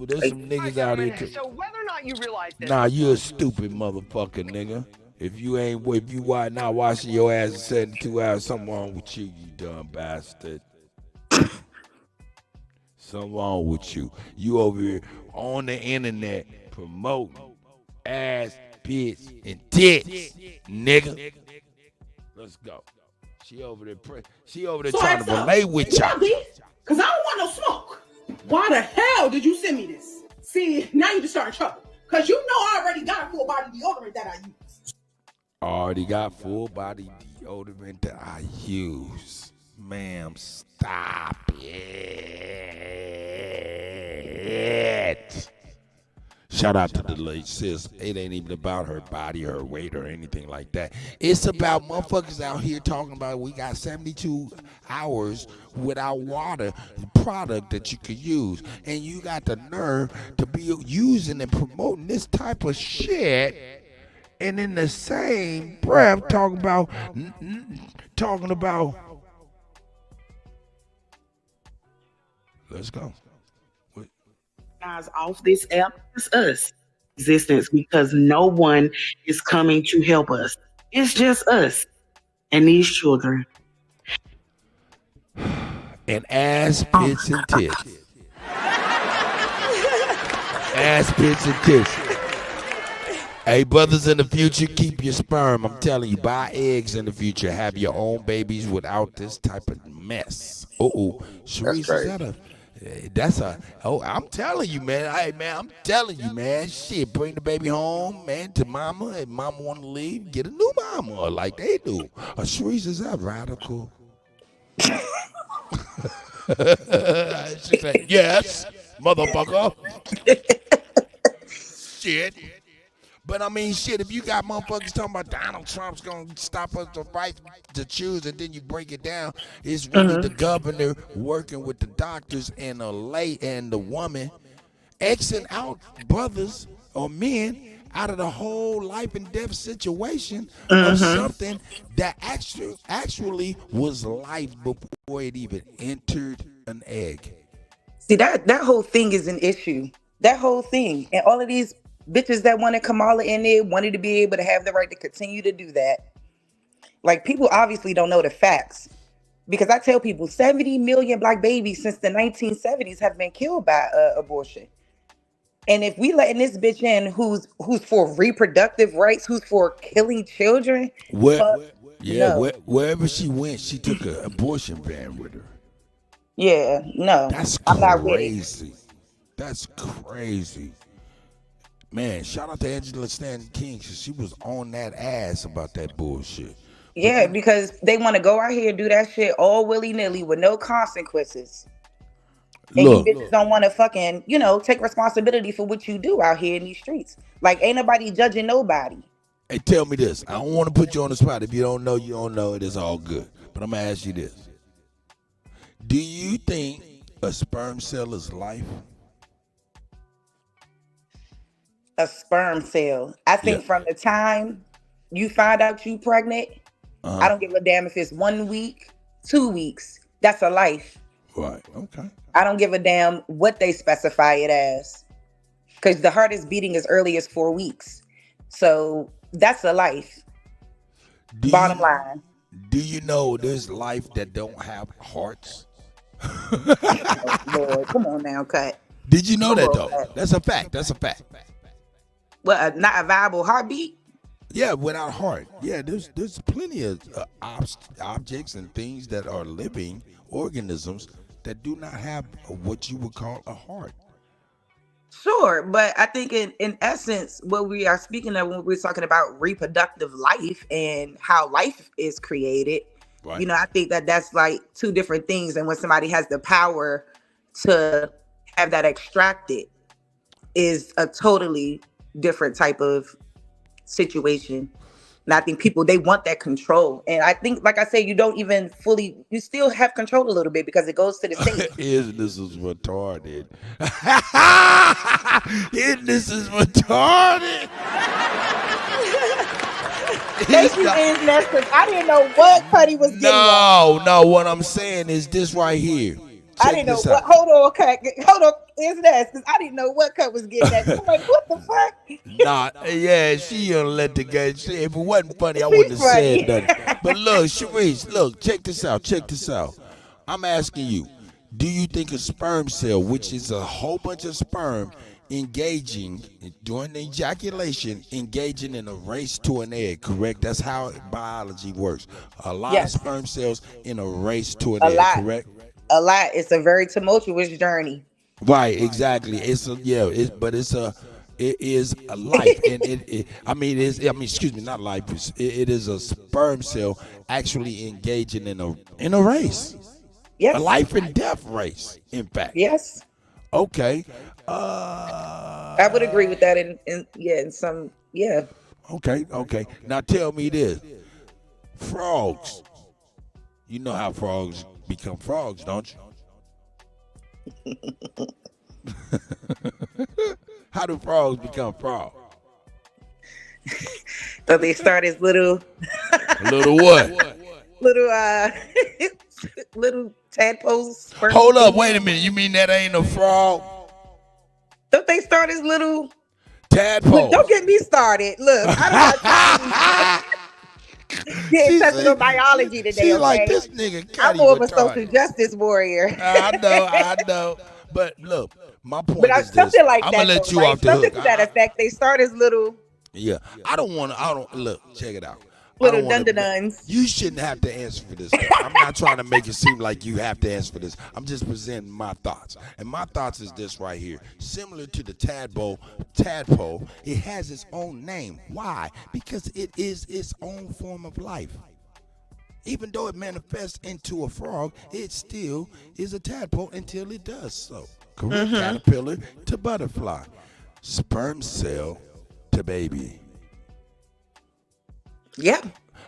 There's some niggas out here. So whether or not you realize this, Nah, you a stupid motherfucker, nigga. If you not washing your ass in 72 hours, something wrong with you, you dumb bastard. Something wrong with you. You over here on the internet promoting ass, bitch, and tits, nigga. Let's go. She over there trying to relate with y'all. Because I don't want no smoke. Why the hell did you send me this? See, now you just starting trouble. Because you know I already got full body deodorant that I use. Already got full body deodorant that I use. Ma'am, stop it. Shout out to the late sis. It ain't even about her body, her weight, or anything like that. It's about motherfuckers out here talking about we got 72 hours without water product that you could use. And you got the nerve to be using and promoting this type of shit. And in the same breath talking about let's go. Guys off this app is us existence because no one is coming to help us. It's just us and these children. And ass, pits, and tits. Ass, pits, and tits. Hey, brothers, in the future, keep your sperm. I'm telling you, buy eggs in the future. Have your own babies without this type of mess. Sharice, I'm telling you, man. Hey, man, I'm telling you, man. Shit, bring the baby home, man, to mama. If mama want to leave, get a new mama like they do. Sharice, is that radical? She said, yes, motherfucker. Shit. But I mean, shit, if you got motherfuckers talking about Donald Trump's going to stop us the right to choose, and then you break it down, it's really the governor working with the doctors and the woman Xing out brothers or men out of the whole life and death situation of something that actually was life before it even entered an egg. See, that whole thing is an issue. That whole thing. And all of these bitches that wanted Kamala in there wanted to be able to have the right to continue to do that. Like, people obviously don't know the facts. Because I tell people 70 million black babies since the 1970s have been killed by abortion. And if we letting this bitch in who's for reproductive rights, who's for killing children, wherever she went, she took an abortion ban with her. Yeah, no. That's I'm not crazy. That's crazy. Man, shout out to Angela Stanton King, because she was on that ass about that bullshit. Yeah, because they want to go out here and do that shit all willy-nilly with no consequences. And you bitches don't want to fucking, take responsibility for what you do out here in these streets. Like, ain't nobody judging nobody. Hey, tell me this. I don't want to put you on the spot. If you don't know, you don't know. It is all good. But I'm going to ask you this. Do you think a sperm cell is life? A sperm cell. I think from the time you find out you pregnant, I don't give a damn if it's 1 week, 2 weeks. That's a life. Right. Okay. I don't give a damn what they specify it as. Because the heart is beating as early as 4 weeks. So that's a life. Bottom line. Do you know there's life that don't have hearts? Oh, Lord, come on now, Cut. Did you know that, though? That's a fact. That's a fact. What, not a viable heartbeat? Yeah, without heart. Yeah, there's plenty of objects and things that are living organisms that do not have what you would call a heart. Sure, but I think in essence, what we are speaking of when we're talking about reproductive life and how life is created, right. I think that's like two different things. And when somebody has the power to have that extracted is a totally different type of situation. And I think people, they want that control. And I think, like I said, you don't even fully, you still have control a little bit because it goes to the state. This is retarded. This is retarded. Thank you, Nestor. I didn't know what Kutty was getting. No, what I'm saying is this right here. I check didn't know this what. out. Hold on, Cut. Hold on. Answer that, because I didn't know what Cut was getting at. I'm like, what the fuck? Nah, yeah, she gonna let the guy say. If it wasn't funny, I She's wouldn't have funny. said nothing. But look, Sharice, look, check this out. Check this out. I'm asking you, do you think a sperm cell, which is a whole bunch of sperm engaging during the ejaculation, engaging in a race to an egg, correct? That's how biology works. A lot Yes. of sperm cells in a race to an A egg, lot. correct? A lot. It's a very tumultuous journey. Right, exactly. It's a it is a life, and excuse me, not life. It is a sperm cell actually engaging in a race, Yes. a life and death race. In fact, Yes. okay, I would agree with that. Yeah. okay. Now tell me this: frogs. You know how frogs become frogs, don't you? How do frogs become frogs? So they start as little Little what? little tadpoles. Hold up, wait a minute. You mean that ain't a frog? Don't they start as little tadpoles? Look, don't get me started. Look, I don't get touching on biology today. She's okay? like, this nigga I'm more of a social justice warrior. I know. But look, my point But is this. something like I'm that. gonna let though, you right? off the Something hook. to that effect. They start as little Yeah, look, check it out. little dun-dun-duns. You shouldn't have to answer for this stuff. I'm not trying to make it seem like you have to answer for this. I'm just presenting my thoughts. And my thoughts is this right here. Similar to the tadpole, it has its own name. Why? Because it is its own form of life. Even though it manifests into a frog, it still is a tadpole until it does so. Correct? Mhm. Caterpillar to butterfly. Sperm cell to baby. Yeah.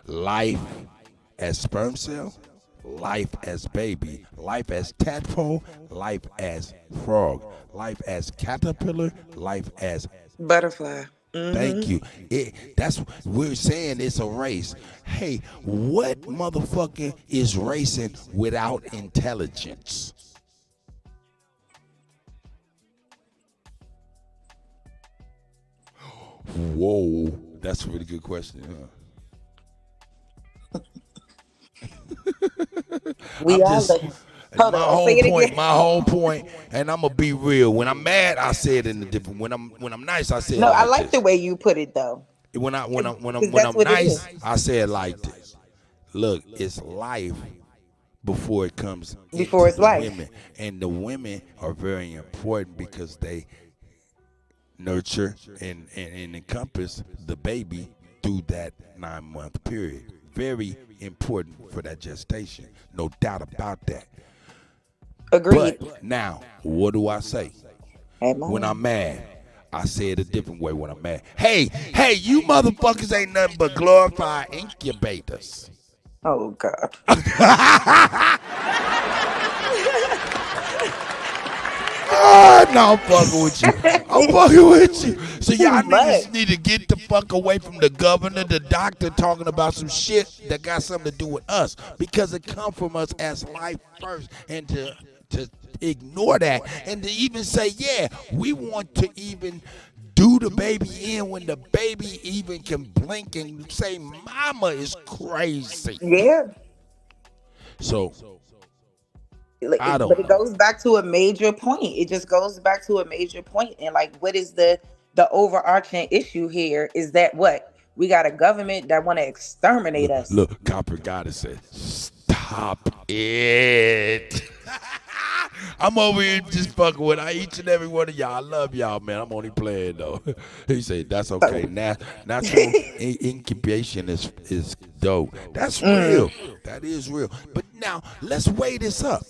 Life as sperm cell, life as baby, life as tadpole, life as frog, life as caterpillar, life as butterfly. Thank you. We're saying it's a race. Hey, what motherfucker is racing without intelligence? Whoa, that's a really good question. Huh? We all hold on, say it again. My whole point, and I'm gonna be real. When I'm mad, I say it in a different. When I'm nice, I say it No, like I like this. the way you put it though. When I'm that's what it nice, is. I say it like this. Look, it's life before it comes Before into it's the life. women, and the women are very important because they nurture and encompass the baby through that 9-month period. Very important for that gestation, no doubt about that. Agreed. But now, what do I say? When I'm mad, I say it a different way when I'm mad. Hey, you motherfuckers ain't nothing but glorified incubators. Oh, God. No, I'm fucking with you. I'm fucking with you. So y'all niggas need to get the fuck away from the governor, the doctor talking about some shit that got something to do with us, because it come from us as life first, and to ignore that and to even say, yeah, we want to even do the baby in when the baby even can blink and say mama is crazy. Yeah. So I don't But it goes back to a major point. It just goes back to a major point. And like, what is the overarching issue here? Is that what we got a government that want to exterminate us? Look, Copper Goddess said, stop it. I'm over here just fucking with each and every one of y'all. I love y'all, man. I'm only playing though. He said that's okay. Natural incubation is dope. That's real. That is real. But now let's weigh this up.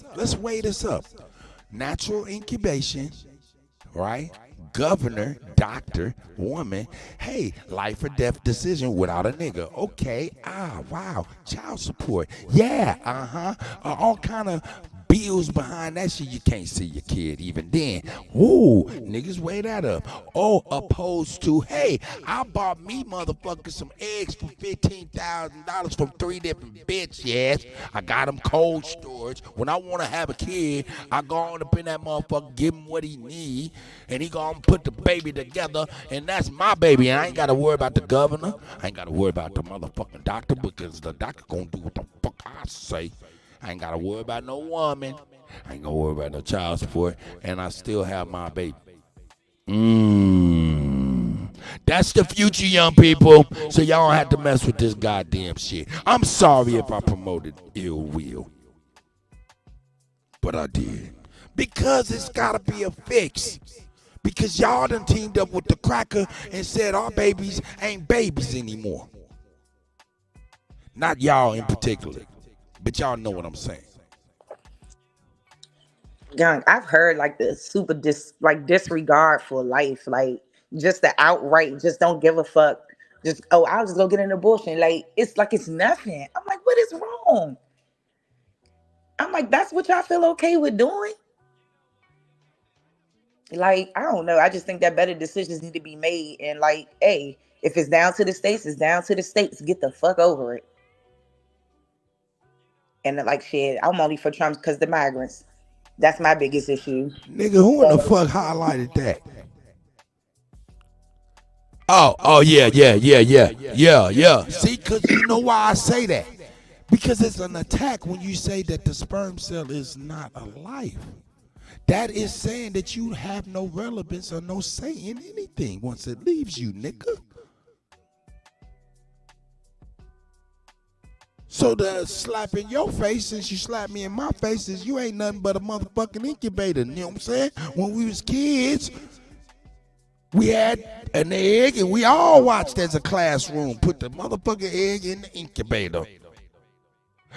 Natural incubation, right? Governor, doctor, woman, hey, life or death decision without a nigga. Okay, wow, child support. Yeah, all kind of bills behind that shit, you can't see your kid even then. Ooh, niggas weigh that up. Or opposed to, hey, I bought me motherfuckers some eggs for $15,000 from 3 different bitches. I got him cold storage. When I want to have a kid, I go on up in that motherfucker, give him what he need, and he gonna put the baby together, and that's my baby. And I ain't got to worry about the governor. I ain't got to worry about the motherfucking doctor, because the doctor gonna do what the fuck I say. I ain't got to worry about no woman. I ain't gonna worry about no child support, and I still have my baby. That's the future, young people. So y'all don't have to mess with this goddamn shit. I'm sorry if I promoted ill will, but I did. Because it's gotta be a fix. Because y'all done teamed up with the cracker and said our babies ain't babies anymore. Not y'all in particular, but y'all know what I'm saying. Young, I've heard like the super disregard for life, like just the outright, just don't give a fuck. Just, oh, I'll just go get an abortion. Like it's nothing. I'm like, what is wrong? I'm like, that's what y'all feel okay with doing? Like, I don't know. I just think that better decisions need to be made. And like, hey, if it's down to the states, it's down to the states. Get the fuck over it. And like, shit, I'm only for Trump because the migrants. That's my biggest issue. Nigga, who in the fuck highlighted that? Oh, yeah. See, because you know why I say that? Because it's an attack when you say that the sperm cell is not alive. That is saying that you have no relevance or no say in anything once it leaves you, nigga. So the slap in your face, since you slap me in my face, is you ain't nothing but a motherfucking incubator. You know what I'm saying? When we was kids, we had an egg, and we all watched as a classroom put the motherfucking egg in the incubator.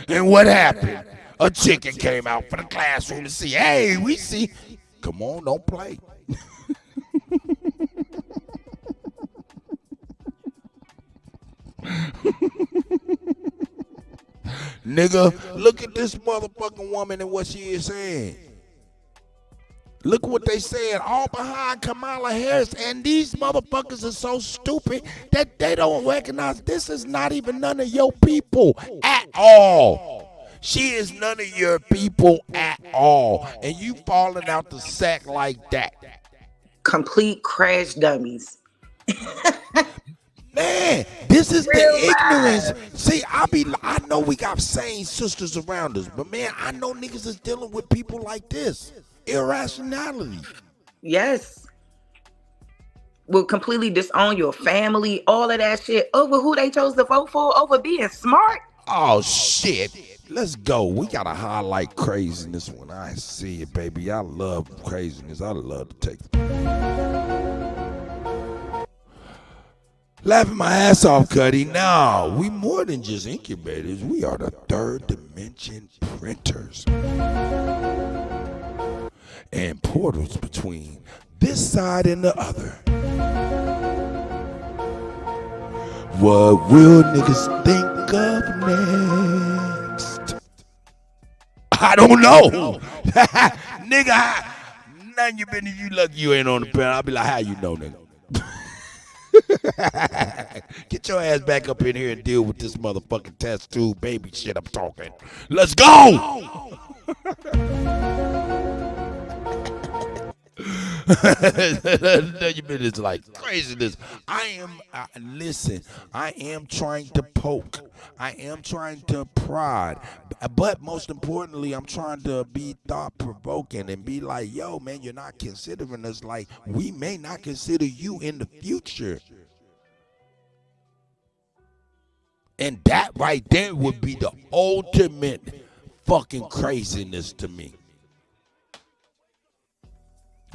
And what happened? A chicken came out for the classroom to see. Hey, we see. Come on, don't play. Nigga, look at this motherfucking woman and what she is saying. Look what they said, all behind Kamala Harris, and these motherfuckers are so stupid that they don't recognize this is not even none of your people at all. She is none of your people at all, and you falling out the sack like that. Complete crash dummies. Man, this is the ignorance. See, I know we got sane sisters around us, but man, I know niggas is dealing with people like this. Irrationality. Yes. Will completely disown your family, all of that shit, over who they chose to vote for, over being smart. Oh, shit. Let's go. We got to highlight craziness when I see it, baby. I love craziness. I love to take laughing my ass off, Kutty. No, we more than just incubators. We are the third dimension printers. And portals between this side and the other. What will niggas think of next? I don't know. Nigga, none you been you lucky you ain't on the panel. I'll be like, how you know, nigga? Get your ass back up in here and deal with this motherfucking test tube baby shit I'm talking. Let's go! You been it's like craziness. Listen, I am trying to poke. I am trying to prod. But most importantly, I'm trying to be thought-provoking and be like, yo, man, you're not considering us, like we may not consider you in the future. And that right there would be the ultimate fucking craziness to me.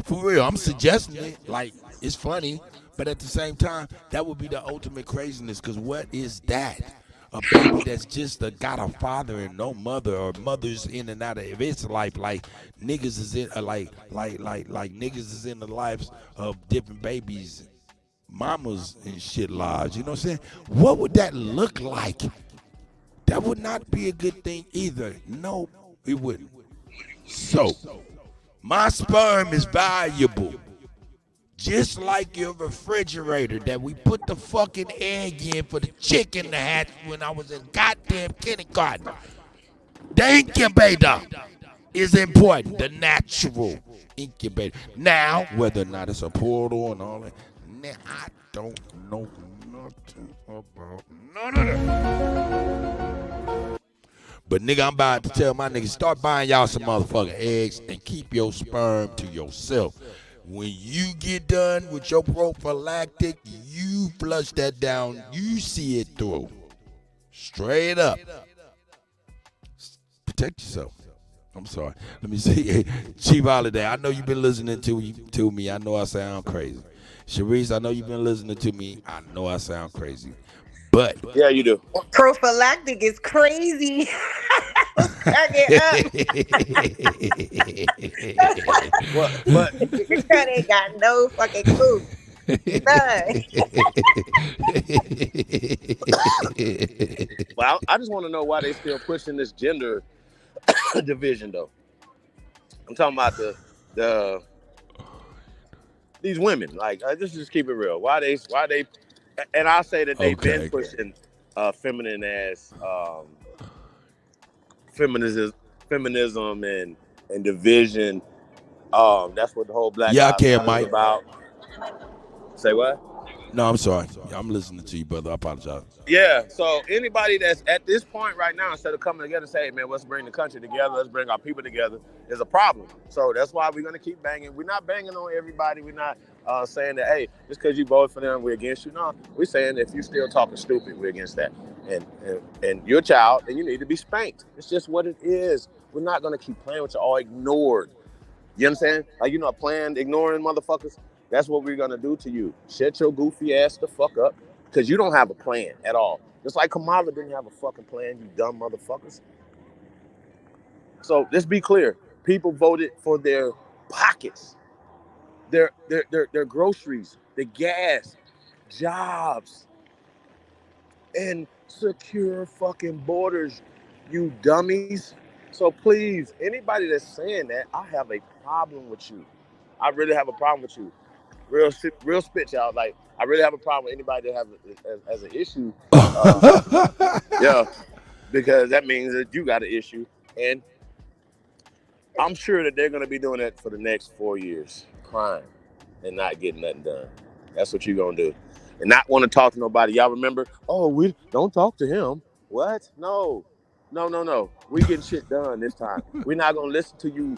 For real, I'm suggesting it like it's funny, but at the same time, that would be the ultimate craziness. Because what is that? A baby that's just got a father and no mother, or mother's in and out of its life, like niggas is in like niggas is in the lives of different babies, mamas and shit lives. You know what I'm saying? What would that look like? That would not be a good thing either. No, it wouldn't. So, my sperm is valuable. Just like your refrigerator that we put the fucking egg in for the chicken to hatch when I was in goddamn kindergarten. The incubator is important. The natural incubator. Now, whether or not it's a portal and all that, I don't know nothing about none of that. But nigga, I'm about to tell my niggas, start buying y'all some motherfucking eggs and keep your sperm to yourself. When you get done with your prophylactic, you flush that down. You see it through. Straight up. Protect yourself. I'm sorry. Let me see. Chief Holiday, I know you've been listening to me. I know I sound crazy. Sharice, I know you've been listening to me. I know I sound crazy. But yeah, you do. Prophylactic is crazy. What? That ain't got no fucking clue. Well, I just want to know why they still pushing this gender division, though. I'm talking about these women. Like, just keep it real. Why they? And I'll say that they've been pushing feminine as feminism and division. That's what the whole Black Lives Matter is about. Say what? No, I'm sorry. I'm listening to you, brother. I apologize. Yeah, so anybody that's at this point right now, instead of coming together and saying, hey, man, let's bring the country together, let's bring our people together, is a problem. So that's why we're going to keep banging. We're not banging on everybody. We're not saying that, hey, just because you voted for them, we're against you. No, we're saying if you're still talking stupid, we're against that. And you're a child, and you need to be spanked. It's just what it is. We're not going to keep playing with you all ignored. You understand? Like, playing, ignoring motherfuckers. That's what we're going to do to you. Shut your goofy ass the fuck up. Because you don't have a plan at all. Just like Kamala didn't have a fucking plan, you dumb motherfuckers. So let's be clear. People voted for their pockets, their groceries, the gas, jobs, and secure fucking borders, you dummies. So please, anybody that's saying that, I have a problem with you. I really have a problem with you. Real spit, y'all. Like, I really have a problem with anybody that has an issue. Yeah, because that means that you got an issue. And I'm sure that they're going to be doing that for the next 4 years, crying and not getting nothing done. That's what you're going to do. And not want to talk to nobody. Y'all remember, we don't talk to him. What? No. We getting shit done this time. We're not going to listen to you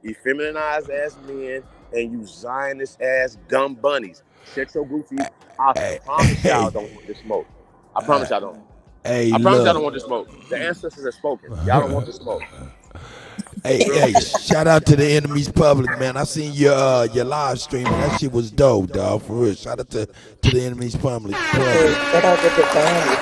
effeminized ass men and you Zionist ass dumb bunnies. Shut your goofy. I promise y'all don't want this smoke. I promise y'all don't. I promise y'all don't want this smoke. The ancestors have spoken. Y'all don't want this smoke. Hey, shout out to the enemy's public, man. I seen your live stream. That shit was dope, dog. For real. Shout out to the enemy's public. Shout out to the family.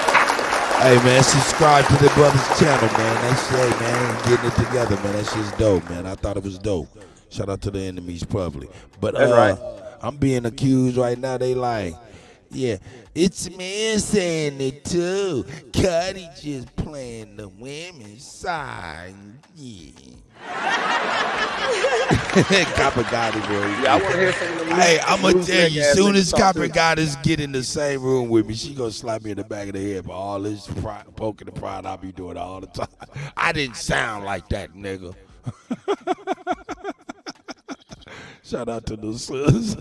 Hey, man, subscribe to the brother's channel, man. That shit, man, getting it together, man. That shit's dope, man. I thought it was dope. Shout out to the enemy's public. But right. I'm being accused right now. They like, yeah, it's men saying it too. Kutty just playing the women's side. Yeah. Copper got it, bro. Yeah, I want to hear some of them. Hey, I'm going to tell you, as soon as Copper got us get in the same room with me, she going to slap me in the back of the head for all this poking the pride I be doing all the time. I didn't sound like that, nigga. Shout out to the sons.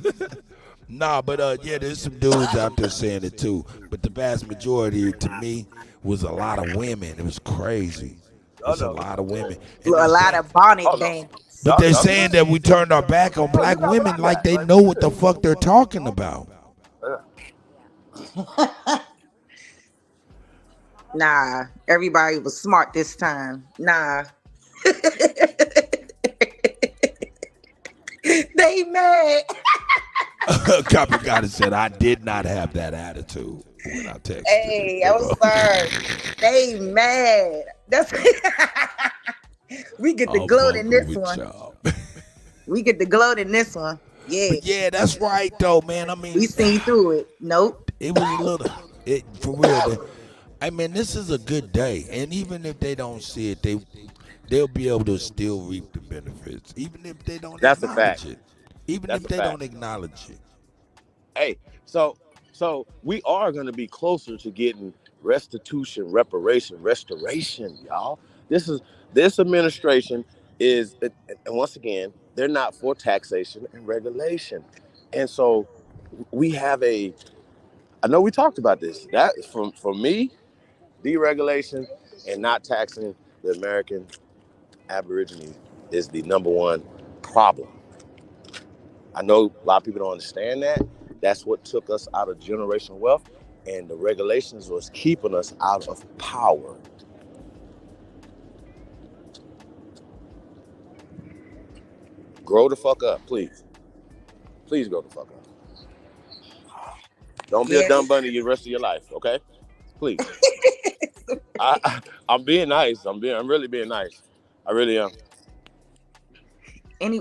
Nah, but yeah, there's some dudes out there saying it too. But the vast majority, to me, was a lot of women. It was crazy. There's a lot of women. A lot of bonnet bands. But they're saying that we turned our back on black women like they know what the fuck they're talking about. Nah, everybody was smart this time. Nah. They mad. Copper got it said, I did not have that attitude when I texted. Hey, I'm sorry. They mad. That's we get the gloat in this one. We get the gloat in this one. Yeah. But yeah, that's right though, man. I mean, we seen through it. Nope. It was a little for real. I mean, this is a good day. And even if they don't see it, they'll be able to still reap the benefits, even if they don't That's a fact. acknowledge it. Even That's if a they fact. don't acknowledge it. Hey, so we are going to be closer to getting restitution, restoration, y'all. This administration is, and once again, they're not for taxation and regulation, and so we have I know we talked about this. That for me, deregulation and not taxing the American Aborigines is the number one problem. I know a lot of people don't understand that. That's what took us out of generational wealth, and the regulations was keeping us out of power. Grow the fuck up, please. Please grow the fuck up. Don't be a dumb bunny the rest of your life, okay? Please. I'm being nice. I'm really being nice. I really am.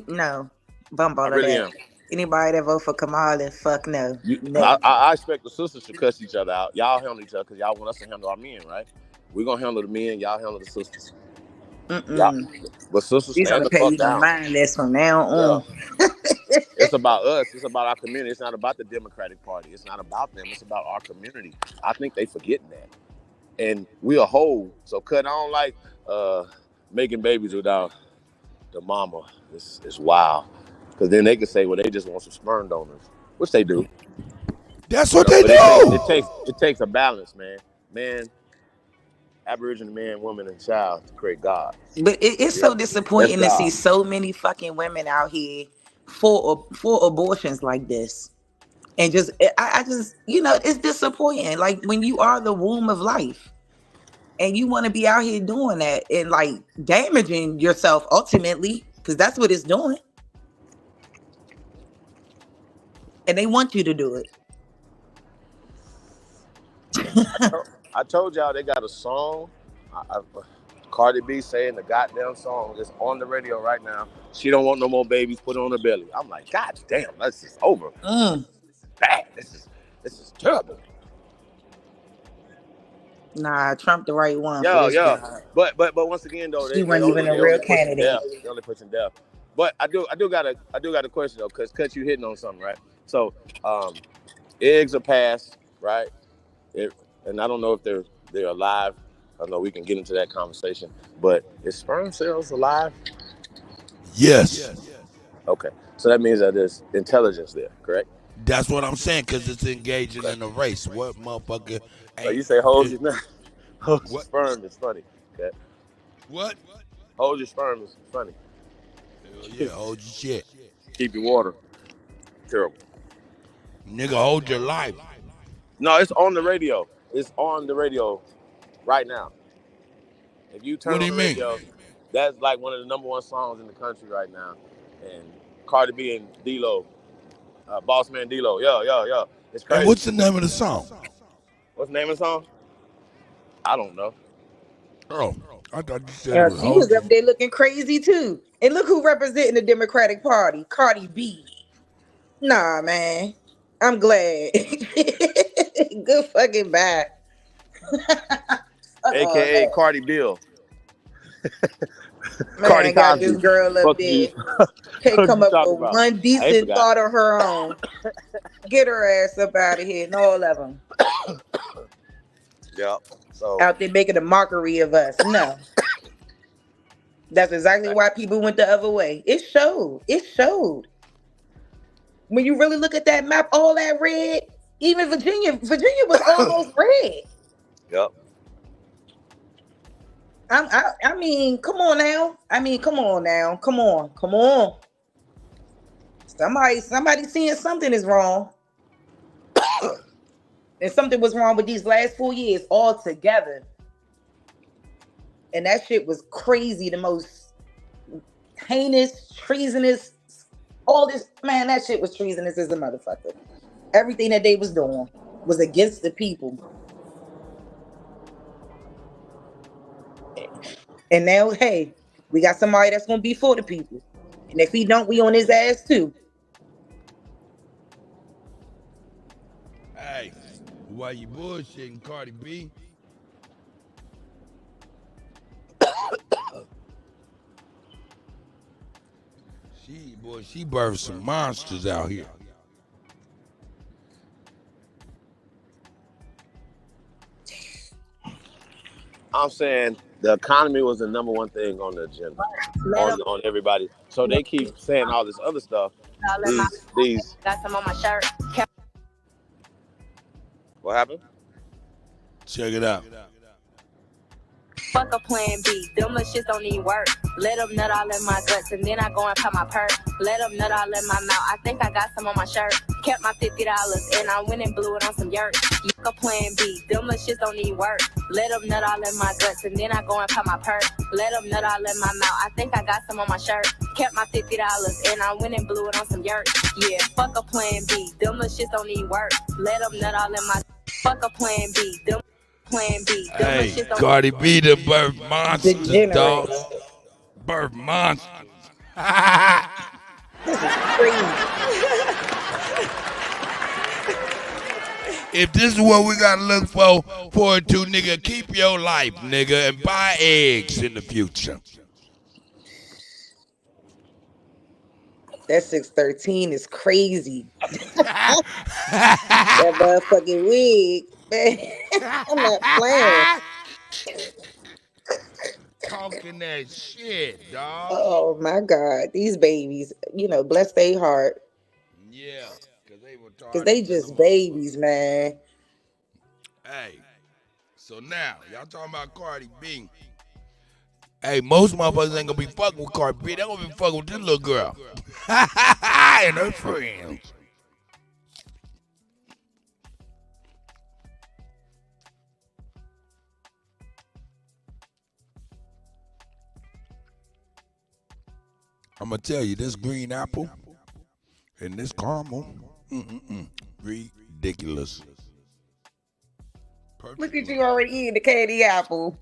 No, bump all I of really that. am. Anybody that vote for Kamala, fuck no. No. I expect the sisters to cuss each other out. Y'all handle each other because y'all want us to handle our men, right? We're going to handle the men. Y'all handle the sisters. Y'all, but sisters, These stand are the pay fuck you down. mind less from now on. It's about us. It's about our community. It's not about the Democratic Party. It's not about them. It's about our community. I think they forgetting that. And we a whole. So Kutt, I don't like making babies without the mama. It's wild. Because then they could say, well, they just want some sperm donors, which they do. That's what they do. It takes a balance, man. Man, Aboriginal man, woman, and child to create God. But it's so disappointing to see so many fucking women out here for abortions like this. And I just, it's disappointing. Like when you are the womb of life and you want to be out here doing that and like damaging yourself ultimately, because that's what it's doing. And they want you to do it. I told y'all they got a song. Cardi B saying the goddamn song is on the radio right now. She don't want no more babies. Put it on her belly. I'm like, God damn, this is over. This is bad. This is terrible. Nah, Trump the right one for Yeah. this job. But once again though, She wasn't even a real candidate. They only pushing death. But I do got a question though, because Kutt, you hitting on something, right? So eggs are passed, right? And I don't know if they're alive. I know we can get into that conversation. But is sperm cells alive? Yes. Okay. So that means that there's intelligence there, correct? That's what I'm saying, because it's engaging in a race. What motherfucker? So you say hold your sperm is funny. Okay. What? Hold your sperm is funny. Hell yeah, hold your shit. Keep your water. Terrible. Nigga, hold your life. No, it's on the radio. It's on the radio right now. If you turn on the radio, that's like one of the number one songs in the country right now. And Cardi B and D-Lo, Boss Man D-Lo, yo. It's crazy. And what's the name of the song? What's the name of the song? I don't know. Oh, I thought you said it was She was up there looking crazy too. And look who representing the Democratic Party, Cardi B. Nah, man. I'm glad. Good fucking bye. AKA Cardi Bill. Man, Cardi got Cosby. this girl up there. Can't come up with one decent thought of her own. Get her ass up out of here, and all of them. Yep. So out there making a mockery of us. No. That's exactly why people went the other way. It showed. It showed. When you really look at that map, all that red, even Virginia was almost red. Yep. I mean, come on now. Come on. Somebody seeing something is wrong. And something was wrong with these last 4 years altogether. And that shit was crazy. The most heinous, treasonous, all this, man, that shit was treasonous as a motherfucker. Everything that they was doing was against the people. And now, hey, we got somebody that's going to be for the people. And if he don't, we on his ass too. Hey, why you bullshitting, Cardi B? She birthed some monsters out here. I'm saying the economy was the number one thing on the agenda, on everybody. So they keep saying all this other stuff. These. Got some on my shirt. What happened? Check it out. Fuck a plan B. Them little shits don't need work. Let them nut all in my guts and then I go and pop my perk. Let them nut all in my mouth. I think I got some on my shirt. Kept my $50 and I went and blew it on some yurt. Fuck a plan B. Them little shits don't need work. Let them nut all in my guts and then I go and pop my perk. Let them nut all in my mouth. I think I got some on my shirt. Kept my $50 and I went and blew it on some yurt. Yeah, fuck a plan B. Them little shits don't need work. Let them nut all in my. Fuck a plan B. Them plan B. Hey, Cardi B the birth monsters, dog. Birth monsters. This is crazy. If this is what we gotta look forward to, nigga, keep your life, nigga, and buy eggs in the future. That 613 is crazy. That motherfucking wig, man. I'm not playing. Talking that shit, dog. Oh my God, these babies, bless their heart. Yeah, because they just babies, man. Hey, so now y'all talking about Cardi B. Hey, most motherfuckers ain't gonna be fucking with Cardi B. They gonna be fucking with this little girl and her friends. I'm gonna tell you, this green apple and this caramel, ridiculous. Look at you already eating the candy apple.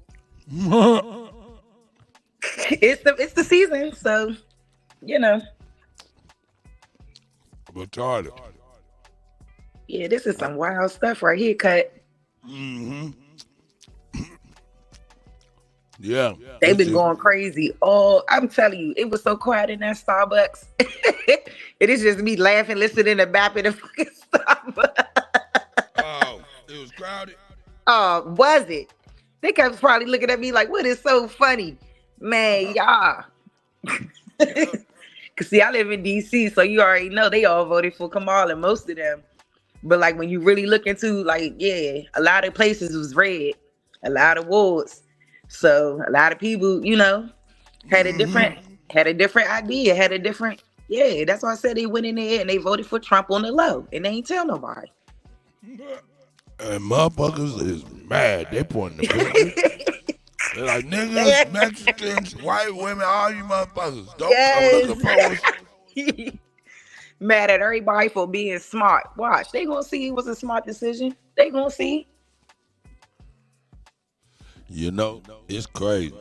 It's the season, so Retarded. Yeah, this is some wild stuff right here, Cut. Mm-hmm. Yeah. They've been going crazy. Oh, I'm telling you, it was so quiet in that Starbucks. It is just me laughing, listening to Bap in the fucking Starbucks. Oh, it was crowded? Was it? They kept probably looking at me like, what is so funny? Man, y'all. Cause see, I live in DC, so you already know they all voted for Kamala, most of them. But like when you really look into a lot of places was red, a lot of wards. So a lot of people, had a different idea, had a different, that's why I said they went in there and they voted for Trump on the low and they ain't tell nobody. And motherfuckers is mad. They pointing the finger. They're like, niggas, Mexicans, white women, all you motherfuckers. Don't come looking for us. Mad at everybody for being smart. Watch, they gonna see it was a smart decision. They gonna see. It's crazy.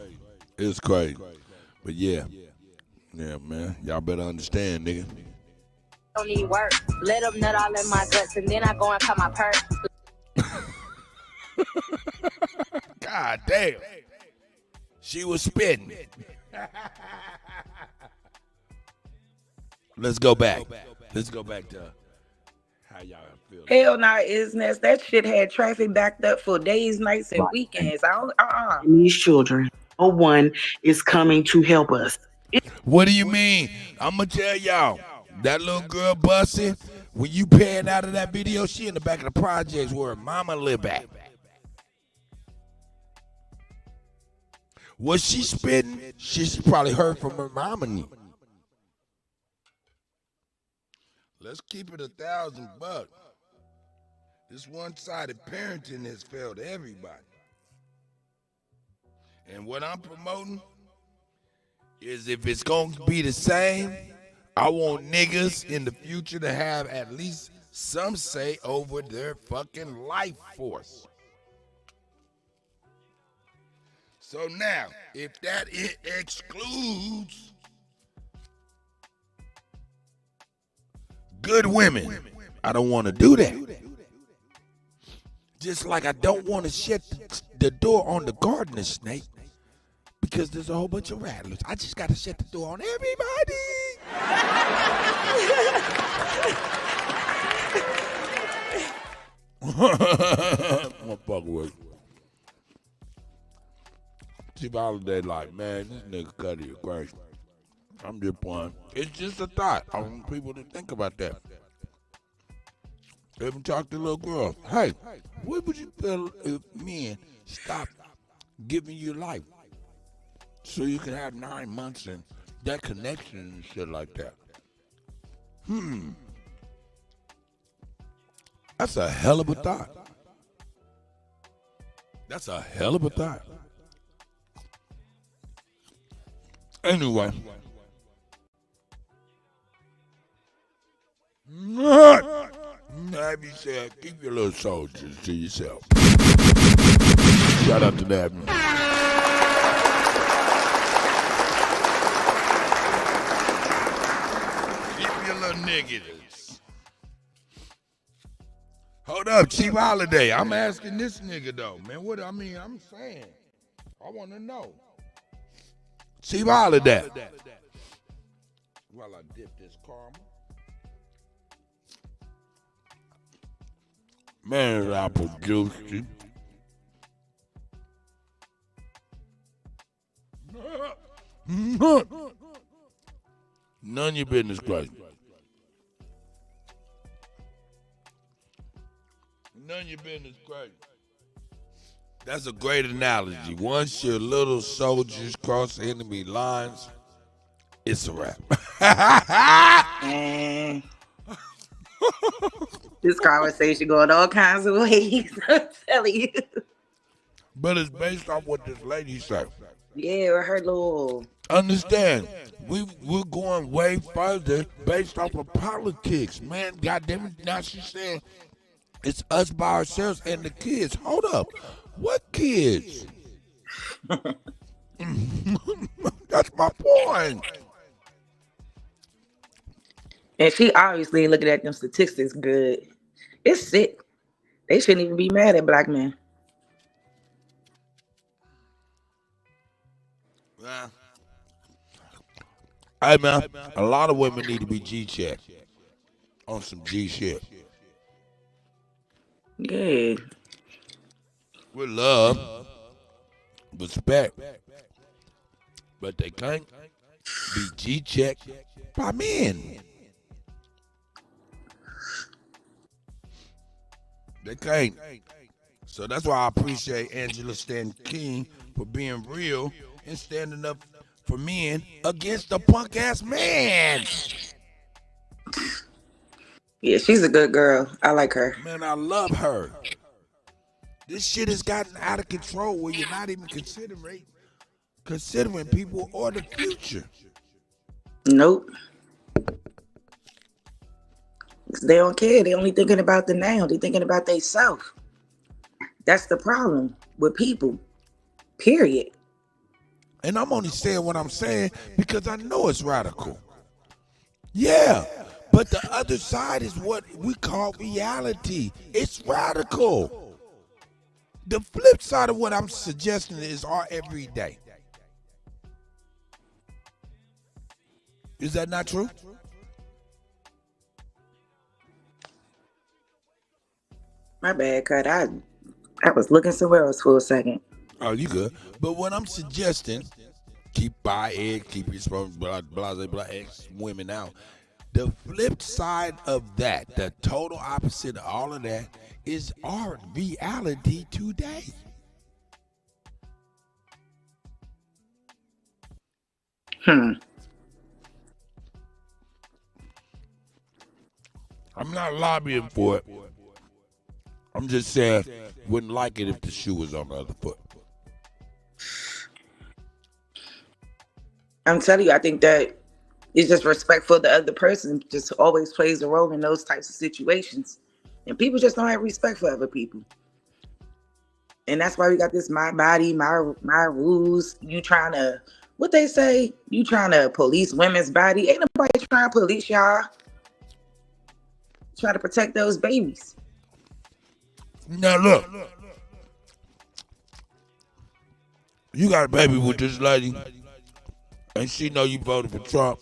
It's crazy. But yeah, man, y'all better understand, nigga. Don't need work. Let them nut all in my guts and then I go and pop my perk. God damn. She was spitting. Let's go back. Let's go back to how y'all feel. Hell nah, isn't that shit had traffic backed up for days, nights, and weekends. These children, no one is coming to help us. What do you mean? I'm gonna tell y'all, that little girl busting, when you pan out of that video, she in the back of the projects where her mama live at. Was she spitting? She probably heard from her mama. Let's keep it $1,000. This one-sided parenting has failed everybody. And what I'm promoting is if it's going to be the same, I want niggas in the future to have at least some say over their fucking life force. So now, if that excludes good women, I don't want to do that. Just like I don't want to shut the door on the gardener snake because there's a whole bunch of rattlers. I just got to shut the door on everybody. Motherfucker was. Chief Holiday like, man, this nigga Kutty is crazy. I'm just playing. It's just a thought. I want people to think about that. Even talk to little girls. Hey, what would you feel if men stopped giving you life so you can have 9 months and that connection and shit like that? That's a hell of a thought. That's a hell of a thought. Anyway. Abby said, keep your little soldiers to yourself. Shout out to that. Keep your little niggas. Hold up, Chief Holiday. I'm asking this nigga though, man. What I mean, I'm saying. I want to know. Chief Holiday. While I dip this caramel. Man, it's apple juicy. None of your business, crazy. None of your business, crazy. That's a great analogy. Once your little soldiers cross enemy lines, it's a wrap. Man. This conversation going all kinds of ways. I'm telling you. But it's based off what this lady said. Yeah, her little. Understand, we're going way further based off of politics, man. Goddamn it! Now she's saying it's us by ourselves and the kids. Hold up, what kids? That's my point. And she obviously looking at them statistics good. It's sick. They shouldn't even be mad at black men. Hey man, a lot of women need to be G-checked on some G shit. Yeah. With love, respect, but they can't be G-checked by men. They can't. So that's why I appreciate Angela Stanton King for being real and standing up for men against the punk ass man. Yeah, she's a good girl. I like her. Man, I love her. This shit has gotten out of control where you're not even considering people or the future. Nope. They don't care. They only thinking about the now. They thinking about they self. That's the problem with people. Period. And I'm only saying what I'm saying because I know it's radical. Yeah, but the other side is what we call reality. It's radical. The flip side of what I'm suggesting is our everyday. Is that not true? My bad, Cut. I was looking somewhere else for a second. Oh, you good. But what I'm suggesting, keep by egg, keep your sperm, blah, X women out. The flip side of that, the total opposite of all of that, is our reality today. I'm not lobbying for it. I'm just saying, wouldn't like it if the shoe was on the other foot. I'm telling you, I think that it's just respectful. The other person just always plays a role in those types of situations. And people just don't have respect for other people. And that's why we got this my body, my rules. You trying to, what they say, you trying to police women's body. Ain't nobody trying to police y'all. Try to protect those babies. Now look, you got a baby with this lady, and she know you voted for Trump.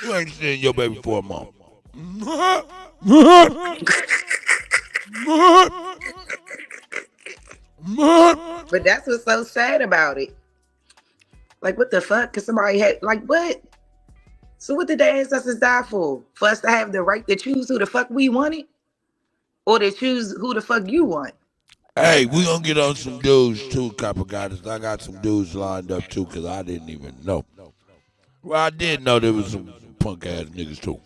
You ain't seen your baby for a month. But that's what's so sad about it. Like, what the fuck? Because somebody had, like, what? So what did the ancestors die for? For us to have the right to choose who the fuck we wanted? Or to choose who the fuck you want? Hey, we gonna get on some dudes too, Copper Goddess. I got some dudes lined up too, because I didn't even know. Well, I did know there was some punk ass niggas too.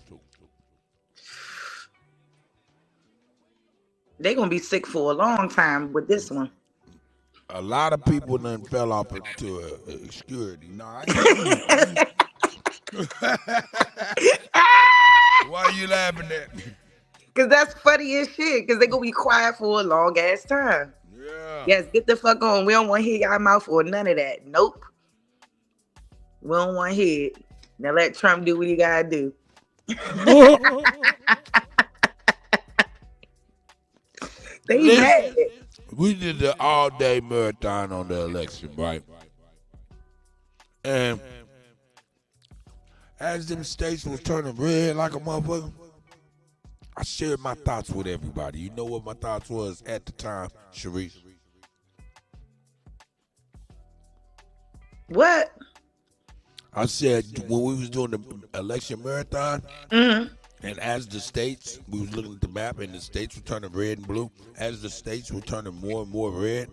They gonna be sick for a long time with this one. A lot of people done fell off into obscurity. Nah, why are you laughing at? Cause that's funny as shit. Cause they gonna be quiet for a long ass time. Yeah. Yes, get the fuck on. We don't want to hear y'all mouth or none of that. Nope. We don't want to hear it. Now let Trump do what he gotta do. They mad. We did the all-day marathon on the election, right? And as them states was turning red like a motherfucker, I shared my thoughts with everybody. You know what my thoughts was at the time, Sharice? What? I said when we was doing the election marathon, and as the states, we was looking at the map, and the states were turning red and blue. As the states were turning more and more red,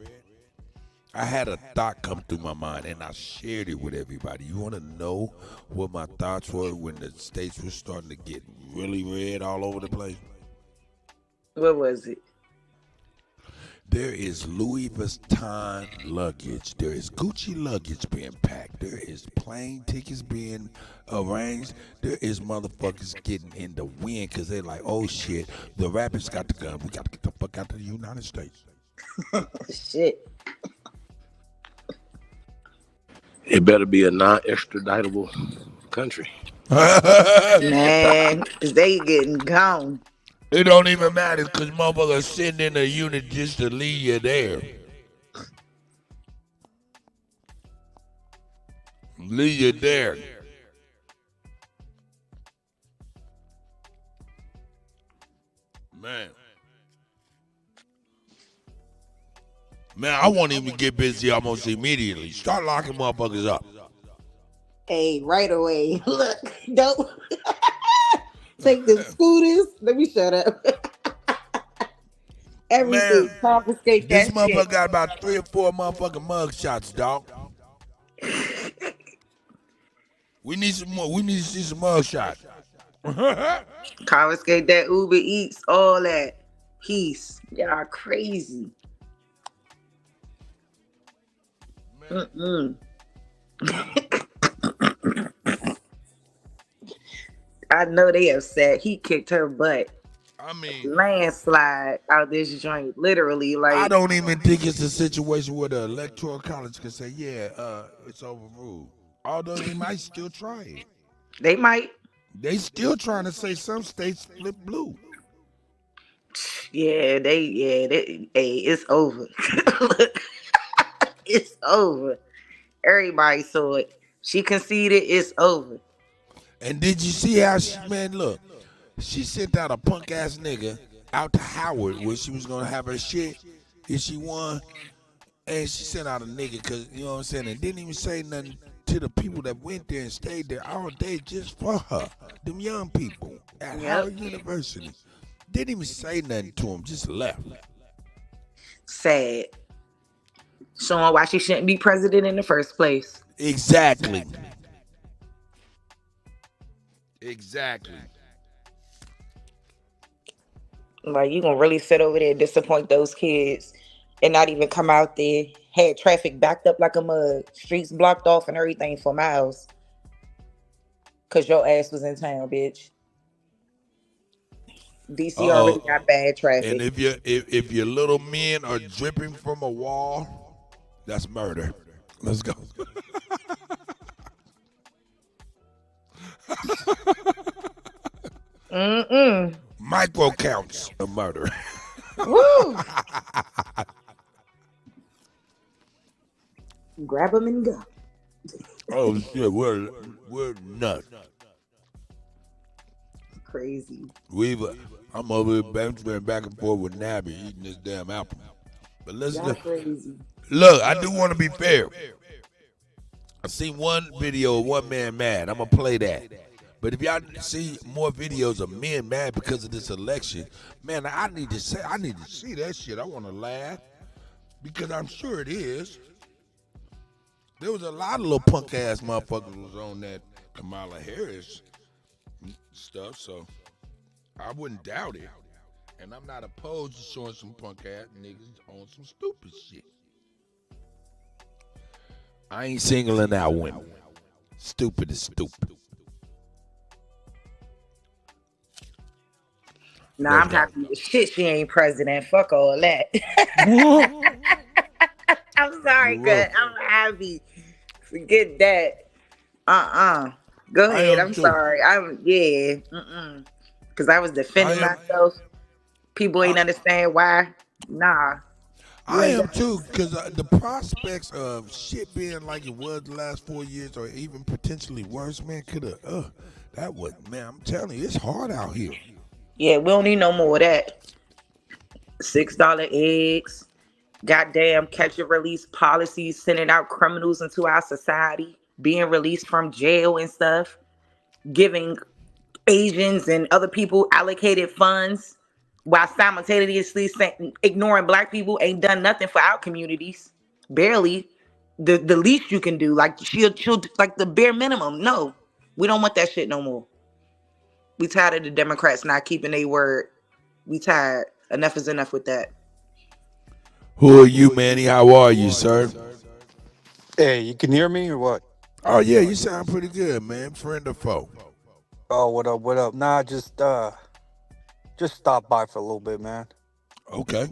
I had a thought come through my mind, and I shared it with everybody. You want to know what my thoughts were when the states were starting to get really red all over the place? What was it? There is Louis Vuitton luggage. There is Gucci luggage being packed. There is plane tickets being arranged. There is motherfuckers getting in the wind because they're like, oh shit, the rappers got the gun. We got to get the fuck out of the United States. Shit. It better be a non-extraditable country. Man, because they getting gone. It don't even matter because motherfuckers send in a unit just to leave you there. Leave you there. Man, I won't even get busy almost immediately. Start locking motherfuckers up. Hey, right away. Look, don't take the scooters. Let me shut up. Everything. Confiscate This that motherfucker shit. got about 3 or 4 motherfucking mug shots, dog. We need some more. We need to see some mug shots. Confiscate that Uber Eats, all that. Peace. Y'all crazy. I know they upset. He kicked her butt. I mean, landslide out this joint, literally. Like, I don't even think it's a situation where the electoral college can say, yeah, it's overruled. Although they might still try it. They might. They still trying to say some states flip blue. Yeah, hey, it's over. It's over. Everybody saw it. She conceded, it's over. And did you see how look, she sent out a punk ass nigga out to Howard where she was gonna have her shit if she won. And she sent out a nigga because, you know what I'm saying, and didn't even say nothing to the people that went there and stayed there all day just for her. Them young people at Howard University. Didn't even say nothing to them, just left. Sad. Showing why she shouldn't be president in the first place. Exactly. Like, you gonna really sit over there and disappoint those kids and not even come out there. Had traffic backed up like a mug. Streets blocked off and everything for miles. Cause your ass was in town, bitch. DC already got bad traffic. And if your little men are dripping from a wall, that's murder. Let's go. Micro counts of murder. Woo! Grab them and go. Oh shit, we're nuts. Crazy. I'm over here back and forth with Nabby eating this damn apple. But listen, Y'all crazy. look, I do want to be fair. I seen one video of one man mad. I'm gonna play that. But if y'all see more videos of men mad because of this election, man, I need to see that shit. I want to laugh because I'm sure it is. There was a lot of little punk ass motherfuckers was on that Kamala Harris stuff, so I wouldn't doubt it. And I'm not opposed to showing some punk ass niggas on some stupid shit. I ain't singling out women. Stupid is stupid. Nah, I'm happy as shit she ain't president. Fuck all that. I'm sorry, Kutt. I'm happy. Forget that. Go ahead. I'm sorry. Because I was defending myself. People ain't understand why. Nah. I am too, because the prospects of shit being like it was the last 4 years or even potentially worse, man, I'm telling you, it's hard out here. Yeah, we don't need no more of that. $6 eggs, goddamn catch and release policies, sending out criminals into our society, being released from jail and stuff, giving Asians and other people allocated funds while simultaneously ignoring black people ain't done nothing for our communities. Barely. The least you can do, like she'll like the bare minimum. No, we don't want that shit no more. We tired of the Democrats not keeping their word. We tired. Enough is enough with that. Who are you, Manny? How are you, sir? Hey, you can hear me or what? Oh yeah, you sound pretty good, man. Friend or foe? Oh, what up? What up? Nah, just stop by for a little bit, man. Okay.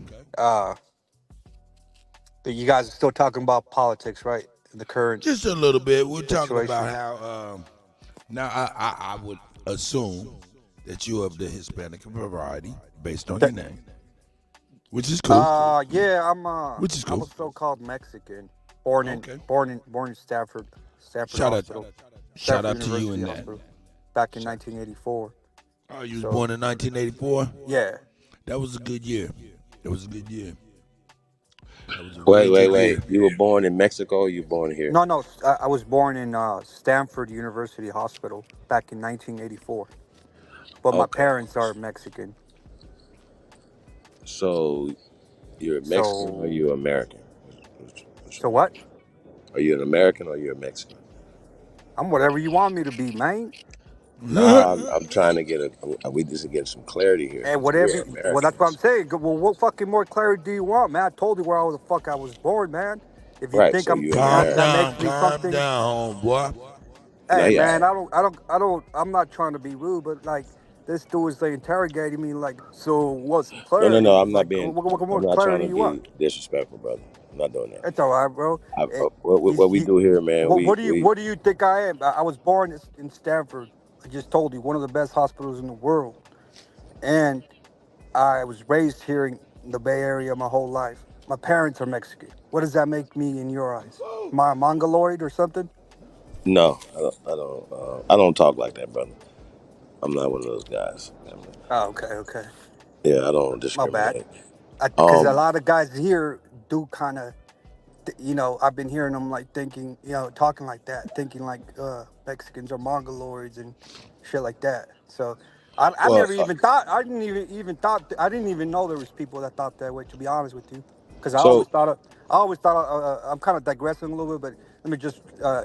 You guys are still talking about politics, right? The current just a little bit. We're situation. talking about how now I would assume that you of the Hispanic variety based on your name, which is cool. Yeah, which is cool. I'm a so-called Mexican, born in Stanford Hospital. Shout out to you in that. Back in 1984. Oh, you was born in 1984? Yeah. That was a good year. Wait. You were born in Mexico or you were born here? No. I was born in Stanford University Hospital back in 1984. But my parents are Mexican. So you're Mexican or you're American? So what? Are you an American or you're a Mexican? I'm whatever you want me to be, man. No, I'm trying to we just get some clarity here. And whatever, well, that's what I'm saying. Well, what fucking more clarity do you want, man? I told you where the fuck I was born, man. If you think I'm calm down, boy. Hey, man, I'm not trying to be rude, but like this dude is interrogating me, like, so what's clarity? No, I'm not like, being. What I'm not clarity trying to be disrespectful, brother. I'm not doing that. It's all right, bro. What we do here, man. What do you think I am? I was born in Stanford. I just told you, one of the best hospitals in the world, and I was raised here in the Bay Area my whole life. My parents are Mexican. What does that make me in your eyes? Am I a Mongoloid or something? No, I don't talk like that, brother. I'm not one of those guys. Oh, okay. Yeah, I don't discriminate. My bad. Because a lot of guys here do kind of, I've been hearing them like thinking, talking like that, thinking like Mexicans are Mongoloids and shit like that. So I never even thought. I didn't even know there was people that thought that way. To be honest with you, because I always thought. I'm kind of digressing a little bit, but let me just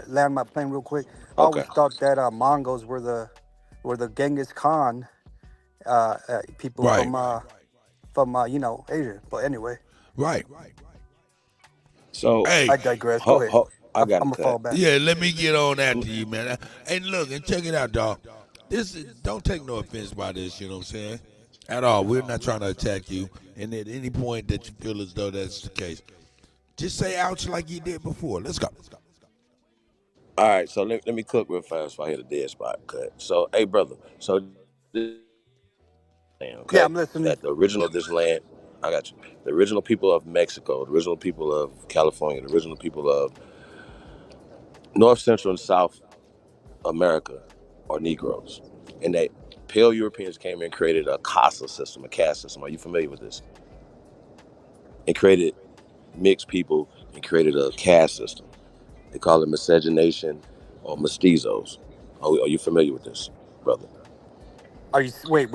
land my plane real quick. I always thought that Mongols were the Genghis Khan people from Asia. But anyway. Right. So I digress. Go ahead. I'm gonna fall back. Yeah, let me get on after you, man. And look, and check it out, dog. Don't take no offense by this, you know what I'm saying? At all. We're not trying to attack you. And at any point that you feel as though that's the case, just say ouch like you did before. Let's go. All right, so let me cook real fast before I hit a dead spot. Cut. So, hey, brother. So, yeah, I'm listening. That the original of this land, I got you. The original people of Mexico, the original people of California, the original people of North, Central, and South America are Negroes. And that pale Europeans came and created a CASA system, a caste system. Are you familiar with this? And created mixed people and created a caste system. They call it miscegenation or mestizos. Are you familiar with this, brother? Are you? Wait.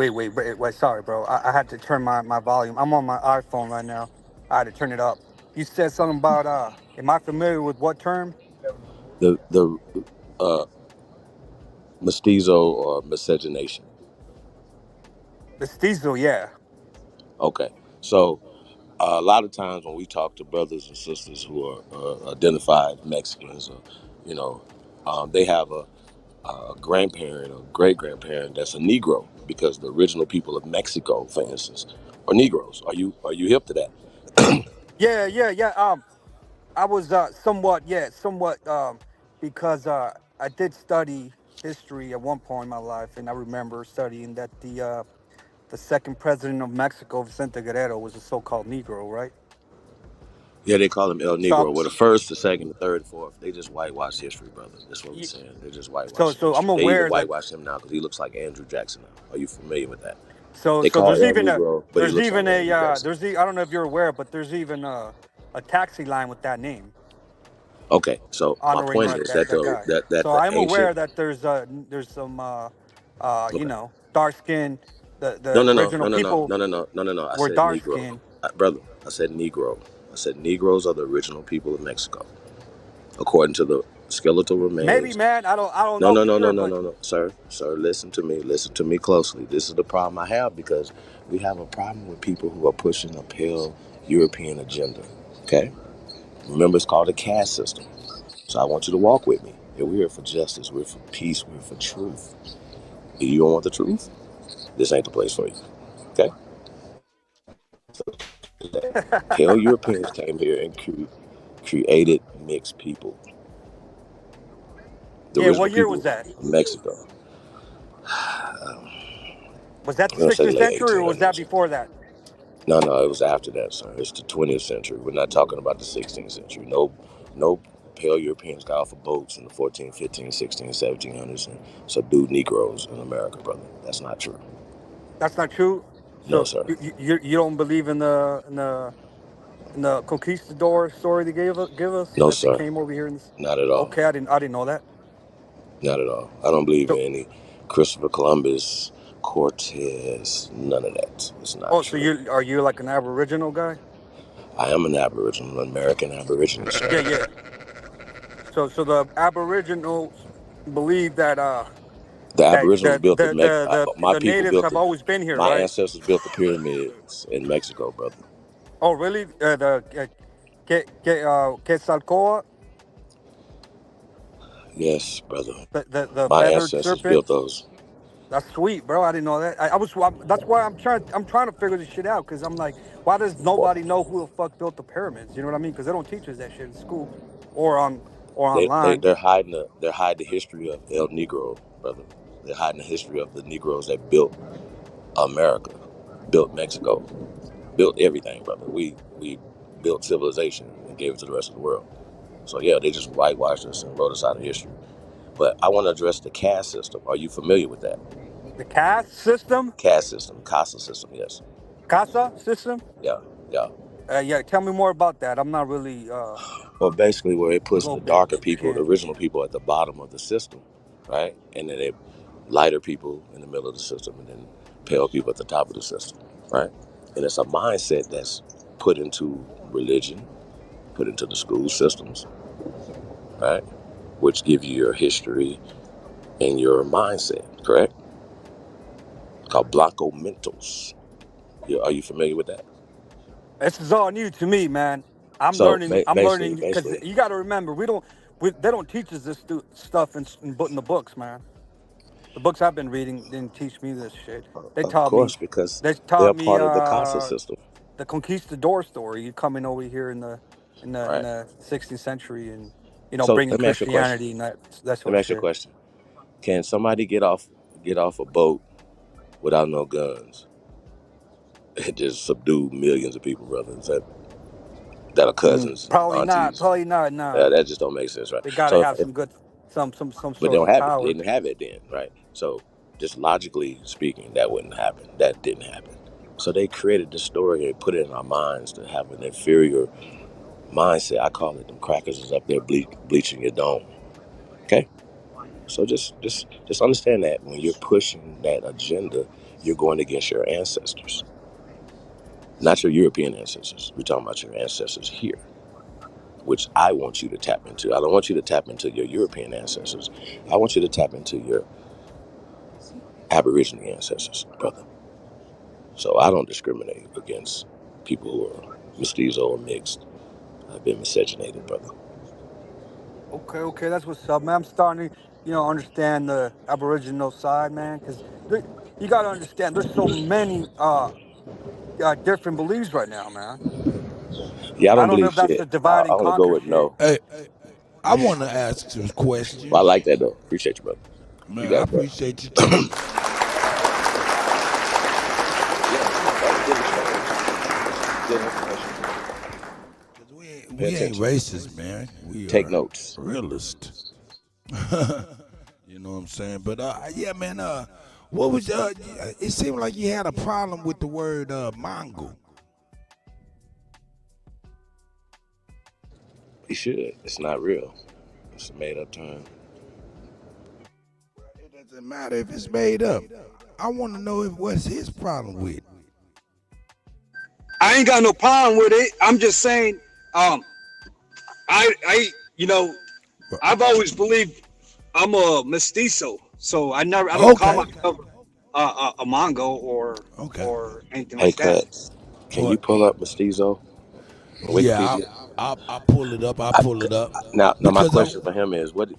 Sorry, bro. I had to turn my volume. I'm on my iPhone right now. I had to turn it up. You said something about Am I familiar with what term? The mestizo or miscegenation. Mestizo, yeah. Okay, so a lot of times when we talk to brothers and sisters who are identified Mexicans, or they have a grandparent or great grandparent that's a Negro, because the original people of Mexico, for instance, are Negroes. Are you hip to that? Yeah. I was somewhat, because I did study history at one point in my life, and I remember studying that the second president of Mexico, Vicente Guerrero, was a so-called Negro, right? Yeah, they call him El So, Negro. Well, the first, the second, the third, the fourth, they just whitewash history, brother. That's what we're saying. They just whitewash I'm history. They even aware that. whitewash him now because he looks like Andrew Jackson now. Are you familiar with that? So They call there's El even Negro, but he looks like Andrew Jackson. I don't know if you're aware, but there's even a taxi line with that name, Okay, so my honoring point is that that guy. that So the I'm aware ancient that there's some okay. dark skin. No, The no, no, no, original no, no, people no, no, no, no, no, no. I were said dark Negro, skin. brother. I said Negro. I said Negroes are the original people of Mexico, according to the skeletal Maybe, remains. man. I don't No, know no, for no, no, sure, no, but no, no, sir. Listen to me. Listen to me closely. This is the problem I have, because we have a problem with people who are pushing a pale European agenda. Okay. Remember, it's called a caste system. So I want you to walk with me. And we're here for justice. We're for peace. We're for truth. If you don't want the truth, this ain't the place for you. Okay? Pale Europeans came here and created mixed people. The yeah. original What year was people that? of Mexico. Was that I'm the going to say 16th late century, or was that 1800s. before that? No, it was after that, sir. It's the 20th century. We're not talking about the 16th century. No pale Europeans got off of boats in the 14, 15, 16, 1700s and subdued Negroes in America, brother. That's not true. That's not true. No, So sir. you don't believe in the conquistador story they give us No, that they sir. came over here in this. Not at all. Okay, I didn't know that. Not at all. I don't believe So in any Christopher Columbus, Cortez, none of that. It's not so true. you like an Aboriginal guy? I am an Aboriginal, an American Aborigine, Yeah, sir. yeah. So the Aboriginals believe that The that Aboriginals built my the people natives built have always been here, my right? ancestors built the pyramids in Mexico, brother. Oh, really? Quetzalcoatl, Yes, brother. the My feathered ancestors built serpent. those. That's sweet, bro. I didn't know that. That's why I'm trying to figure this shit out, because I'm like, why does nobody know who the fuck built the pyramids? You know what I mean? Because they don't teach us that shit in school or online. They're hiding the history of El Negro, brother. They're hiding the history of the Negroes that built America, built Mexico, built everything, brother. We built civilization and gave it to the rest of the world. So yeah, they just whitewashed us and wrote us out of history. But I want to address the caste system. Are you familiar with that? The caste system, Caste system, CASA system, yes. casa system. Yeah, yeah. Yeah, tell me more about that. I'm not really Well, basically where it puts the located. darker people, the original people at the bottom of the system, right? And then they lighter people in the middle of the system, and then pale people at the top of the system, right? And it's a mindset that's put into religion, put into the school systems, right? Which give you your history and your mindset, correct? Called Blanco Mentos. Are you familiar with that? This is all new to me, man. I'm So learning. I'm learning because basically, you got to remember, they don't teach us this stuff in the books, man. The books I've been reading didn't teach me this shit. They of taught me. course, because They they're taught me part of the CASA system, the conquistador story. You coming over here in right? the 16th century, and So bringing let me ask you a question. Christianity and that Let sort me of ask you a shit. question. Can somebody get off a boat without no guns and just subdue millions of people, brother? That are cousins, Probably not. aunties? Probably not. Nah. That just don't make sense, right? They got to So have if some good some but they sort don't of have it, they power. didn't have it then, right? So Just logically speaking, that wouldn't happen. That didn't happen. So they created the story and put it in our minds to have an inferior mindset. I call it them crackers is up there bleaching your dome. Okay? So just understand that when you're pushing that agenda, you're going against your ancestors. Not your European ancestors. We're talking about your ancestors here, which I want you to tap into. I don't want you to tap into your European ancestors. I want you to tap into your Aboriginal ancestors, brother. So I don't discriminate against people who are mestizo or mixed. I've been miscegenated, brother. Okay, that's what's up, man. I'm starting to, understand the Aboriginal side, man, because you got to understand, there's so many different beliefs right now, man. Yeah, I I don't don't know believe if that's shit. the divide I'm and gonna go conquer with shit. no. Hey, I want to ask some questions. Well, I like that though. Appreciate you, brother. Man, You got I it, bro. appreciate you too. We ain't racist, man. We Take are notes. realist. You know what I'm saying? But yeah, man. What was it seemed like you had a problem with the word Mongol. You should. It's not real. It's a made up term. It doesn't matter if it's made up. I want to know what's his problem with. I ain't got no problem with it. I'm just saying, I've always believed I'm a mestizo, so I don't call myself a Mongo or anything Hey, like that. Cut. Can you pull up mestizo on Yeah, Wikipedia? I'll pull it up. Now, my Because question for him is, what do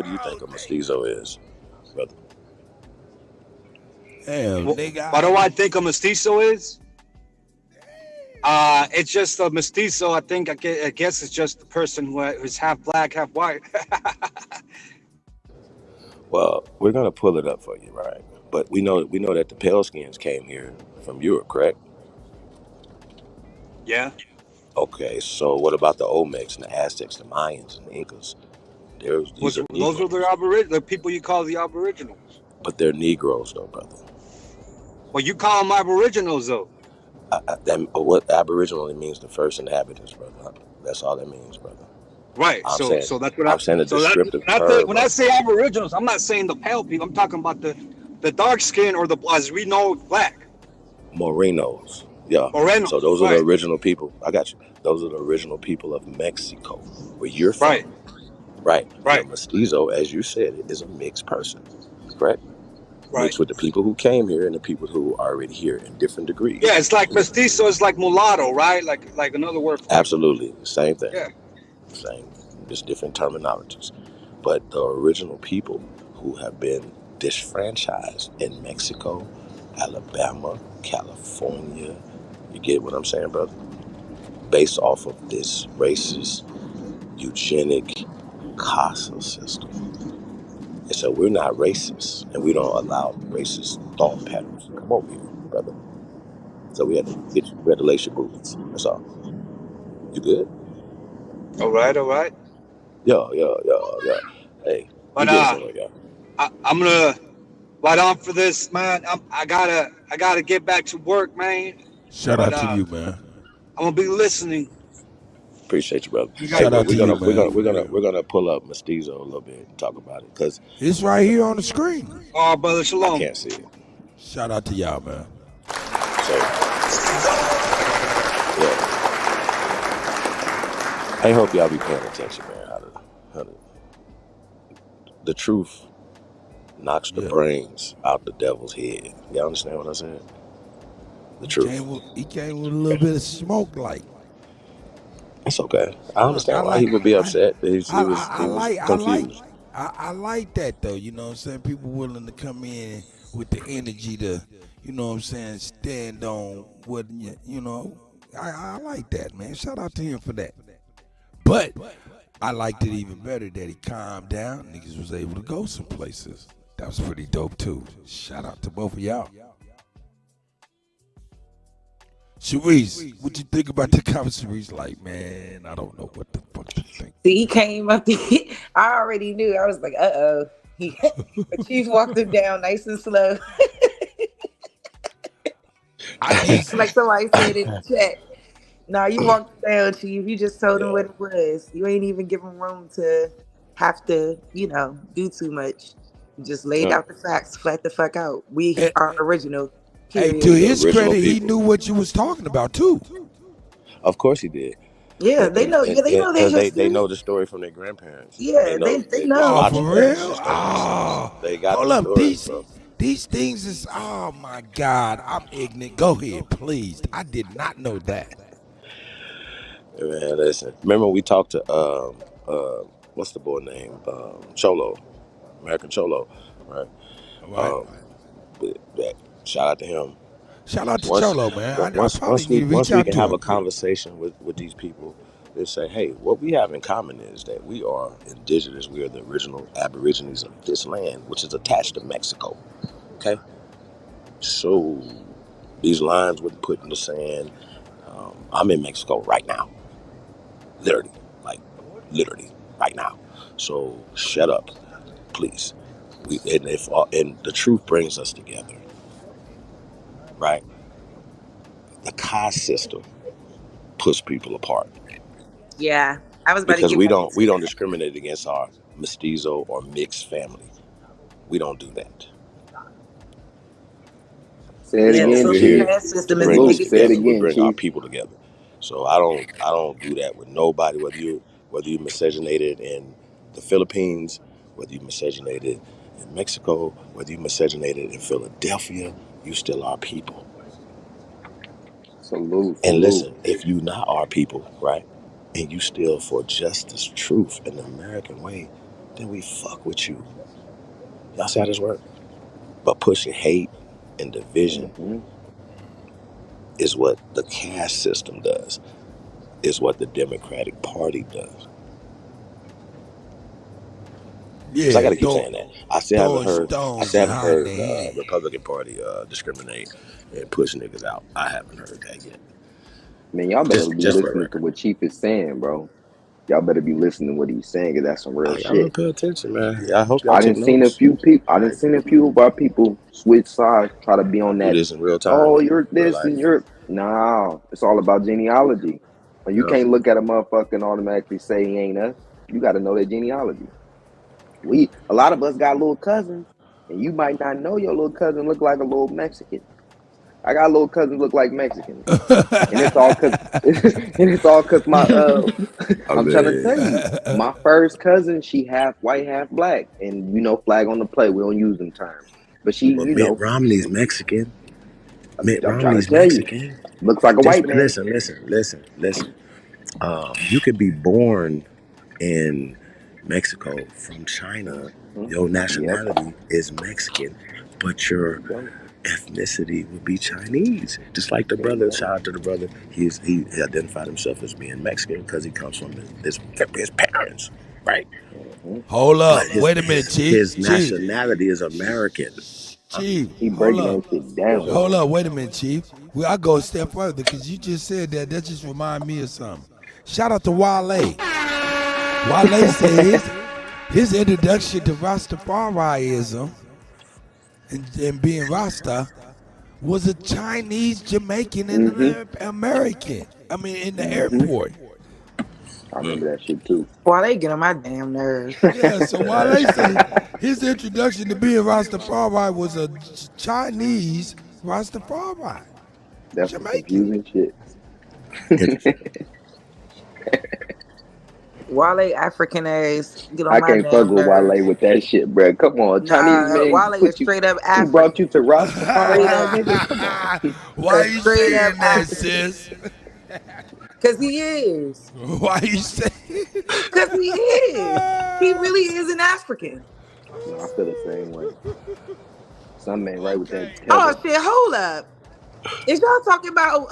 you think a mestizo is, brother? Damn, nigga. What do I think a mestizo is? It's just a mestizo. I guess it's just the person who's half black, half white. Well, we're gonna pull it up for you, right? But we know that the pale skins came here from Europe, correct? Yeah. Okay, so what about the Olmecs and the Aztecs, the Mayans and the Incas? These are Those Negroes, are the people you call the Aboriginals. but they're Negroes, though, brother. Well, you call them Aboriginals, though. What Aboriginal means the first inhabitants, brother. That's all that means, brother. Right. I'm So that's what I'm saying a descriptive term. when I say Aboriginals, I'm not saying the pale people. I'm talking about the dark skin or as we know, black. Morinos. Yeah. Morenos, So those are right. the original people. I got you. Those are the original people of Mexico, where you're from. Right. Right. Right. A mestizo, as you said, is a mixed person, correct? Right. Mixed with the people who came here and the people who are already here in different degrees. Yeah, it's like mestizo is like mulatto, right? Like another word for Absolutely. Same thing. Yeah. Same. Just different terminologies. But the original people who have been disfranchised in Mexico, Alabama, California, you get what I'm saying, brother? Based off of this racist, eugenic castle system. And so we're not racist, and we don't allow racist thought patterns to come over here, brother. So we had to lace your boots. That's all. You good? All right. Yeah. Hey, But I'm gonna right on for this, man. I gotta get back to work, man. Shout out to you, man. I'm gonna be listening. Appreciate you, brother. Shout out to you, man. We're gonna pull up mestizo a little bit and talk about it because It's right here on the screen. Oh, brother, shalom. I can't see it. Shout out to y'all, man. So yeah, I hope y'all be paying attention, man. How the truth knocks the brains out the devil's head. Y'all understand what I said? The truth. He came with a little bit of smoke, like. It's okay. I understand why he would be upset. He was confused. I like that though. You know what I'm saying? People willing to come in with the energy to, you know what I'm saying, stand on what you know. I like that, man. Shout out to him for that. But I liked it even better that he calmed down. Niggas was able to go some places. That was pretty dope too. Shout out to both of y'all. Sharice, what you think about the conversation? Sharice like, man, I don't know what the fuck to think. See, he came up. I already knew. I was like, But Chief walked him down nice and slow. Like somebody said in the chat. Nah, you walked him down, Chief. You just told him what it was. You ain't even give him room to have to, do too much. You just laid out the facts, flat the fuck out. We are original. Hey, Period. to his credit, he knew what you was talking about too. Of course he did. Yeah, they know. Yeah, they know their Because history. they know the story from their grandparents. Yeah, they know. Oh, for real? Oh, They got hold the up. story, bro. These things is, oh my God, I'm ignorant. Go ahead, please. I did not know that. Man, listen. Remember we talked to what's the boy name? Cholo, American Cholo, right? Shout out to him. Shout out to Cholo, man. I probably need to reach once we out can to have him. a conversation with these people, they say, hey, what we have in common is that we are indigenous. We are the original aborigines of this land, which is attached to Mexico. Okay, so these lines were put in the sand. I'm in Mexico right now, literally right now. So shut up, please. And the truth brings us together, right? The caste system puts people apart Yeah, I was about to because get we back don't into that. discriminate against our mestizo or mixed family. We don't do that. Say it again, So the Chief. caste system is the Bring us biggest together. issue. We bring our people together. So I don't do that with nobody. Whether you miscegenated in the Philippines, whether you miscegenated in Mexico, whether you miscegenated in Philadelphia, you still are people. Salute. And listen, if you not our people, right, and you still for justice, truth, and the American way, then we fuck with you. Y'all see how this work? But pushing hate and division is what the caste system does. Is what the Democratic Party does. Yeah, So I gotta keep saying that. I still haven't heard the Republican Party discriminate and push niggas out. I haven't heard that yet. Man, y'all better be Just for the listening to record. what Chief is saying, bro. Y'all better be listening to what he's saying, cause that's some real Y'all don't shit. pay attention, man. I hope y'all I take done seen a notes. few people. I done seen a few of our people switch sides, try to be on Do that. this in real time. Oh, you're Real this life. and you're no. It's all about genealogy. And you Yeah. can't look at a motherfucker and automatically say he ain't us. You got to know their genealogy. A lot of us got little cousins, and you might not know your little cousin look like a little Mexican. I got little cousins look like Mexicans, and it's all cause my I'm trying to tell you, my first cousin, she half white, half black, and flag on the play. We don't use them terms, but she, Mitt Romney's Mexican. Mitt I'm trying to Romney's tell you, Mexican. looks like a white man. Listen. You could be born in Mexico from China. Your nationality is Mexican, but your ethnicity would be Chinese. Just like the brother, shout out to the brother. He identified himself as being Mexican because he comes from his parents, right? Hold up. But Wait a minute, Chief. His nationality is American. Chief, He hold breaking up. that shit down. Hold up. Wait a minute, Chief. I go a step further because you just said that. That just remind me of something. Shout out to Wale. Wale said his introduction to Rastafarianism and being Rasta was a Chinese Jamaican and an American. I mean, in the airport. I remember that shit too. Why they get on my damn nerves? Yeah, so Wale said his introduction to being Rastafari was a Chinese Rastafari. That's some confusing shit. Wale African ass get on I my can't damn fuck with nerves. Wale with that shit, bro. Come on, Chinese man. Wale is straight up He African. brought you to Rastafari, nigga. Come on. Why you straight saying up that, African. sis? Cause he is. Why you saying? Cause he is. He really is an African. No, I feel the same way. Something ain't right with that. Oh shit! Hold up. Is y'all talking about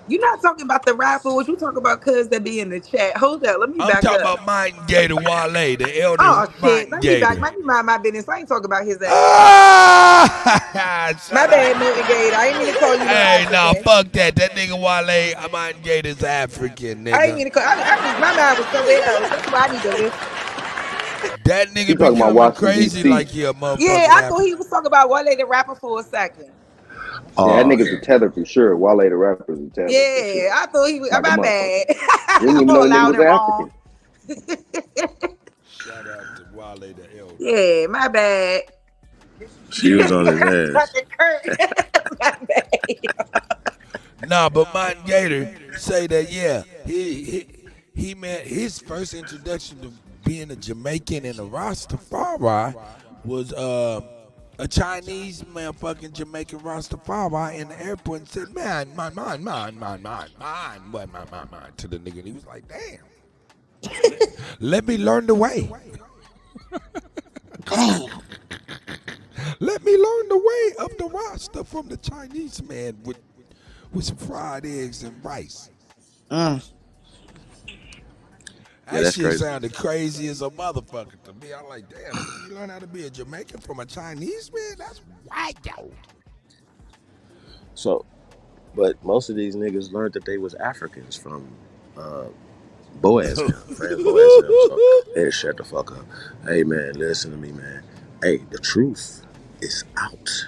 You're not talking about the raffle. You talking about cuz that be in the chat. Hold up. Let me I'm back talking up. about Martin Gator Wale, the elder Oh shit! Martin Gator. Let me mind my business. I ain't talking about his ass. My bad, Milton Gator. I ain't mean to call you no Hey, no, African. fuck that. That nigga Wale, Martin Gator's African, nigga. I ain't mean to call. My mind was somewhere else. That's why I need to listen. That He nigga talking about becoming Washington, crazy D.C. like he a motherfucking Yeah, I rapper. thought he was talking about Wale the rapper for a second. Yeah, that Oh, nigga's a tether for sure. Wale the rapper is a tether for Yeah, sure. I thought he was. Like a My motherfucker. bad. We didn't I'm even know all the nigga loud was and wrong. African. Shout out to Wale the Elder. Yeah, my bad. she was on his ass. Dr. Kurt. My bad. Nah, but Martin Gator say that he meant his first introduction to being a Jamaican and a Rastafari was a Chinese motherfucking Jamaican Rastafari in the airport and said, man, mine, to the nigga. And he was like, damn, let me learn the way. Let me learn the way of the Rasta from the Chinese man with some fried eggs and rice. Yeah, That that's shit crazy. sounded crazy as a motherfucker to me. I'm like, damn, you learn how to be a Jamaican from a Chinese man? That's wild. So, but most of these niggas learned that they was Africans from Boaz and them, friends Boaz and them. So they just shut the fuck up. Hey man, listen to me, man. Hey, the truth is out.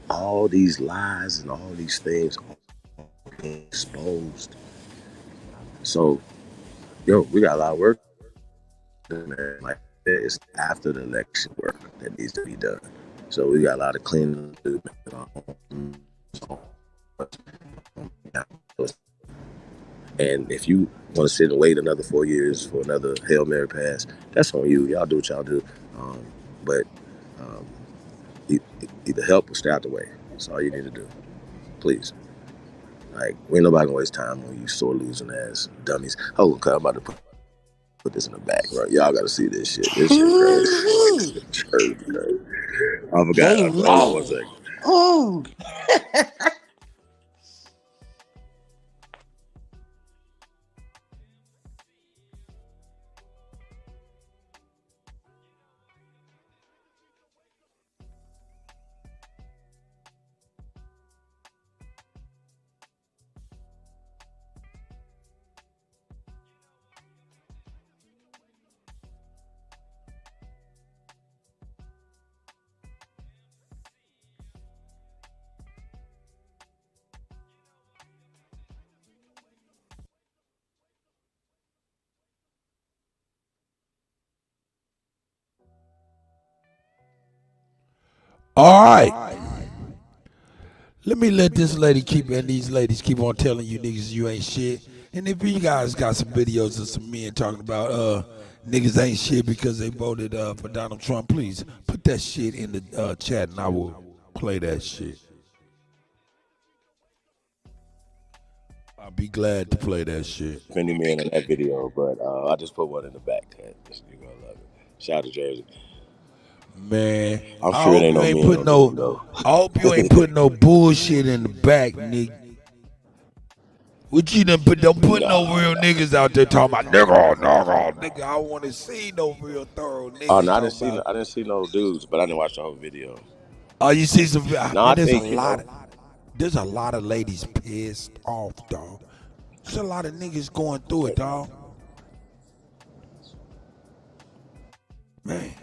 All these lies and all these things are being exposed. So, yo, we got a lot of work, man. Like it's after the election work that needs to be done. So we got a lot of cleaning to do. And if you want to sit and wait another 4 years for another Hail Mary pass, that's on you. Y'all do what y'all do. But either help or stay out the way. That's all you need to do. Please. Like, we ain't nobody gonna waste time on you sore losing ass dummies. Hold on, cuz I'm about to put this in the back, bro. Y'all gotta see this shit. This shit crazy. Crazy. I forgot. Hold on 1 second. Ooh. All right. Let me let this lady and these ladies keep on telling you niggas you ain't shit. And if you guys got some videos of some men talking about niggas ain't shit because they voted for Donald Trump, please put that shit in the chat and I will play that shit. I'll be glad to play that shit. Offending me in that video, but I just put one in the back. You're gonna love it. Shout out to Jersey. Man, I'm sure it ain't no men on the video. I hope you ain't putting no bullshit in the back, nigga. What you done put? Don't put no real niggas out there talking about nigga. I want to see no real thorough niggas. Oh no, I didn't see no dudes, but I didn't watch the whole video. Oh, you see some? No, Man, there's a lot of ladies pissed off, dog. There's a lot of niggas going through it, dog. Man.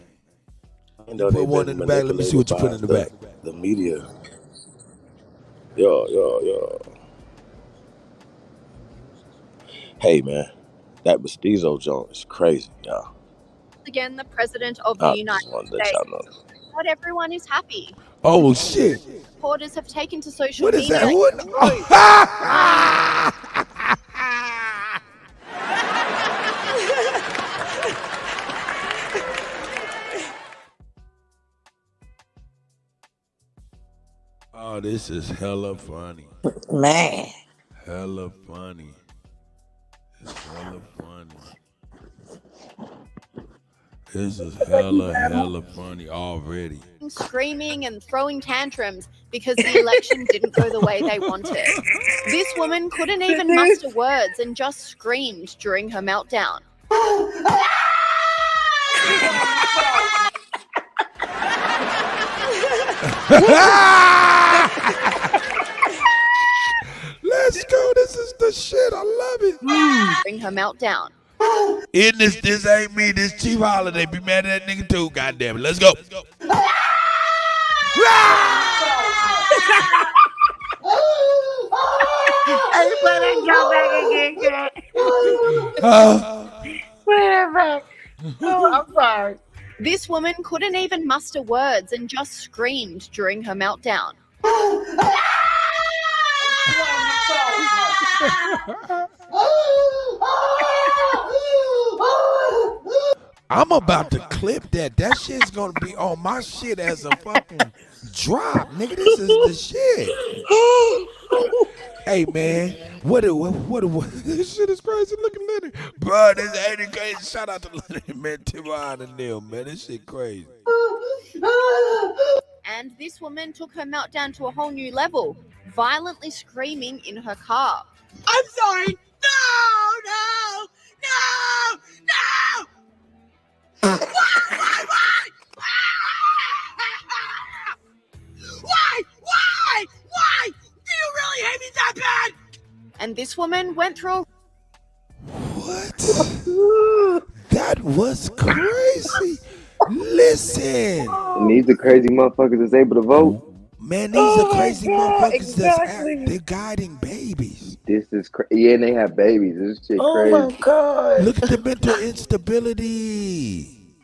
Put one in the back. Let me see what you put in the back. The media. Yo. Hey, man. That Mestizo joint is crazy, y'all. Again, the president of the United States. Not everyone is happy. Oh, shit. Supporters have taken to social What is media. that? Oh, this is hella funny. Man. Hella funny. It's hella funny. This is hella funny already. Screaming and throwing tantrums because the election didn't go the way they wanted. This woman couldn't even muster words and just screamed during her meltdown. Let's go. This is the shit. I love it. During her meltdown. In this ain't me. This Chief Holiday. Be mad at that nigga too. Goddamn it. Let's go. Everybody go back again, girl. Bring it back. Oh, I'm sorry. This woman couldn't even muster words and just screamed during her meltdown. I'm about to clip that. That shit's gonna be on my shit as a fucking drop, nigga. This is the shit. Hey man, what? This shit is crazy. Look at Leonard, bro. This ain't crazy. Shout out to Leonard, man. Tivon and Neil, man. This shit crazy. And this woman took her meltdown to a whole new level, violently screaming in her car. I'm sorry. No. Why? Do you really hate me that bad? And this woman went through. What? That was crazy. Listen. And these are crazy motherfuckers that's able to vote. Man, these are crazy motherfuckers they're guiding babies. This is crazy. Yeah, and they have babies. This shit crazy. Oh my God. Look at the mental instability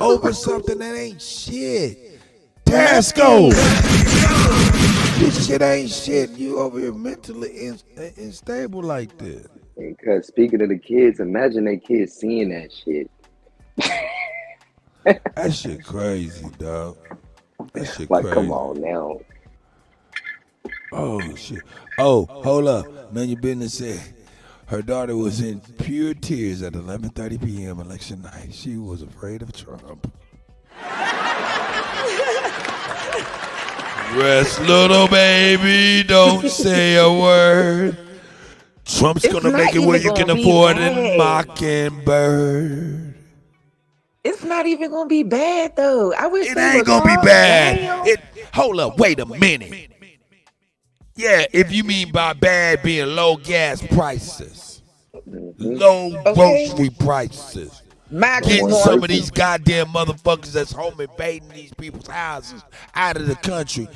over something that ain't shit. Tasco. This shit ain't shit. You over here mentally unstable like this. Because speaking of the kids, imagine they kids seeing that shit. That shit crazy, dog. That shit like, crazy. come on now. Oh shit. Oh, hold up. None of your business said her daughter was in pure tears at 11:30 p.m. election night. She was afraid of Trump. Rest, little baby, don't say a word. Trump's It's gonna not make it where even you can gonna be afford bad. a mockingbird. It's not even gonna be bad though. I wish It they ain't would gonna be calm bad. down. Hold up, wait a minute. Yeah, if you mean by bad being low gas prices, low grocery prices, getting some of these goddamn motherfuckers that's home invading these people's houses out of the country.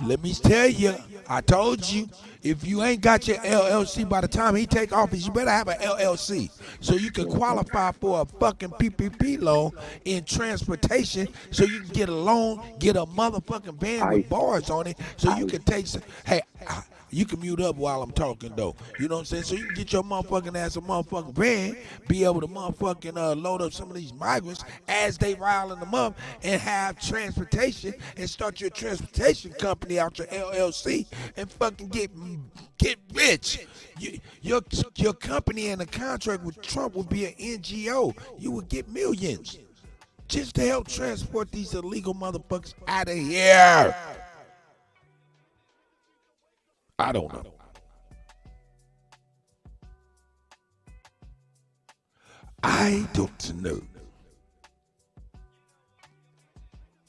Let me tell you, I told you, if you ain't got your LLC by the time he take office, you better have an LLC so you can qualify for a fucking PPP loan in transportation so you can get a loan, get a motherfucking van with bars on it so you can take some, hey, you can mute up while I'm talking though. You know what I'm saying? So you can get your motherfucking ass a motherfucking van, be able to motherfucking load up some of these migrants as they riling them up and have transportation and start your transportation company out your LLC and fucking get rich. Your company and the contract with Trump would be an NGO. You would get millions just to help transport these illegal motherfuckers out of here. I don't know. I don't know.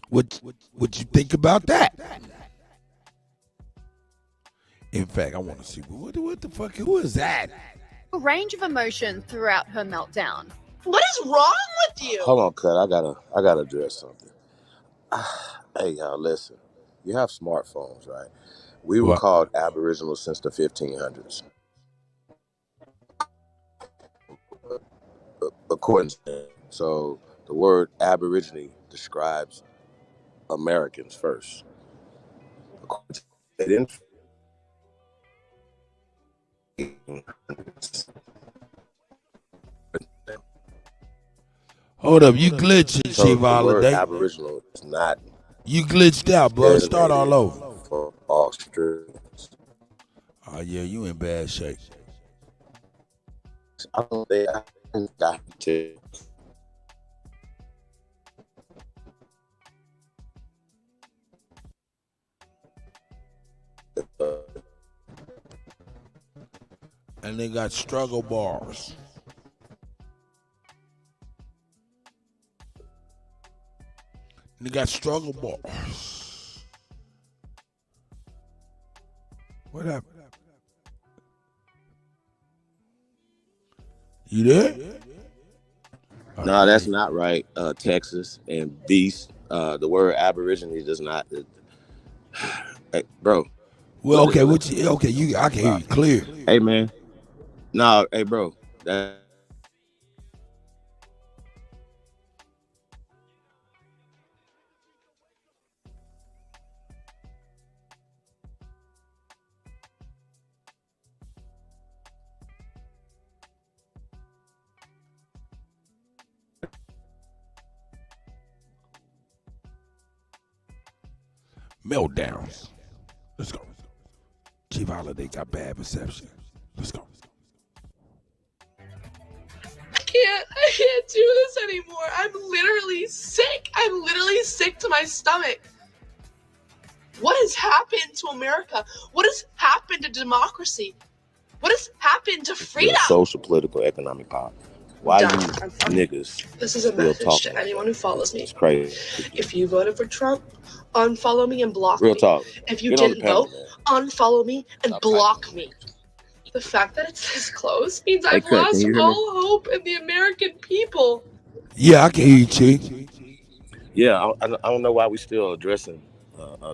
What you think about that? In fact, I want to see what the fuck. Who is that? A range of emotion throughout her meltdown. What is wrong with you? Hold on, Cut. I gotta address something. Hey, y'all, listen. You have smartphones, right? We were called Aboriginals since the 1500s. According to them. So the word Aborigine describes Americans first. They didn't. Hold up, you glitching, So Chief the word Holiday. Aboriginal is not. You glitched out, bro. Start all over. For Australians. Oh yeah, you in bad shape. I don't think I got to. And they got struggle bars. And they got struggle bars. What happened? You there? No, that's not right. Texas and Beast. The word Aborigine does not. Hey, bro. Well, okay, I can hear you clear. Hey, man. No, hey, bro. That. Meltdowns. Let's go. Chief Holiday got bad reception. Let's go. I can't do this anymore. I'm literally sick. I'm literally sick to my stomach. What has happened to America? What has happened to democracy? What has happened to freedom? Social, political, economic power. Why you niggas This is a still message talking? to anyone who follows me. It's crazy. If you voted for Trump, unfollow me and block Real me. talk. If you Get on the didn't panel, vote, man. unfollow me and Stop block me. The fact that it's this close means Hey, I've Kurt, can lost you hear me? all hope in the American people. Yeah, I can hear you, Chief. Yeah, I don't know why we still addressing,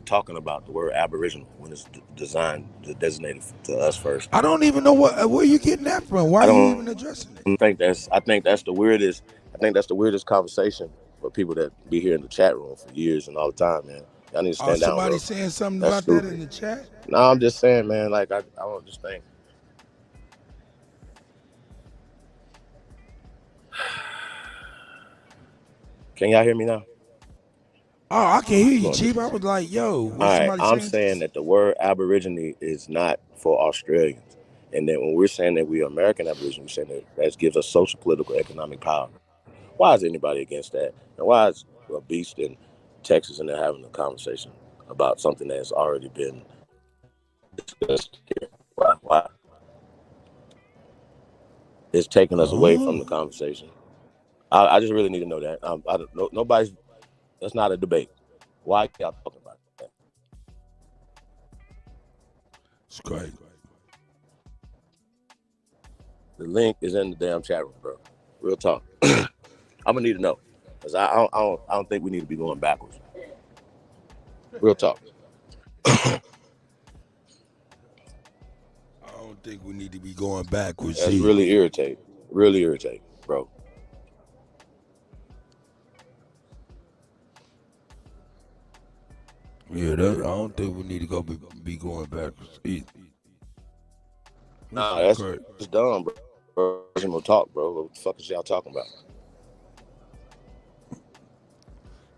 talking about the word Aboriginal when it's designated to us first. I don't even know where you getting that from. Why are you even addressing it? I think that's the weirdest. I think that's the weirdest conversation for people that be here in the chat room for years and all the time, man. Y'all need to stand down, Somebody bro. saying something That's about stupid. that in the chat? No, I'm just saying, man. Like I don't just think. Can y'all hear me now? Oh, I can hear you, Chief. I was like, yo, what All right, somebody I'm saying? saying that the word Aborigine is not for Australians. And that when we're saying that we are American Aborigine, we're saying that gives us social, political, economic power. Why is anybody against that? And why is a Beast in Texas and they're having a conversation about something that has already been discussed here? Why? It's taking us away from the conversation. I just really need to know that. I don't know. Nobody's. That's not a debate. Why y'all talking about that? It's great. The link is in the damn chat room, bro. Real talk. I'm gonna need to know, cause I don't think we need to be going backwards. Real talk. I don't think we need to be going backwards. That's really irritating. Really irritating, bro. Yeah, I don't think we need to go be going backwards either. Nah, that's just dumb, bro. Original talk, bro. What the fuck is y'all talking about?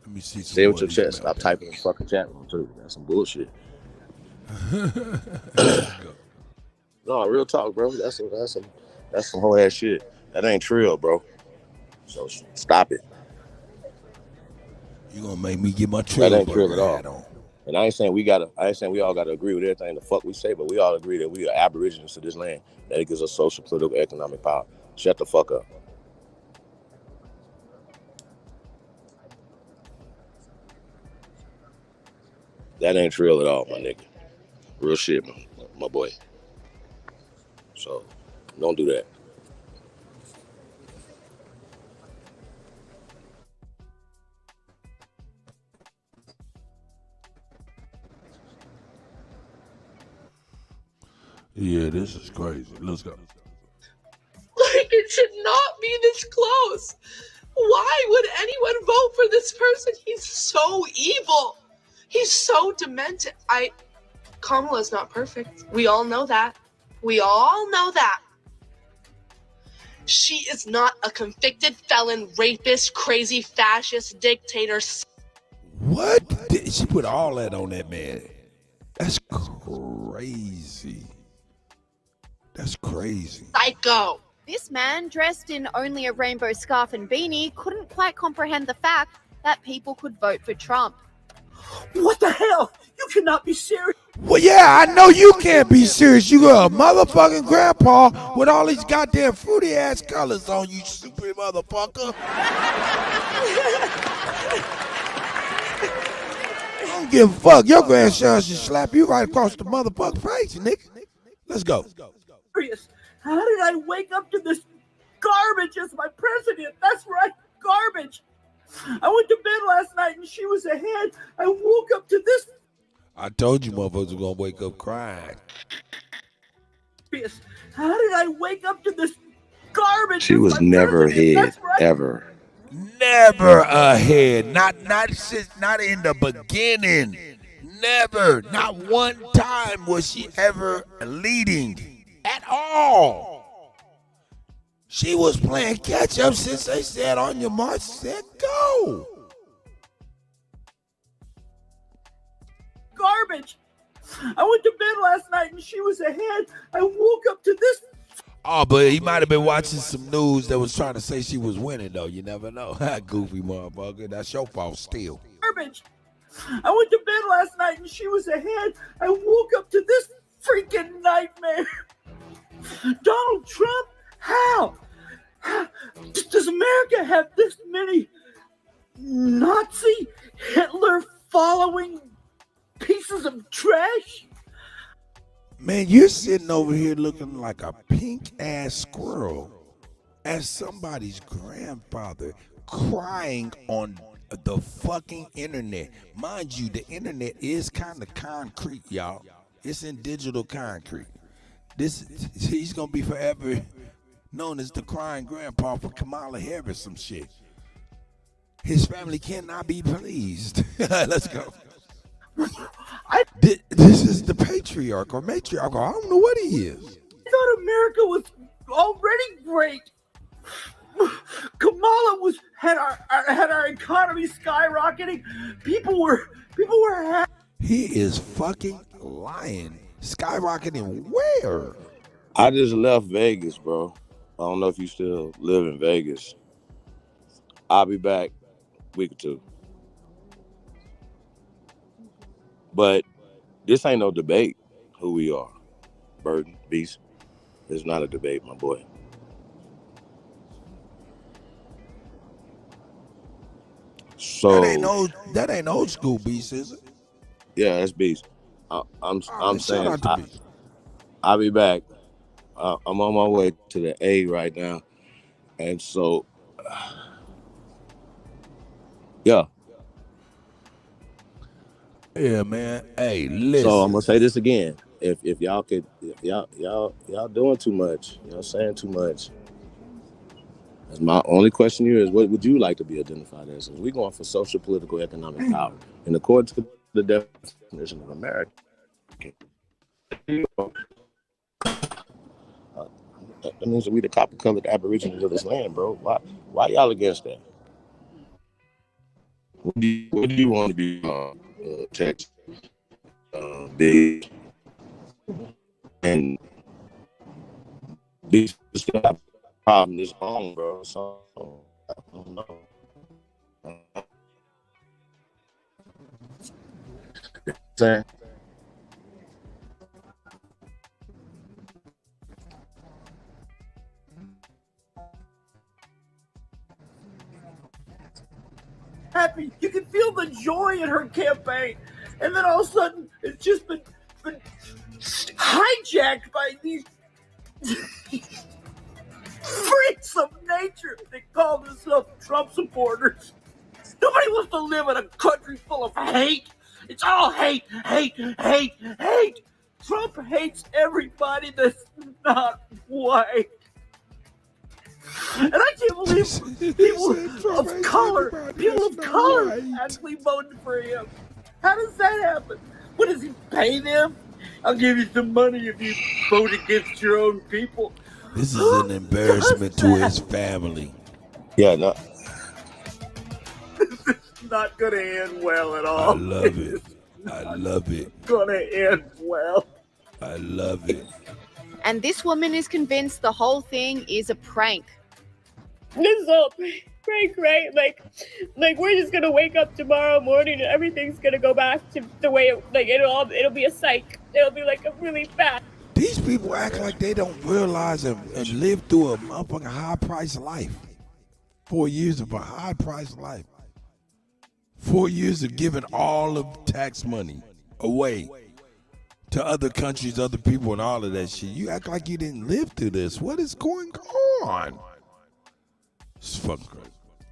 Let me see. Say it with your chest. Stop typing in the fucking chat room too. That's some bullshit. No, real talk, bro. That's some whole ass shit. That ain't trill, bro. So stop it. You gonna make me get my That trill ain't trill burger at all. hat on. And I ain't saying we all gotta agree with everything the fuck we say, but we all agree that we are aborigines to this land. That it gives us social, political, economic power. Shut the fuck up. That ain't trill at all, my nigga. Real shit, my boy. So don't do that. Yeah, this is crazy. Let's go. Like, it should not be this close. Why would anyone vote for this person? He's so evil. He's so demented. Kamala's not perfect. We all know that. We all know that. She is not a convicted felon, rapist, crazy fascist dictator. What? She put all that on that man. That's crazy. That's crazy. Psycho. This man, dressed in only a rainbow scarf and beanie, couldn't quite comprehend the fact that people could vote for Trump. What the hell? You cannot be serious. Well, yeah, I know you can't be serious. You got a motherfucking grandpa with all these goddamn fruity ass colors on you, stupid motherfucker. I don't give a fuck. Your grandson should slap you right across the motherfucking face, nigga. Let's go. How did I wake up to this garbage as my president. That's right, garbage. I went to bed last night and she was ahead. I woke up to this. I told you motherfuckers were gonna wake up crying. How did I wake up to this garbage? She was never ahead, ever. Never ahead. Not in the beginning. Never. Not one time was she ever leading at all. She was playing catch up since they said on your march, set, go. Garbage. I went to bed last night and she was ahead. I woke up to this. Oh, but he might have been watching some news that was trying to say she was winning, though. You never know. Goofy motherfucker. That's your fault still. Garbage. I went to bed last night and she was ahead. I woke up to this freaking nightmare. Donald Trump? How? Does America have this many Nazi, Hitler following pieces of trash? Man, you're sitting over here looking like a pink-ass squirrel as somebody's grandfather crying on the fucking internet. Mind you, the internet is kind of concrete, y'all. It's in digital concrete. He's going to be forever known as the crying grandpa for Kamala Harris, some shit. His family cannot be pleased. Let's go. This is the patriarch or matriarch. I don't know what he is. I thought America was already great. Kamala had our economy skyrocketing. People were happy. He is fucking lying. Skyrocketing where? I just left Vegas, bro. I don't know if you still live in Vegas. I'll be back a week or two. But this ain't no debate who we are. Burden, Beast. It's not a debate, my boy. So that ain't old school, Beast, is it? Yeah, that's Beast. I'm saying I'll be back. I'm on my way to the A right now, and so yeah. Yeah, man. Hey, listen. So I'm gonna say this again. If y'all doing too much, y'all saying too much. That's my only question here is, what would you like to be identified as? We're going for social, political, economic power. And according to the definition of America, that means that we the copper-colored aborigines of this land, bro. Why y'all against that? What do you want to be Texas? Big and these problem is home, bro. So I don't know. Saying. Happy. You can feel the joy in her campaign. And then all of a sudden, it's just been hijacked by these freaks of nature that call themselves Trump supporters. Nobody wants to live in a country full of hate. It's all hate, hate, hate, hate. Trump hates everybody that's not white. And I can't believe people of color actually voted for him. How does that happen? What does he pay them? I'll give you some money if you vote against your own people. This is an embarrassment to his family. Yeah, no. This is not going to end well at all. I love it. I love it. It's going to end well. I love it. And this woman is convinced the whole thing is a prank. This is all prank, right? Like we're just gonna wake up tomorrow morning and everything's gonna go back to the way it'll be a psych. It'll be like a really fast. These people act like they don't realize and live through a motherfucking high-priced life. 4 years of a high-priced life. 4 years of giving all of tax money away to other countries, other people, and all of that shit. You act like you didn't live through this. What is going on? It's fucking crazy.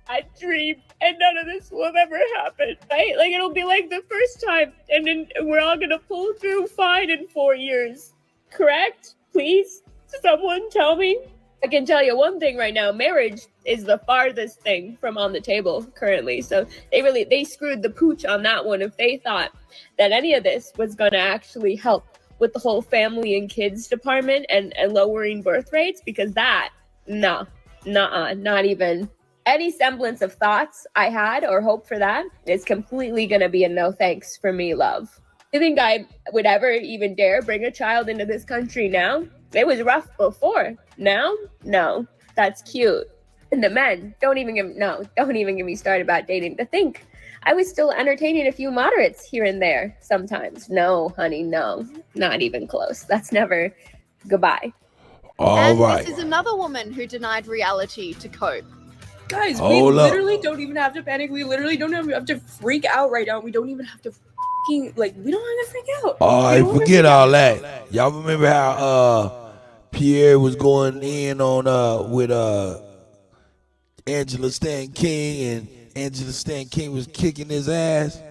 I dream, and none of this will ever happen, right? Like, it'll be like the first time, and then we're all gonna pull through fine in 4 years. Correct? Please? Someone tell me? I can tell you one thing right now. Marriage is the farthest thing from on the table currently. So they screwed the pooch on that one if they thought that any of this was gonna actually help with the whole family and kids department and lowering birth rates, because that, not even any semblance of thoughts I had or hope for that is completely going to be a no thanks for me, love. You think I would ever even dare bring a child into this country now? It was rough before. Now? No. That's cute. And the men, don't even get me started about dating. To think I was still entertaining a few moderates here and there sometimes. No, honey, no. Not even close. That's never goodbye. All right. This is another woman who denied reality to cope. Guys, Hold we up. literally don't even have to panic. We literally don't even have to freak out right now. We don't even have to we don't have to freak out. All right, forget all that. Y'all remember how Pierre was going in on with Angela Stan King, and Angela Stan King was kicking his ass?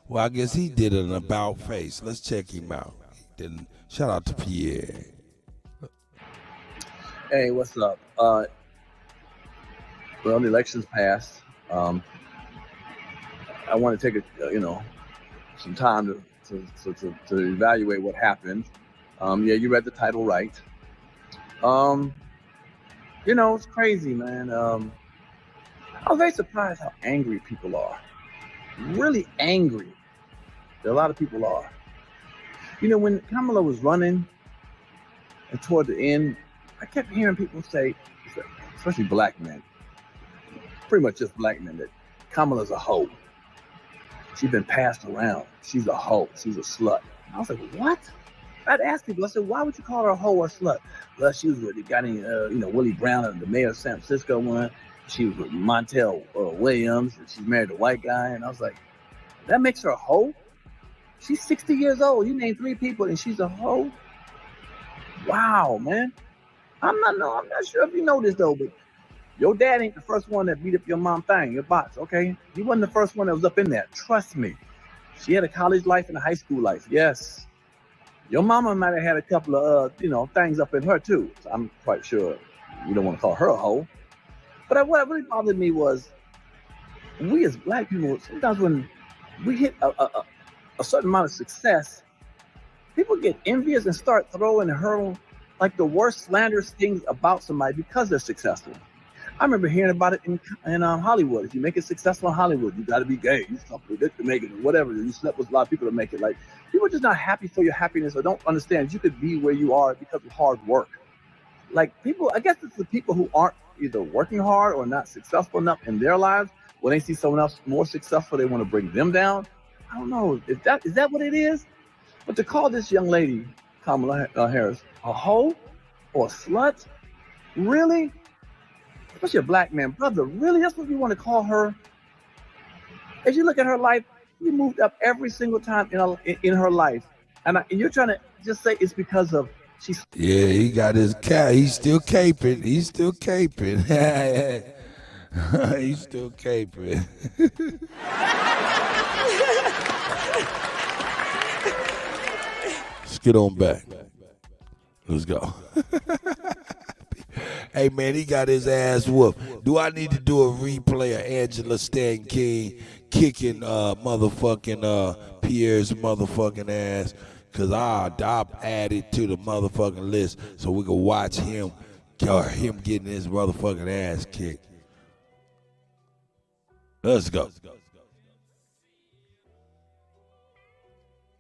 Well, I guess he did an about face. Let's check him out. Shout out to Pierre. Hey, what's up? Well, the election's passed. I want to take some time to evaluate what happened. Yeah, you read the title right. It's crazy, man. I was very surprised how angry people are. Really angry. A lot of people are. When Kamala was running, and toward the end, I kept hearing people say, especially black men, pretty much just black men, that Kamala's a hoe. She's been passed around. She's a hoe. She's a slut. And I was like, what? I'd ask people, I said, why would you call her a hoe or a slut? Well, she was with the guy named, Willie Brown, the mayor of San Francisco one. She was with Montel Williams, and she's married a white guy. And I was like, that makes her a hoe? She's 60 years old. You name 3 people and she's a hoe? Wow, man. I'm not sure if you know this though, but your dad ain't the first one that beat up your mom thing, your box, okay? He wasn't the first one that was up in there. Trust me. She had a college life and a high school life. Yes. Your mama might have had a couple of, things up in her too. So I'm quite sure you don't want to call her a hoe. But what really bothered me was, we as black people, sometimes when we hit a certain amount of success, people get envious and start throwing and hurling like the worst slanderous things about somebody because they're successful. I remember hearing about it in Hollywood. If you make it successful in Hollywood, you got to be gay. You something to make it, or whatever. You slept with a lot of people to make it. Like, people are just not happy for your happiness, or don't understand you could be where you are because of hard work. Like, people, I guess it's the people who aren't either working hard or not successful enough in their lives. When they see someone else more successful, they want to bring them down. I don't know. Is that what it is? But to call this young lady, Kamala Harris, a hoe or a slut, really? Especially a black man, brother, really? That's what you want to call her? As you look at her life, you moved up every single time in her life, and you're trying to just say it's because of she's. Yeah, he got his cat. He's still caping. He's still caping. He's still caping. Let's get on back. Let's go. Hey, man, he got his ass whooped. Do I need to do a replay of Angela Stan King kicking motherfucking Pierre's motherfucking ass? Because I'll add it to the motherfucking list so we can watch him getting his motherfucking ass kicked. Let's go.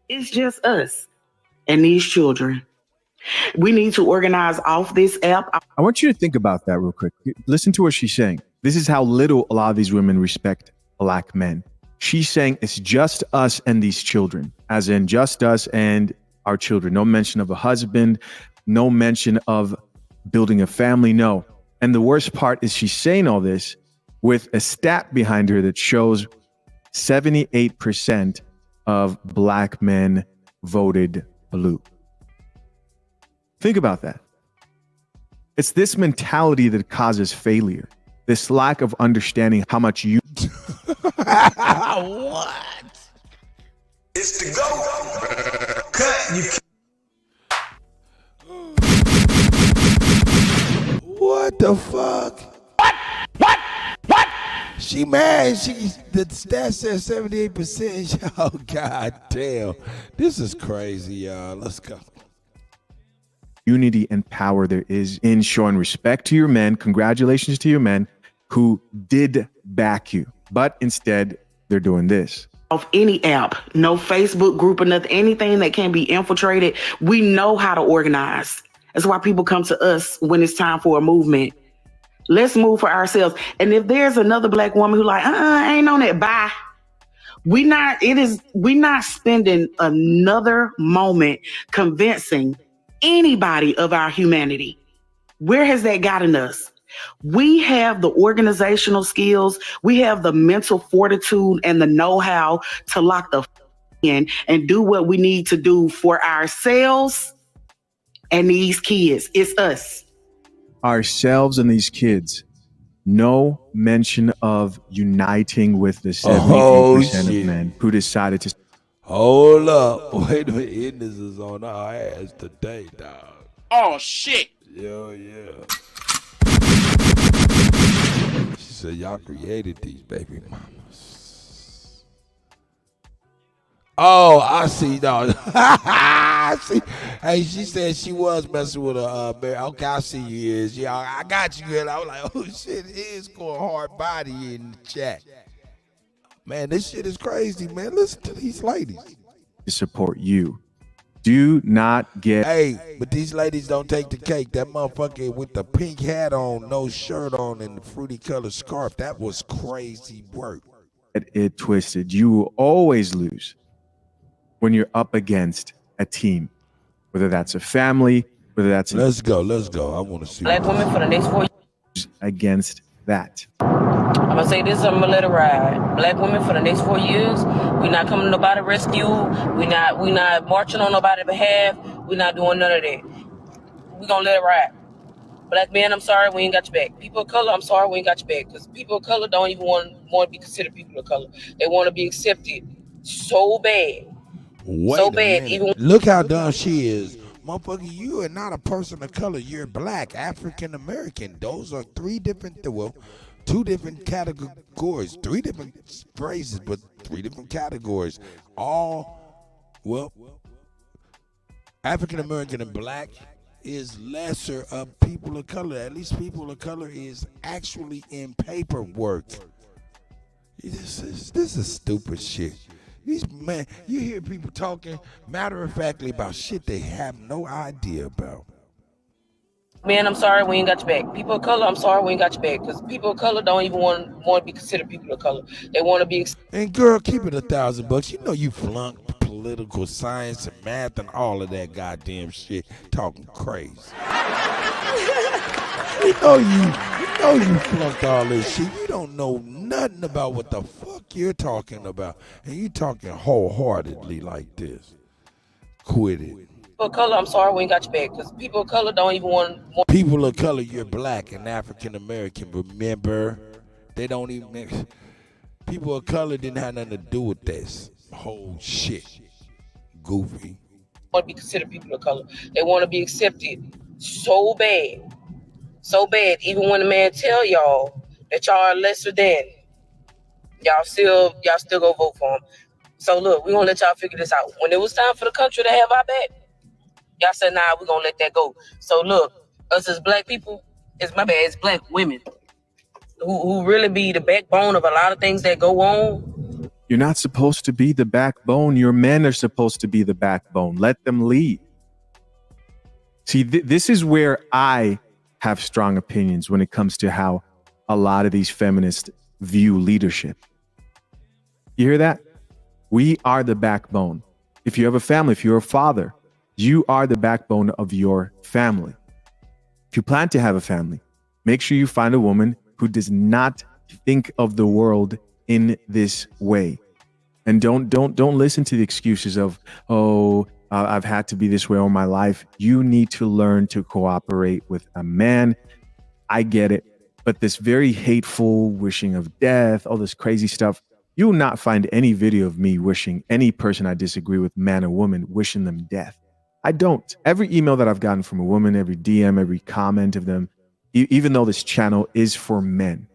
It's just us and these children. We need to organize off this app. I want you to think about that real quick. Listen to what she's saying. This is how little a lot of these women respect black men. She's saying it's just us and these children, as in just us and our children. No mention of a husband, no mention of building a family, no. And the worst part is she's saying all this with a stat behind her that shows 78% of black men voted blue. Think about that. It's this mentality that causes failure. this lack of understanding how much you What? It's the go. Cut you. What the fuck? What? She mad. The stat says 78%. Oh, god damn. This is crazy, y'all. Let's go. unity and power there is in showing respect to your men. Congratulations to your men who did back you, but instead they're doing this. Of any app, no Facebook group or nothing, anything that can be infiltrated, we know how to organize. That's why people come to us when it's time for a movement. Let's move for ourselves. And if there's another black woman who like, I ain't on that, bye. We're not spending another moment convincing anybody of our humanity. Where has that gotten us? We have the organizational skills, we have the mental fortitude and the know-how to lock the in and do what we need to do for ourselves and these kids. It's us. Ourselves and these kids. No mention of uniting with the 78% of men who decided to. Hold up. Wait a minute. This is on our ass today, dog. Oh, shit. Yeah. She said, y'all created these baby mamas. Oh, I see, dog. I see. Hey, she said she was messing with a okay, I see you is. Yeah, I got you. And I was like, oh shit, it is going hard body in the chat. Man, this shit is crazy, man. Listen to these ladies. To support you. Do not get. Hey, but these ladies don't take the cake. That motherfucker with the pink hat on, no shirt on, and the fruity colored scarf, that was crazy work. It twisted. You will always lose when you're up against a team, whether that's a family, whether that's let's go. I want to see black women for the next 4 years against that. I'm gonna say this, I'm gonna let it ride. Black women for the next 4 years, we not coming to nobody rescue, we not marching on nobody's behalf, we not doing none of that. We gonna let it ride. Black men, I'm sorry, we ain't got your back. People of color, I'm sorry, we ain't got your back. Because people of color don't even want to be considered people of color. They want to be accepted so bad. Wait Look how dumb she is. Motherfucker, you are not a person of color. You're black, African American. Those are two different categories. Three different phrases, but three different categories. African American and black is lesser of people of color. At least people of color is actually in paperwork. This is stupid shit. Man, you hear people talking matter-of-factly about shit they have no idea about. Man, I'm sorry, we ain't got your back. People of color, I'm sorry, we ain't got your back. Because people of color don't even want to be considered people of color. They want to be. And girl, keep it $1,000. You know you flunked political science and math and all of that goddamn shit. Talking crazy. You know you flunked all this shit. You don't know nothing about what the fuck you're talking about. And you talking wholeheartedly like this. Quit it. People of color, I'm sorry, we ain't got your back. Because people of color don't even want. People of color, you're black and African American. Remember, they don't even. People of color didn't have nothing to do with this whole shit. Goofy. Want to be considered people of color. They want to be accepted so bad. So bad, even when the man tell y'all that y'all are lesser than, y'all still go vote for him. So look, we gonna let y'all figure this out. When it was time for the country to have our back, y'all said, nah, we gonna let that go. So look, us as black people, it's black women who really be the backbone of a lot of things that go on. You're not supposed to be the backbone. Your men are supposed to be the backbone. Let them lead. See, this is where I have strong opinions when it comes to how a lot of these feminists view leadership. You hear that? We are the backbone. If you have a family, if you're a father, you are the backbone of your family. If you plan to have a family, make sure you find a woman who does not think of the world in this way. And don't listen to the excuses of, I've had to be this way all my life. You need to learn to cooperate with a man. I get it. But this very hateful wishing of death, all this crazy stuff, you will not find any video of me wishing any person I disagree with, man or woman, wishing them death. I don't. Every email that I've gotten from a woman, every DM, every comment of them, even though this channel is for men.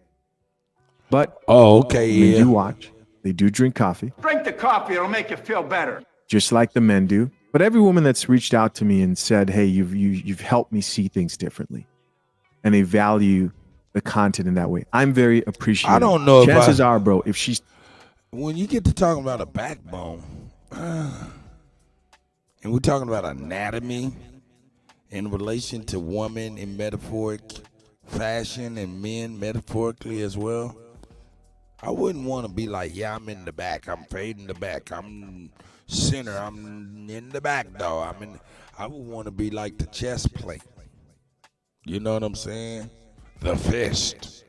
But men do watch. They do drink coffee. Drink the coffee, it'll make you feel better. Just like the men do. But every woman that's reached out to me and said, hey, you've helped me see things differently. And they value the content in that way. I'm very appreciative. I don't know. Chances are, bro, if she's... When you get to talking about a backbone, and we're talking about anatomy in relation to women in metaphoric fashion and men metaphorically as well, I wouldn't want to be like, yeah, I'm in the back. I'm fading the back. I'm center. I'm in the back, though. I would want to be like the chest plate. You know what I'm saying? The fist.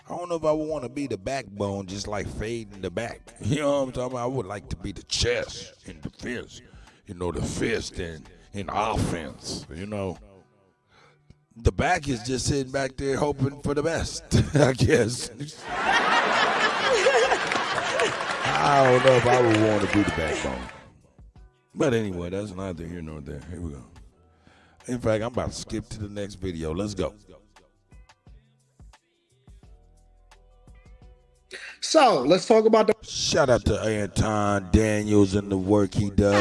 I don't know if I would want to be the backbone, just like fading the back. You know what I'm talking about? I would like to be the chest and the fist. You know, the fist and in offense, you know. The back is just sitting back there hoping for the best, I guess. I don't know if I would want to be the backbone. But anyway, that's neither here nor there. Here we go. In fact, I'm about to skip to the next video. Let's go. So let's talk about the. Shout out to Anton Daniels and the work he does.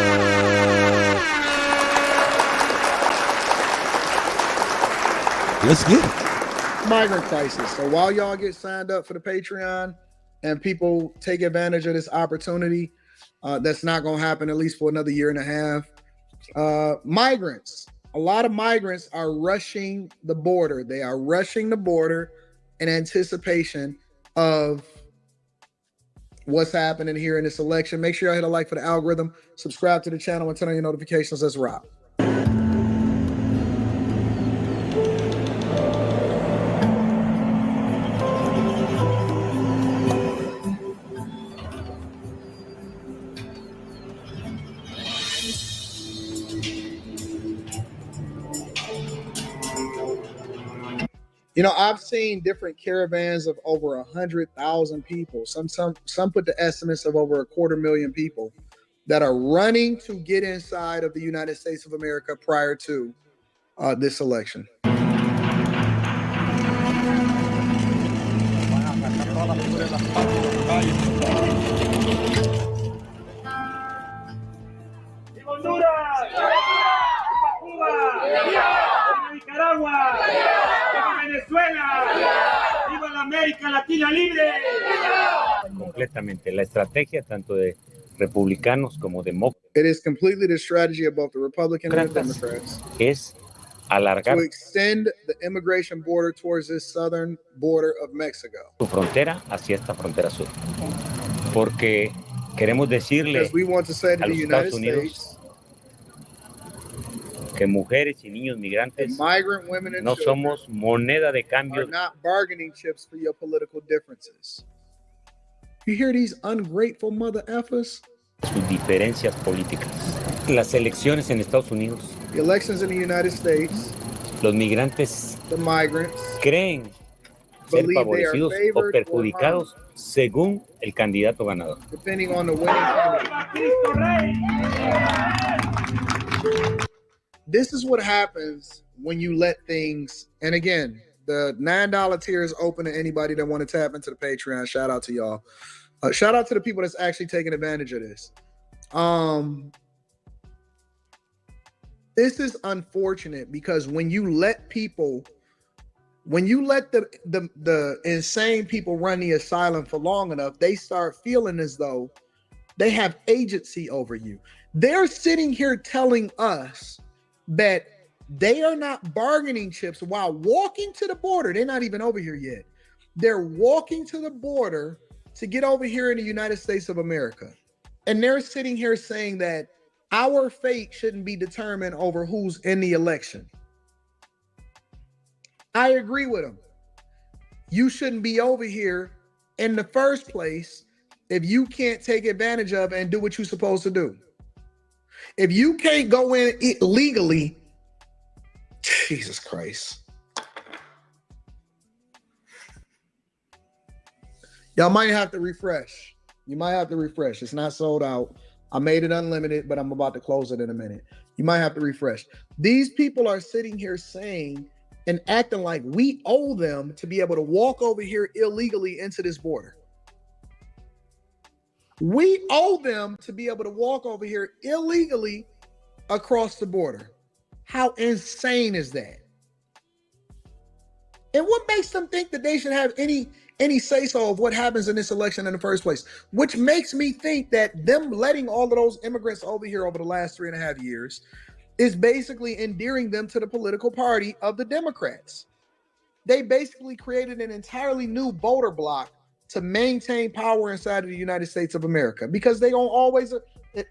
Let's get it. Migrant crisis. So while y'all get signed up for the Patreon and people take advantage of this opportunity, that's not going to happen at least for another year and a half. Migrants. A lot of migrants are rushing the border. They are rushing the border in anticipation of what's happening here in this election. Make sure y'all hit a like for the algorithm, subscribe to the channel, and turn on your notifications. Let's rock. You know, I've seen different caravans of over 100,000 people. Some put the estimates of over 250,000 people that are running to get inside of the United States of America prior to this election. Completamente la estrategia tanto de republicanos como demócratas. It is completely the strategy of both the Republicans and the Democrats Es alargar to extend the immigration border towards this southern border of Mexico. su frontera hacia esta frontera sur. Porque queremos decirle Because we want to say to a the los United Estados Unidos States que mujeres y niños migrantes migrant women and no children somos moneda de are cambio not bargaining chips for your political differences. You hear these ungrateful mother effers? de sus diferencias políticas. Las elecciones en Estados Unidos, The elections in the United States, los migrantes the migrants creen ser believe they are favorecidos o favored or perjudicados según el candidato ganador. depending on the winning candidate. This is what happens when you let things, and again, the $9 tier is open to anybody that want to tap into the Patreon. Shout out to y'all. Shout out to the people that's actually taking advantage of this. This is unfortunate because when you let people, when you let the insane people run the asylum for long enough, they start feeling as though they have agency over you. They're sitting here telling us that they are not bargaining chips while walking to the border. They're not even over here yet. They're walking to the border to get over here in the United States of America. And they're sitting here saying that our fate shouldn't be determined over who's in the election. I agree with them. You shouldn't be over here in the first place if you can't take advantage of and do what you're supposed to do. If you can't go in legally, Jesus Christ. Y'all might have to refresh. You might have to refresh. It's not sold out. I made it unlimited, but I'm about to close it in a minute. You might have to refresh. These people are sitting here saying and acting like we owe them to be able to walk over here illegally into this border. We owe them to be able to walk over here illegally across the border. How insane is that? And what makes them think that they should have any say-so of what happens in this election in the first place? Which makes me think that them letting all of those immigrants over here over the last 3.5 years is basically endearing them to the political party of the Democrats. They basically created an entirely new voter bloc to maintain power inside of the United States of America, because they gonna always,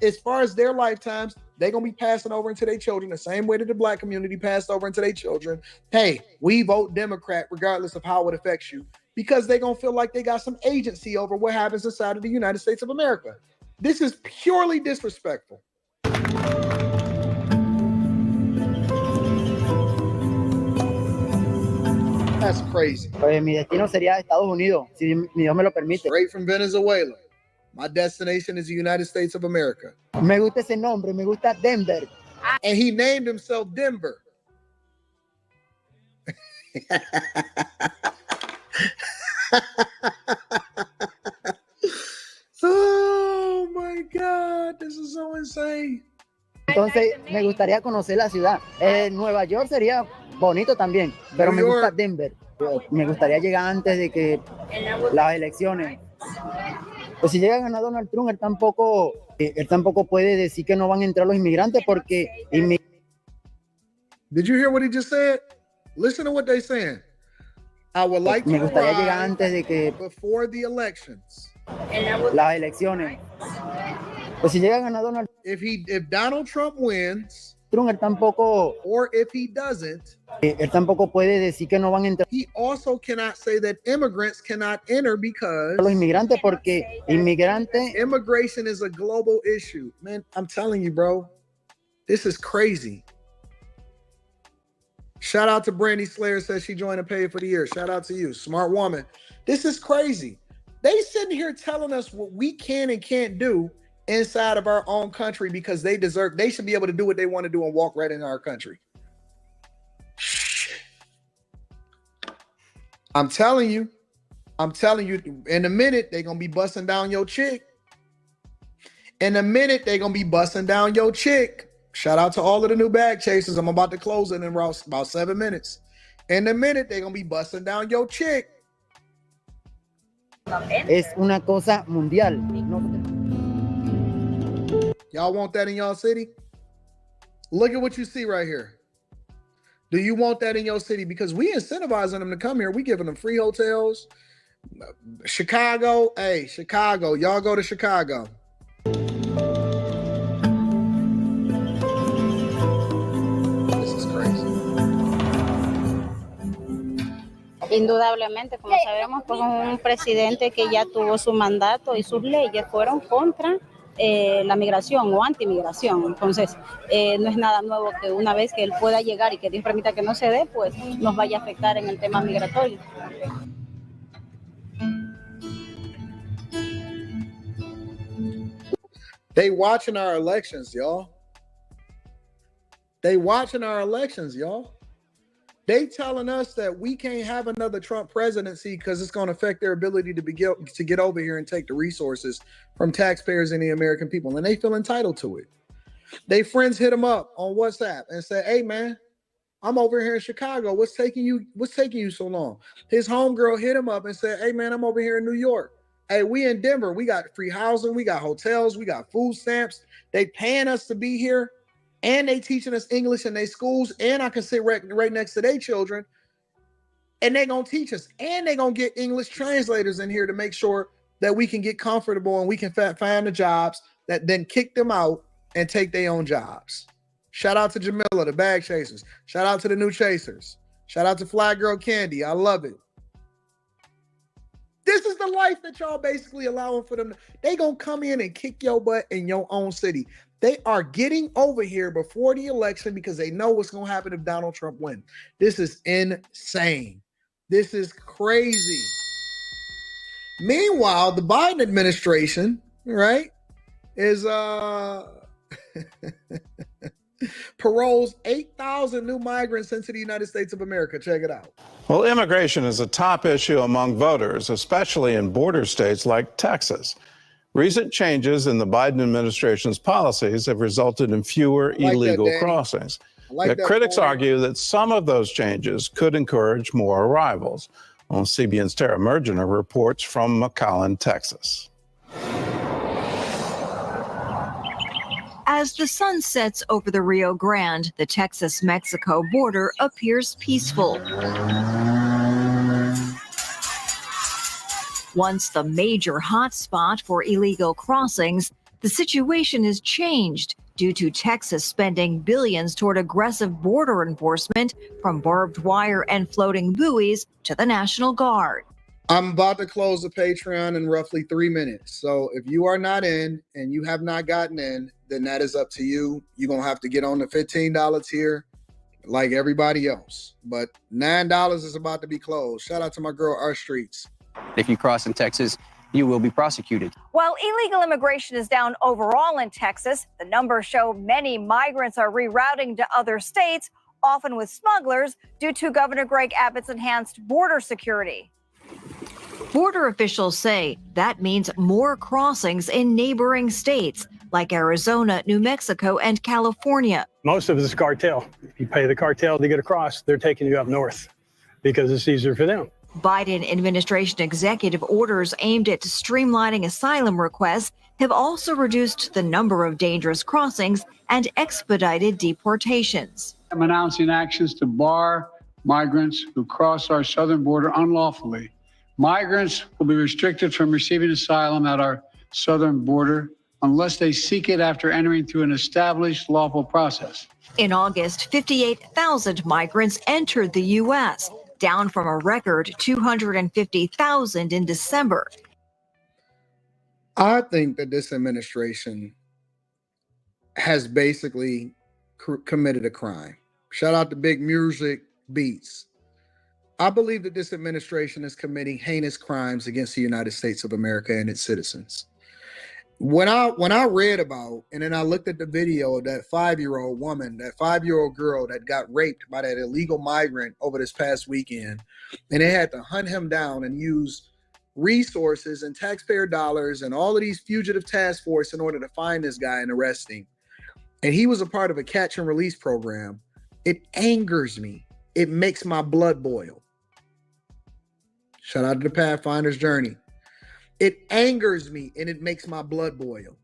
as far as their lifetimes, they gonna be passing over into their children the same way that the black community passed over into their children. Hey, we vote Democrat regardless of how it affects you, because they gonna feel like they got some agency over what happens inside of the United States of America. This is purely disrespectful. That's crazy. Pues mi destino sería Estados Unidos, si mi Dios me lo permite. Straight from Venezuela. My destination is the United States of America. Me gusta ese nombre, me gusta Denver. And he named himself Denver. Oh my God, this is so insane. Entonces, me gustaría conocer la ciudad. Nueva York sería bonito también, pero me gusta Denver. Me gustaría llegar antes de que las elecciones. Pues si llega a ganar Donald Trump, él tampoco puede decir que no van a entrar los inmigrantes porque... Did you hear what he just said? Listen to what they're saying. I would like me to gustaría llegar antes de que before the elections. Las elecciones. Pues si llega a ganar Donald If Donald Trump wins, Trump, él tampoco, or if he doesn't, él tampoco puede decir que no van a entrar. He also cannot say that immigrants cannot enter because los inmigrantes, porque immigration is a global issue. Man, I'm telling you, bro, this is crazy. Shout out to Brandy Slayer, says she joined and paid for the year. Shout out to you, smart woman. This is crazy. They sitting here telling us what we can and can't do inside of our own country because they should be able to do what they want to do and walk right in our country. I'm telling you, in a minute, they're going to be busting down your chick. In a minute, they're going to be busting down your chick. Shout out to all of the new bag chasers. I'm about to close it in about 7 minutes. In a minute, they're going to be busting down your chick. Es una cosa mundial. Y'all want that in y'all city? Look at what you see right here. Do you want that in your city? Because we incentivizing them to come here. We giving them free hotels. Chicago, hey, Chicago. Y'all go to Chicago. This is crazy. Indudablemente, como sabemos, pues un presidente que ya tuvo su mandato y sus leyes fueron contra la migración o antimigración. Entonces, no es nada nuevo que una vez que él pueda llegar y que Dios permita que no se dé, pues nos vaya a afectar en el tema migratorio. They watching our elections, y'all. They watching our elections, y'all. They telling us that we can't have another Trump presidency because it's going to affect their ability to get over here and take the resources from taxpayers and the American people, and they feel entitled to it. They friends hit him up on WhatsApp and said, "Hey man, I'm over here in Chicago. What's taking you so long?" His homegirl hit him up and said, "Hey man, I'm over here in New York. Hey, we in Denver. We got free housing, we got hotels, we got food stamps. They paying us to be here. And they teaching us English in their schools, and I can sit right next to their children, and they gonna teach us, and they gonna get English translators in here to make sure that we can get comfortable and we can find the jobs that then kick them out and take their own jobs." Shout out to Jamila, the bag chasers. Shout out to the new chasers. Shout out to Fly Girl Candy. I love it. This is the life that y'all basically allowing for them. They gonna come in and kick your butt in your own city. They are getting over here before the election because they know what's going to happen if Donald Trump wins. This is insane. This is crazy. Meanwhile, the Biden administration, right, is paroles 8,000 new migrants into the United States of America. Check it out. Well, immigration is a top issue among voters, especially in border states like Texas. Recent changes in the Biden administration's policies have resulted in fewer illegal crossings. Yet critics argue that some of those changes could encourage more arrivals. Well, CBN's Tara Mergener reports from McAllen, Texas. As the sun sets over the Rio Grande, the Texas-Mexico border appears peaceful. Once the major hotspot for illegal crossings, the situation has changed due to Texas spending billions toward aggressive border enforcement, from barbed wire and floating buoys to the National Guard. I'm about to close the Patreon in roughly 3 minutes. So if you are not in and you have not gotten in, then that is up to you. You're going to have to get on the $15 tier like everybody else. But $9 is about to be closed. Shout out to my girl, R Streets. If you cross in Texas, you will be prosecuted. While illegal immigration is down overall in Texas, the numbers show many migrants are rerouting to other states, often with smugglers, due to Governor Greg Abbott's enhanced border security. Border officials say that means more crossings in neighboring states like Arizona, New Mexico, and California. Most of it is cartel. If you pay the cartel to get across, they're taking you up north because it's easier for them. Biden administration executive orders aimed at streamlining asylum requests have also reduced the number of dangerous crossings and expedited deportations. I'm announcing actions to bar migrants who cross our southern border unlawfully. Migrants will be restricted from receiving asylum at our southern border unless they seek it after entering through an established lawful process. In August, 58,000 migrants entered the U.S., down from a record 250,000 in December. I think that this administration has basically committed a crime. Shout out to Big Music Beats. I believe that this administration is committing heinous crimes against the United States of America and its citizens. When I read about, and then I looked at the video of that 5-year-old woman, that 5-year-old girl that got raped by that illegal migrant over this past weekend, and they had to hunt him down and use resources and taxpayer dollars and all of these fugitive task force in order to find this guy and arrest him. And he was a part of a catch and release program. It angers me. It makes my blood boil. Shout out to the Pathfinder's Journey. It angers me and it makes my blood boil.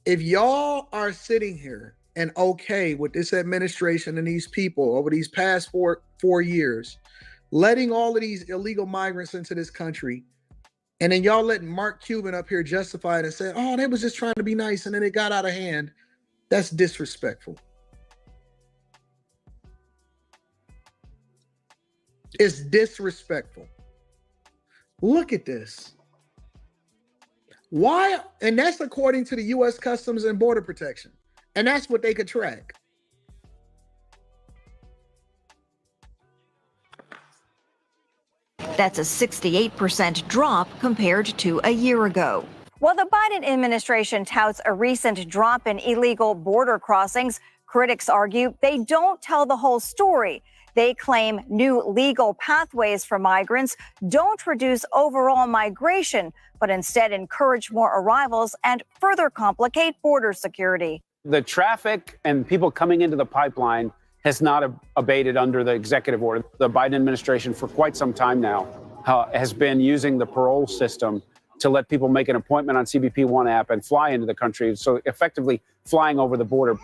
If y'all are sitting here and okay with this administration and these people over these past four years, letting all of these illegal migrants into this country, and then y'all letting Mark Cuban up here justify it and say, oh, they was just trying to be nice and then it got out of hand, that's disrespectful. It's disrespectful. Look at this. Why? And that's according to the U.S. Customs and Border Protection. And that's what they could track. That's a 68% drop compared to a year ago. While the Biden administration touts a recent drop in illegal border crossings, critics argue they don't tell the whole story. They claim new legal pathways for migrants don't reduce overall migration, but instead encourage more arrivals and further complicate border security. The traffic and people coming into the pipeline has not abated under the executive order. The Biden administration for quite some time now has been using the parole system to let people make an appointment on CBP One app and fly into the country, so effectively flying over the border.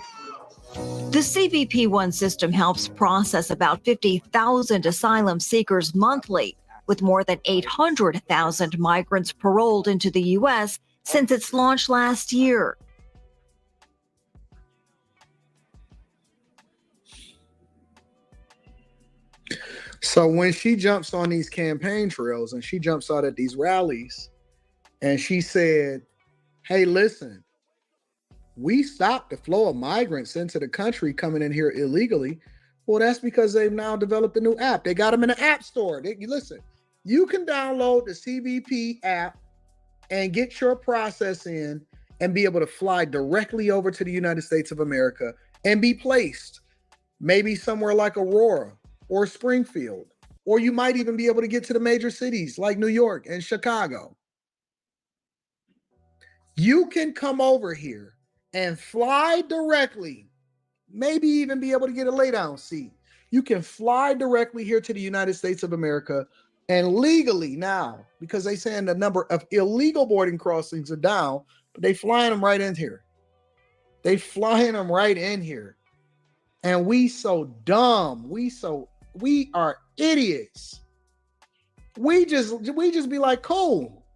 The CBP One system helps process about 50,000 asylum seekers monthly, with more than 800,000 migrants paroled into the U.S. since its launch last year. So when she jumps on these campaign trails and she jumps out at these rallies and she said, hey, listen, we stopped the flow of migrants into the country coming in here illegally. Well, that's because they've now developed a new app. They got them in the app store. Listen, You can download the CBP app and get your process in and be able to fly directly over to the United States of America and be placed maybe somewhere like Aurora or Springfield, or you might even be able to get to the major cities like New York and Chicago. You can come over here and fly directly, maybe even be able to get a lay down seat. You can fly directly here to the United States of America and legally now, because they saying the number of illegal boarding crossings are down, but they flying them right in here. They flying them right in here. And we so dumb. We are idiots. We just be like, cool.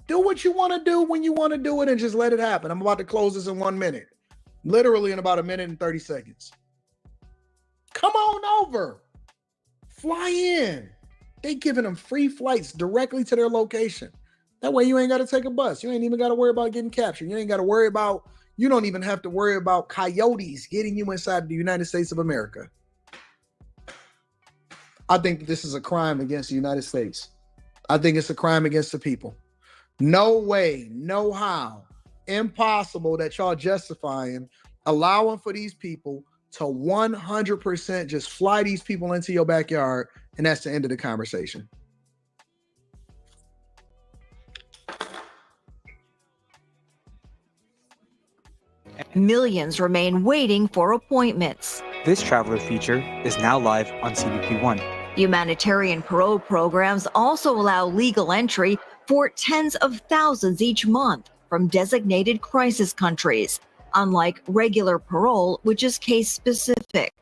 Do what you want to do when you want to do it and just let it happen. I'm about to close this in 1 minute. Literally in about 1 minute and 30 seconds. Come on over. Fly in. They giving them free flights directly to their location. That way you ain't got to take a bus. You ain't even got to worry about getting captured. You don't even have to worry about coyotes getting you inside the United States of America. I think this is a crime against the United States. I think it's a crime against the people. No way, no how, impossible that y'all justifying allowing for these people to 100% just fly these people into your backyard, and that's the end of the conversation. Millions remain waiting for appointments. This traveler feature is now live on CBP One. Humanitarian parole programs also allow legal entry for tens of thousands each month from designated crisis countries, unlike regular parole, which is case specific.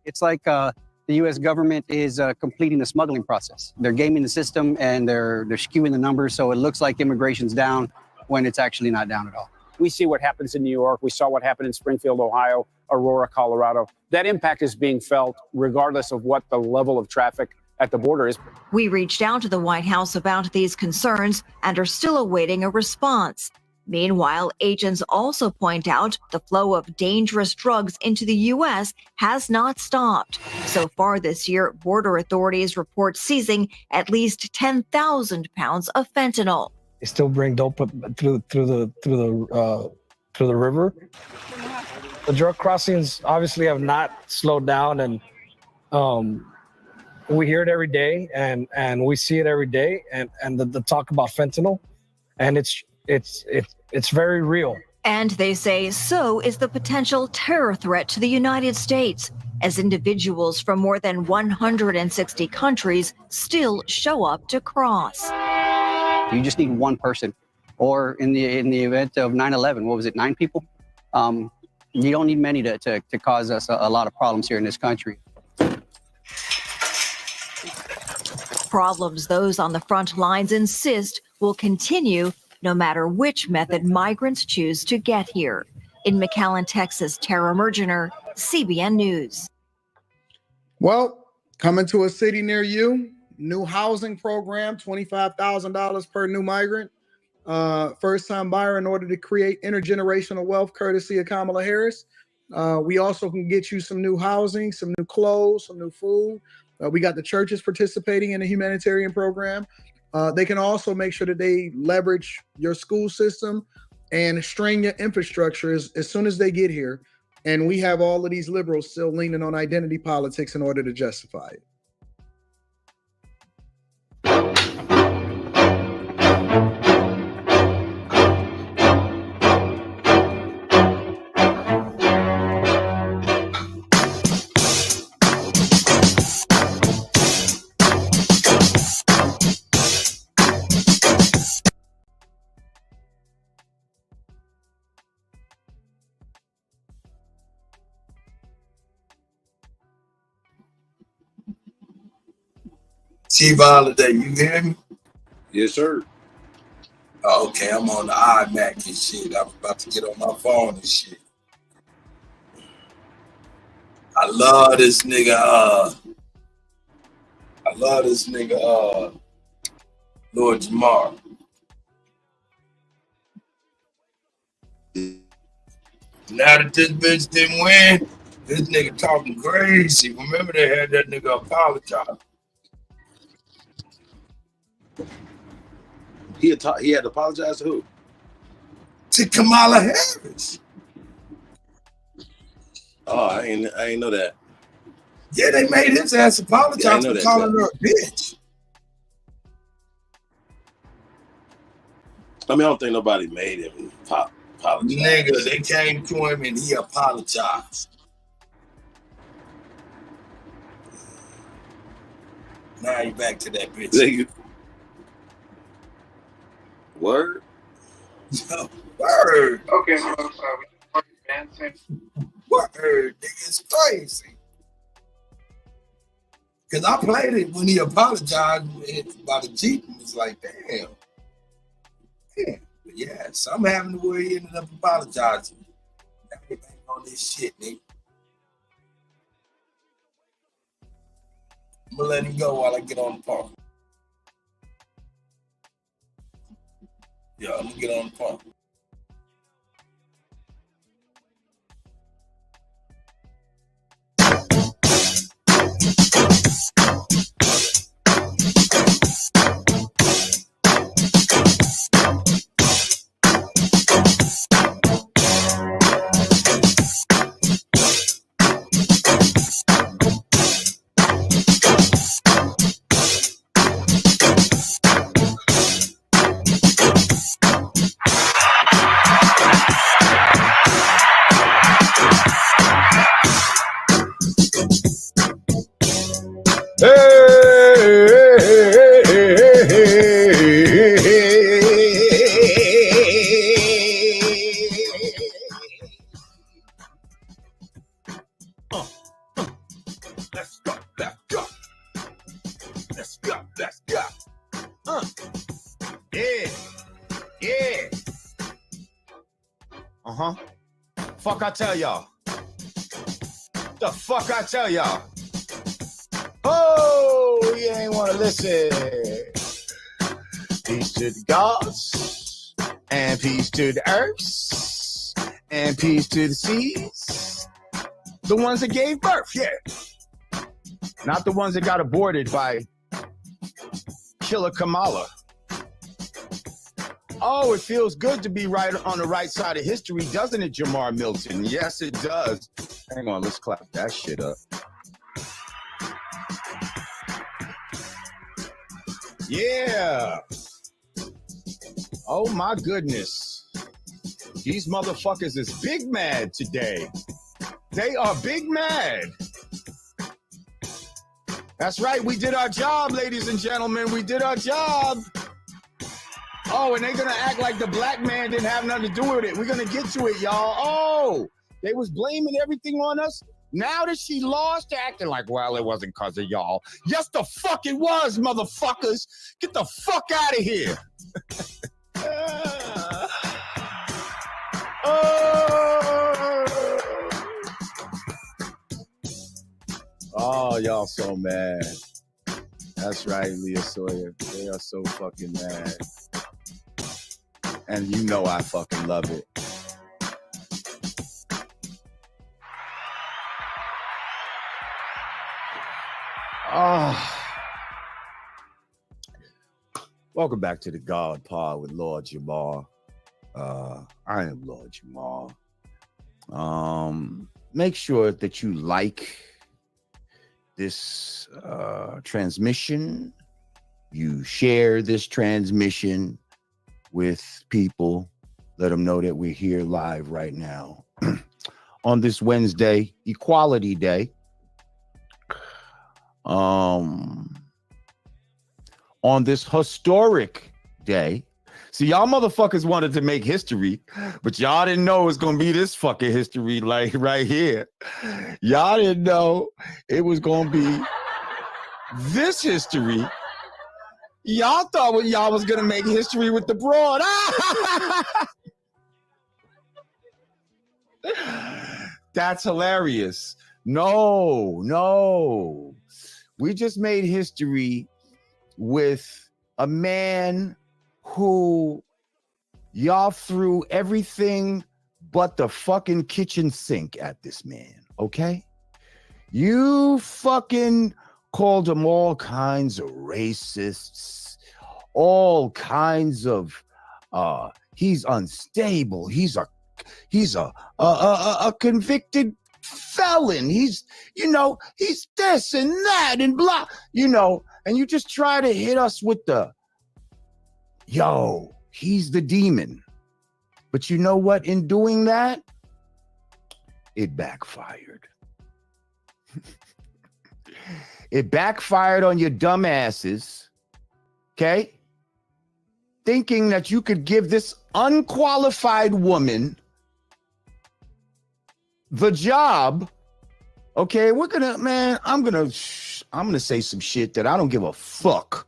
It's like the U.S. government is completing the smuggling process. They're gaming the system and they're skewing the numbers, so it looks like immigration's down when it's actually not down at all. We see what happens in New York. We saw what happened in Springfield, Ohio, Aurora, Colorado. That impact is being felt regardless of what the level of traffic at the border is. We reached out to the White House about these concerns and are still awaiting a response. Meanwhile, agents also point out the flow of dangerous drugs into the U.S. has not stopped. So far this year, border authorities report seizing at least 10,000 pounds of fentanyl. They still bring dope through the river. The drug crossings obviously have not slowed down, and we hear it every day, and we see it every day, and the talk about fentanyl, and it's very real. And they say so is the potential terror threat to the United States, as individuals from more than 160 countries still show up to cross. You just need one person. Or in the event of 9/11, what was it, 9 people? You don't need many to cause us a lot of problems here in this country. Problems those on the front lines insist will continue no matter which method migrants choose to get here. In McAllen, Texas, Tara Mergener, CBN News. Well, coming to a city near you, new housing program, $25,000 per new migrant. First-time buyer in order to create intergenerational wealth, courtesy of Kamala Harris. We also can get you some new housing, some new clothes, some new food. We got the churches participating in the humanitarian program. They can also make sure that they leverage your school system and strain your infrastructure as soon as they get here. And we have all of these liberals still leaning on identity politics in order to justify it. Chief Holiday, you hear me? Yes, sir. Okay, I'm on the iMac and shit. I'm about to get on my phone and shit. I love this nigga, Lord Jamar. Now that this bitch didn't win, this nigga talking crazy. Remember they had that nigga apologize. He had to apologize to who? To Kamala Harris. Oh, I ain't know that. Yeah, they made his ass apologize for calling her a bitch. I mean, I don't think nobody made him apologize. Nigga, they came to him and he apologized. Now you back to that bitch. Word? Word. Okay, so Word, nigga, it's crazy. Because I played it when he apologized about the Jeep and was like, damn. But yeah, some happened to where he ended up apologizing. Now they back on this shit, nigga. I'm gonna let him go while I get on the park. Yeah, I'm gonna get on the park. Fuck I tell y'all. The fuck I tell y'all. Oh, you ain't want to listen. Peace to the gods, and peace to the earths, and peace to the seas. The ones that gave birth, yeah. Not the ones that got aborted by Killer Kamala. Oh, it feels good to be right on the right side of history, doesn't it, Jamar Milton? Yes, it does. Hang on, let's clap that shit up. Yeah. Oh, my goodness. These motherfuckers is big mad today. They are big mad. That's right. We did our job, ladies and gentlemen. We did our job. Oh, and they're going to act like the black man didn't have nothing to do with it. We're going to get to it, y'all. Oh, they was blaming everything on us. Now that she lost, they're acting like, well, it wasn't because of y'all. Yes, the fuck it was, motherfuckers. Get the fuck out of here. Oh, y'all so mad. That's right, Leah Sawyer. They are so fucking mad. And you know I fucking love it. Welcome back to the God Pod with Lord Jamar. I am Lord Jamar. Make sure that you like this transmission. You share this transmission with people. Let them know that we're here live right now on this Wednesday, Equality Day. On this historic day. See, y'all motherfuckers wanted to make history, but y'all didn't know it was gonna be this fucking history like right here. Y'all didn't know it was gonna be this history. Y'all thought y'all was gonna make history with the broad. That's hilarious. No. We just made history with a man who y'all threw everything but the fucking kitchen sink at this man, okay? You fucking called him all kinds of racists, all kinds of he's unstable, he's a convicted felon, he's this and that and blah, and you just try to hit us with the he's the demon. But you know what? In doing that, it backfired. It backfired on your dumb asses, okay? Thinking that you could give this unqualified woman the job. Okay, I'm gonna say some shit that I don't give a fuck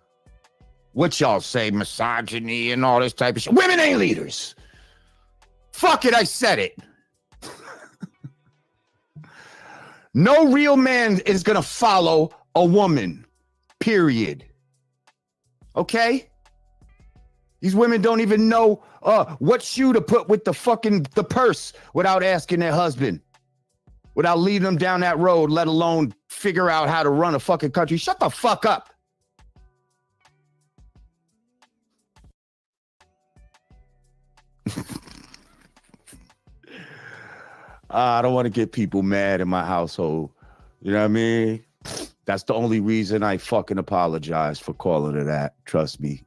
what y'all say, misogyny and all this type of shit. Women ain't leaders. Fuck it, I said it. No real man is gonna follow a woman, period. Okay? These women don't even know what shoe to put with the purse without asking their husband, without leading them down that road, let alone figure out how to run a fucking country. Shut the fuck up. I don't want to get people mad in my household. You know what I mean? That's the only reason I fucking apologize for calling it that. Trust me.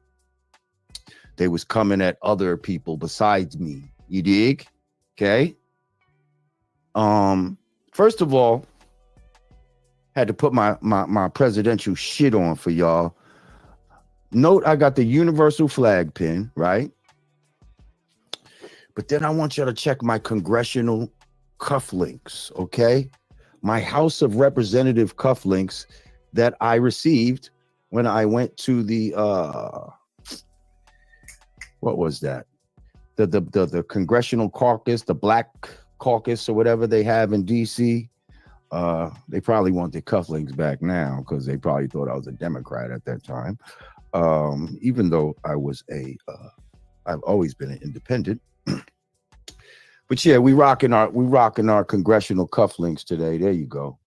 They was coming at other people besides me. You dig? Okay. First of all, had to put my presidential shit on for y'all. Note I got the universal flag pin, right? But then I want y'all to check my congressional cufflinks, okay? My House of Representative cufflinks that I received when I went to the what was that? The congressional caucus, the Black Caucus or whatever they have in DC. They probably want their cufflinks back now because they probably thought I was a Democrat at that time. Even though I've always been an independent. But yeah, we rocking our congressional cufflinks today. There you go.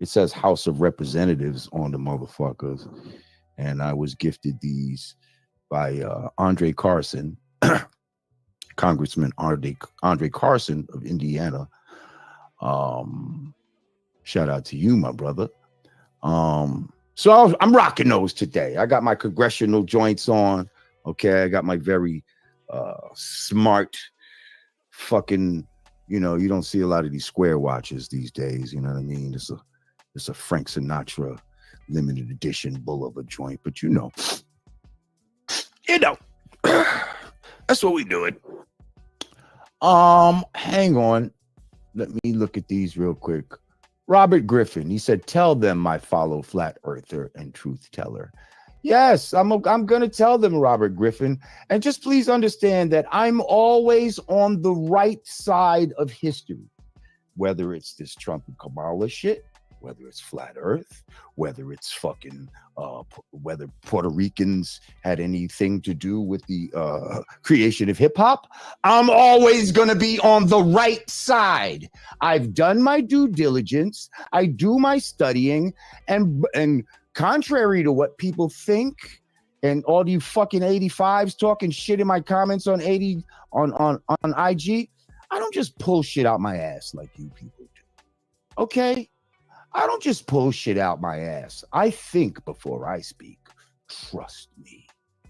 It says House of Representatives on the motherfuckers. And I was gifted these by Andre Carson, Congressman Andre Carson of Indiana. Shout out to you, my brother. So I'm rocking those today. I got my congressional joints on. Okay, I got my very smart fucking, you don't see a lot of these square watches these days. You know what I mean? It's a Frank Sinatra limited edition bull of a joint, but that's what we doing. Hang on. Let me look at these real quick. Robert Griffin, he said, tell them I follow Flat Earther and Truth Teller. Yes, I'm going to tell them, Robert Griffin. And just please understand that I'm always on the right side of history, whether it's this Trump and Kamala shit, whether it's Flat Earth, whether it's fucking, whether Puerto Ricans had anything to do with the creation of hip hop. I'm always going to be on the right side. I've done my due diligence. I do my studying, and contrary to what people think, and all you fucking 85s talking shit in my comments on IG, I don't just pull shit out my ass like you people do. Okay? I don't just pull shit out my ass. I think before I speak. Trust me.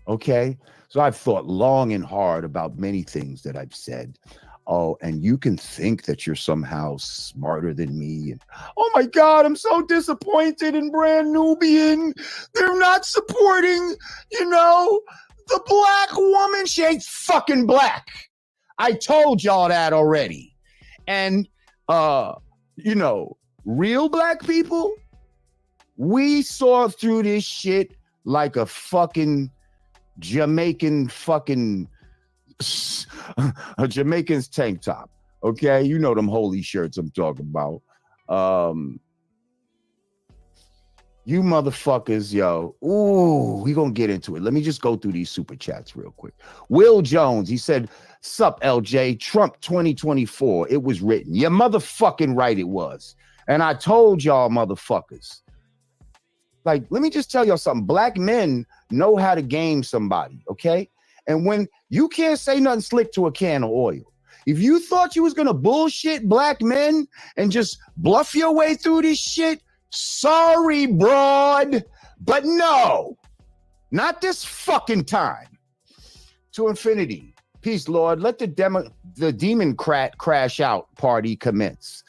Okay? So I've thought long and hard about many things that I've said. Oh, and you can think that you're somehow smarter than me. And, oh my God, I'm so disappointed in Brand Nubian. They're not supporting, the black woman. She ain't fucking black. I told y'all that already. And, real black people, we saw through this shit like a fucking Jamaican fucking a Jamaican's tank top. Okay, you know them holy shirts I'm talking about. You motherfuckers, yo. Ooh, we gonna get into it. Let me just go through these super chats real quick. Will Jones, he said, sup LJ, Trump 2024. It was written. You're motherfucking right, it was. And I told y'all motherfuckers, Like, let me just tell y'all something. Black men know how to game somebody, okay? And when you can't say nothing slick to a can of oil, if you thought you was gonna bullshit black men and just bluff your way through this shit, sorry, broad, but no, not this fucking time. To infinity. Peace, Lord. Let the democrat crash out party commence.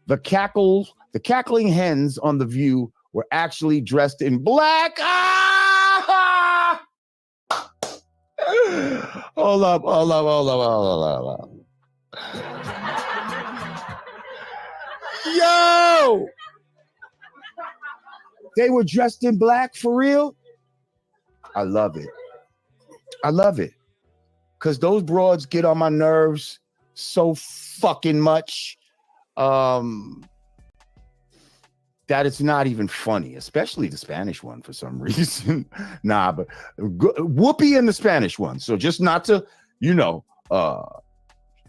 The cackling hens on The View were actually dressed in black. Ah! Hold up. Yo! They were dressed in black for real? I love it. Because those broads get on my nerves so fucking much that it's not even funny, especially the Spanish one for some reason. Nah, but Whoopi and the Spanish one. So just not to,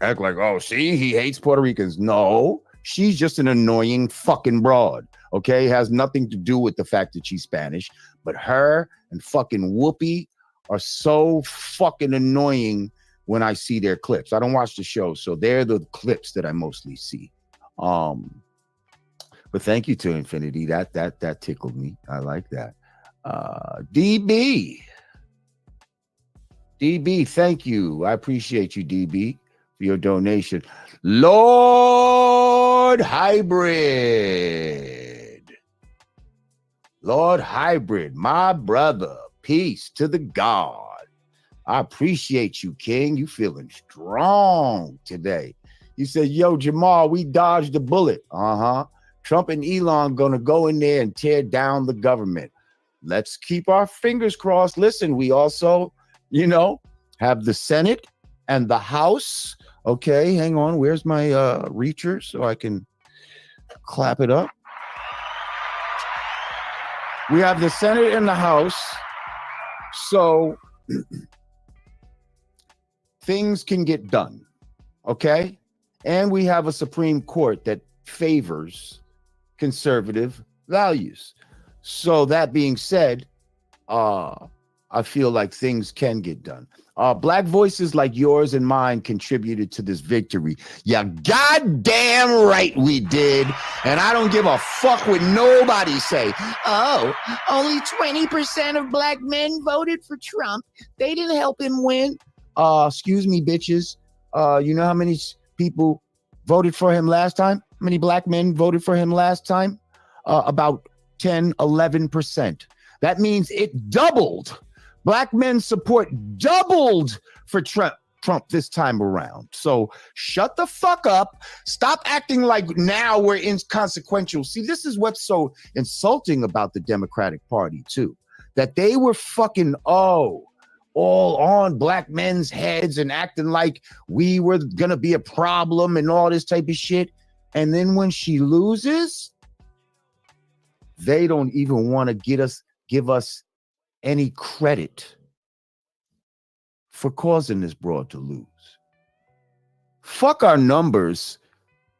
act like, oh, see, he hates Puerto Ricans. No, she's just an annoying fucking broad. Okay, it has nothing to do with the fact that she's Spanish, but her and fucking Whoopi are so fucking annoying when I see their clips. I don't watch the show, so they're the clips that I mostly see. But thank you to Infinity. That tickled me. I like that. DB, thank you. I appreciate you, DB, for your donation. Lord Hybrid, my brother. Peace to the God. I appreciate you, King. You feeling strong today. You said, yo, Jamal, we dodged a bullet. Trump and Elon gonna go in there and tear down the government. Let's keep our fingers crossed. Listen, we also, have the Senate and the House. Okay, hang on. Where's my reacher so I can clap it up? We have the Senate and the House. So things can get done, okay? And we have a Supreme Court that favors conservative values. So that being said, I feel like things can get done. Black voices like yours and mine contributed to this victory. Yeah, goddamn right we did. And I don't give a fuck what nobody say. Oh, only 20% of black men voted for Trump. They didn't help him win. Excuse me, bitches. You know how many people voted for him last time? How many black men voted for him last time? About 10, 11%. That means it doubled. Black men's support doubled for Trump this time around. So shut the fuck up. Stop acting like now we're inconsequential. See, this is what's so insulting about the Democratic Party, too. That they were fucking, all on black men's heads and acting like we were going to be a problem and all this type of shit. And then when she loses, they don't even want to give us any credit for causing this broad to lose. Fuck our numbers.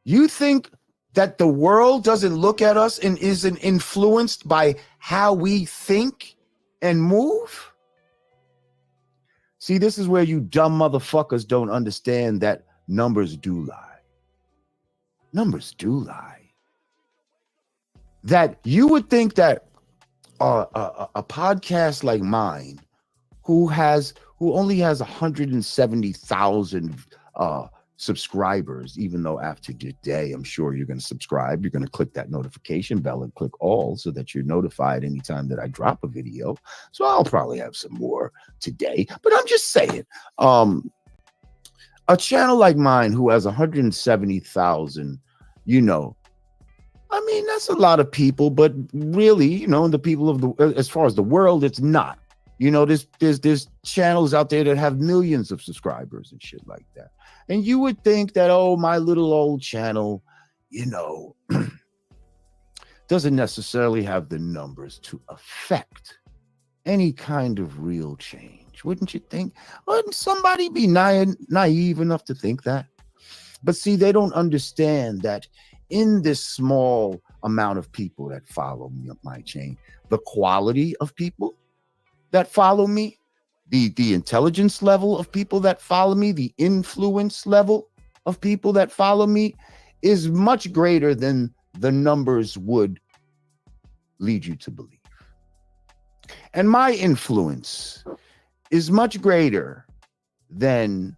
You think that the world doesn't look at us and isn't influenced by how we think and move? See, this is where you dumb motherfuckers don't understand that numbers do lie. Numbers do lie. That you would think that a podcast like mine, who only has 170,000 subscribers, even though after today, I'm sure you're going to subscribe. You're going to click that notification bell and click all so that you're notified anytime that I drop a video. So I'll probably have some more today, but I'm just saying, a channel like mine who has 170,000, I mean, that's a lot of people, but really, the people of as far as the world, it's not. There's channels out there that have millions of subscribers and shit like that. And you would think that, my little old channel, doesn't necessarily have the numbers to affect any kind of real change. Wouldn't you think? Wouldn't somebody be naive enough to think that? But see, they don't understand that in this small amount of people that follow me up my chain, the quality of people that follow me, the intelligence level of people that follow me, the influence level of people that follow me is much greater than the numbers would lead you to believe. And my influence is much greater than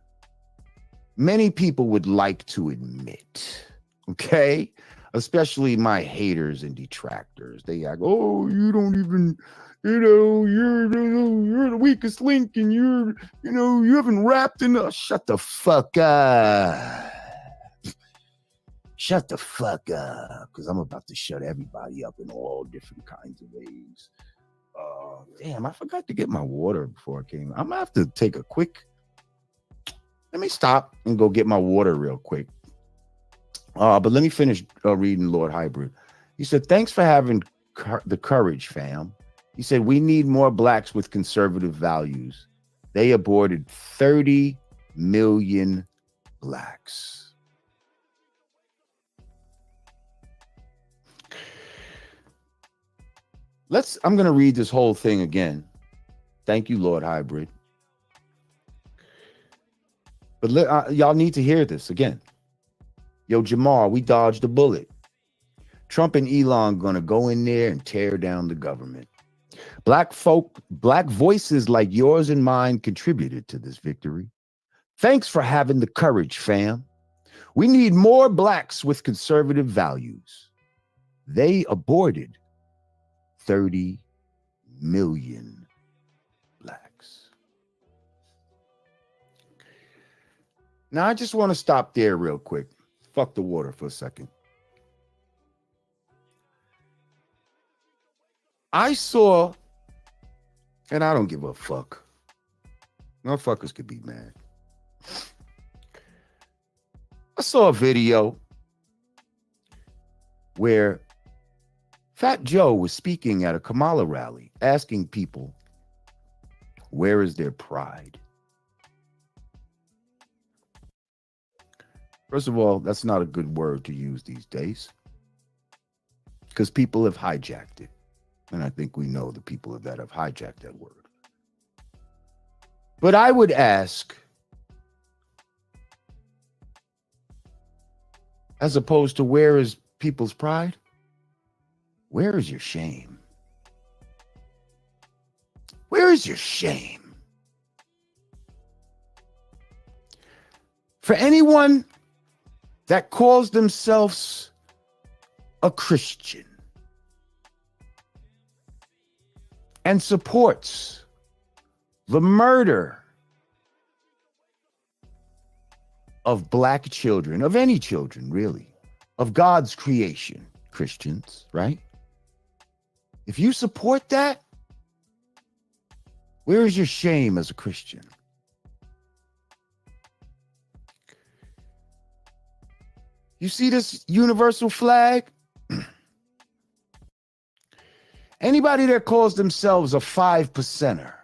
many people would like to admit, okay? Especially my haters and detractors. They act, oh, you don't even, you're the weakest link and you haven't rapped enough. Shut the fuck up. Shut the fuck up, because I'm about to shut everybody up in all different kinds of ways. Damn, I forgot to get my water before I came. I'm gonna have to take a quick. Let me stop and go get my water real quick. But let me finish reading Lord Hybrid. He said, thanks for having the courage, fam. He said, we need more blacks with conservative values. They aborted 30 million blacks. I'm going to read this whole thing again. Thank you, Lord Hybrid. But y'all need to hear this again. Yo, Jamar, we dodged a bullet. Trump and Elon gonna go in there and tear down the government. Black voices like yours and mine contributed to this victory. Thanks for having the courage, fam. We need more blacks with conservative values. They aborted 30 million blacks. Now, I just want to stop there real quick. Fuck the water for a second. I saw, and I don't give a fuck. Motherfuckers could be mad. I saw a video where Fat Joe was speaking at a Kamala rally, asking people, where is their pride? First of all, that's not a good word to use these days because people have hijacked it. And I think we know the people that have hijacked that word. But I would ask, as opposed to where is people's pride? Where is your shame? Where is your shame? For anyone that calls themselves a Christian and supports the murder of black children, of any children, really, of God's creation, Christians, right? If you support that, where is your shame as a Christian? You see this universal flag? Anybody that calls themselves a 5%er.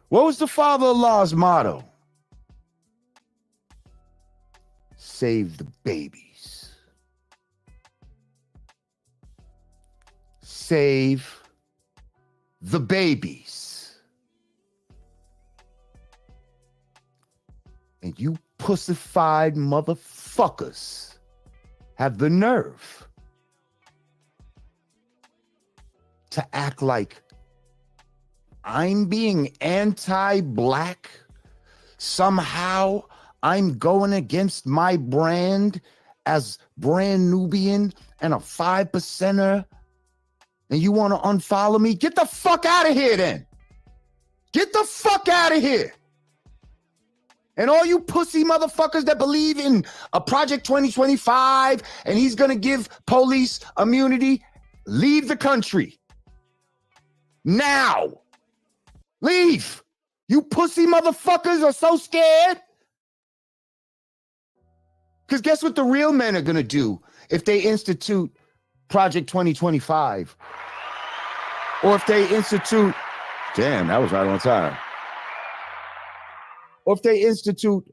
What was the Father Allah's motto? Save the babies. Save the babies. And you pussified motherfuckers have the nerve to act like I'm being anti-black. Somehow I'm going against my brand as brand Nubian and a 5%er. And you want to unfollow me? Get the fuck out of here then. Get the fuck out of here. And all you pussy motherfuckers that believe in a Project 2025 and he's going to give police immunity, leave the country. Now. Leave. You pussy motherfuckers are so scared. Because guess what the real men are going to do if they institute Project 2025? Or if they institute, damn, that was right on time. Or if they institute,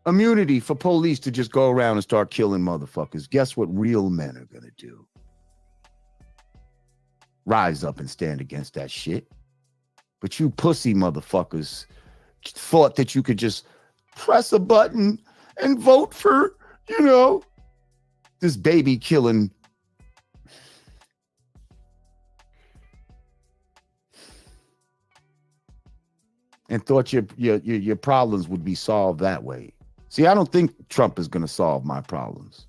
immunity for police to just go around and start killing motherfuckers. Guess what real men are gonna do? Rise up and stand against that shit. But you pussy motherfuckers thought that you could just press a button and vote for, this baby killing. And thought your problems would be solved that way. See, I don't think Trump is going to solve my problems.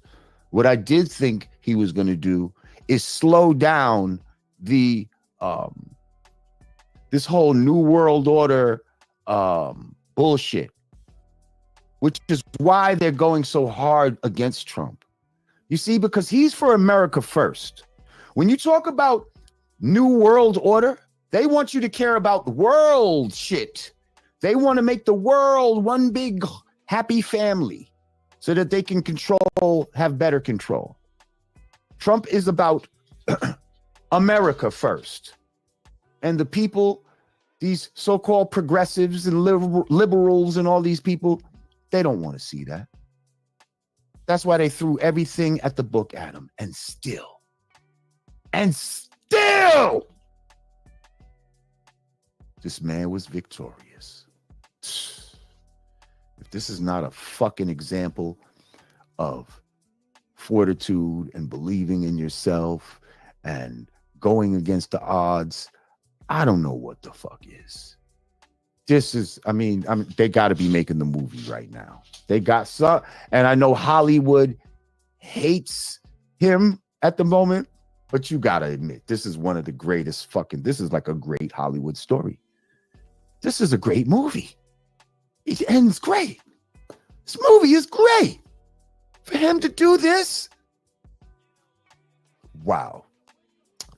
What I did think he was going to do is slow down the this whole New World Order bullshit, which is why they're going so hard against Trump. You see, because he's for America first. When you talk about New World Order, they want you to care about the world shit. They want to make the world one big happy family so that they can have better control. Trump is about America first. And the people, these so-called progressives and liberals and all these people, they don't want to see that. That's why they threw everything at the book at him. And still, this man was victorious. If this is not a fucking example of fortitude and believing in yourself and going against the odds, I don't know what the fuck is. This is, they got to be making the movie right now. They got some, and I know Hollywood hates him at the moment, but you got to admit, this is one of the greatest this is like a great Hollywood story. This is a great movie. It ends great. This movie is great. For him to do this, wow.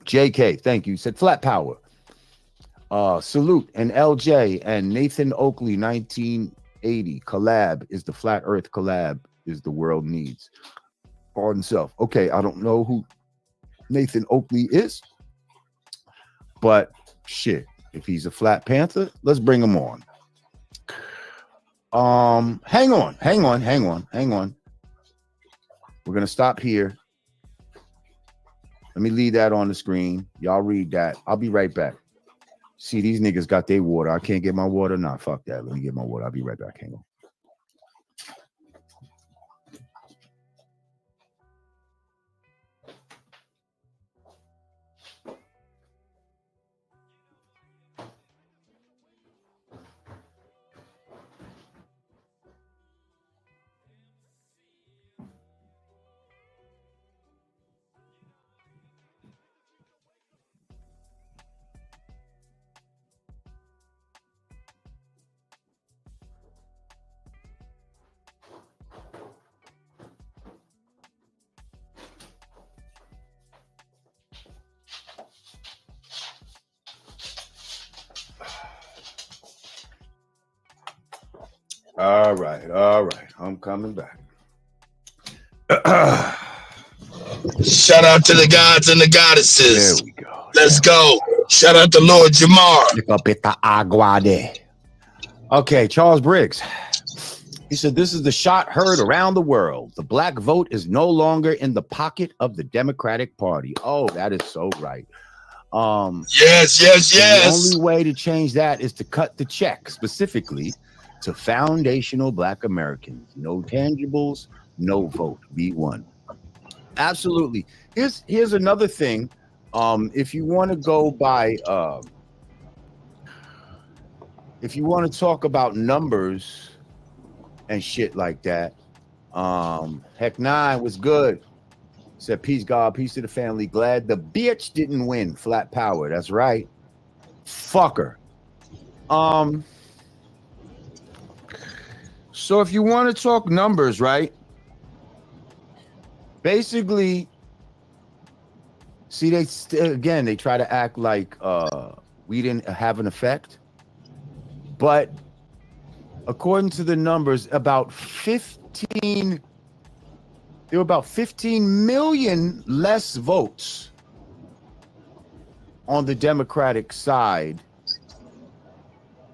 JK, thank you. Said Flat Power. Salute and LJ and Nathan Oakley 1980 collab is the flat earth collab is the world needs. Pardon self. Okay, I don't know who Nathan Oakley is, but shit, if he's a Flat Panther, let's bring him on. Hang on. We're gonna stop here. Let me leave that on the screen. Y'all read that. I'll be right back. See, these niggas got their water. I can't get my water. Nah, fuck that. Let me get my water. I'll be right back. Hang on. All right. I'm coming back. Shout out to the gods and the goddesses. There we go. Let's go. Shout out to Lord Jamar. Okay, Charles Briggs. He said, this is the shot heard around the world. The black vote is no longer in the pocket of the Democratic Party. Oh, that is so right. Yes. The only way to change that is to cut the check specifically to foundational black Americans. No tangibles, no vote. B1. Absolutely. Here's another thing. If you want to go by if you want to talk about numbers and shit like that, Heck 9 was good. Said peace, God, peace to the family. Glad the bitch didn't win. Flat power. That's right. Fucker. So if you want to talk numbers, right? Basically, see, they try to act like we didn't have an effect. But according to the numbers, there were about 15 million less votes on the Democratic side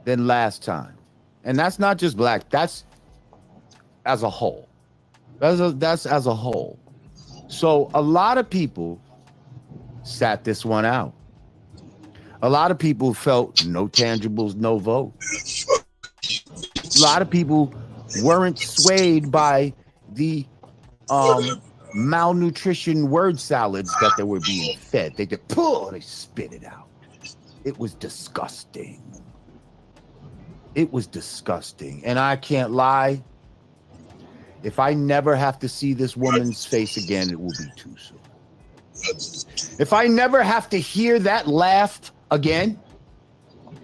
than last time. And that's not just black. That's as a whole. That's as a whole. So a lot of people sat this one out. A lot of people felt no tangibles, no vote. A lot of people weren't swayed by the malnutrition word salads that they were being fed. They just they spit it out. It was disgusting. It was disgusting. And I can't lie. If I never have to see this woman's face again, it will be too soon. If I never have to hear that laugh again,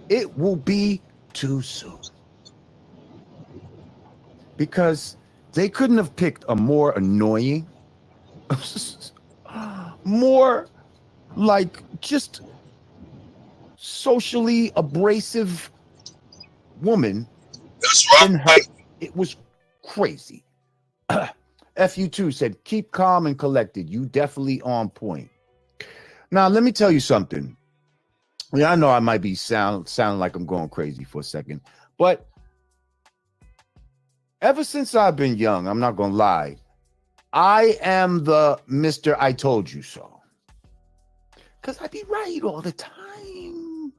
it will be too soon. Because they couldn't have picked a more annoying, more like just socially abrasive woman. That's right. It was crazy. FU2 said, keep calm and collected. You definitely on point. Now, let me tell you something. I know I might be sounding like I'm going crazy for a second, but ever since I've been young, I'm not going to lie, I am the Mr. I told you so. Because I be right all the time.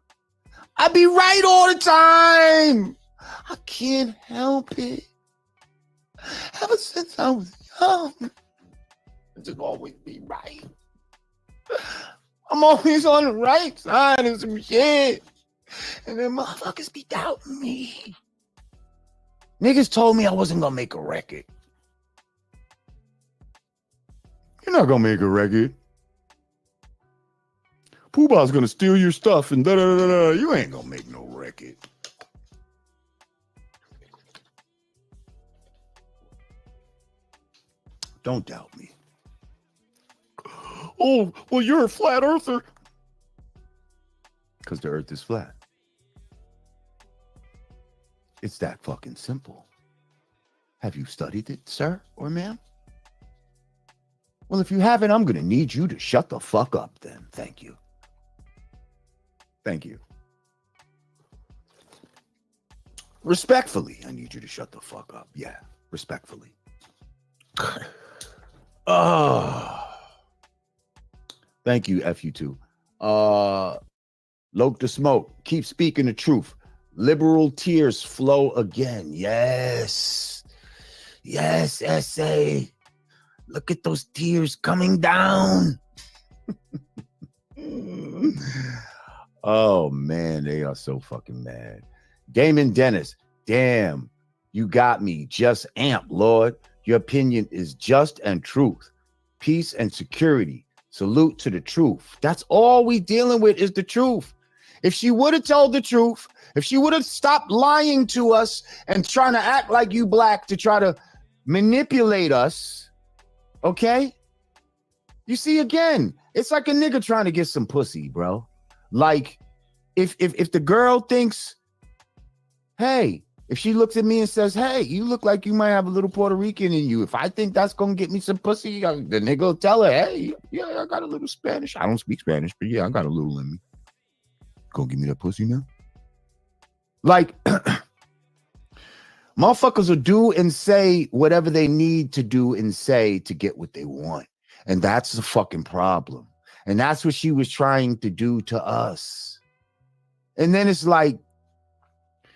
I be right all the time. I can't help it. Ever since I was young, I just always be right. I'm always on the right side of some shit. And then motherfuckers be doubting me. Niggas told me I wasn't gonna make a record. You're not gonna make a record. Pooh-Bah's gonna steal your stuff and da-da-da-da. You ain't gonna make no record. Don't doubt me. Oh, well, you're a flat earther. Because the earth is flat. It's that fucking simple. Have you studied it, sir or ma'am? Well, if you haven't, I'm going to need you to shut the fuck up then. Thank you. Thank you. Respectfully, I need you to shut the fuck up. Yeah, respectfully. Thank you, FU2. Loke the Smoke, keep speaking the truth. Liberal tears flow again. Yes. Yes, SA. Look at those tears coming down. Oh, man, they are so fucking mad. Damon Dennis, damn, you got me. Just amp, Lord. Your opinion is just and truth. Peace and security. Salute to the truth. That's all we dealing with is the truth. If she would have told the truth, if she would have stopped lying to us and trying to act like you black to try to manipulate us, okay? You see, again, it's like a nigga trying to get some pussy, bro. Like, if the girl thinks, hey, if she looks at me and says, hey, you look like you might have a little Puerto Rican in you. If I think that's going to get me some pussy, the nigga will tell her, hey, yeah, I got a little Spanish. I don't speak Spanish, but yeah, I got a little in me. Gonna give me that pussy now? Like, motherfuckers will do and say whatever they need to do and say to get what they want. And that's the fucking problem. And that's what she was trying to do to us. And then it's like,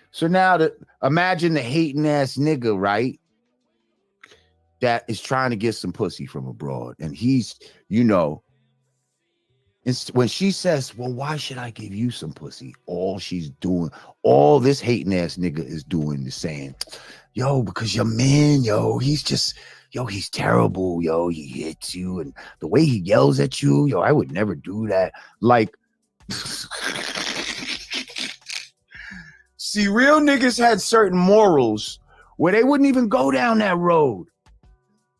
so now imagine the hating ass nigga, right? That is trying to get some pussy from abroad. And he's, you know, when she says, well, why should I give you some pussy? All she's doing, all this hating ass nigga is doing is saying, yo, because your man, yo, he's just, yo, he's terrible. Yo, he hits you. And the way he yells at you, yo, I would never do that. Like, see, real niggas had certain morals where they wouldn't even go down that road.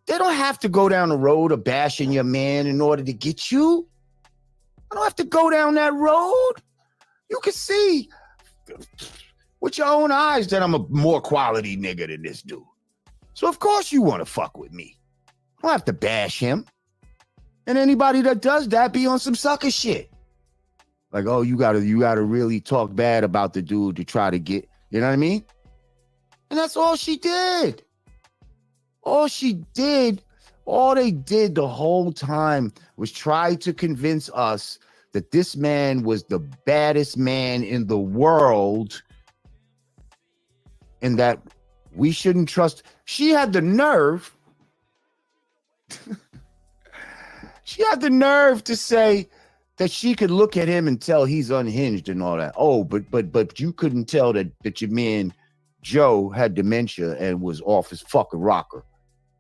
They don't have to go down the road of bashing your man in order to get you. I don't have to go down that road. You can see with your own eyes that I'm a more quality nigga than this dude. So of course you want to fuck with me. I don't have to bash him. And anybody that does that be on some sucker shit. Like, oh, you gotta really talk bad about the dude to try to get, you know what I mean? And that's all she did. All they did the whole time was try to convince us that this man was the baddest man in the world and that we shouldn't trust. She had the nerve. She had the nerve to say that she could look at him and tell he's unhinged and all that. Oh, but you couldn't tell that your man Joe had dementia and was off his fucking rocker.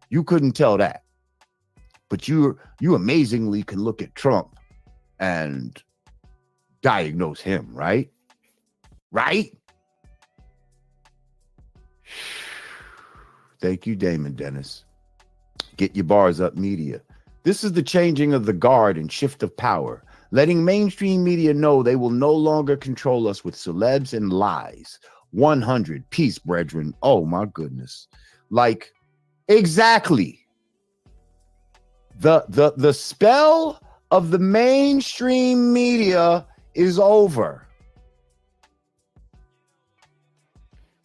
You couldn't tell that. But you amazingly can look at Trump and diagnose him, right? Right? Thank you, Damon Dennis. Get your bars up, media. This is the changing of the guard and shift of power, letting mainstream media know they will no longer control us with celebs and lies. 100. Peace, brethren. Oh, my goodness. Like, exactly. The spell of the mainstream media is over.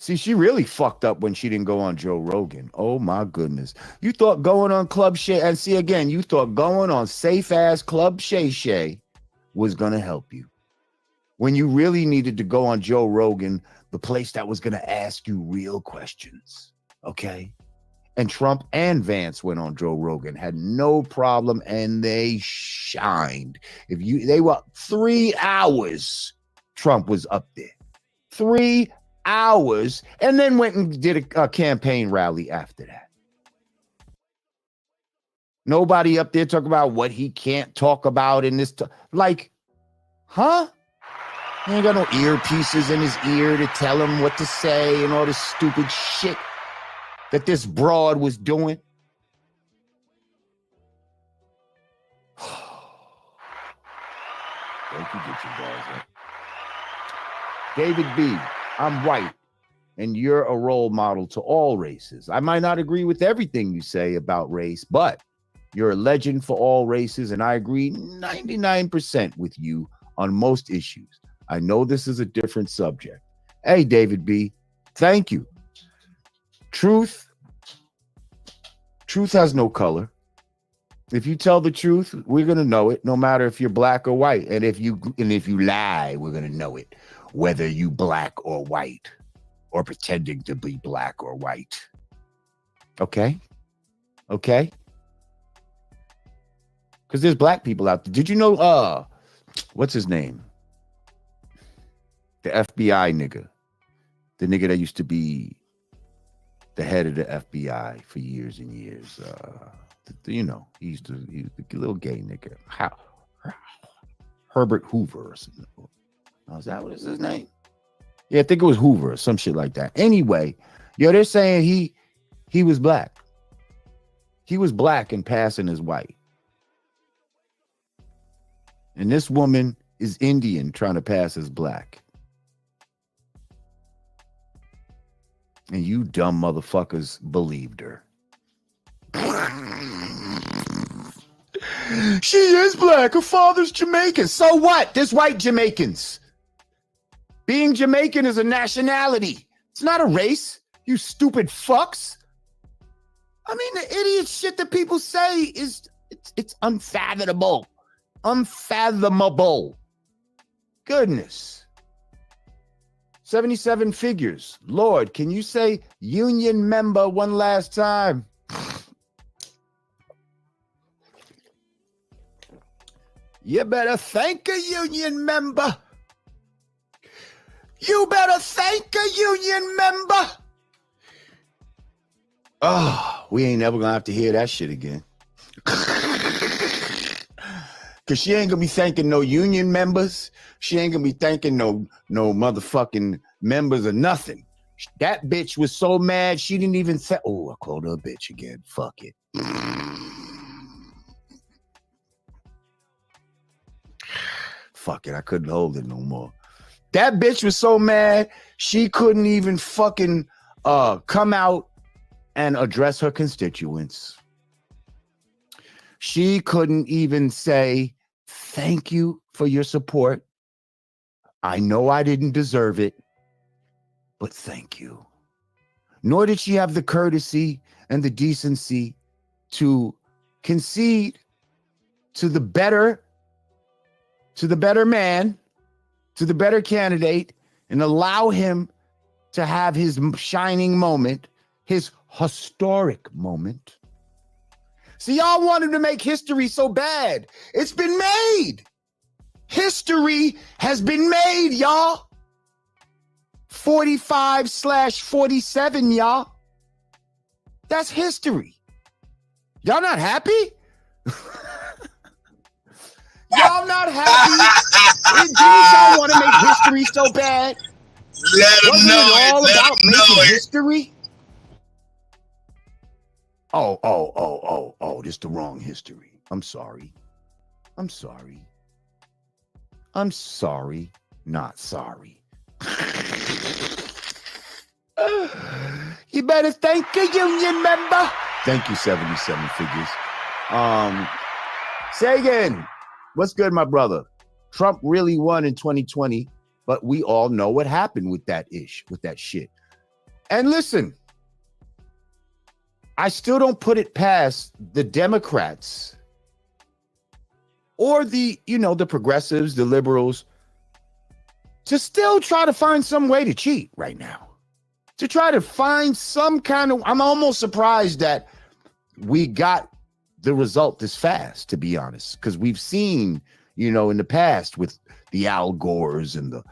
See, she really fucked up when she didn't go on Joe Rogan. Oh my goodness. You thought going on Club Shay, and see again, you thought going on safe ass Club Shay Shay was gonna help you. When you really needed to go on Joe Rogan, the place that was gonna ask you real questions. Okay? And Trump and Vance went on Joe Rogan, had no problem, and they shined. They were 3 hours. Trump was up there. 3 hours, and then went and did a campaign rally after that. Nobody up there talk about what he can't talk about in this. Like, huh? He ain't got no earpieces in his ear to tell him what to say and all this stupid shit that this broad was doing. Don't you get your balls up. David B., I'm white, and you're a role model to all races. I might not agree with everything you say about race, but you're a legend for all races, and I agree 99% with you on most issues. I know this is a different subject. Hey, David B., thank you. Truth has no color. If you tell the truth, we're gonna know it, no matter if you're black or white. And if you lie, we're gonna know it, whether you black or white, or pretending to be black or white. Okay? Okay? Because there's black people out there. Did you know, what's his name? The FBI nigga. The nigga that used to be the head of the FBI for years and years. He was the little gay nigga. Herbert Hoover or something. Is that what is his name? Yeah, I think it was Hoover or some shit like that. Anyway, they're saying he was black. He was black and passing as white. And this woman is Indian trying to pass as black. And you dumb motherfuckers believed her. She is black. Her father's Jamaican. So what? There's white Jamaicans. Being Jamaican is a nationality. It's not a race, you stupid fucks. I mean, the idiot shit that people say is it's unfathomable. Unfathomable. Goodness. 77 figures. Lord, can you say union member one last time? You better thank a union member. You better thank a union member. Oh, we ain't never gonna have to hear that shit again. Cause she ain't gonna be thanking no union members. She ain't gonna be thanking no motherfucking members or nothing. That bitch was so mad she didn't even say, oh, I called her a bitch again. Fuck it. Fuck it. I couldn't hold it no more. That bitch was so mad she couldn't even fucking come out and address her constituents. She couldn't even say, thank you for your support. I know I didn't deserve it, but thank you. nor did she have the courtesy and the decency to concede to the better man, to the better candidate, and allow him to have his shining moment, his historic moment. See, y'all wanted to make history so bad. It's been made. History has been made, y'all. 45/47, y'all. That's history. Y'all not happy? Y'all not happy? Didn't y'all want to make history so bad? Wasn't it all about making history? Oh, this is the wrong history. I'm sorry. Not sorry. You better thank a union member. Thank you, 77 figures. Sagan, what's good, my brother? Trump really won in 2020, but we all know what happened with that shit. And listen, I still don't put it past the Democrats or the progressives, the liberals, to still try to find some way to cheat right now. To try to find some kind of, I'm almost surprised that we got the result this fast, to be honest, because we've seen, in the past with the Al Gores and the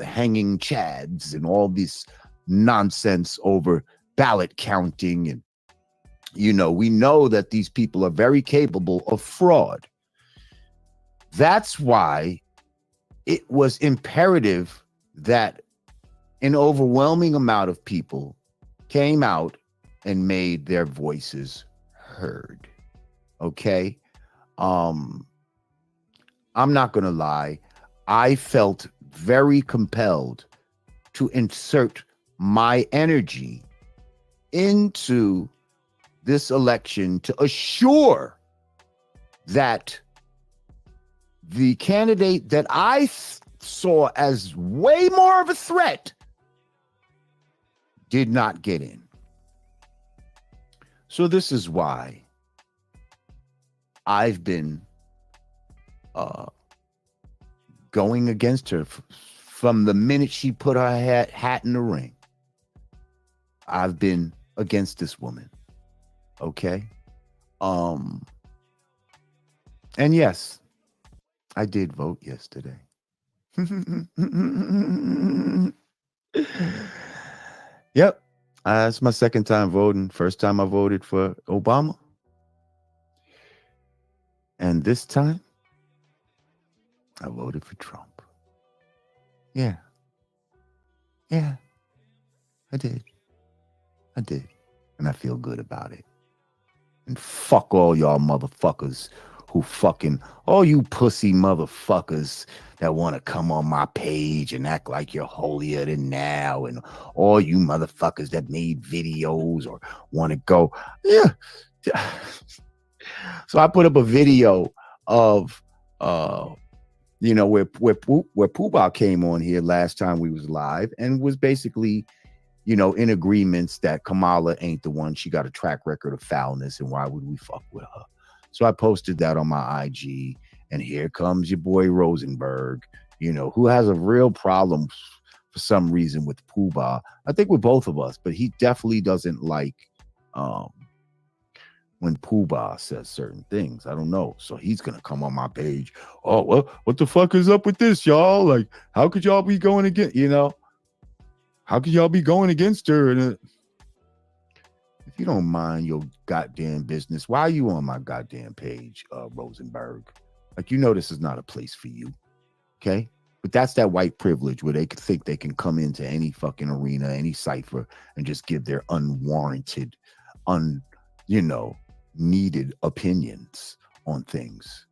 hanging Chads and all this nonsense over ballot counting. And, we know that these people are very capable of fraud. That's why it was imperative that an overwhelming amount of people came out and made their voices heard. Okay? I'm not going to lie. I felt very compelled to insert my energy into this election to assure that the candidate that I saw as way more of a threat did not get in. So this is why I've been going against her from the minute she put her hat in the ring. I've been against this woman. Okay? And yes, I did vote yesterday. Yep. It's my second time voting. First time I voted for Obama. And this time, I voted for Trump. Yeah. I did. And I feel good about it. And fuck all y'all motherfuckers who all you pussy motherfuckers that want to come on my page and act like you're holier than thou, and all you motherfuckers that made videos or want to go. Yeah. So I put up a video of, where Pooh came on here last time we was live and was basically, in agreements that Kamala ain't the one. She got a track record of foulness, and why would we fuck with her? So I posted that on my IG, and here comes your boy Rosenberg, who has a real problem for some reason with Pooh Bah. I think with both of us, but he definitely doesn't like when Pooh Bah says certain things. I don't know. So he's going to come on my page. Oh, well, what the fuck is up with this, y'all? Like, how could y'all be going against, how could y'all be going against her? And if you don't mind your goddamn business, why are you on my goddamn page, Rosenberg? Like, this is not a place for you. Okay? But that's that white privilege where they could think they can come into any fucking arena, any cipher, and just give their unwarranted, needed opinions on things.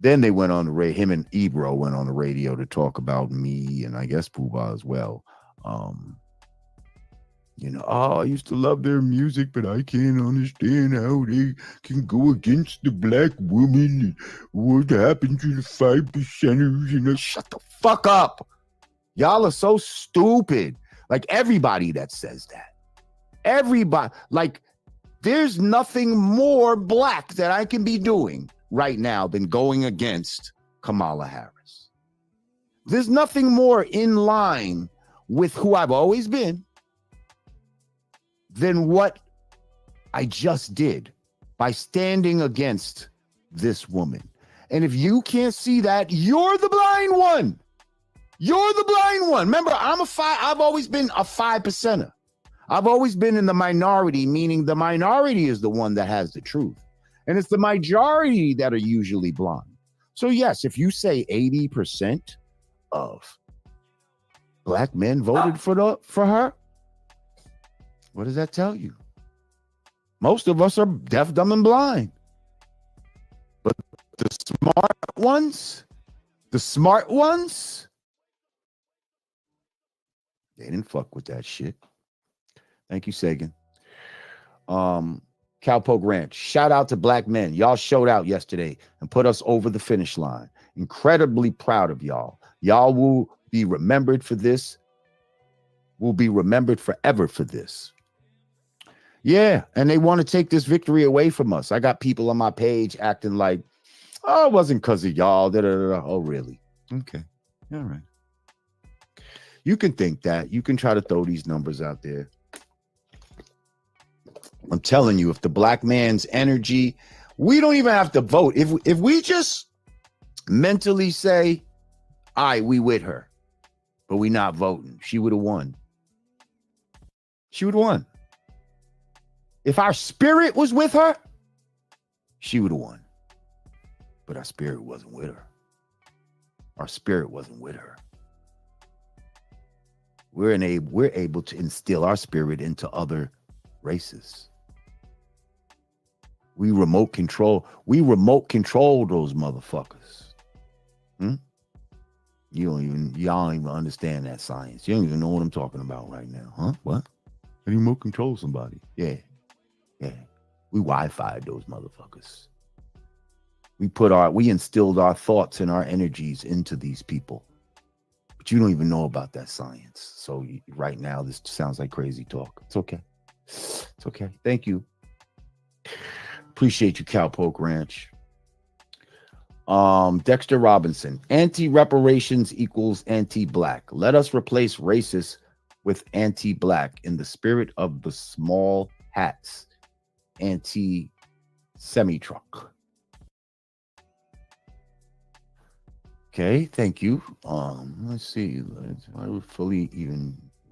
Then they went on the radio, him and Ebro went on the radio to talk about me and I guess Pooh Bah as well. I used to love their music, but I can't understand how they can go against the black woman and what happened to the 5%ers. Shut the fuck up. Y'all are so stupid. Like everybody that says that. Everybody, like, there's nothing more black that I can be doing right now than going against Kamala Harris. There's nothing more in line with who I've always been than what I just did by standing against this woman. And if you can't see that, you're the blind one. You're the blind one. Remember, I've always been a 5%er. I've always been in the minority, meaning the minority is the one that has the truth. And it's the majority that are usually blind. So yes, if you say 80% of black men voted for her, what does that tell you? Most of us are deaf, dumb, and blind. But the smart ones, they didn't fuck with that shit. Thank you, Sagan. Cowpoke Ranch. Shout out to black men. Y'all showed out yesterday and put us over the finish line. Incredibly proud of y'all. Y'all will be remembered for this. Will be remembered forever for this. Yeah, and they want to take this victory away from us. I got people on my page acting like, oh, it wasn't because of y'all. Oh, really? Okay. All right. You can think that. You can try to throw these numbers out there. I'm telling you, if the black man's energy, we don't even have to vote. If we just mentally say, all right, we with her, but we not voting, she would have won. She would have won. If our spirit was with her, she would have won. But our spirit wasn't with her. Our spirit wasn't with her. We're able to instill our spirit into other races. We remote control those motherfuckers. Y'all don't even understand that science. You don't even know what I'm talking about right now, huh? What? How do you remote control somebody? Yeah. We Wi-Fi'd those motherfuckers. We instilled our thoughts and our energies into these people. But you don't even know about that science. So right now, this sounds like crazy talk. It's okay. It's okay. Thank you. Appreciate you, Cowpoke Ranch. Dexter Robinson. Anti-reparations equals anti-black. Let us replace racist with anti-black in the spirit of the small hats. Anti-semi-truck. Okay, thank you. Let's see. What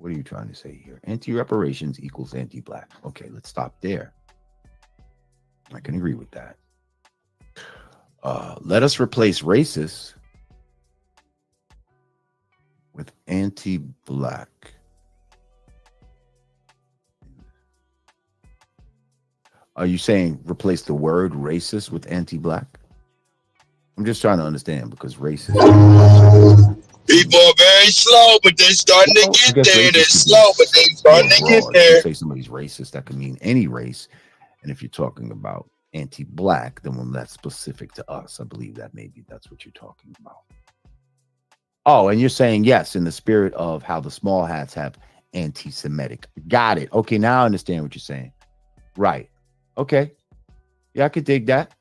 are you trying to say here? Anti-reparations equals anti-black. Okay, let's stop there. I can agree with that. Let us replace racist with anti-black. Are you saying replace the word racist with anti-black? I'm just trying to understand because racist. People are very slow, but they're starting to get there. They're slow, but they're starting to get there. If you say somebody's racist, that could mean any race. And if you're talking about anti-black, then when that's specific to us, I believe that maybe that's what you're talking about. Oh, and you're saying yes, in the spirit of how the small hats have anti-Semitic. Got it. Okay, now I understand what you're saying. Right. Okay. Yeah, I could dig that.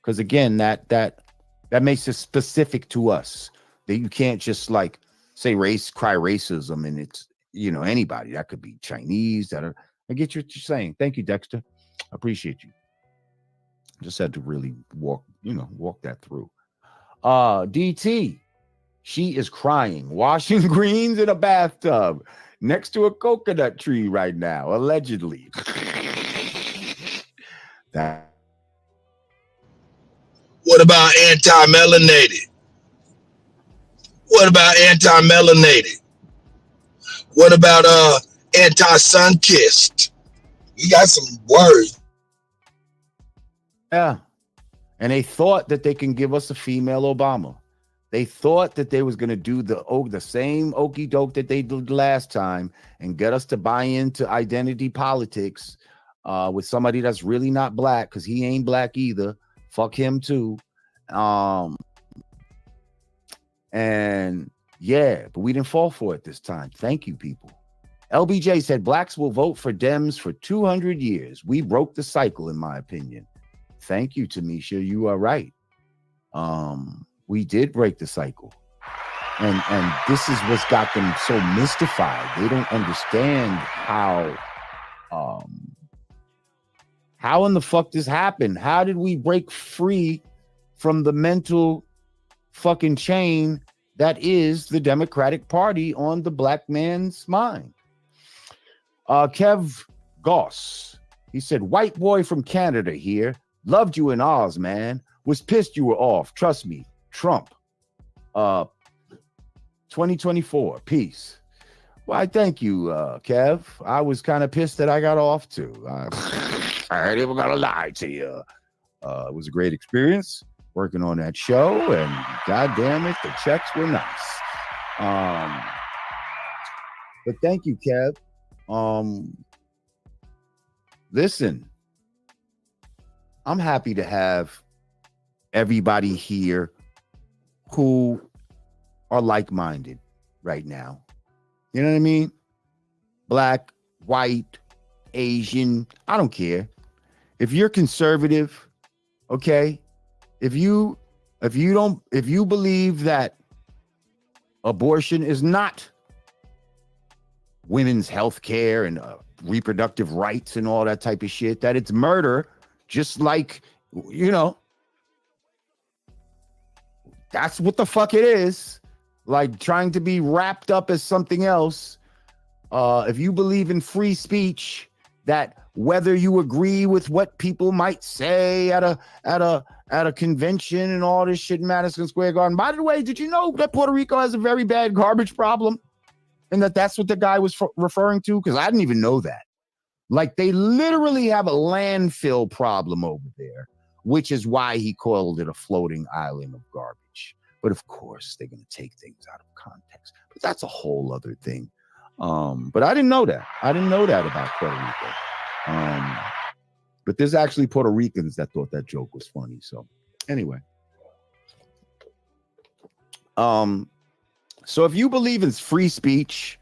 Because again, that makes it specific to us. That you can't just like say cry racism, and it's anybody. That could be Chinese. I get what you're saying. Thank you, Dexter. I appreciate you. Just had to really walk that through. DT, she is crying, washing greens in a bathtub next to a coconut tree right now, allegedly. What about anti-melanated? What about anti-melanated? What about anti-sun-kissed? You got some words. Yeah. And they thought that they can give us a female Obama. They thought that they was going to do the same okie doke that they did last time and get us to buy into identity politics with somebody that's really not black, because he ain't black either. Fuck him too. And yeah, but we didn't fall for it this time. Thank you, people. LBJ said blacks will vote for Dems for 200 years. We broke the cycle, in my opinion. Thank you, Tamisha. You are right. We did break the cycle. And this is what's got them so mystified. They don't understand how in the fuck this happened. How did we break free from the mental fucking chain that is the Democratic Party on the black man's mind? Kev Goss, he said, white boy from Canada here. Loved you in Oz, man. Was pissed you were off. Trust me. Trump. 2024. Peace. Why, thank you, Kev. I was kind of pissed that I got off too. I ain't even gonna lie to you. It was a great experience working on that show, and god damn it, the checks were nice. But thank you, Kev. Listen, I'm happy to have everybody here who are like-minded right now. You know what I mean? Black, white, Asian, I don't care. If you're conservative, okay, if you believe that abortion is not women's health care and reproductive rights and all that type of shit, that it's murder, just like, you know, that's what the fuck it is, like trying to be wrapped up as something else. If you believe in free speech, that whether you agree with what people might say at a convention and all this shit in Madison Square Garden. By the way, did you know that Puerto Rico has a very bad garbage problem? And that's what the guy was referring to? Because I didn't even know that. Like, they literally have a landfill problem over there, which is why he called it a floating island of garbage. But of course, they're going to take things out of context. But that's a whole other thing. But I didn't know that. I didn't know that about Puerto Rico. But there's actually Puerto Ricans that thought that joke was funny. So anyway. So if you believe in free speech,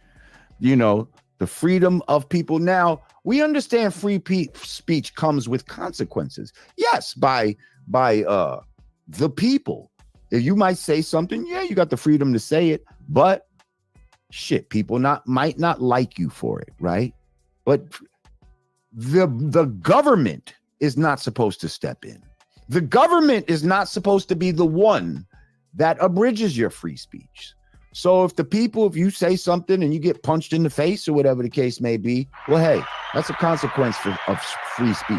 you know, the freedom of people, now we understand free speech comes with consequences. Yes, by the people. If you might say something, yeah, you got the freedom to say it, but shit, people might not like you for it, right? But the government is not supposed to step in. The government is not supposed to be the one that abridges your free speech. So if you say something and you get punched in the face or whatever the case may be, well, hey, that's a consequence of free speech.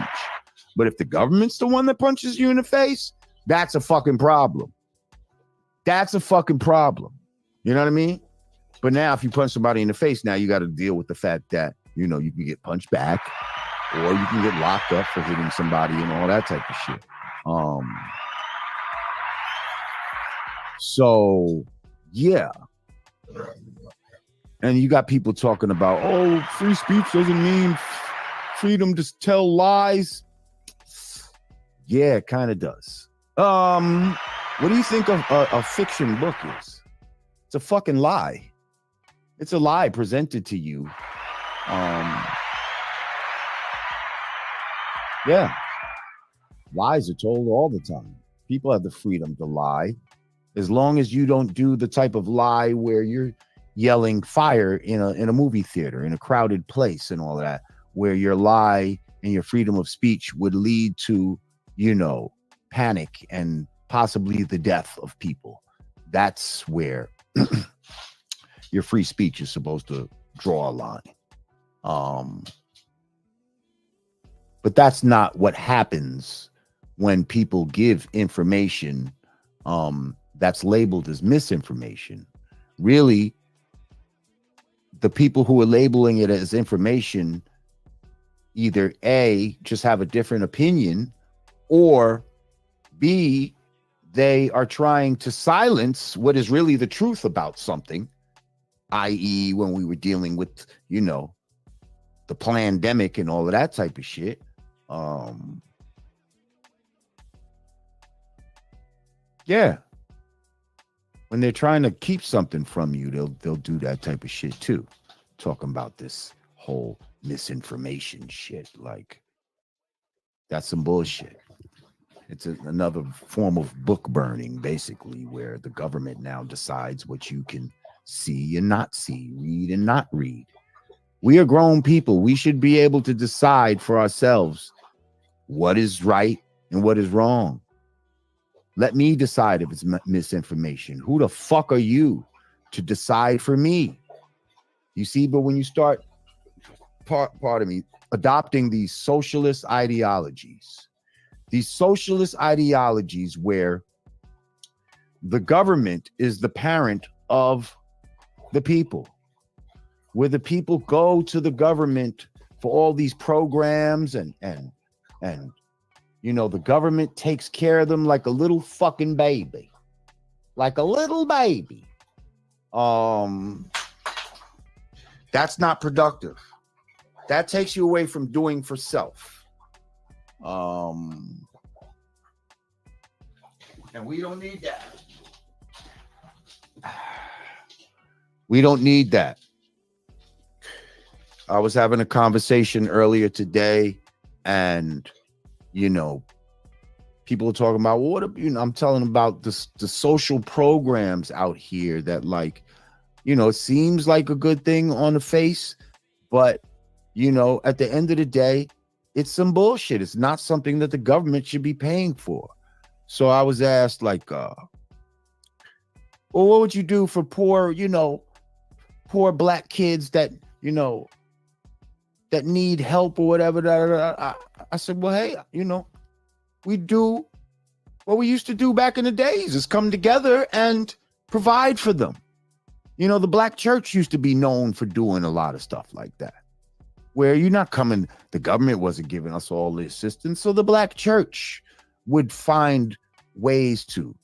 But if the government's the one that punches you in the face, that's a fucking problem. That's a fucking problem. You know what I mean? But now if you punch somebody in the face, now you got to deal with the fact that, you know, you can get punched back or you can get locked up for hitting somebody and all that type of shit. So, yeah. And you got people talking about, oh, free speech doesn't mean freedom to tell lies. Yeah, it kind of does. What do you think of a fiction book is? It's a fucking lie. It's a lie presented to you. Yeah. Lies are told all the time. People have the freedom to lie. As long as you don't do the type of lie where you're yelling fire in a movie theater, in a crowded place and all of that, where your lie and your freedom of speech would lead to, you know, panic and possibly the death of people. That's where your free speech is supposed to draw a line. But that's not what happens when people give information that's labeled as misinformation. Really, the people who are labeling it as information either A, just have a different opinion, or B, they are trying to silence what is really the truth about something, i.e. when we were dealing with, you know, the pandemic and all of that type of shit. Yeah. When they're trying to keep something from you, they'll do that type of shit too. talking about this whole misinformation shit. Like, that's some bullshit. It's another form of book burning, basically, where the government now decides what you can see and not see, read and not read. We are grown people. We should be able to decide for ourselves what is right and what is wrong. Let me decide if it's misinformation. Who the fuck are you to decide for me? You see, but when you start, pardon me, adopting these socialist ideologies where the government is the parent of the people, where the people go to the government for all these programs and you know, the government takes care of them like a little fucking baby. Like a little baby. That's not productive. That takes you away from doing for self. And we don't need that. We don't need that. I was having a conversation earlier today, and you know, people are talking about, well, what, you know, I'm telling them about the social programs out here that, like, you know, it seems like a good thing on the face, but you know, at the end of the day, it's some bullshit. It's not something that the government should be paying for. So I was asked, like, well, what would you do for poor, you know, poor black kids that, you know, that need help or whatever? I said, well, hey, you know, we do what we used to do back in the days, is come together and provide for them. You know, the black church used to be known for doing a lot of stuff like that, where you're not coming, the government wasn't giving us all the assistance. So the black church would find ways to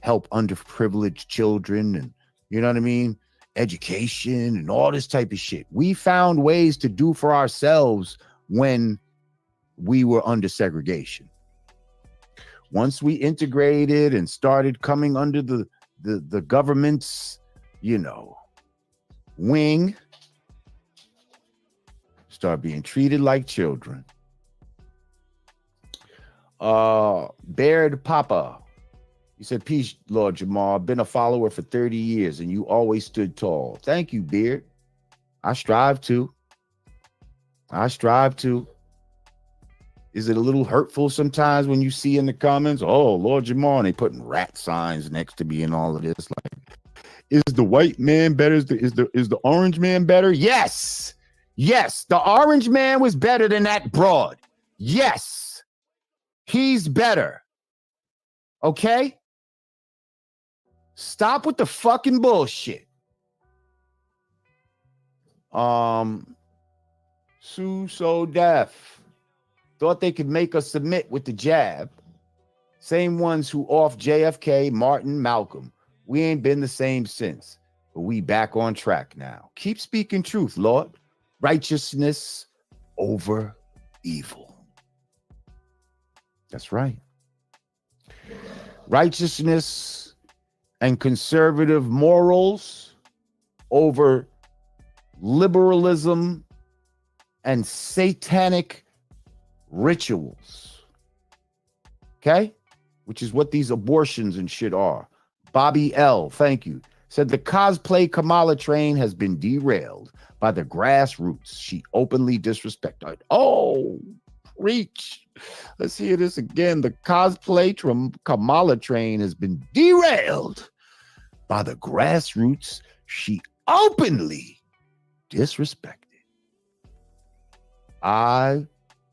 help underprivileged children, and, you know what I mean, education and all this type of shit. We found ways to do for ourselves when we were under segregation. Once we integrated and started coming under the government's, you know, wing, start being treated like children. Baird Papa, he said, peace, Lord Jamal. I've been a follower for 30 years and you always stood tall. Thank you, Beard. I strive to. Is it a little hurtful sometimes when you see in the comments, oh, Lord Jamal, and they putting rat signs next to me and all of this? Like, is the white man better? Is the orange man better? Yes. Yes, the orange man was better than that broad. Yes, he's better. Okay? Stop with the fucking bullshit. Sue so deaf. Thought they could make us submit with the jab. Same ones who off JFK, Martin, Malcolm. We ain't been the same since, but we back on track now. Keep speaking truth, Lord. Righteousness over evil. That's right. Righteousness and conservative morals over liberalism and satanic rituals. Okay? Which is what these abortions and shit are. Bobby L., thank you, said the cosplay Kamala train has been derailed by the grassroots. She openly disrespected. Oh, preach. Let's hear this again. The cosplay Kamala train has been derailed by the grassroots. She openly disrespected. I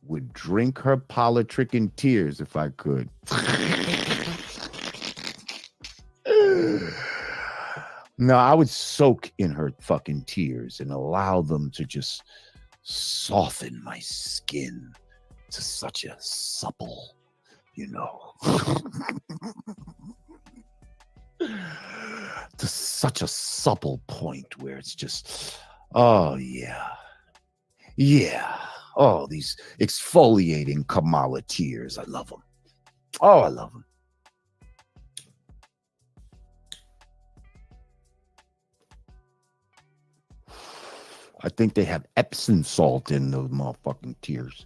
would drink her politic in tears if I could. No, I would soak in her fucking tears and allow them to just soften my skin to such a supple, you know, to such a supple point where it's just, oh yeah, yeah. Oh, these exfoliating Kamala tears. I love them. Oh, I love them. I think they have Epsom salt in those motherfucking tears.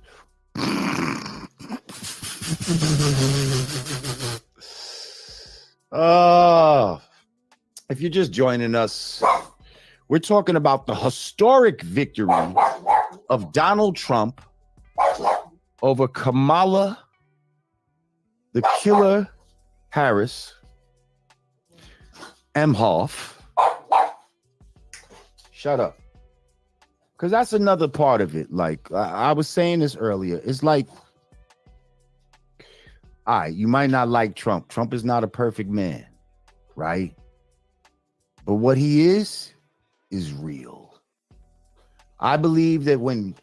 If you're just joining us, we're talking about the historic victory of Donald Trump over Kamala, the killer Harris, Emhoff. Shut up. Because that's another part of it. Like, I was saying this earlier. It's like, all right, you might not like Trump. Trump is not a perfect man, right? But what he is real. I believe that when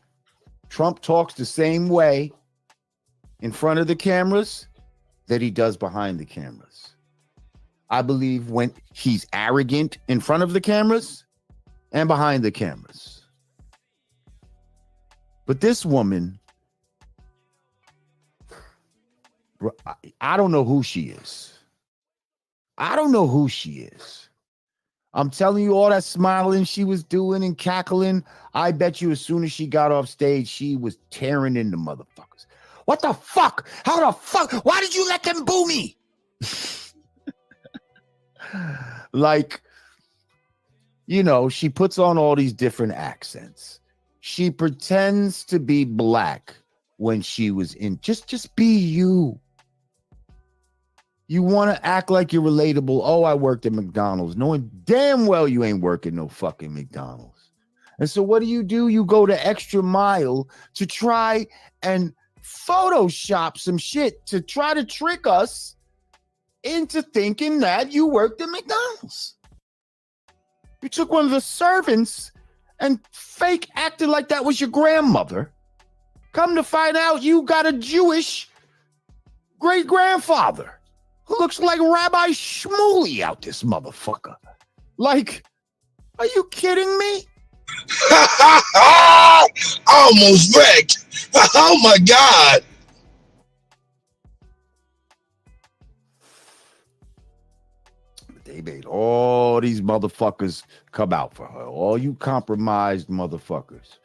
Trump talks the same way in front of the cameras that he does behind the cameras. I believe when he's arrogant in front of the cameras and behind the cameras. But this woman, I don't know who she is. I don't know who she is. I'm telling you, all that smiling she was doing and cackling, I bet you as soon as she got off stage, she was tearing into motherfuckers. What the fuck? How the fuck? Why did you let them boo me? Like, you know, she puts on all these different accents. She pretends to be black when she was in. Just be you. You want to act like you're relatable. Oh, I worked at McDonald's, knowing damn well you ain't working no fucking McDonald's. And so what do? You go the extra mile to try and Photoshop some shit to try to trick us into thinking that you worked at McDonald's. You took one of the servants and fake acted like that was your grandmother. Come to find out, you got a Jewish great-grandfather who looks like Rabbi Shmuley out this motherfucker. Like, are you kidding me? Almost wrecked. Oh my God. They made all these motherfuckers come out for her. All you compromised motherfuckers.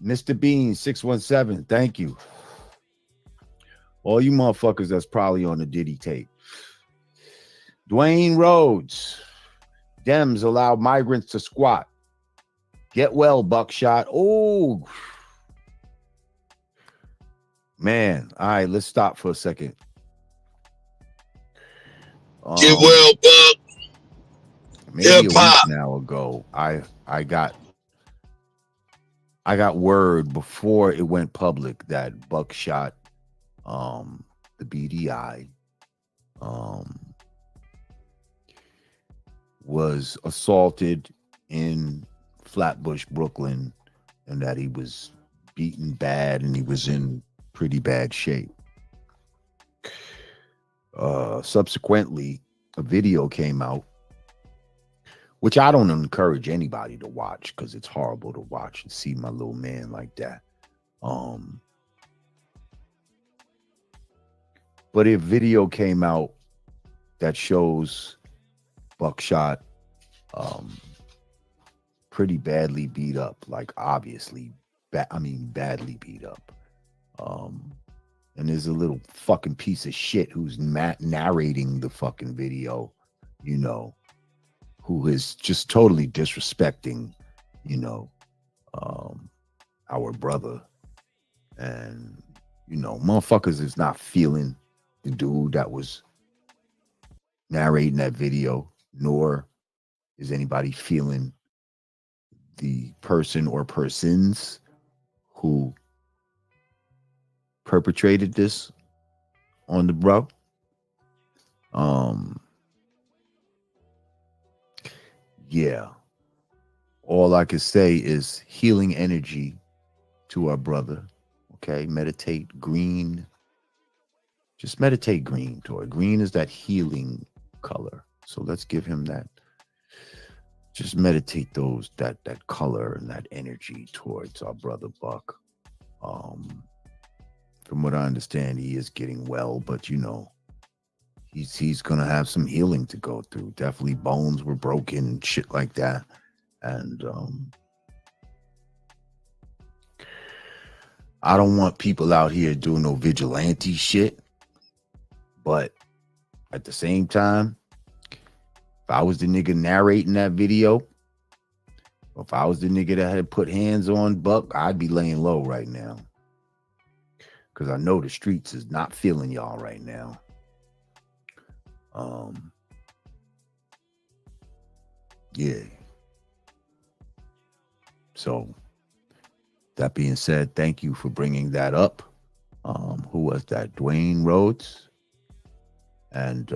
Mr. Bean 617, thank you. All you motherfuckers that's probably on the Diddy tape. Dwayne Rhodes. Dems allow migrants to squat. Get well, Buckshot. Oh, man. All right, let's stop for a second. Get well, Buck. Maybe a week now ago, I got word before it went public that Buckshot, the BDI, was assaulted in Flatbush, Brooklyn, and that he was beaten bad and he was in pretty bad shape. Subsequently, a video came out, which I don't encourage anybody to watch because it's horrible to watch and see my little man like that. But a video came out that shows Buckshot pretty badly beat up, like obviously, badly beat up. And there's a little fucking piece of shit who's narrating the fucking video, you know, who is just totally disrespecting, you know, our brother. And, you know, motherfuckers is not feeling the dude that was narrating that video, nor is anybody feeling the person or persons who perpetrated this on the bro. Yeah. All I can say is healing energy to our brother. Okay, meditate green. Just meditate green to it. Green is that healing color. So let's give him that. Just meditate that color and that energy towards our brother Buck. From what I understand, he is getting well, but you know, he's gonna have some healing to go through. Definitely bones were broken and shit like that. And I don't want people out here doing no vigilante shit. But at the same time, if I was the nigga narrating that video, or if I was the nigga that had put hands on Buck, I'd be laying low right now. Because I know the streets is not feeling y'all right now. Yeah. So, that being said, thank you for bringing that up. Who was that? Dwayne Rhodes. And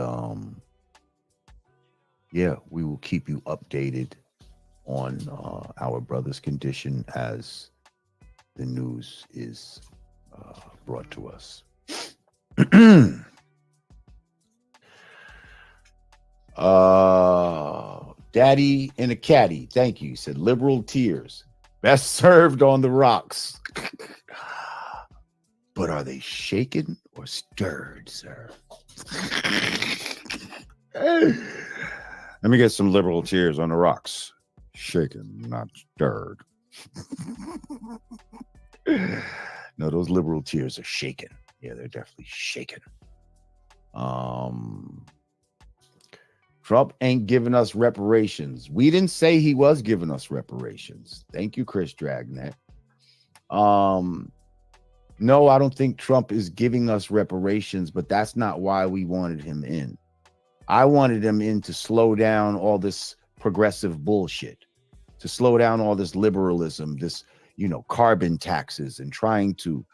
yeah, we will keep you updated on our brother's condition as the news is brought to us. Daddy in a caddy, thank you. He said liberal tears best served on the rocks. But are they shaken or stirred, sir? Let me get some liberal tears on the rocks. Shaken, not stirred. No, those liberal tears are shaken. Yeah, they're definitely shaken. Trump ain't giving us reparations. We didn't say he was giving us reparations. Thank you, Chris Dragnet. No, I don't think Trump is giving us reparations, but that's not why we wanted him in. I wanted him in to slow down all this progressive bullshit, to slow down all this liberalism, this, carbon taxes and trying to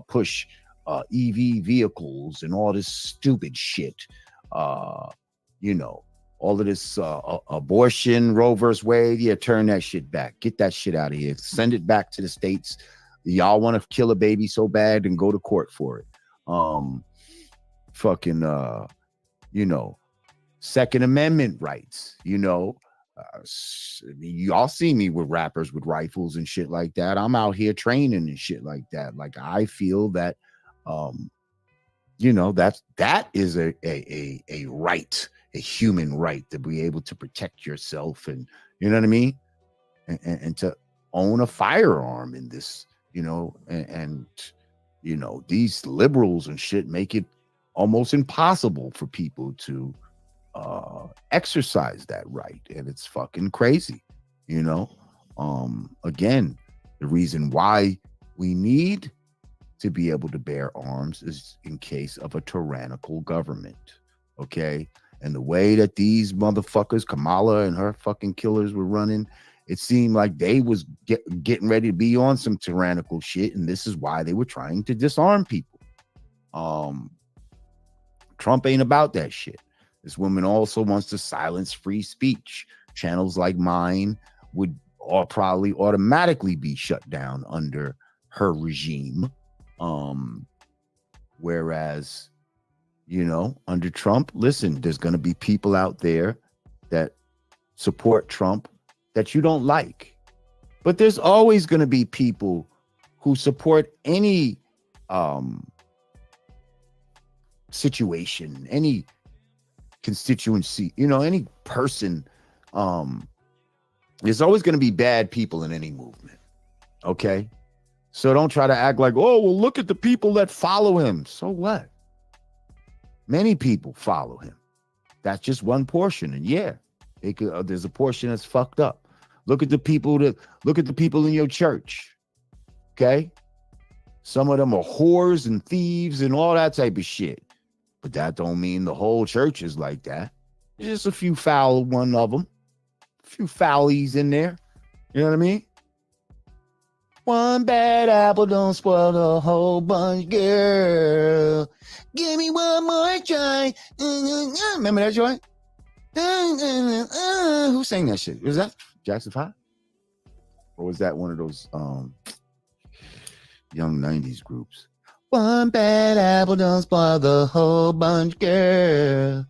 push EV vehicles and all this stupid shit. All of this abortion, Roe versus Wade. Yeah, turn that shit back. Get that shit out of here. Send it back to the states. Y'all want to kill a baby so bad and go to court for it. Second Amendment rights, y'all see me with rappers with rifles and shit like that. I'm out here training and shit like that. Like, I feel that, that is a right, a human right to be able to protect yourself and, you know what I mean? And to own a firearm in this, these liberals and shit make it almost impossible for people to exercise that right, and it's fucking crazy. Again, the reason why we need to be able to bear arms is in case of a tyrannical government, okay? And the way that these motherfuckers, Kamala and her fucking killers, were running, it seemed like they was getting ready to be on some tyrannical shit, and this is why they were trying to disarm people. Trump ain't about that shit. This woman also wants to silence free speech. Channels like mine would probably automatically be shut down under her regime. Whereas, under Trump, listen, there's going to be people out there that support Trump that you don't like. But there's always going to be people who support any situation, any constituency, any person. There's always going to be bad people in any movement. Okay? So don't try to act like, oh, well, look at the people that follow him. So what? Many people follow him. That's just one portion. And yeah, there's a portion that's fucked up. Look at the people in your church. Okay? Some of them are whores and thieves and all that type of shit. But that don't mean the whole church is like that. There's just a few foul one of them. A few foulies in there. You know what I mean? One bad apple don't spoil the whole bunch, girl. Give me one more try. Remember that joint? Who sang that shit? Was that Jackson 5? Or was that one of those young 90s groups? One bad apple don't spoil the whole bunch, girl.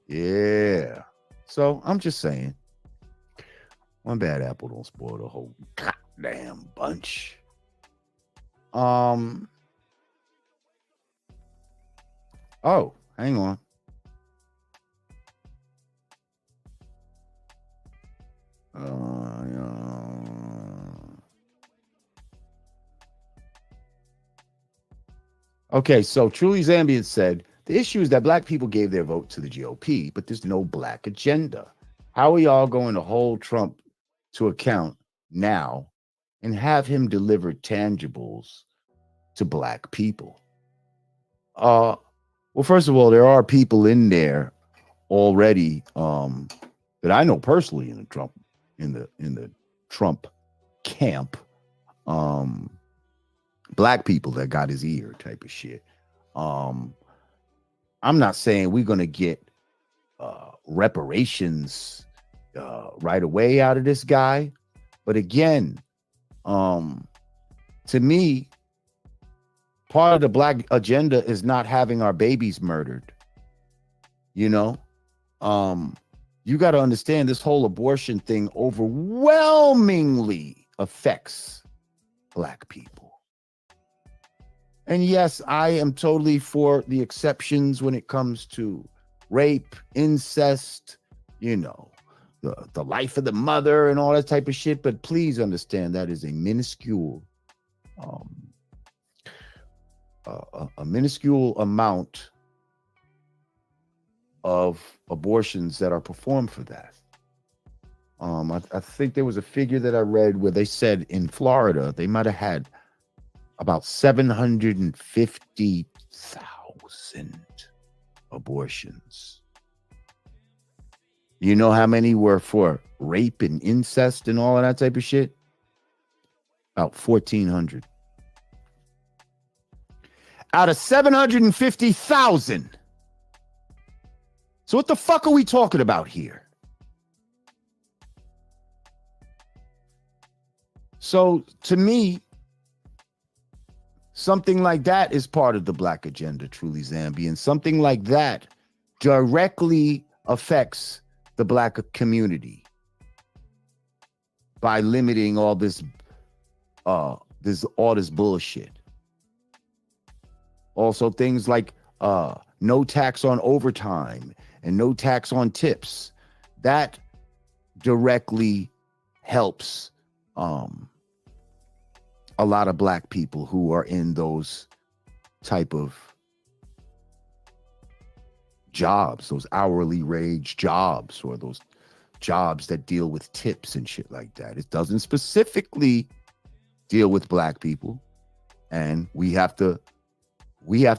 Yeah. So I'm just saying, one bad apple don't spoil the whole goddamn bunch. Oh, hang on. Okay, so Truly Zambian said, the issue is that black people gave their vote to the GOP, but there's no black agenda. How are y'all going to hold Trump to account now and have him deliver tangibles to black people? Well, first of all, there are people in there already that I know personally in the Trump camp. Black people that got his ear type of shit. I'm not saying we're gonna get reparations right away out of this guy, but again, to me, part of the black agenda is not having our babies murdered. You know, you got to understand this whole abortion thing overwhelmingly affects black people. And yes, I am totally for the exceptions when it comes to rape, incest, you know, the life of the mother and all that type of shit. But please understand that is a minuscule amount of abortions that are performed for that. I think there was a figure that I read where they said in Florida they might have had about 750,000 abortions. You know how many were for rape and incest and all of that type of shit? About 1,400. Out of 750,000. So what the fuck are we talking about here? So to me, something like that is part of the black agenda, Truly Zambian. Something like that directly affects the black community by limiting all this bullshit. Also, things like no tax on overtime and no tax on tips. That directly helps a lot of black people who are in those type of jobs, those hourly wage jobs, or those jobs that deal with tips and shit like that. It doesn't specifically deal with black people. And we have to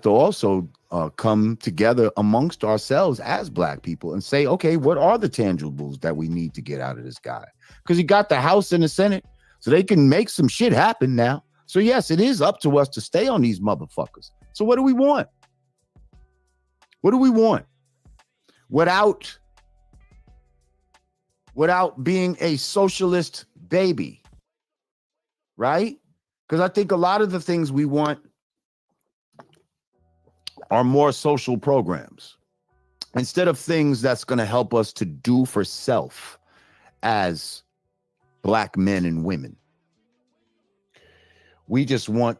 also come together amongst ourselves as black people and say, okay, what are the tangibles that we need to get out of this guy? Because he got the House and the Senate, so they can make some shit happen now. So yes, it is up to us to stay on these motherfuckers. So what do we want? What do we want? Without being a socialist baby, right? Because I think a lot of the things we want are more social programs instead of things that's going to help us to do for self as black men and women. We just want,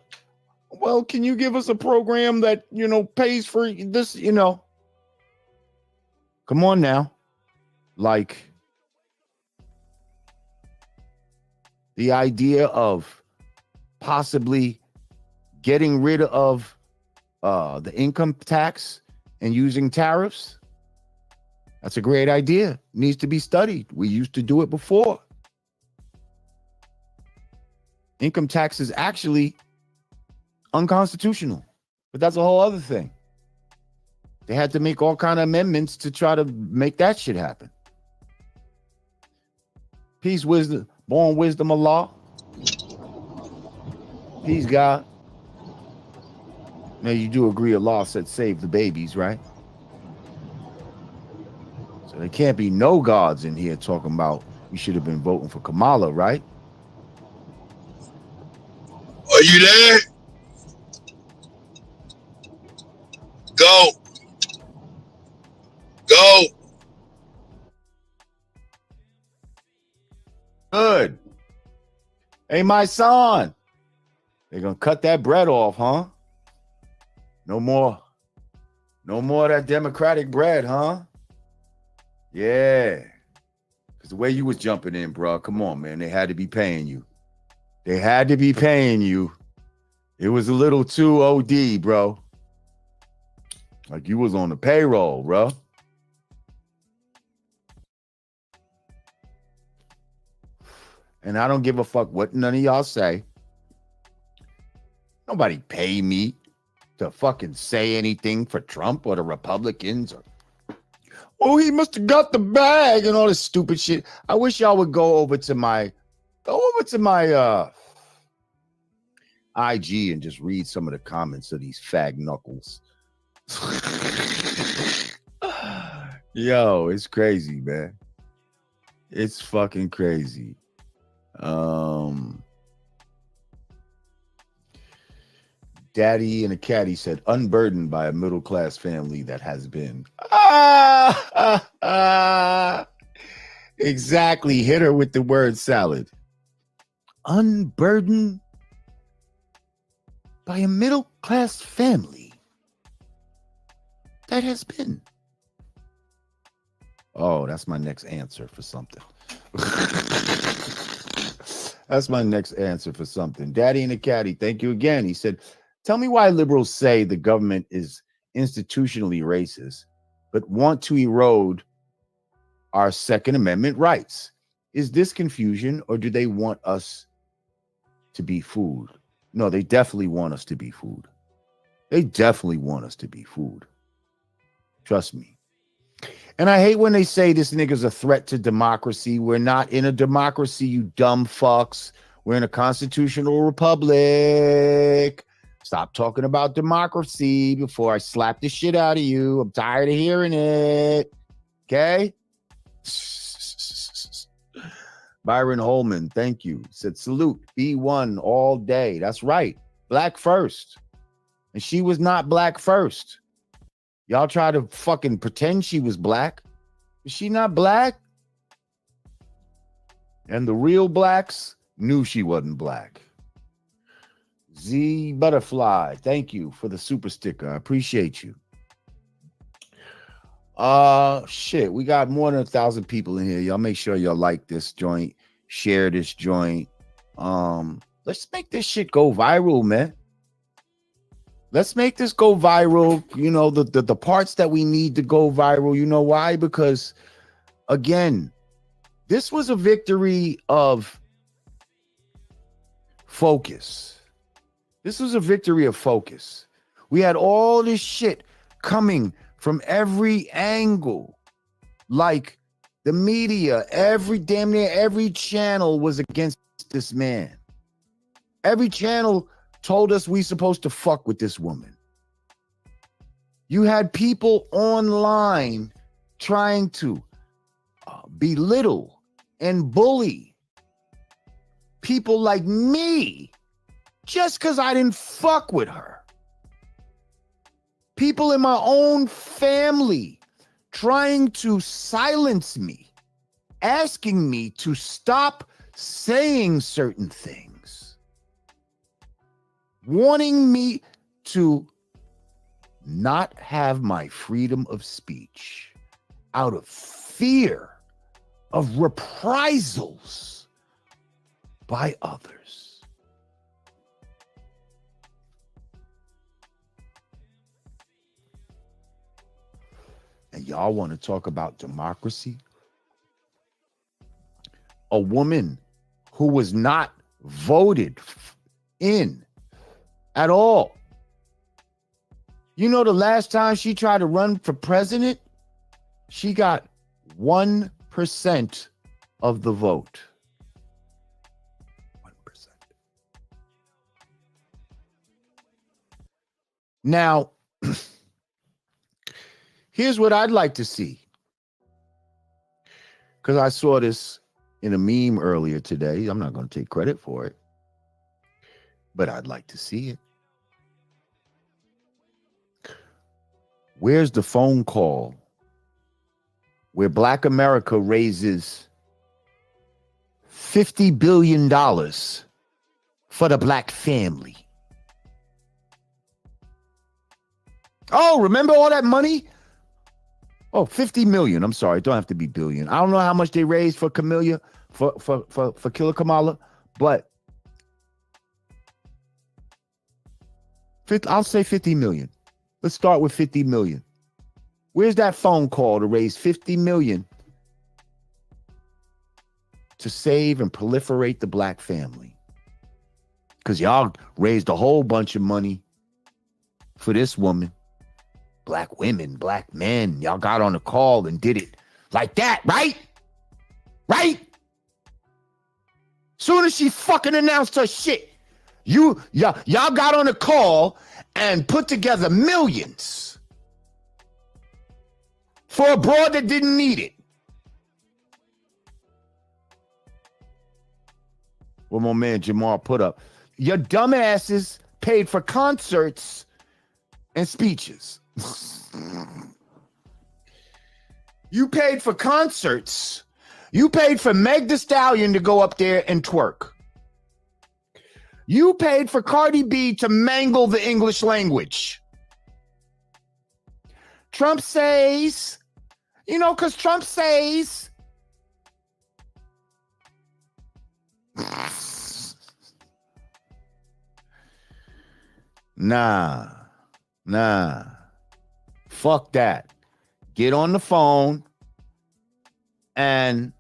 well, can you give us a program that, you know, pays for this, you know? Come on now. Like the idea of possibly getting rid of the income tax and using tariffs. That's a great idea. It needs to be studied. We used to do it before. Income tax is actually unconstitutional, but that's a whole other thing. They had to make all kind of amendments to try to make that shit happen. Peace, wisdom, born wisdom of law. Peace, God. Now you do agree a law said save the babies, right? So there can't be no gods in here talking about we should have been voting for Kamala, right? Are you there? Go. Go. Good. Hey, my son. They're gonna cut that bread off, huh? No more of that Democratic bread, huh? Yeah. Because the way you was jumping in, bro, come on, man. They had to be paying you. They had to be paying you. It was a little too OD, bro. Like you was on the payroll, bro. And I don't give a fuck what none of y'all say. Nobody pay me to fucking say anything for Trump or the Republicans. Oh, he must have got the bag and all this stupid shit. I wish y'all would go over to my IG and just read some of the comments of these fag knuckles. Yo, it's crazy, man. It's fucking crazy. Daddy and a Caddy said, unburdened by a middle-class family that has been. Exactly. Hit her with the word salad. Unburdened by a middle-class family that has been. Oh, that's my next answer for something. That's my next answer for something. Daddy and a Caddy, thank you again. He said, tell me why liberals say the government is institutionally racist, but want to erode our Second Amendment rights. Is this confusion, or do they want us to be food? No, they definitely want us to be food. They definitely want us to be food. Trust me. And I hate when they say this nigga's a threat to democracy. We're not in a democracy, you dumb fucks. We're in a constitutional republic. Stop talking about democracy before I slap the shit out of you. I'm tired of hearing it. Okay? Byron Holman, thank you. Said, salute, B1 all day. That's right. Black first. And she was not black first. Y'all try to fucking pretend she was black. Is she not black? And the real blacks knew she wasn't black. Z Butterfly, thank you for the super sticker. I appreciate you. Shit, we got more than 1,000 people in here. Y'all make sure y'all like this joint, share this joint. Let's make this shit go viral, man. Let's make this go viral. You know, the parts that we need to go viral. You know why? Because, again, this was a victory of focus. This was a victory of focus. We had all this shit coming from every angle. Like the media, damn near every channel was against this man. Every channel told us we supposed to fuck with this woman. You had people online trying to belittle and bully people like me just because I didn't fuck with her. People in my own family trying to silence me, asking me to stop saying certain things, wanting me to not have my freedom of speech out of fear of reprisals by others. And y'all want to talk about democracy? A woman who was not voted in at all. You know, the last time she tried to run for president, she got 1% of the vote. 1%. Now, here's what I'd like to see. Because I saw this in a meme earlier today. I'm not going to take credit for it, but I'd like to see it. Where's the phone call where Black America raises $50 billion for the black family? Oh, remember all that money? Oh, 50 million. I'm sorry. It don't have to be billion. I don't know how much they raised for Killer Kamala, but I'll say 50 million. Let's start with 50 million. Where's that phone call to raise 50 million to save and proliferate the black family? Because y'all raised a whole bunch of money for this woman. Black women, black men. Y'all got on a call and did it like that, right? Right? Soon as she fucking announced her shit, y'all got on a call and put together millions for a broad that didn't need it. Well, my man Jamal put up, your dumbasses paid for concerts and speeches. You paid for concerts. You paid for Meg Thee Stallion to go up there and twerk. You paid for Cardi B to mangle the English language. Trump says, because Trump says. Nah. Fuck that. Get on the phone and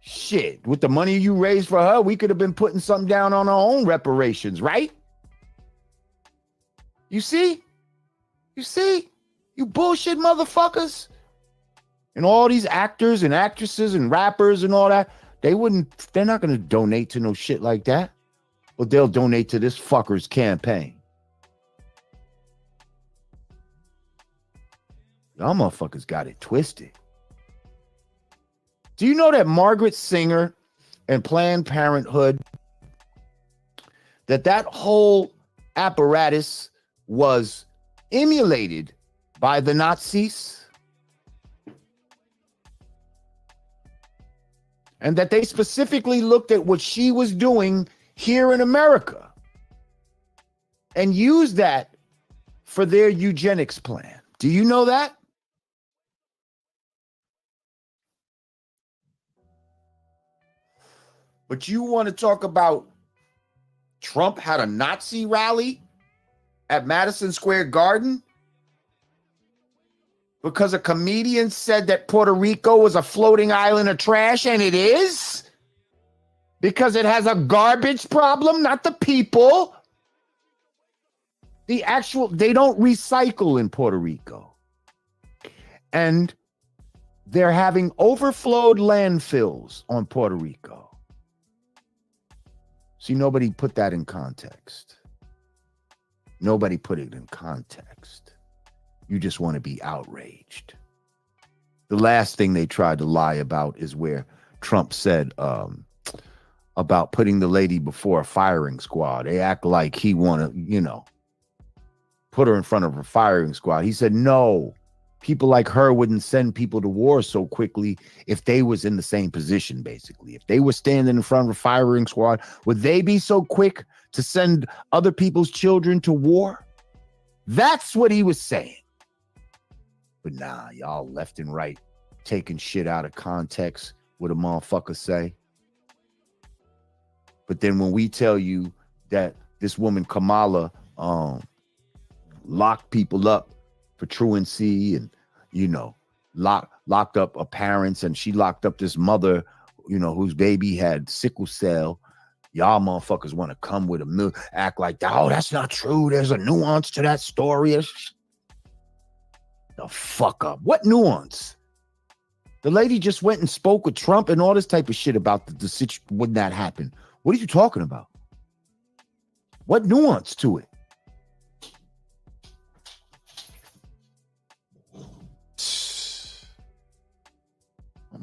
shit. With the money you raised for her, we could have been putting something down on our own reparations, right? You see? You bullshit motherfuckers. And all these actors and actresses and rappers and all that, they're not going to donate to no shit like that. But they'll donate to this fucker's campaign. Y'all motherfuckers got it twisted. Do you know that Margaret Sanger and Planned Parenthood, that whole apparatus was emulated by the Nazis? And that they specifically looked at what she was doing here in America and used that for their eugenics plan. Do you know that? But you want to talk about Trump had a Nazi rally at Madison Square Garden because a comedian said that Puerto Rico was a floating island of trash, and it is? Because it has a garbage problem, not the people. They don't recycle in Puerto Rico. And they're having overflowed landfills on Puerto Rico. See, nobody put that in context. Nobody put it in context. You just want to be outraged. The last thing they tried to lie about is where Trump said about putting the lady before a firing squad. They act like he want to, put her in front of a firing squad. He said, no, people like her wouldn't send people to war so quickly if they was in the same position, basically. If they were standing in front of a firing squad, would they be so quick to send other people's children to war? That's what he was saying. But nah, y'all left and right taking shit out of context, what a motherfucker say. But then when we tell you that this woman Kamala locked people up for truancy and, locked up her parents, and she locked up this mother, whose baby had sickle cell. Y'all motherfuckers want to come with act like that. Oh, that's not true. There's a nuance to that story. The fuck up. What nuance? The lady just went and spoke with Trump and all this type of shit about the situation when that happened. What are you talking about? What nuance to it?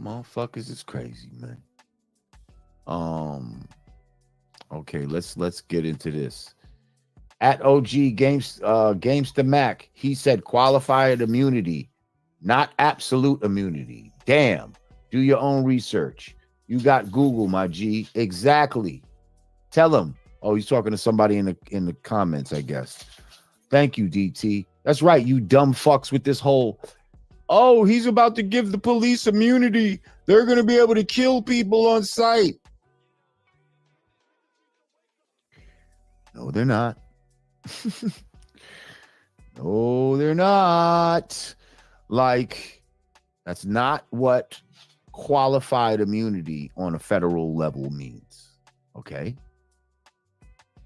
Motherfuckers is crazy, man. Okay, let's get into this. At OG Gamester Mac, he said qualified immunity, not absolute immunity. Damn. Do your own research. You got Google, my G. Exactly. Tell him. Oh, he's talking to somebody in the comments, I guess. Thank you, DT. That's right, you dumb fucks with this whole, oh, he's about to give the police immunity. They're going to be able to kill people on sight. No, they're not. No, they're not. Like, that's not what qualified immunity on a federal level means. Okay?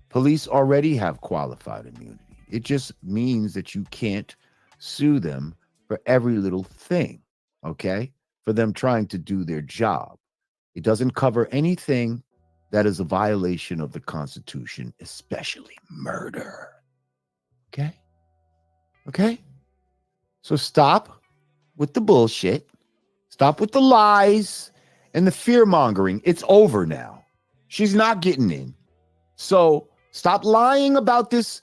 Police already have qualified immunity. It just means that you can't sue them for every little thing. Okay? For them trying to do their job. It doesn't cover anything that is a violation of the Constitution, especially murder. Okay? Okay? So stop with the bullshit. Stop with the lies and the fear-mongering. It's over now. She's not getting in. So stop lying about this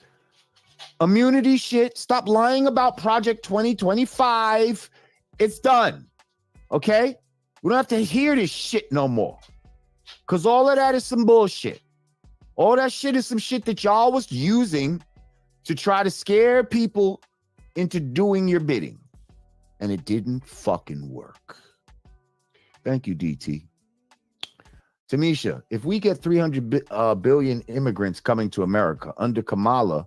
immunity shit. Stop lying about Project 2025. It's done. Okay? We don't have to hear this shit no more. Because all of that is some bullshit. All that shit is some shit that y'all was using to try to scare people into doing your bidding. And it didn't fucking work. Thank you, DT. Tamisha, if we get 300 billion immigrants coming to America under Kamala,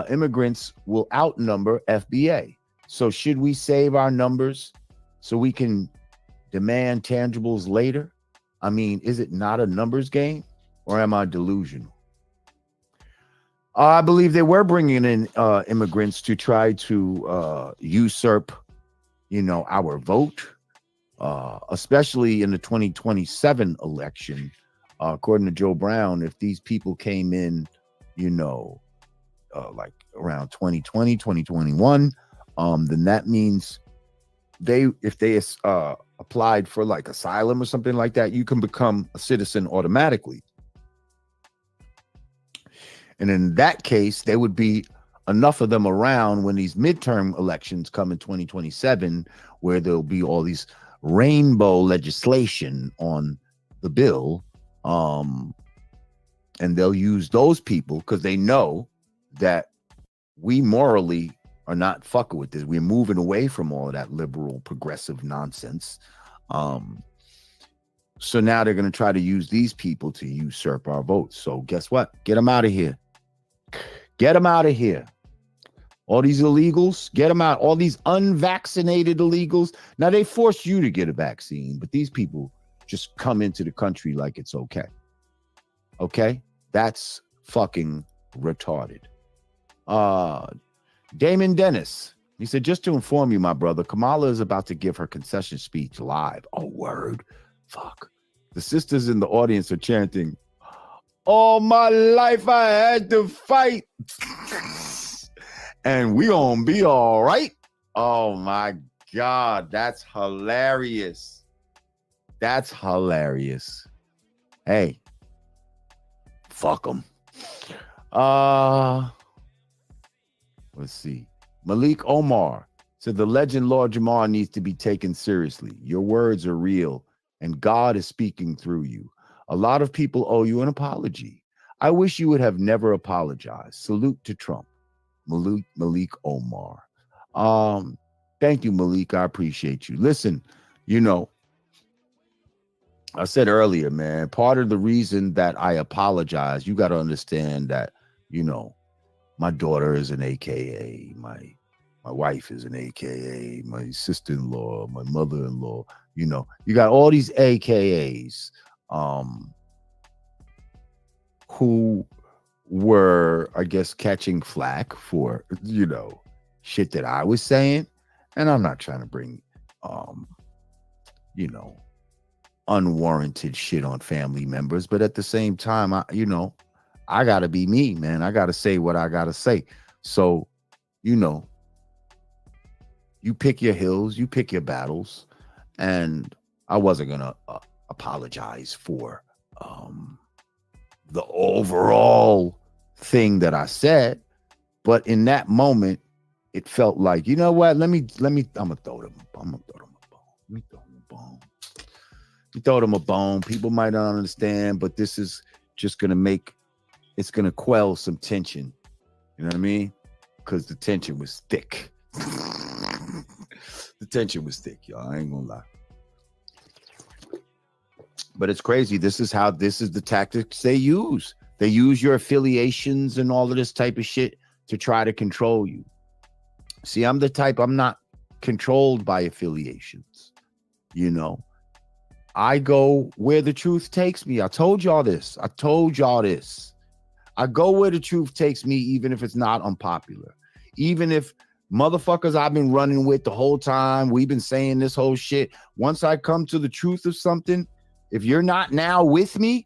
immigrants will outnumber FBA. So should we save our numbers so we can demand tangibles later? I mean, is it not a numbers game, or am I delusional? I believe they were bringing in immigrants to try to usurp, our vote, especially in the 2027 election. According to Joe Brown, if these people came in, like around 2020, 2021, then that means if they applied for like asylum or something like that, you can become a citizen automatically. And in that case, there would be enough of them around when these midterm elections come in 2027, where there'll be all these rainbow legislation on the bill. And they'll use those people because they know that we morally are not fucking with this. We're moving away from all of that liberal progressive nonsense. So now they're going to try to use these people to usurp our votes. So guess what? Get them out of here. Get them out of here. All these illegals, get them out. All these unvaccinated illegals. Now they force you to get a vaccine, but these people just come into the country like it's okay. Okay? That's fucking retarded. Damon Dennis, he said, just to inform you, my brother, Kamala is about to give her concession speech live. Oh, word. Fuck. The sisters in the audience are chanting, all my life I had to fight. And we gonna be all right. Oh my God, that's hilarious. That's hilarious. Hey, fuck them. Let's see. Malik Omar said the legend Lord Jamar needs to be taken seriously. Your words are real and God is speaking through you. A lot of people owe you an apology. I wish you would have never apologized. Salute to Trump. Malik Omar. Thank you, Malik. I appreciate you. Listen, I said earlier, man, part of the reason that I apologize, you got to understand that, my daughter is an AKA, my wife is an AKA, my sister-in-law, my mother-in-law, you got all these AKAs who were, I guess, catching flack for, shit that I was saying. And I'm not trying to bring, unwarranted shit on family members. But at the same time, I got to be me, man. I got to say what I got to say. So, you pick your hills, you pick your battles. And I wasn't going to apologize for the overall thing that I said. But in that moment, it felt like, you know what? I'm going to throw them a bone. Let me throw them a bone. You throw them a bone. People might not understand, but this is just going to it's going to quell some tension. You know what I mean? Because the tension was thick. The tension was thick, y'all. I ain't going to lie. But it's crazy. This is the tactics they use. They use your affiliations and all of this type of shit to try to control you. See, I'm the type, I'm not controlled by affiliations. You know, I go where the truth takes me. I told y'all this. I go where the truth takes me, even if it's not unpopular. Even if motherfuckers I've been running with the whole time, we've been saying this whole shit. Once I come to the truth of something, if you're not now with me,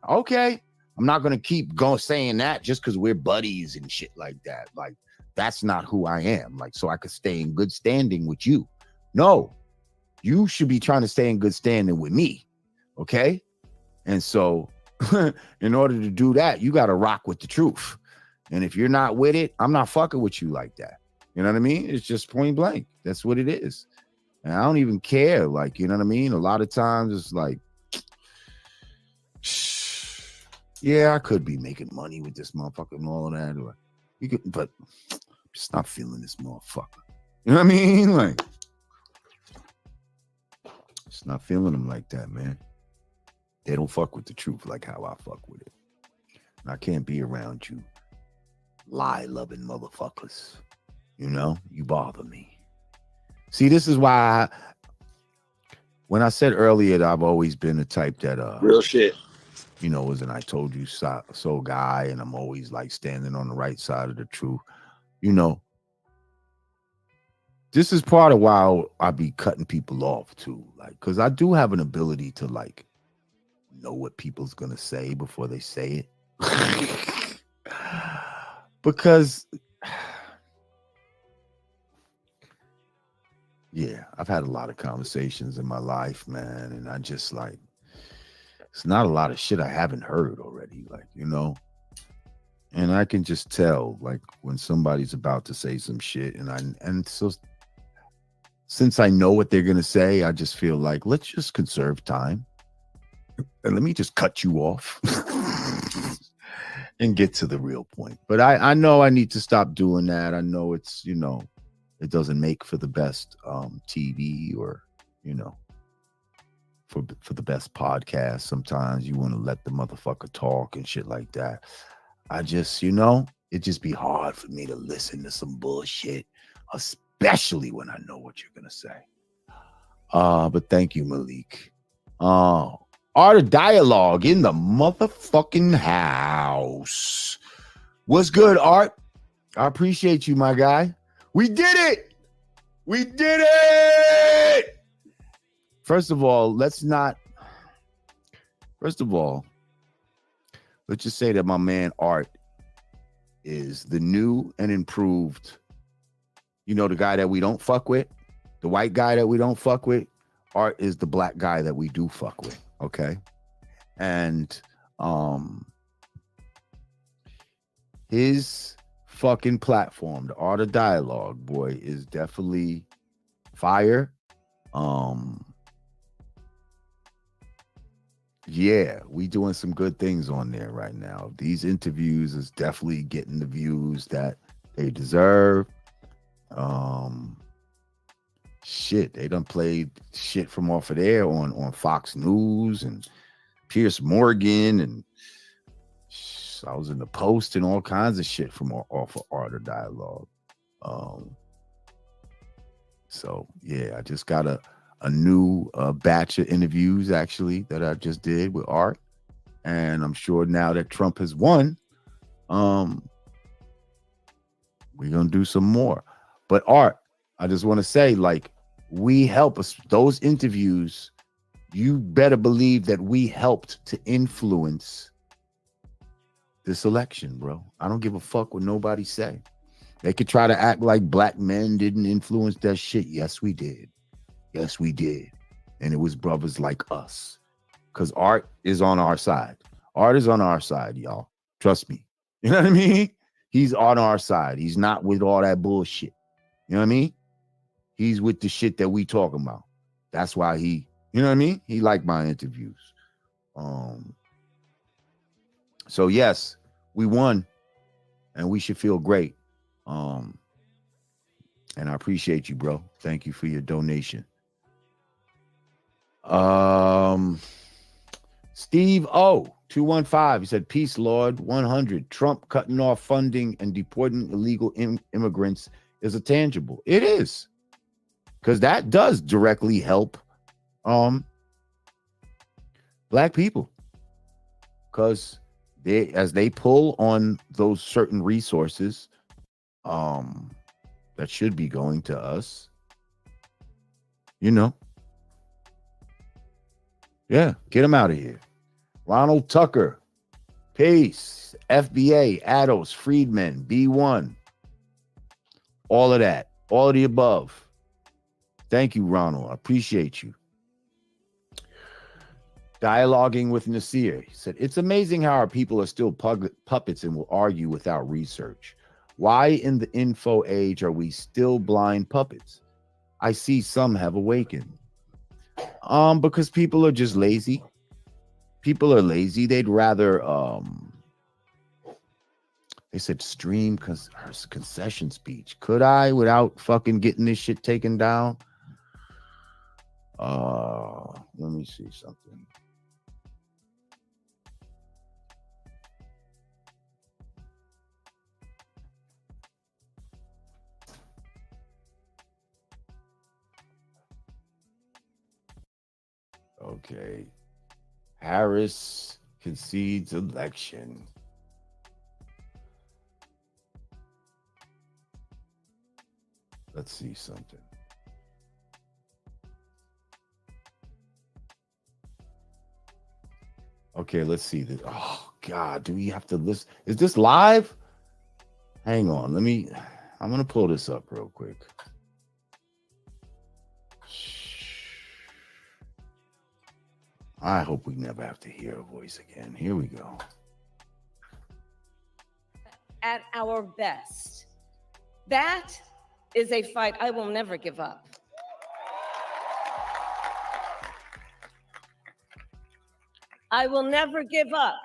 okay, I'm not going to keep saying that just because we're buddies and shit like that. Like, that's not who I am. Like, so I could stay in good standing with you. No, you should be trying to stay in good standing with me. Okay. And so in order to do that, you got to rock with the truth. And if you're not with it, I'm not fucking with you like that. You know what I mean? It's just point blank. That's what it is. And I don't even care. Like, you know what I mean? A lot of times it's like, yeah, I could be making money with this motherfucker and all of that. Or you could, but I'm just not feeling this motherfucker. You know what I mean? Like, just not feeling them like that, man. They don't fuck with the truth like how I fuck with it. And I can't be around you lie-loving motherfuckers. You know, you bother me. See, this is why when I said earlier that I've always been the type that real shit. You know, was an I told you so guy, and I'm always like standing on the right side of the truth. You know, this is part of why I be cutting people off too. Like, because I do have an ability to like know what people's gonna say before they say it. Because yeah, I've had a lot of conversations in my life, man, and I just like, it's not a lot of shit I haven't heard already, like, you know, and I can just tell like when somebody's about to say some shit, and so since I know what they're gonna say, I just feel like, let's just conserve time and let me just cut you off and get to the real point. But I know I need to stop doing that. I know it's, you know, it doesn't make for the best TV or, you know, for the best podcast. Sometimes you want to let the motherfucker talk and shit like that. I just, you know, it just be hard for me to listen to some bullshit, especially when I know what you're gonna say. But thank you, Malik. Art of Dialogue in the motherfucking house. What's good, Art? I appreciate you, my guy. We did it! We did it! First of all, let's just say that my man Art is the new and improved, you know, the guy that we don't fuck with, the white guy that we don't fuck with. Art is the black guy that we do fuck with, okay? And his fucking platform, the Art of Dialogue, boy, is definitely fire. Yeah, we doing some good things on there right now. These interviews is definitely getting the views that they deserve. Shit, they done played shit from off of there on Fox News and Piers Morgan, and I was in the Post and all kinds of shit from off of Art of Dialogue. So yeah, I just got a new batch of interviews actually that I just did with Art, and I'm sure now that Trump has won, we're gonna do some more. But Art, I just want to say, like, we help us, those interviews, you better believe that we helped to influence this election, bro. I don't give a fuck what nobody say. They could try to act like black men didn't influence that shit. Yes, we did. Yes, we did. And it was brothers like us. Because Art is on our side. Art is on our side, y'all. Trust me. You know what I mean? He's on our side. He's not with all that bullshit. You know what I mean? He's with the shit that we talking about. That's why he, you know what I mean? He liked my interviews. So yes, we won, and we should feel great. And I appreciate you, bro. Thank you for your donation. Steve O 215, he said, peace, Lord. 100, Trump cutting off funding and deporting illegal immigrants is a tangible. It is. Because that does directly help black people. Because as they pull on those certain resources that should be going to us, you know. Yeah, get them out of here. Ronald Tucker, Pace, FBA, Ados, Friedman, B1. All of that. All of the above. Thank you, Ronald. I appreciate you. Dialoguing with Nasir. He said, it's amazing how our people are still puppets and will argue without research. Why in the info age are we still blind puppets? I see some have awakened. Because people are just lazy. People are lazy. They'd rather they said stream her concession speech. Could I without fucking getting this shit taken down? Let me see something. Okay. Harris concedes election. Let's see something. Okay, let's see this. Oh God, do we have to listen? Is this live? Hang on, I'm gonna pull this up real quick. I hope we never have to hear a voice again. Here we go. At our best. That is a fight I will never give up. I will never give up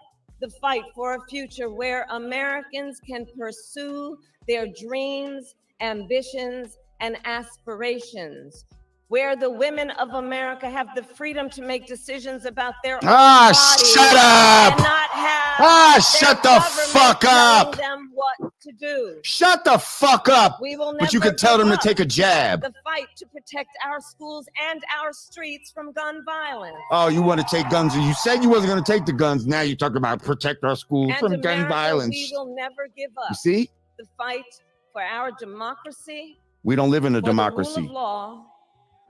the fight for a future where Americans can pursue their dreams, ambitions, and aspirations, where the women of America have the freedom to make decisions about their own bodies. Shut up! And not have shut the fuck up! telling them what to do. Shut the fuck up! We will But you never can tell them to give take a up jab. The fight to protect our schools and our streets from gun violence. Oh, you want to take guns? You said you wasn't going to take the guns. Now you're talking about protect our schools And from America, gun violence. we will never give up. You see? The fight for our democracy. We don't live in a for the democracy. rule of law,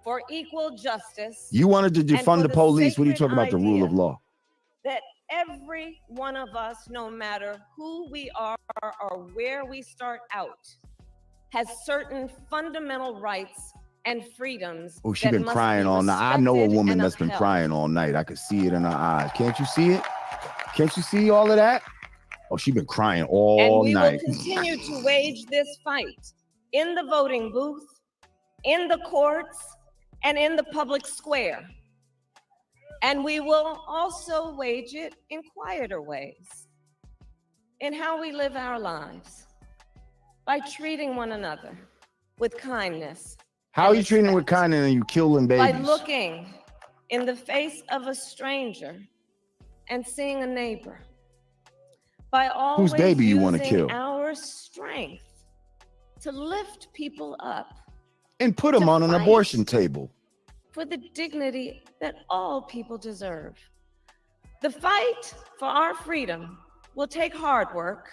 for equal justice. You wanted to and defund for the police. What are you sacred talking about? The rule of idea law. That every one of us, no matter who we are or where we start out, has certain fundamental rights and freedoms. Oh, she's that been must crying be all night. I know a respected woman and that's been upheld. crying all night. I could see it in her eyes. Can't you see it? Can't you see all of that? Oh, she's been crying all And we night. will continue to wage this fight in the voting booth, in the courts, and in the public square. And we will also wage it in quieter ways, in how we live our lives, by treating one another with kindness. How are you treating with kindness and you killing By babies? looking in the face of a stranger and seeing a neighbor. By always Whose baby you want to using kill? our strength to lift people up And put them to on an fight abortion table. for the dignity that all people deserve. The fight for our freedom will take hard work.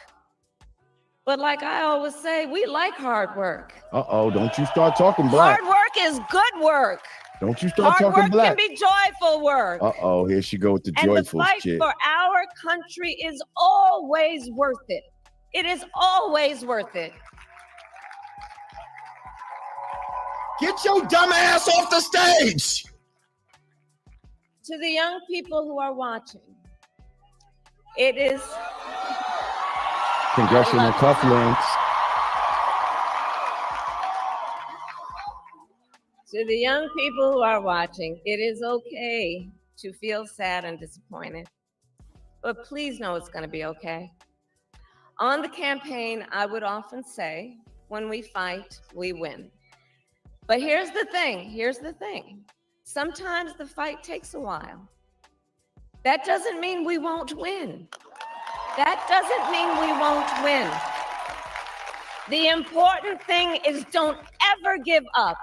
But like I always say, we like hard work. Uh-oh, don't you start talking black. Hard work is good work. Don't you start Hard talking work black. can be joyful work. Uh-oh, here she go with the And the joyful fight shit. for our country is always worth it. It is always worth it. Get your dumb ass off the stage. To the young people who are watching, it is Congressional cufflinks. To the young people who are watching, it is okay to feel sad and disappointed, but please know it's going to be okay. On the campaign, I would often say, when we fight, we win. But here's the thing. Sometimes the fight takes a while. That doesn't mean we won't win. That doesn't mean we won't win. The important thing is don't ever give up.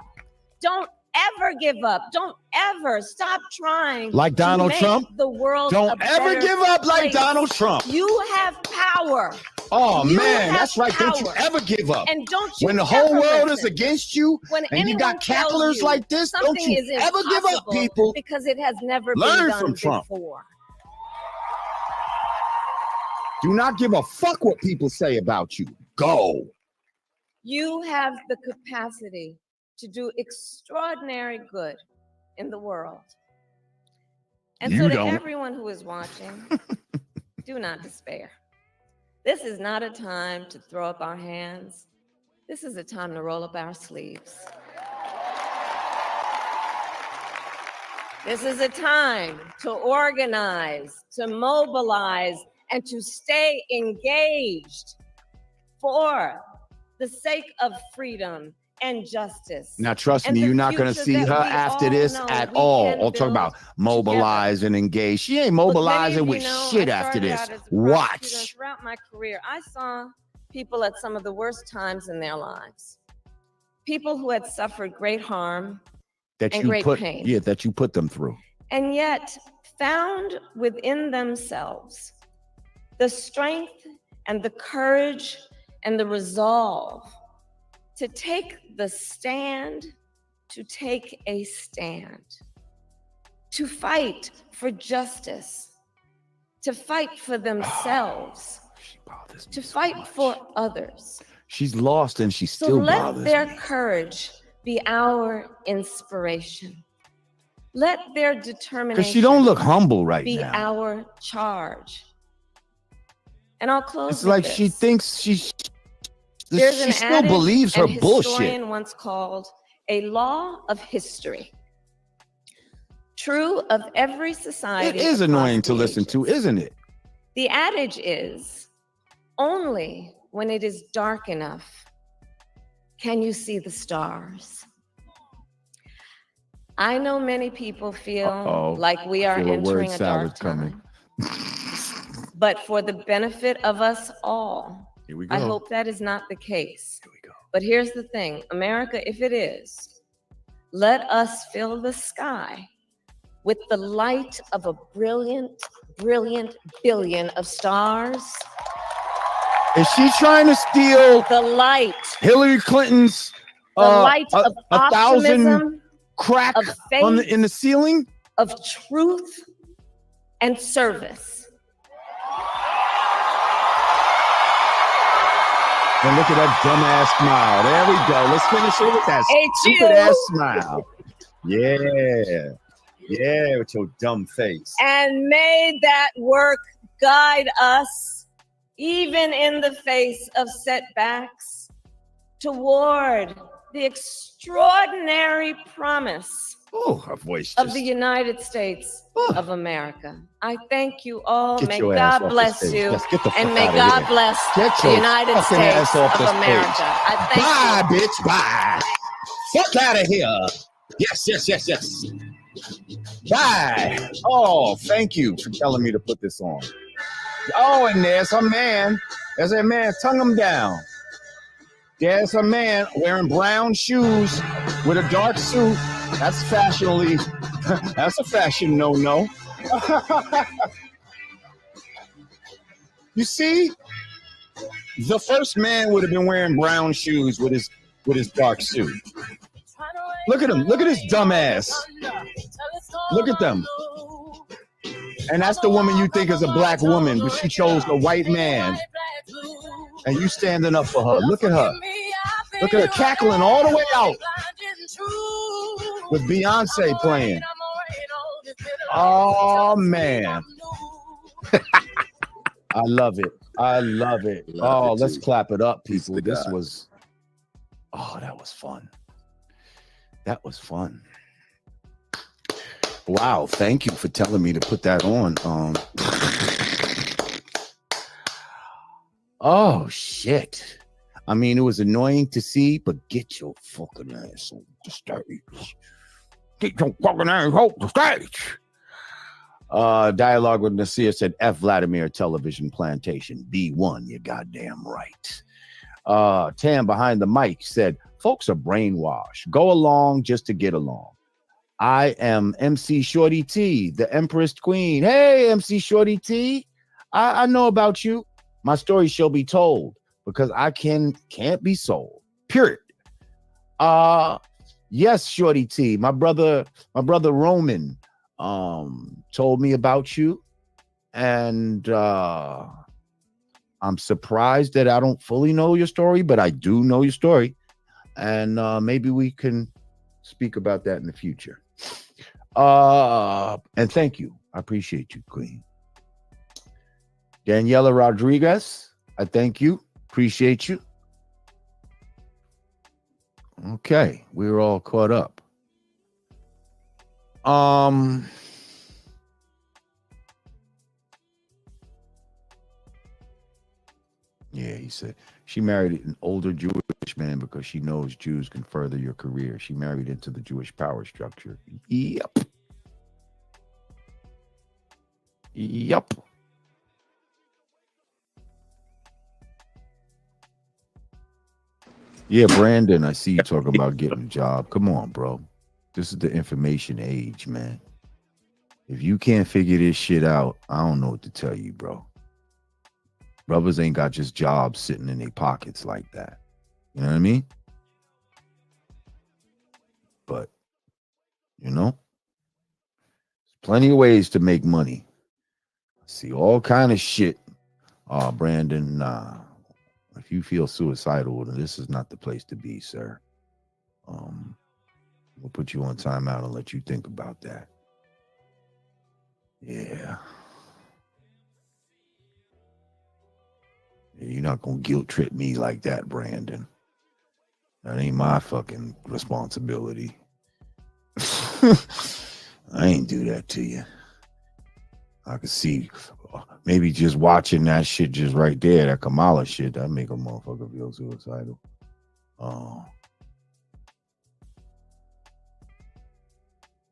Don't ever give up. Don't ever stop trying. Like Donald to make Trump? the world Don't a ever better give up like place. Donald Trump. You have power. Oh You man, have that's right. Don't you power. ever give up. And don't you When the whole ever world listen. is against you When and you got anyone tells cacklers you like this, don't something you is ever give up, impossible people. because it has never Learn been done from Trump. before. Do not give a fuck what people say about you. Go. You have the capacity to do extraordinary good in the world. And You so to don't. everyone who is watching, do not despair. This is not a time to throw up our hands. This is a time to roll up our sleeves. This is a time to organize, to mobilize, and to stay engaged for the sake of freedom and justice. Now, trust and me, the you're not going to future see that her we after all this know at we all. can I'll talk about build mobilize and engage. She ain't mobilizing with shit after this. Watch. Throughout my career, I saw people at some of the worst times in their lives. People who had suffered great harm That and you great put, pain. yeah, that you put them through. And yet found within themselves the strength and the courage and the resolve to take the stand, to take a stand, to fight for justice, to fight for themselves, to fight for others. She's lost and she So still let bothers their me. courage be our inspiration. Let their determination Because she don't look humble right be now. our charge. And I'll close It's with like this. she thinks she There's an still adage believes her an bullshit. historian once called a law of history. True of every It society. is across annoying to the listen ages. to, isn't it? The adage is, only when it is dark enough can you see the stars. I know many people feel like we are Feel a word entering a dark salad coming. time. But for the benefit of us all, Here we go. I hope that is not the case. But here's the thing, America, if it is, let us fill the sky with the light of a brilliant, brilliant billion of stars. Is she trying to steal the light, Hillary Clinton's the light of 1,000 optimism, crack of faith, in the ceiling? Of truth and service. And look at that dumbass smile. There we go. Let's finish it with that Hey, stupid ass chill. smile. Yeah. Yeah, with your dumb face. And may that work guide us, even in the face of setbacks, toward the extraordinary promise Oh, her voice of just... the United States of America. I thank you all. Get May your ass God off the bless stage. you. Yes, get the And fuck may outta God here. bless Get the your United fucking States ass off of the stage. America. I thank Bye, you. bitch. Bye. Fuck out of here. Yes. Bye. Oh, thank you for telling me to put this on. Oh, and there's a man. There's a man. Tongue him down. There's a man wearing brown shoes with a dark suit. That's fashionably. That's a fashion no-no. You see? The first man would have been wearing brown shoes with his dark suit. Look at him. Look at his dumb ass. Look at them. And that's the woman you think is a black woman, but she chose a white man. And you standing up for her. Look at her. Look at her cackling all the way out. With Beyonce playing. Oh, man. I love it. I love it. Oh, let's clap it up, people. This was, that was fun. That was fun. Wow, thank you for telling me to put that on. Oh, shit. I mean, it was annoying to see, but get your fucking ass on the stage. Get your fucking ass on the stage. Dialogue with Nasir said, F Vladimir Television Plantation. B1, you goddamn right. Tam behind the mic said, folks are brainwashed. Go along just to get along. I am MC Shorty T, the Empress Queen. Hey, MC Shorty T. I know about you. My story shall be told because I can't be sold. Period. Yes, Shorty T. My brother Roman told me about you. And I'm surprised that I don't fully know your story, but I do know your story. And maybe we can speak about that in the future. And thank you. I appreciate you, Queen. Daniela Rodriguez, I thank you. Appreciate you. Okay, we're all caught up. Yeah, he said she married an older Jewish man because she knows Jews can further your career. She married into the Jewish power structure. Yep. Yep. Yeah, Brandon, I see you talking about getting a job. Come on, bro. This is the information age, man. If you can't figure this shit out, I don't know what to tell you, bro. Brothers ain't got just jobs sitting in their pockets like that. You know what I mean? But, you know, there's plenty of ways to make money. I see all kind of shit. Brandon, if you feel suicidal, then this is not the place to be, sir. We'll put you on timeout and let you think about that. Yeah. You're not going to guilt trip me like that, Brandon. That ain't my fucking responsibility. I ain't do that to you. I could see maybe just watching that shit just right there, that Kamala shit, that make a motherfucker feel suicidal.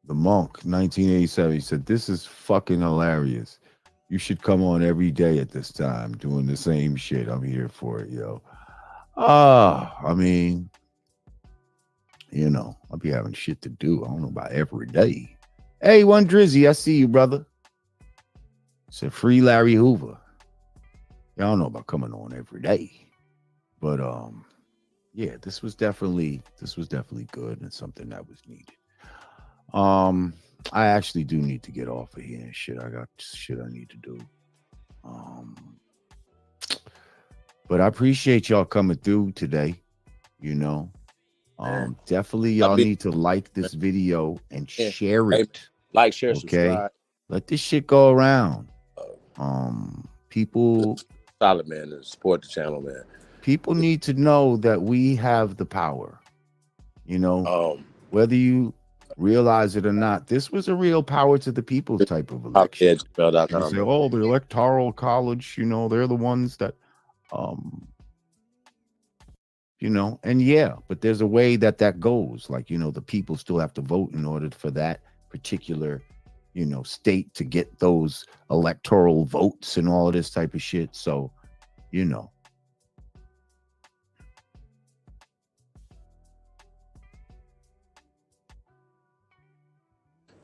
The Monk, 1987, he said, this is fucking hilarious. You should come on every day at this time doing the same shit. I'm here for it, yo. I mean, you know, I'll be having shit to do. I don't know about every day. Hey, One Drizzy, I see you, brother. Said free Larry Hoover. Yeah, I don't know about coming on every day. But yeah, this was definitely good and something that was needed. I actually do need to get off of here and shit. I got shit I need to do. But I appreciate y'all coming through today. You know, definitely y'all need to like this video and share it. Like, share, okay? subscribe. Let this shit go around. People, solid, man, and support the channel, man. People need to know that we have the power. You know, whether you realize it or not, this was a real power to the people type of election. You say, oh, the Electoral College, you know, they're the ones that, you know, and yeah, but there's a way that goes. Like, you know, the people still have to vote in order for that particular, you know, state to get those electoral votes and all of this type of shit. So, you know.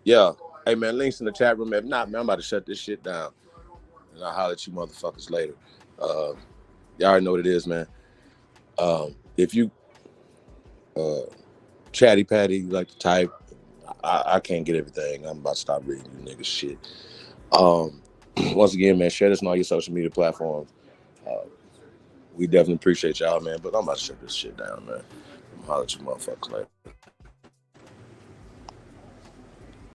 Yeah. Hey, man, links in the chat room. If not, man, I'm about to shut this shit down. And I'll holler at you motherfuckers later. Y'all already know what it is, man. If you chatty patty, you like to type, I can't get everything. I'm about to stop reading you niggas shit. Once again, man, share this on all your social media platforms. We definitely appreciate y'all, man. But I'm about to shut this shit down, man. I'm holler at you motherfuckers later.